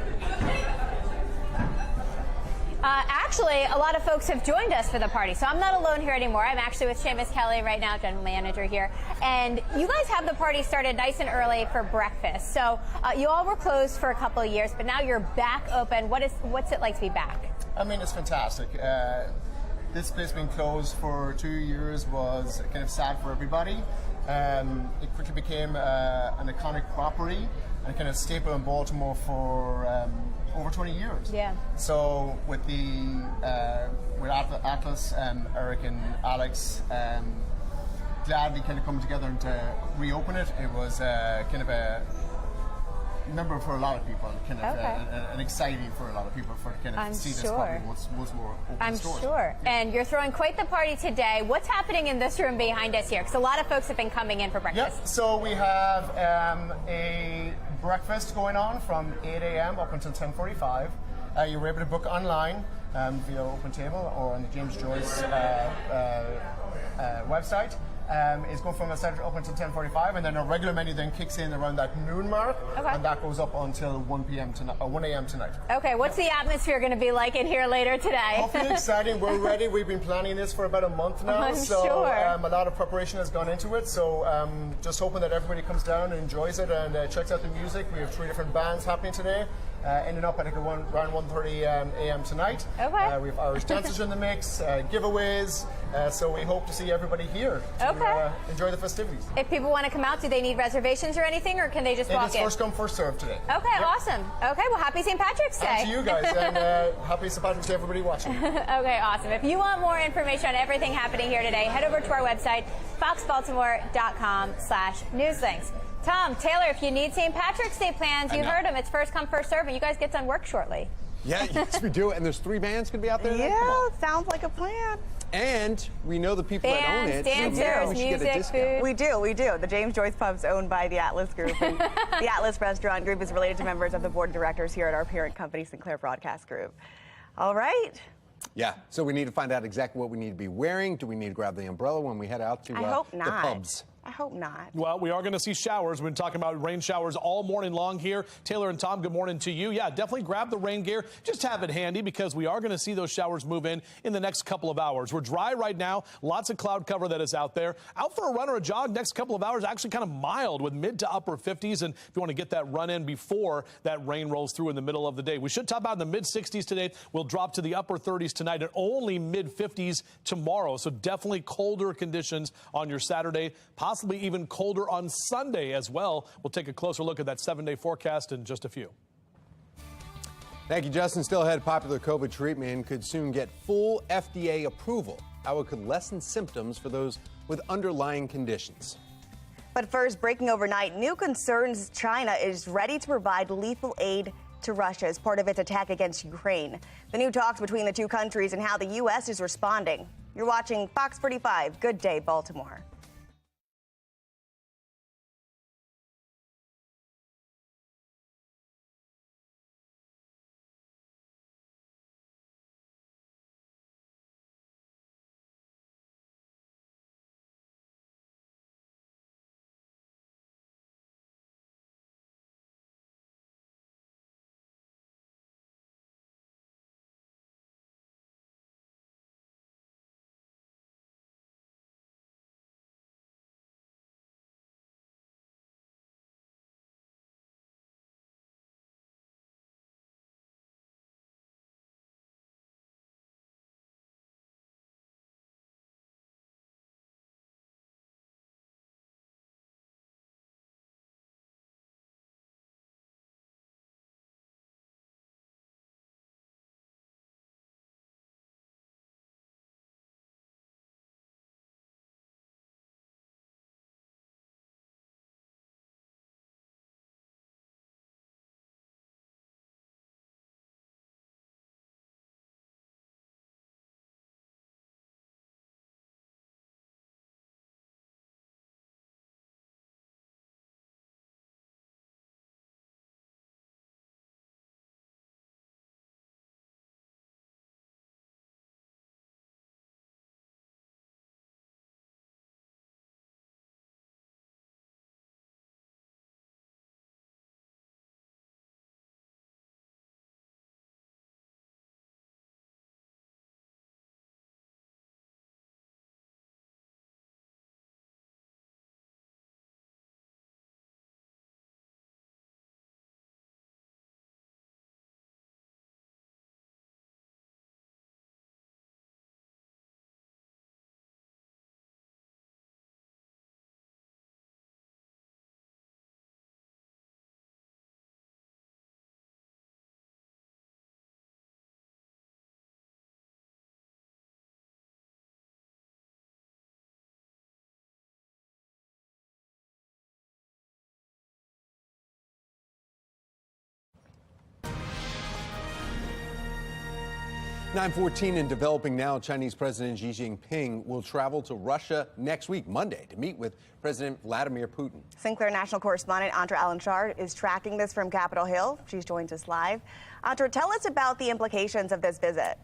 Actually, a lot of folks have joined us for the party, so I'm not alone here anymore. I'm actually with Seamus Kelly right now, general manager here. And you guys have the party started nice and early for breakfast. So you all were closed for a couple of years, but now you're back open. What's it like to be back? I mean, it's fantastic. This place being closed for 2 years was kind of sad for everybody. It quickly became an iconic property and kind of staple in Baltimore for over 20 years. Yeah. So with with Atlas and Eric and Alex gladly kind of coming together and to reopen it, it was kind of a member for a lot of people, kind of and exciting for a lot of people for kind of see this property once more open I'm stores. sure. Yeah. And you're throwing quite the party today. What's happening in this room behind us here? Because a lot of folks have been coming in for breakfast. Yep. So we have a breakfast going on from 8 a.m. up until 10:45. You're able to book online via Open Table or on the James Joyce website. It's going from Saturday up until 10:45, and then our regular menu then kicks in around that noon mark, and that goes up until 1 p.m. tonight, or 1 a.m. tonight. Okay, what's the atmosphere going to be like in here later today? Hopefully exciting. We're ready. We've been planning this for about a month now, I'm so sure. A lot of preparation has gone into it. So just hoping that everybody comes down and enjoys it and checks out the music. We have 3 different bands happening today. Ending up, I think, around 1:30 a.m. tonight. Okay. We have Irish dancers in the mix, giveaways. So we hope to see everybody here to enjoy the festivities. If people want to come out, do they need reservations or anything, or can they just walk in? It is first come, first served today. Okay, awesome. Okay, well, happy St. Patrick's Day. And to you guys, and happy St. Patrick's Day, everybody watching. Okay, awesome. If you want more information on everything happening here today, head over to our website, foxbaltimore.com/newslinks. Tom, Taylor, if you need St. Patrick's Day plans, you heard them. It's first come, first serve, and you guys get done work shortly. Yeah, yes, we do. And there's 3 bands going to be out there today? Yeah, sounds like a plan. And we know the people that own it. Dancers, so we should music, get a discount. food. We do. The James Joyce Pub's owned by the Atlas Group. And the Atlas Restaurant Group is related to members of the board of directors here at our parent company, Sinclair Broadcast Group. All right. Yeah, so we need to find out exactly what we need to be wearing. Do we need to grab the umbrella when we head out to I hope the not. pubs? I hope not. Well, we are going to see showers. We've been talking about rain showers all morning long here. Taylor and Tom, good morning to you. Yeah, definitely grab the rain gear. Just have it handy because we are going to see those showers move in the next couple of hours. We're dry right now. Lots of cloud cover that is out there. Out for a run or a jog next couple of hours, actually kind of mild with mid to upper 50s. And if you want to get that run in before that rain rolls through in the middle of the day, we should top out in the mid 60s today. We'll drop to the upper 30s tonight and only mid 50s tomorrow. So definitely colder conditions on your Saturday, possibly even colder on Sunday as well. We'll take a closer look at that 7-day forecast in just a few. Thank you, Justin. Still ahead, popular COVID treatment could soon get full FDA approval. How it could lessen symptoms for those with underlying conditions. But first, breaking overnight, new concerns China is ready to provide lethal aid to Russia as part of its attack against Ukraine. The new talks between the two countries and how the U.S. is responding. You're watching Fox 45. Good day, Baltimore. (9:14) and developing now, Chinese President Xi Jinping will travel to Russia next week, Monday, to meet with President Vladimir Putin. Sinclair national correspondent Antra Alanchard is tracking this from Capitol Hill. She's joined us live. Antra, tell us about the implications of this visit.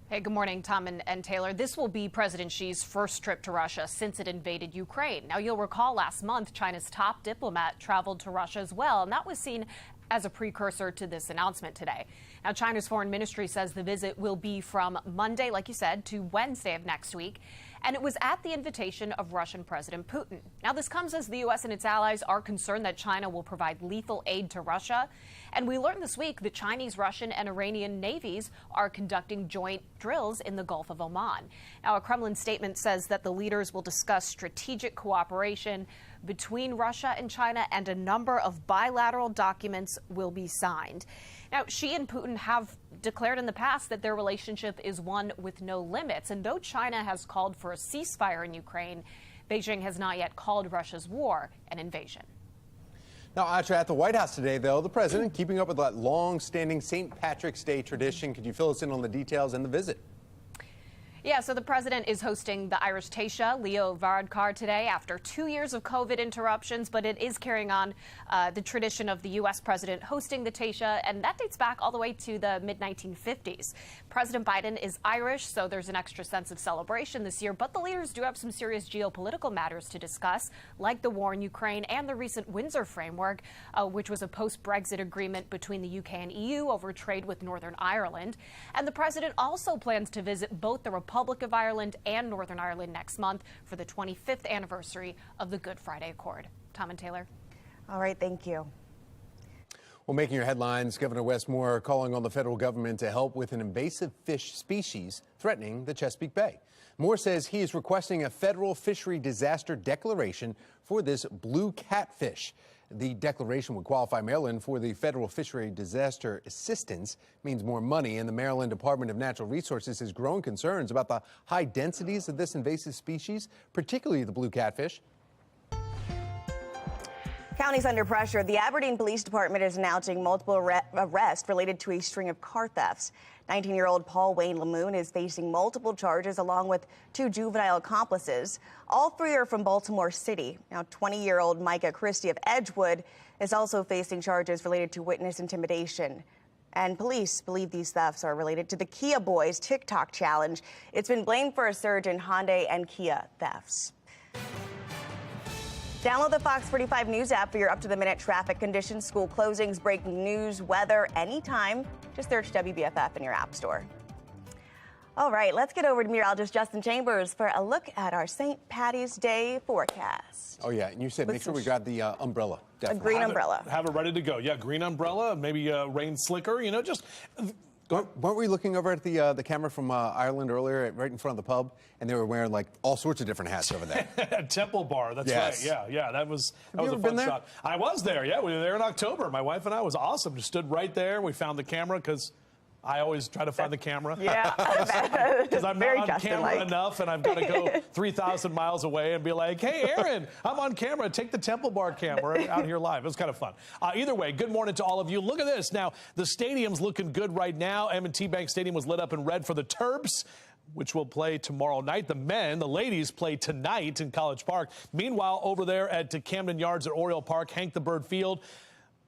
Hey, good morning, Tom and Taylor. This will be President Xi's first trip to Russia since it invaded Ukraine. Now, you'll recall last month, China's top diplomat traveled to Russia as well, and that was seen as a precursor to this announcement today. Now, China's foreign ministry says the visit will be from Monday, like you said, to Wednesday of next week. And it was at the invitation of Russian President Putin. Now, this comes as the U.S. and its allies are concerned that China will provide lethal aid to Russia. And we learned this week the Chinese, Russian, and Iranian navies are conducting joint drills in the Gulf of Oman. Now, a Kremlin statement says that the leaders will discuss strategic cooperation between Russia and China, and a number of bilateral documents will be signed. Now, Xi and Putin have declared in the past that their relationship is one with no limits. And though China has called for a ceasefire in Ukraine, Beijing has not yet called Russia's war an invasion. Now, Asha, at the White House today, though, the president keeping up with that long-standing St. Patrick's Day tradition. Could you fill us in on the details and the visit? Yeah, so the president is hosting the Irish Taoiseach, Leo Varadkar, today after 2 years of COVID interruptions, but it is carrying on the tradition of the U.S. president hosting the Taoiseach, and that dates back all the way to the mid-1950s. President Biden is Irish, so there's an extra sense of celebration this year, but the leaders do have some serious geopolitical matters to discuss, like the war in Ukraine and the recent Windsor Framework, which was a post-Brexit agreement between the UK and EU over trade with Northern Ireland. And the president also plans to visit both the Republic of Ireland and Northern Ireland next month for the 25th anniversary of the Good Friday Accord. Tom and Taylor. All right, thank you. Well, making your headlines, Governor Wes Moore calling on the federal government to help with an invasive fish species threatening the Chesapeake Bay. Moore says he is requesting a federal fishery disaster declaration for this blue catfish. The declaration would qualify Maryland for the federal fishery disaster assistance, means more money, and the Maryland Department of Natural Resources has grown concerns about the high densities of this invasive species, particularly the blue catfish. Counties under pressure. The Aberdeen Police Department is announcing multiple arrests related to a string of car thefts. 19-year-old Paul Wayne Lamoon is facing multiple charges along with 2 juvenile accomplices. All 3 are from Baltimore City. Now, 20-year-old Micah Christie of Edgewood is also facing charges related to witness intimidation. And police believe these thefts are related to the Kia Boys TikTok challenge. It's been blamed for a surge in Hyundai and Kia thefts. Download the Fox 45 News app for your up-to-the-minute traffic conditions, school closings, breaking news, weather, anytime. Just search WBFF in your app store. All right, let's get over to meteorologist Justin Chambers for a look at our St. Patty's Day forecast. Oh, yeah, and you said make sure we got the umbrella. Definitely. A green umbrella. Have it ready to go. Yeah, green umbrella, maybe rain slicker, you know, just... Weren't we looking over at the camera from Ireland earlier, right in front of the pub, and they were wearing like all sorts of different hats over there? Temple Bar, that's yes. Right. Yeah, that was a fun been there? shot. I was there. Yeah, we were there in October. My wife and I was awesome. Just stood right there. We found the camera because I always try to find the camera. Yeah, because I'm not on camera enough, and I've got to go 3,000 miles away and be like, "Hey, Aaron, I'm on camera. Take the Temple Bar camera out here live." It was kind of fun. Either way, good morning to all of you. Look at this. Now, the stadium's looking good right now. M&T Bank Stadium was lit up in red for the Terps, which will play tomorrow night. The ladies play tonight in College Park. Meanwhile, over there at Camden Yards at Oriole Park, Hank the Bird Field,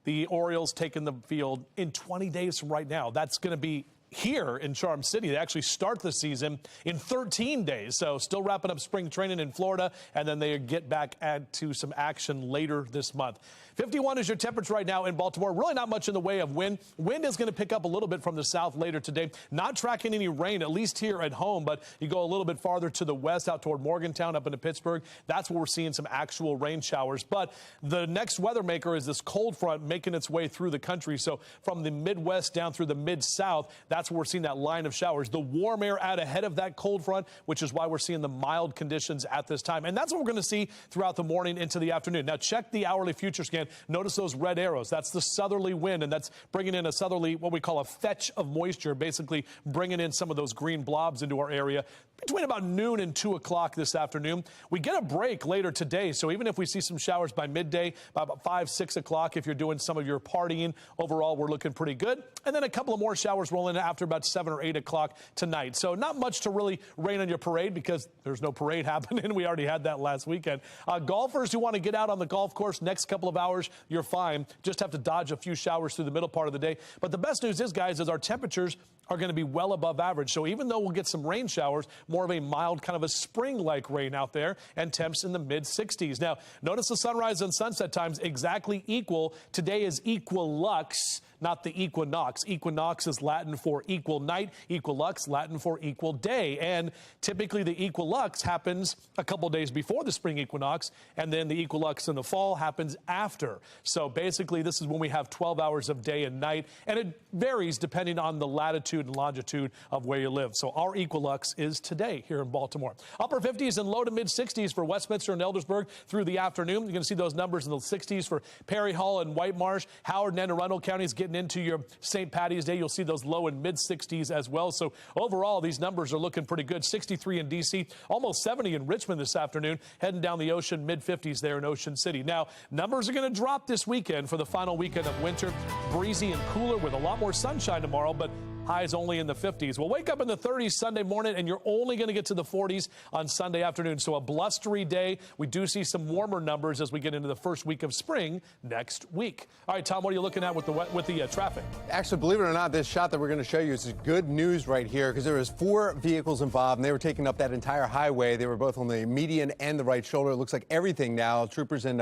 the Orioles taking the field in 20 days from right now. That's going to be here in Charm City. They actually start the season in 13 days. So still wrapping up spring training in Florida, and then they get back to some action later this month. 51 is your temperature right now in Baltimore. Really not much in the way of wind. Wind is going to pick up a little bit from the south later today. Not tracking any rain, at least here at home, but you go a little bit farther to the west out toward Morgantown up into Pittsburgh. That's where we're seeing some actual rain showers. But the next weather maker is this cold front making its way through the country. So from the Midwest down through the Mid-South, that's where we're seeing that line of showers. The warm air out ahead of that cold front, which is why we're seeing the mild conditions at this time. And that's what we're going to see throughout the morning into the afternoon. Now, check the hourly future scan. Notice those red arrows. That's the southerly wind, and that's bringing in a southerly, what we call a fetch of moisture, basically bringing in some of those green blobs into our area. Between about noon and 2 o'clock this afternoon, we get a break later today. So even if we see some showers by midday, by about 5, 6 o'clock, if you're doing some of your partying, overall, we're looking pretty good. And then a couple of more showers rolling in after about 7 or 8 o'clock tonight. So not much to really rain on your parade because there's no parade happening. We already had that last weekend. Golfers who want to get out on the golf course next couple of hours, you're fine. Just have to dodge a few showers through the middle part of the day. But the best news is, guys, is our temperatures are going to be well above average. So even though we'll get some rain showers, more of a mild kind of a spring-like rain out there, and temps in the mid-60s. Now, notice the sunrise and sunset times exactly equal. Today is equilux, not the equinox. Equinox is Latin for equal night. Equilux, Latin for equal day. And typically the equilux happens a couple days before the spring equinox, and then the equilux in the fall happens after. So basically this is when we have 12 hours of day and night, and it varies depending on the latitude and longitude of where you live. So our equilux is today here in Baltimore. Upper 50s and low to mid 60s for Westminster and Eldersburg through the afternoon. You're going to see those numbers in the 60s for Perry Hall and White Marsh. Howard and Anne Arundel counties getting into your St. Patty's Day. You'll see those low and mid 60s as well. So overall, these numbers are looking pretty good. 63 in D.C., almost 70 in Richmond this afternoon, heading down the ocean, mid 50s there in Ocean City. Now, numbers are going to drop this weekend for the final weekend of winter. Breezy and cooler with a lot more sunshine tomorrow, but highs only in the 50s. We'll wake up in the 30s Sunday morning, and you're only going to get to the 40s on Sunday afternoon. So a blustery day. We do see some warmer numbers as we get into the first week of spring next week. All right, Tom, what are you looking at with the traffic? Actually, believe it or not, this shot that we're going to show you is good news right here, because there was 4 vehicles involved, and they were taking up that entire highway. They were both on the median and the right shoulder. It looks like everything now. Troopers and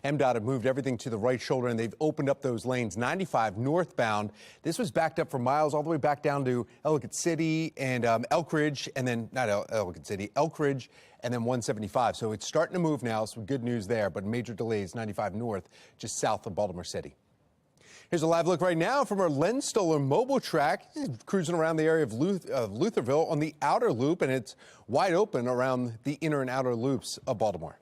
MDOT have moved everything to the right shoulder, and they've opened up those lanes. 95 northbound. This was backed up for miles all the way back down to Ellicott City and Elk Ridge, and then not Ellicott City, Elk Ridge, and then 175. So it's starting to move now. Some good news there, but major delays 95 north, just south of Baltimore City. Here's a live look right now from our Len Stoller mobile track. He's cruising around the area of Lutherville on the outer loop, and it's wide open around the inner and outer loops of Baltimore.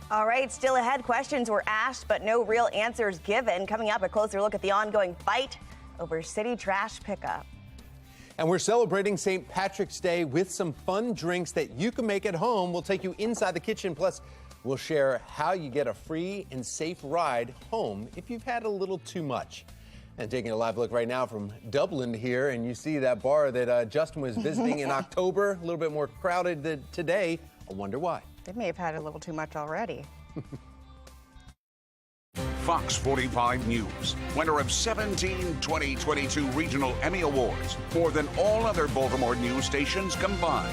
All right, still ahead. Questions were asked, but no real answers given. Coming up, a closer look at the ongoing fight over city trash pickup. And we're celebrating St. Patrick's Day with some fun drinks that you can make at home. We'll take you inside the kitchen, plus we'll share how you get a free and safe ride home if you've had a little too much. And taking a live look right now from Dublin here, and you see that bar that Justin was visiting in October, a little bit more crowded than today. I wonder why. They may have had a little too much already. Fox 45 News, winner of 17 2022 Regional Emmy Awards, more than all other Baltimore news stations combined.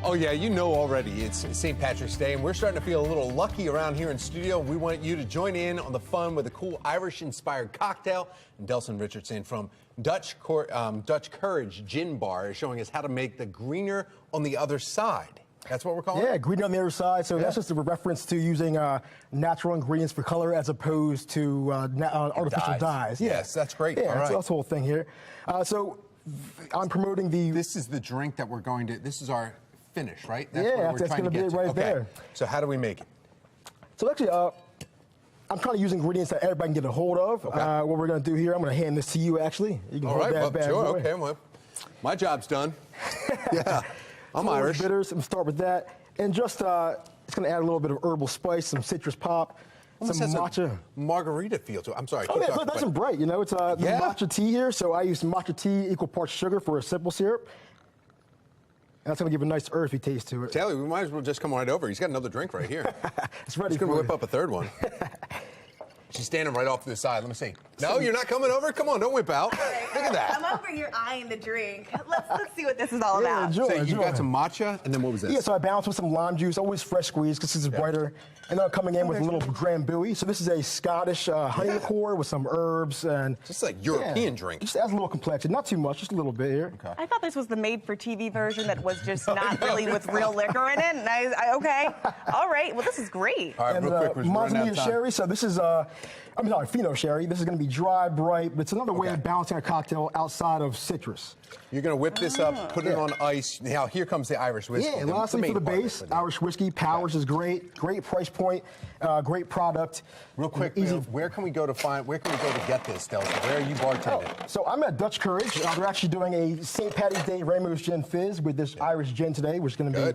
Oh, yeah, you know already it's St. Patrick's Day, and we're starting to feel a little lucky around here in studio. We want you to join in on the fun with a cool Irish-inspired cocktail. And Delson Richardson from Dutch Courage Gin Bar is showing us how to make the greener on the other side. That's what we're calling it? Yeah, greener on the other side. So that's just a reference to using natural ingredients for color as opposed to artificial dyes. Yeah. Yes, that's great. Yeah, All right. that's the whole thing here. So I'm promoting the... This is the drink that we're going to... This is our finish, right? That's going to be it right there. So how do we make it? So actually, I'm trying to use ingredients that everybody can get a hold of. Okay. What we're going to do here, I'm going to hand this to you, actually. You can hold that bad boy. Okay, well. My job's done. Yeah, I'm Irish. Bitters. I'm going to start with that. And just, it's going to add a little bit of herbal spice, some citrus pop, Almost some has matcha. a margarita feel to it. I'm sorry. Oh, yeah, it's nice and bright. You know, it's the matcha tea here. So I use matcha tea, equal parts sugar for a simple syrup. And that's going to give a nice earthy taste to it. Taylor, we might as well just come right over. He's got another drink right here. It's ready. He's going to whip up a third one. She's standing right off to the side. Let me see. No, you're not coming over? Come on, don't whip out. Look at that. I'm over here eyeing the drink. Let's see what this is all about. Enjoy, So you enjoy. got some matcha, and then what was this? Yeah, so I balance with some lime juice, always fresh squeeze because this is brighter. And then coming in with a little drambuie. So this is a Scottish honey liqueur with some herbs and just like European drink. Just adds a little complexion, not too much, just a little bit here. I thought this was the made-for-TV version that was just not really with real liquor in it. And okay, all right. Well, this is great. All right, And real quick, we're running out of Manzanilla time. sherry. So this is Fino sherry. This is going to be dry, bright, but it's another way of balancing a cocktail outside of citrus. You're going to whip this up, put it on ice. Now, here comes the Irish whiskey. Yeah, lastly for the base, Irish whiskey. Powers is great price point, great product. Real quick, where can we go to get this, Delta? Where are you bartending? So I'm at Dutch Courage. They're actually doing a St. Patty's Day Rainbow's Gin Fizz with this Irish gin today, which is going to be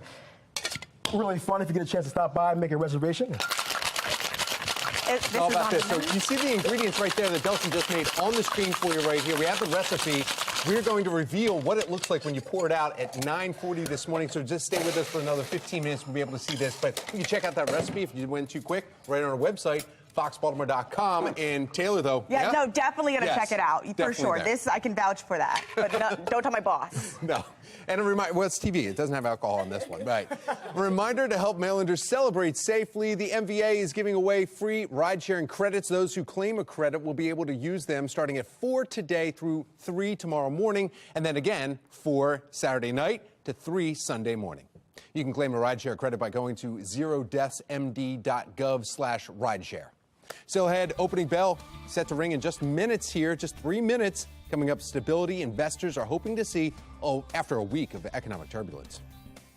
really fun if you get a chance to stop by and make a reservation. How about this? So you see the ingredients right there that Delson just made on the screen for you right here. We have the recipe. We're going to reveal what it looks like when you pour it out at 9:40 this morning. So just stay with us for another 15 minutes. We'll be able to see this. But you can check out that recipe if you went too quick right on our website, foxbaltimore.com. And Taylor, though. Yeah, no, definitely going to check it out, for definitely sure. there. This, I can vouch for that. But don't tell my boss. No. And a reminder, well, it's TV. It doesn't have alcohol on this one. Right. A reminder to help Marylanders celebrate safely. The MVA is giving away free ride-sharing credits. Those who claim a credit will be able to use them starting at 4 today through 3 tomorrow morning, and then again 4 Saturday night to 3 Sunday morning. You can claim a rideshare credit by going to zerodeathsmd.gov/rideshare. Still ahead, opening bell set to ring in just minutes here, just 3 minutes. Coming up, stability investors are hoping to see after a week of economic turbulence.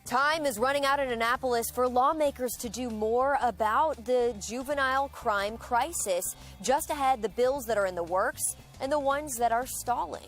Time is running out in Annapolis for lawmakers to do more about the juvenile crime crisis. Just ahead, the bills that are in the works and the ones that are stalling.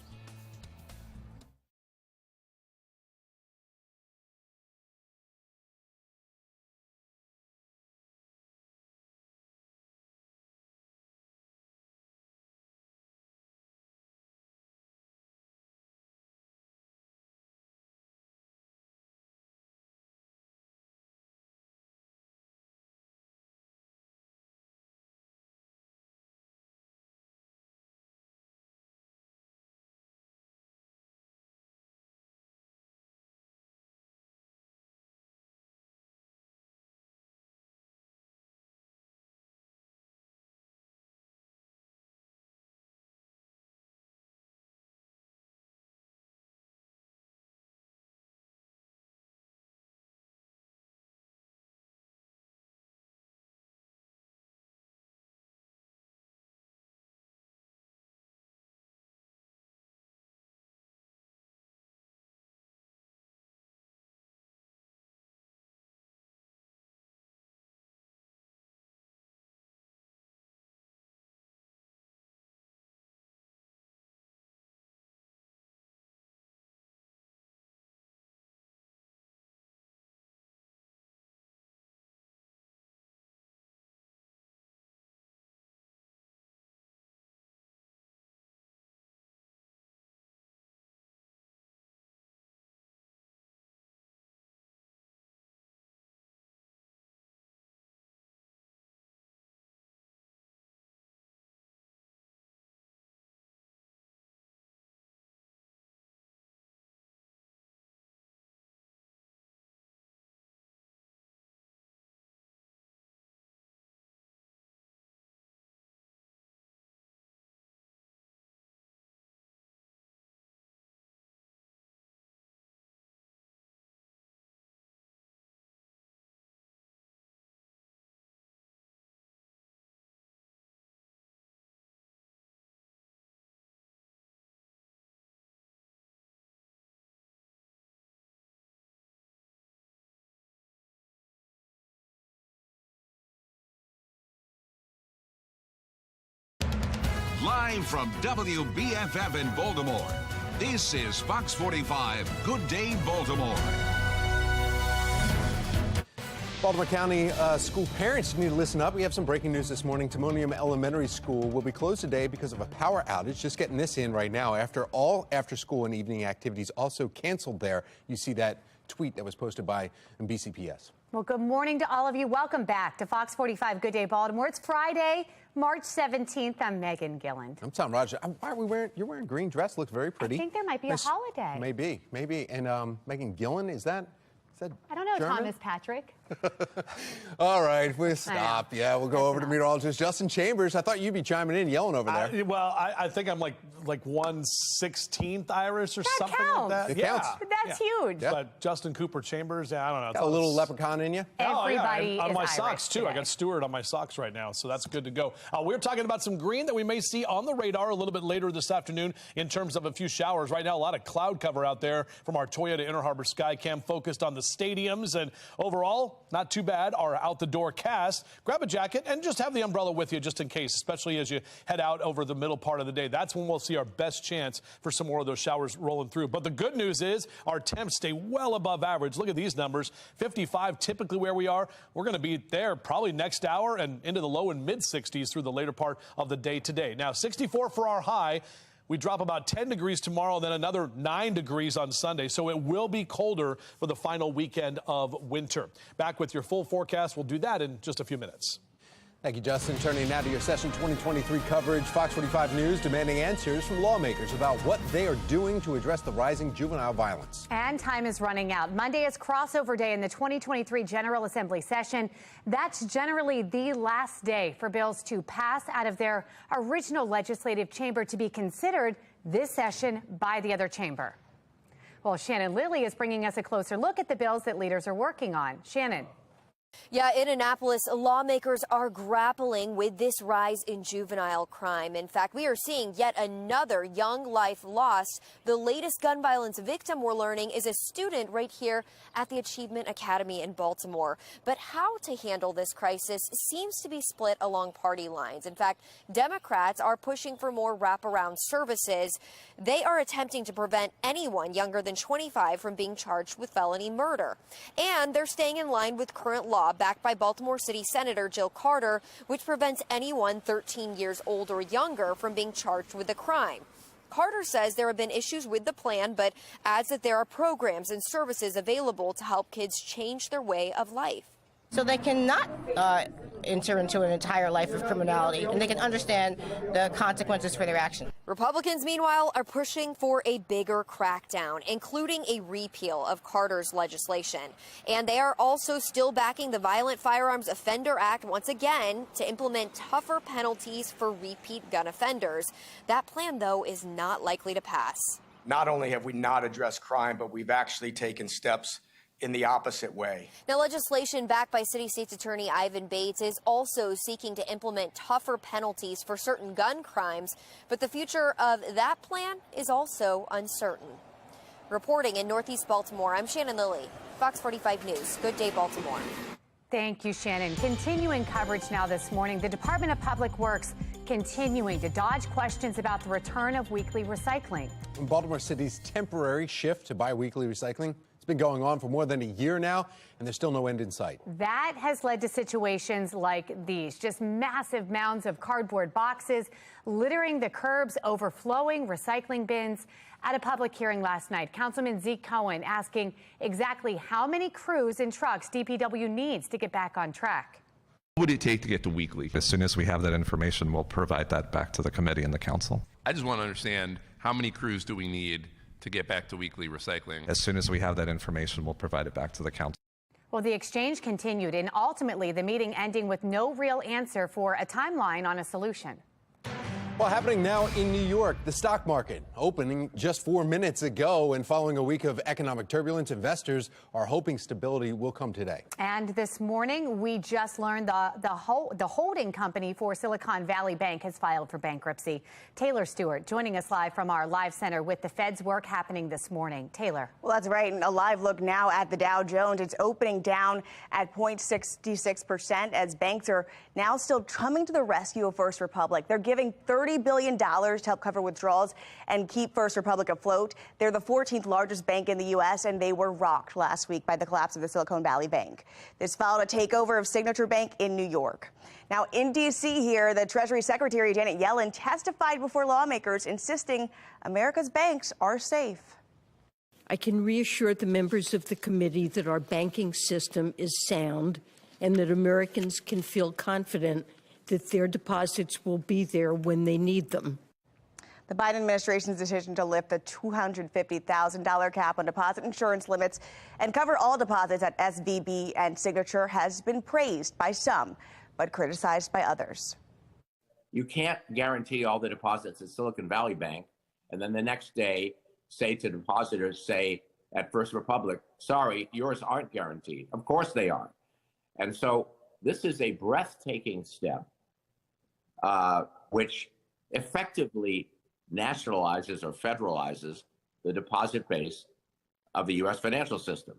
Live from WBFF in Baltimore, This is Fox 45 Good Day Baltimore. Baltimore County school parents need to listen up. We have some breaking news this morning. Timonium Elementary School will be closed today because of a power outage. Just getting this in right now. After all after-school and evening activities also canceled there. You see that tweet that was posted by BCPS. Well, good morning to all of you. Welcome back to Fox 45 Good Day Baltimore. It's Friday, March 17th. I'm Megan Gilland. I'm Tom Roger. Why are we wearing? You're wearing green dress. Looks very pretty. I think there might be a holiday. Maybe. And Megan Gilland, is that I don't know, German? Thomas Patrick. All right, we'll stop. Yeah, we'll go over to meteorologist Justin Chambers. I thought you'd be chiming in, yelling over there. I think I'm like 1/16th Irish or something counts. like that. It counts. That's huge. Yeah. But Justin Cooper Chambers, I don't know. Got a little leprechaun in you? Everybody on is my Irish socks, too. today. I got Stewart on my socks right now, so that's good to go. We're talking about some green that we may see on the radar a little bit later this afternoon in terms of a few showers. Right now, a lot of cloud cover out there from our Toyota Inner Harbor Skycam focused on the stadiums, and overall, not too bad. Our out-the-door cast. Grab a jacket and just have the umbrella with you just in case, especially as you head out over the middle part of the day. That's when we'll see our best chance for some more of those showers rolling through. But the good news is our temps stay well above average. Look at these numbers. 55 typically where we are. We're going to be there probably next hour and into the low and mid-60s through the later part of the day today. Now, 64 for our high. We drop about 10 degrees tomorrow, then another 9 degrees on Sunday. So it will be colder for the final weekend of winter. Back with your full forecast. We'll do that in just a few minutes. Thank you, Justin. Turning now to your Session 2023 coverage. Fox 45 News demanding answers from lawmakers about what they are doing to address the rising juvenile violence. And time is running out. Monday is crossover day in the 2023 General Assembly session. That's generally the last day for bills to pass out of their original legislative chamber to be considered this session by the other chamber. Well, Shannon Lilly is bringing us a closer look at the bills that leaders are working on. Shannon. Yeah, in Annapolis, lawmakers are grappling with this rise in juvenile crime. In fact, we are seeing yet another young life lost. The latest gun violence victim, we're learning, is a student right here at the Achievement Academy in Baltimore. But how to handle this crisis seems to be split along party lines. In fact, Democrats are pushing for more wraparound services. They are attempting to prevent anyone younger than 25 from being charged with felony murder. And they're staying in line with current law backed by Baltimore City Senator Jill Carter, which prevents anyone 13 years old or younger from being charged with a crime. Carter says there have been issues with the plan, but adds that there are programs and services available to help kids change their way of life. So they cannot enter into an entire life of criminality, and they can understand the consequences for their actions. Republicans, meanwhile, are pushing for a bigger crackdown, including a repeal of Carter's legislation. And they are also still backing the Violent Firearms Offender Act once again to implement tougher penalties for repeat gun offenders. That plan, though, is not likely to pass. Not only have we not addressed crime, but we've actually taken steps in the opposite way. Now, legislation backed by City State's Attorney Ivan Bates is also seeking to implement tougher penalties for certain gun crimes, but the future of that plan is also uncertain. Reporting in Northeast Baltimore, I'm Shannon Lilly, Fox 45 News. Good day, Baltimore. Thank you, Shannon. Continuing coverage now this morning, the Department of Public Works continuing to dodge questions about the return of weekly recycling. Baltimore City's temporary shift to bi-weekly recycling been going on for more than a year now, and there's still no end in sight. That has led to situations like these, just massive mounds of cardboard boxes littering the curbs, overflowing recycling bins. At a public hearing last night, Councilman Zeke Cohen asking exactly how many crews and trucks DPW needs to get back on track. What would it take to get to weekly? As soon as we have that information, we'll provide that back to the committee and the council. I just want to understand, how many crews do we need to get back to weekly recycling? As soon as we have that information, we'll provide it back to the council. Well, the exchange continued, and ultimately the meeting ending with no real answer for a timeline on a solution. Well, happening now in New York, the stock market opening just 4 minutes ago, and following a week of economic turbulence, investors are hoping stability will come today. And this morning, we just learned the holding company for Silicon Valley Bank has filed for bankruptcy. Taylor Stewart joining us live from our live center with the Fed's work happening this morning. Taylor. Well, that's right. And a live look now at the Dow Jones. It's opening down at 0.66% as banks are now still coming to the rescue of First Republic. They're giving 30 $30 billion to help cover withdrawals and keep First Republic afloat. They're the 14th largest bank in the U.S., and they were rocked last week by the collapse of the Silicon Valley Bank. This followed a takeover of Signature Bank in New York. Now, in D.C. here, the Treasury Secretary Janet Yellen testified before lawmakers, insisting America's banks are safe. I can reassure the members of the committee that our banking system is sound and that Americans can feel confident that their deposits will be there when they need them. The Biden administration's decision to lift the $250,000 cap on deposit insurance limits and cover all deposits at SVB and Signature has been praised by some, but criticized by others. You can't guarantee all the deposits at Silicon Valley Bank and then the next day say to depositors, say at First Republic, sorry, yours aren't guaranteed. Of course they are. And so this is a breathtaking step, which effectively nationalizes or federalizes the deposit base of the U.S. financial system.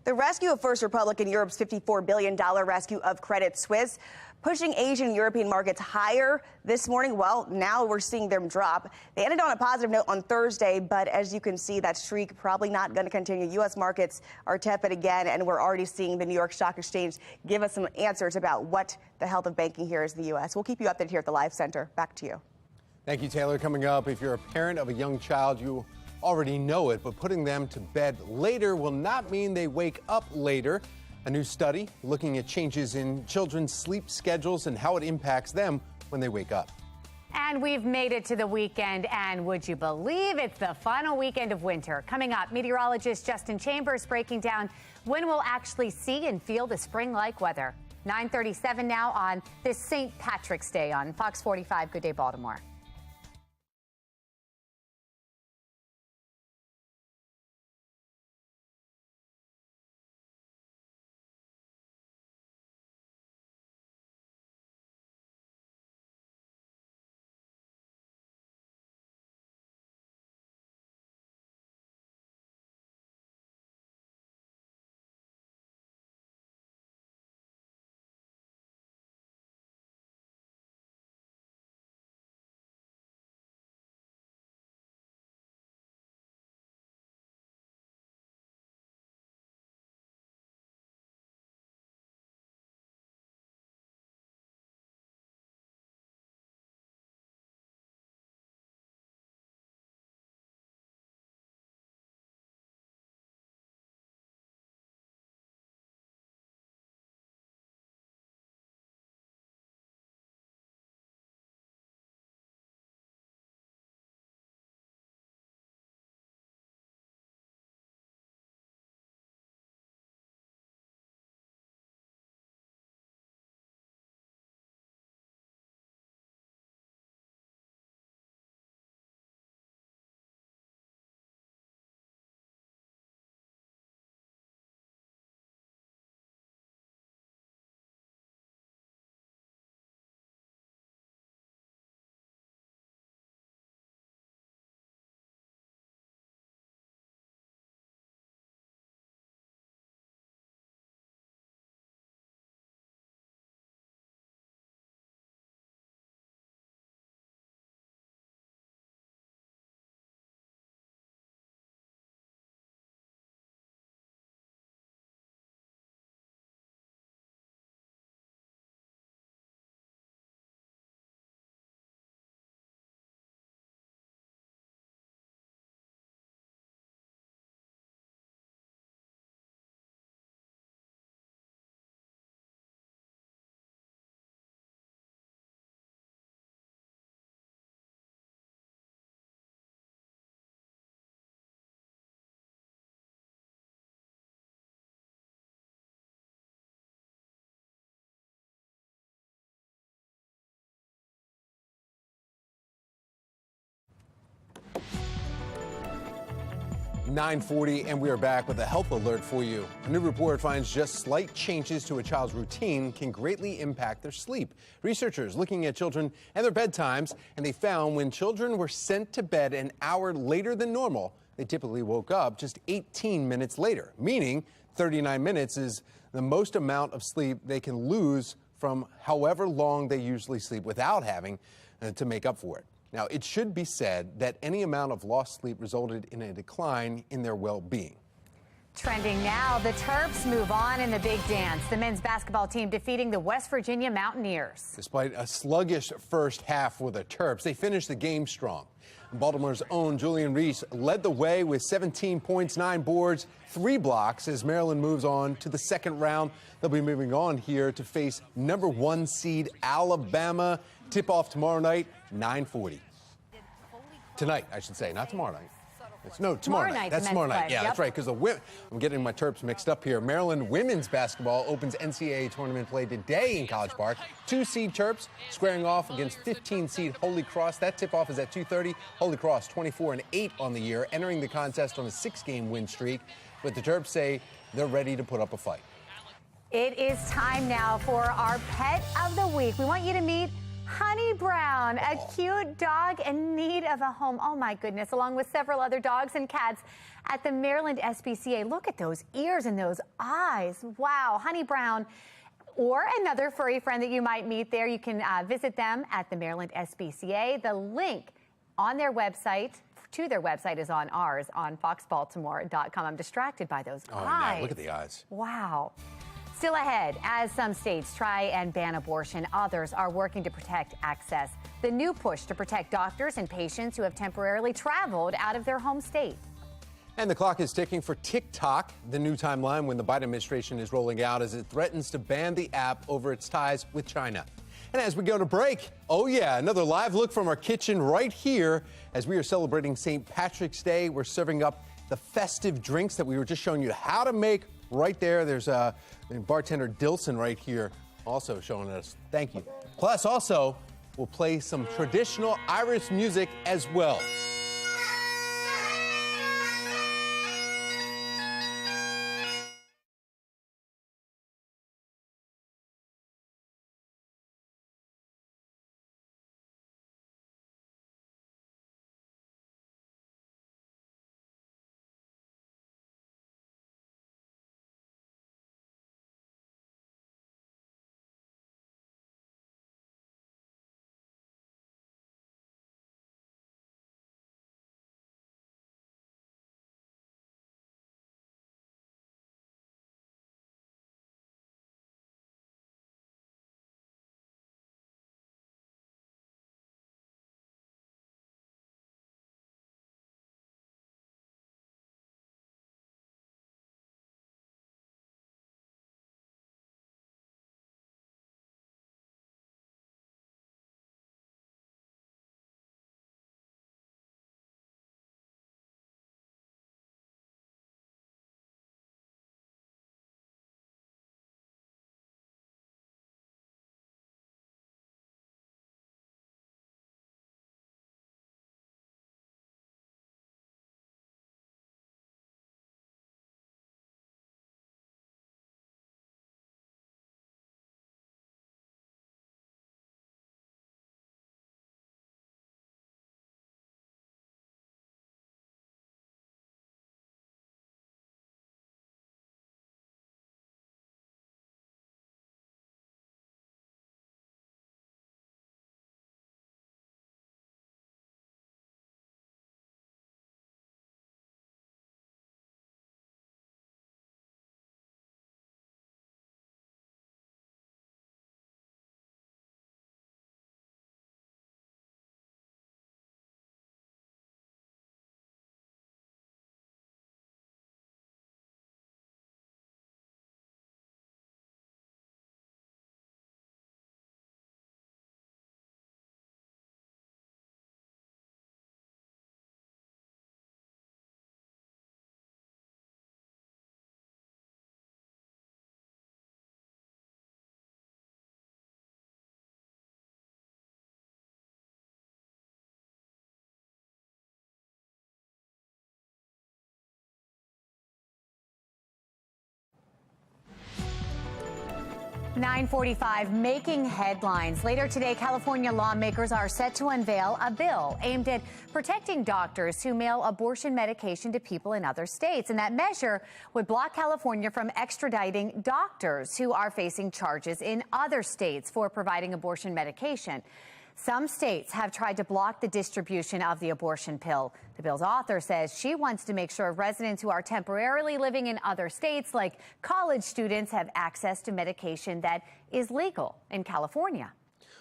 The rescue of First Republic and Europe's $54 billion rescue of Credit Suisse, pushing Asian and European markets higher this morning. Well, now we're seeing them drop. They ended on a positive note on Thursday, but as you can see, that streak probably not going to continue. U.S. markets are tepid again, and we're already seeing the New York Stock Exchange give us some answers about what the health of banking here is in the U.S. We'll keep you updated here at the Live Center. Back to you. Thank you, Taylor. Coming up, if you're a parent of a young child, you already know it, but putting them to bed later will not mean they wake up later. A new study looking at changes in children's sleep schedules and how it impacts them when they wake up. And we've made it to the weekend, and would you believe it's the final weekend of winter? Coming up, meteorologist Justin Chambers breaking down when we'll actually see and feel the spring-like weather. 9:37 now on this St. Patrick's Day on Fox 45. Good day, Baltimore. .40, and we are back with a health alert for you. A new report finds just slight changes to a child's routine can greatly impact their sleep. Researchers looking at children and their bedtimes, and they found when children were sent to bed an hour later than normal, they typically woke up just 18 minutes later, meaning 39 minutes is the most amount of sleep they can lose from however long they usually sleep without having to make up for it. Now, it should be said that any amount of lost sleep resulted in a decline in their well-being. Trending now, the Terps move on in the big dance. The men's basketball team defeating the West Virginia Mountaineers. Despite a sluggish first half for the Terps, they finished the game strong. Baltimore's own Julian Reese led the way with 17 points, 9 boards, 3 blocks as Maryland moves on to the second round. They'll be moving on here to face number 1 seed Alabama. Tip-off tomorrow night, 9:40. Tonight, I should say, not tomorrow night. Tomorrow night. That's tomorrow night. Yeah, that's right, because I'm getting my Terps mixed up here. Maryland women's basketball opens NCAA tournament play today in College Park. 2-seed Terps squaring off against 15-seed Holy Cross. That tip-off is at 2:30. Holy Cross 24-8 on the year, entering the contest on a 6-game win streak. But the Terps say they're ready to put up a fight. It is time now for our Pet of the Week. We want you to meet Honey Brown, a cute dog in need of a home. Oh my goodness, along with several other dogs and cats at the Maryland SPCA. Look at those ears and those eyes. Wow, Honey Brown or another furry friend that you might meet there. You can visit them at the Maryland SPCA. The link on their website to their website is on ours on foxbaltimore.com. I'm distracted by those eyes. Man, look at the eyes. Wow. Still ahead, as some states try and ban abortion, others are working to protect access. The new push to protect doctors and patients who have temporarily traveled out of their home state. And the clock is ticking for TikTok, the new timeline when the Biden administration is rolling out as it threatens to ban the app over its ties with China. And as we go to break, another live look from our kitchen right here. As we are celebrating St. Patrick's Day, we're serving up the festive drinks that we were just showing you how to make right there. There's bartender Dilson right here also showing us. Thank you. Plus, also, we'll play some traditional Irish music as well. (9:45) making headlines. Later today, California lawmakers are set to unveil a bill aimed at protecting doctors who mail abortion medication to people in other states. And that measure would block California from extraditing doctors who are facing charges in other states for providing abortion medication. Some states have tried to block the distribution of the abortion pill. The bill's author says she wants to make sure residents who are temporarily living in other states, like college students, have access to medication that is legal in California.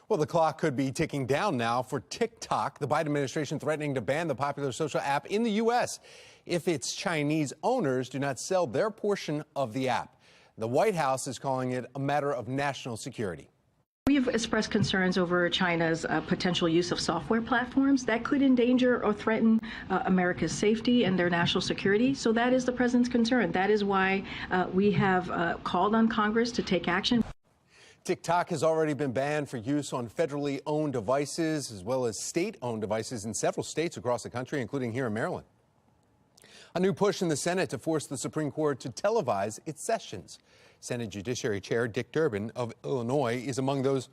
Well, the clock could be ticking down now for TikTok, the Biden administration threatening to ban the popular social app in the U.S. if its Chinese owners do not sell their portion of the app. The White House is calling it a matter of national security. We've expressed concerns over China's potential use of software platforms that could endanger or threaten America's safety and their national security. So that is the president's concern. That is why we have called on Congress to take action. TikTok has already been banned for use on federally owned devices as well as state-owned devices in several states across the country, including here in Maryland. A new push in the Senate to force the Supreme Court to televise its sessions. Senate Judiciary Chair Dick Durbin of Illinois is among those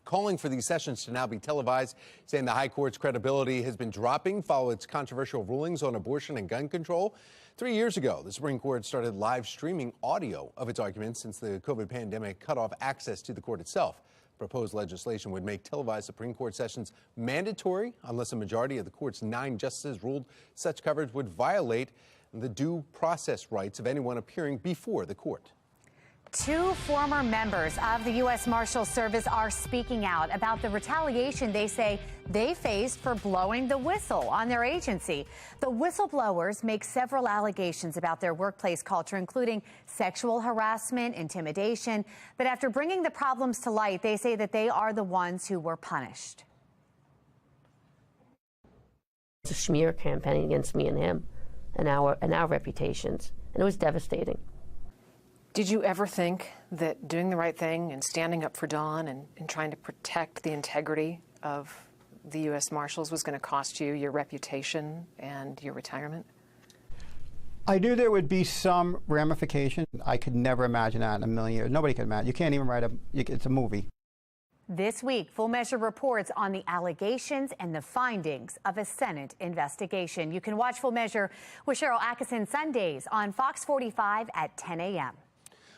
calling for these sessions to now be televised, saying the high court's credibility has been dropping following its controversial rulings on abortion and gun control. 3 years ago, the Supreme Court started live streaming audio of its arguments since the COVID pandemic cut off access to the court itself. Proposed legislation would make televised Supreme Court sessions mandatory unless a majority of the court's 9 justices ruled such coverage would violate the due process rights of anyone appearing before the court. 2 former members of the U.S. Marshal Service are speaking out about the retaliation they say they faced for blowing the whistle on their agency. The whistleblowers make several allegations about their workplace culture, including sexual harassment, intimidation. But after bringing the problems to light, they say that they are the ones who were punished. It's a smear campaign against me and him and our reputations, and it was devastating. Did you ever think that doing the right thing and standing up for Dawn and trying to protect the integrity of the U.S. Marshals was going to cost you your reputation and your retirement? I knew there would be some ramification. I could never imagine that in a million years. Nobody could imagine. You can't even write it's a movie. This week, Full Measure reports on the allegations and the findings of a Senate investigation. You can watch Full Measure with Cheryl Atkinson Sundays on Fox 45 at 10 a.m.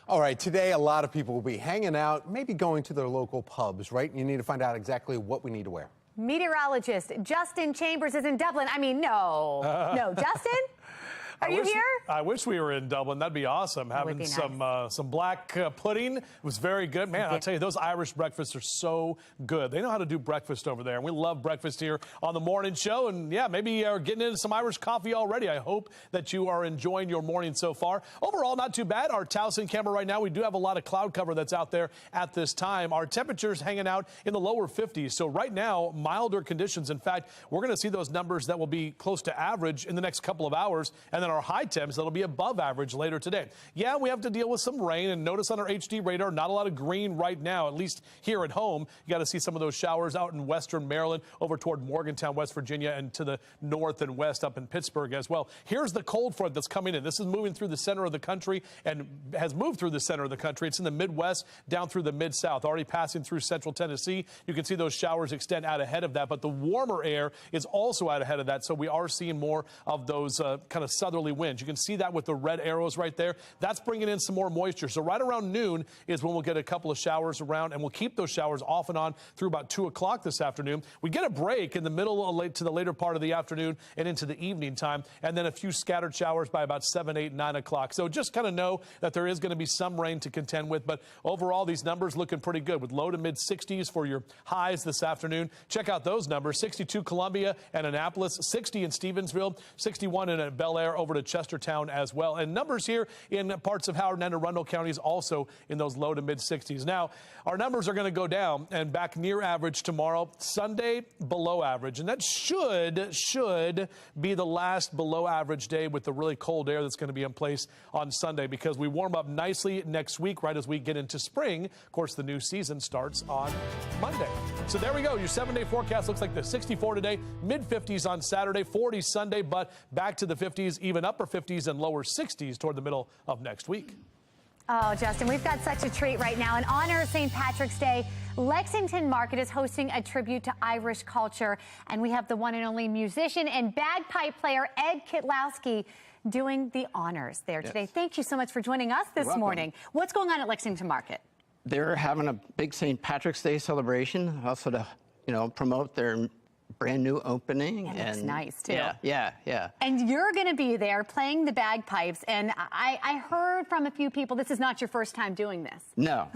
All right, today a lot of people will be hanging out, maybe going to their local pubs, right? You need to find out exactly what we need to wear. Meteorologist Justin Chambers is in Dublin. I mean, no, Justin? Are you here? I wish we were in Dublin. That'd be awesome. Having nice. some black pudding was very good. Man, I'll tell you, those Irish breakfasts are so good. They know how to do breakfast over there. And we love breakfast here on the morning show. And yeah, maybe you're getting into some Irish coffee already. I hope that you are enjoying your morning so far. Overall, not too bad. Our Towson camera right now, we do have a lot of cloud cover that's out there at this time. Our temperatures hanging out in the lower 50s. So right now, milder conditions. In fact, we're going to see those numbers that will be close to average in the next couple of hours. And then our high temps that'll be above average later today. Yeah, we have to deal with some rain, and notice on our HD radar, not a lot of green right now, at least here at home. You got to see some of those showers out in western Maryland, over toward Morgantown, West Virginia, and to the north and west up in Pittsburgh as well. Here's the cold front that's coming in. This is moving through the center of the country and has moved through the center of the country. It's in the Midwest, down through the Mid-South, already passing through central Tennessee. You can see those showers extend out ahead of that, but the warmer air is also out ahead of that, so we are seeing more of those kind of southerly winds. You can see that with the red arrows right there. That's bringing in some more moisture. So right around noon is when we'll get a couple of showers around, and we'll keep those showers off and on through about 2 o'clock this afternoon. We get a break in the middle to the later part of the afternoon and into the evening time, and then a few scattered showers by about 7, 8, 9 o'clock. So just kind of know that there is going to be some rain to contend with, but overall these numbers looking pretty good with low to mid 60s for your highs this afternoon. Check out those numbers: 62 Columbia and Annapolis, 60 in Stevensville, 61 in Bel Air over to Chestertown as well. And numbers here in parts of Howard and Arundel counties also in those low to mid 60s. Now, our numbers are going to go down and back near average tomorrow. Sunday, below average. And that should be the last below average day with the really cold air that's going to be in place on Sunday, because we warm up nicely next week right as we get into spring. Of course, the new season starts on Monday. So there we go. Your 7-day forecast looks like this: 64 today, mid 50s on Saturday, 40 Sunday, but back to the 50s, even upper 50s and lower 60s toward the middle of next week. Oh, Justin, we've got such a treat right now. In honor of St. Patrick's Day, Lexington Market is hosting a tribute to Irish culture, and we have the one and only musician and bagpipe player Ed Kitlowski doing the honors there today. Yes. Thank you so much for joining us this morning. What's going on at Lexington Market? They're having a big St. Patrick's Day celebration, also to promote their brand new opening. It looks nice, too. Yeah. And you're going to be there playing the bagpipes. And I heard from a few people, this is not your first time doing this. No.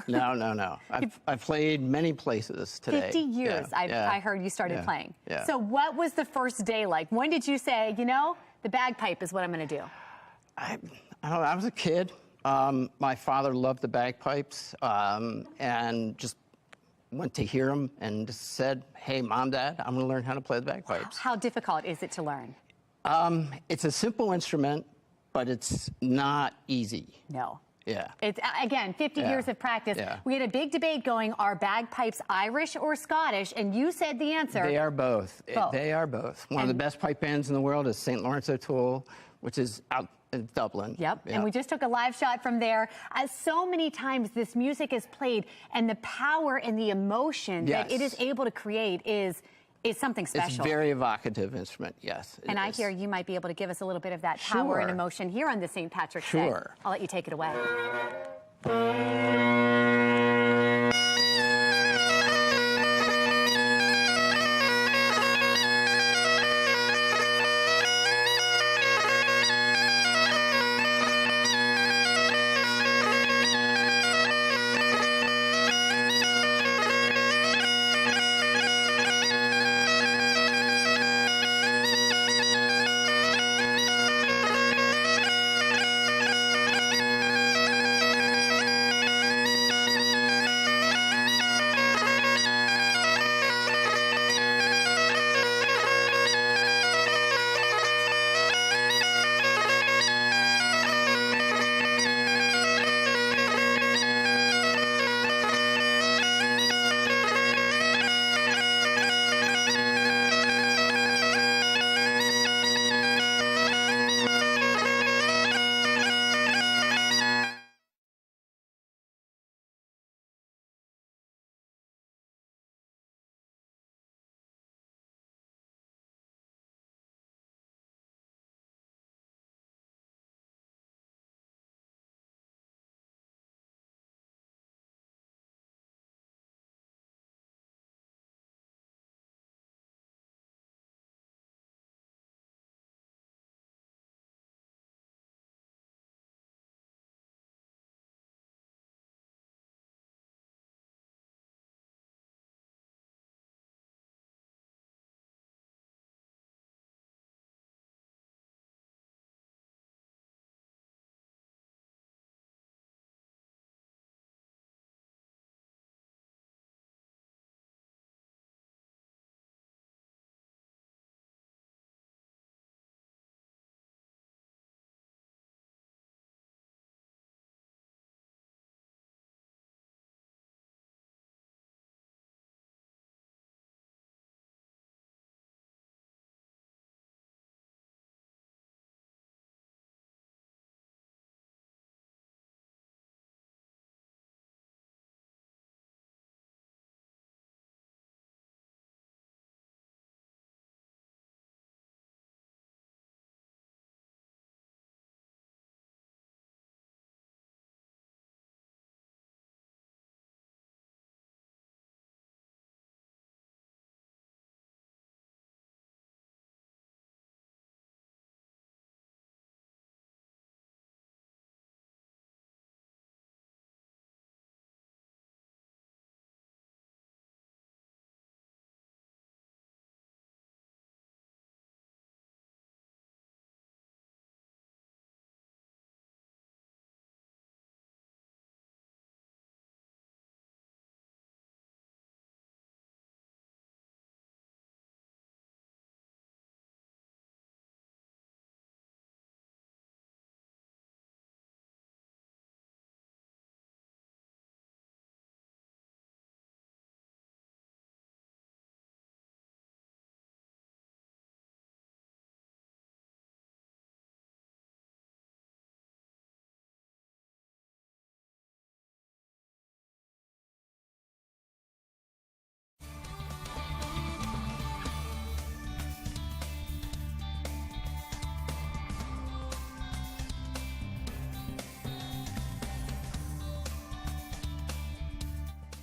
I've played many places today. 50 years, I heard you started playing. Yeah. So what was the first day like? When did you say, the bagpipe is what I'm going to do? I was a kid. My father loved the bagpipes and just went to hear them and just said, hey, Mom, Dad, I'm going to learn how to play the bagpipes. How difficult is it to learn? It's a simple instrument, but it's not easy. No. Yeah. It's, again, 50 years of practice. Yeah. We had a big debate going, are bagpipes Irish or Scottish? And you said the answer. They are both. Both. They are both. One of the best pipe bands in the world is St. Lawrence O'Toole, which is out in Dublin. Yep. And we just took a live shot from there. So many times this music is played, and the power and the emotion that it is able to create is something special. It's a very evocative instrument, yes. And I hear you might be able to give us a little bit of that power and emotion here on the St. Patrick's Day. Sure. I'll let you take it away.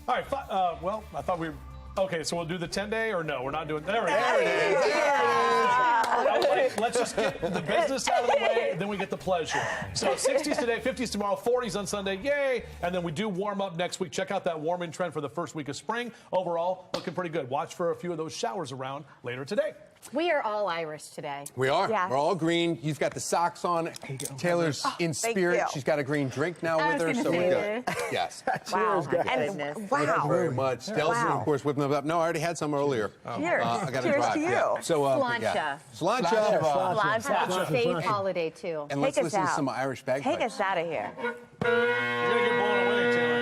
All right, well, I thought we Okay, so we'll do the 10-day or no? We're not doing. There it is. Let's just get the business out of the way, then we get the pleasure. So 60s today, 50s tomorrow, 40s on Sunday. Yay! And then we do warm up next week. Check out that warming trend for the first week of spring. Overall, looking pretty good. Watch for a few of those showers around later today. We are all Irish today. We are. Yeah. We're all green. You've got the socks on. Taylor's in spirit. She's got a green drink now with her, so we're good. Yes. Wow. Cheers, guys. And Thank you wow. very much. Delson, of course, whipping them up. No, I already had some earlier. Cheers. I got to Cheers drive. to you. Yeah. So, Sláinte. Sláinte. Sláinte. Safe holiday, too. And let's Take us listen to out. some Irish bagpipes. Take us out of here. You're going to get blown away, Taylor.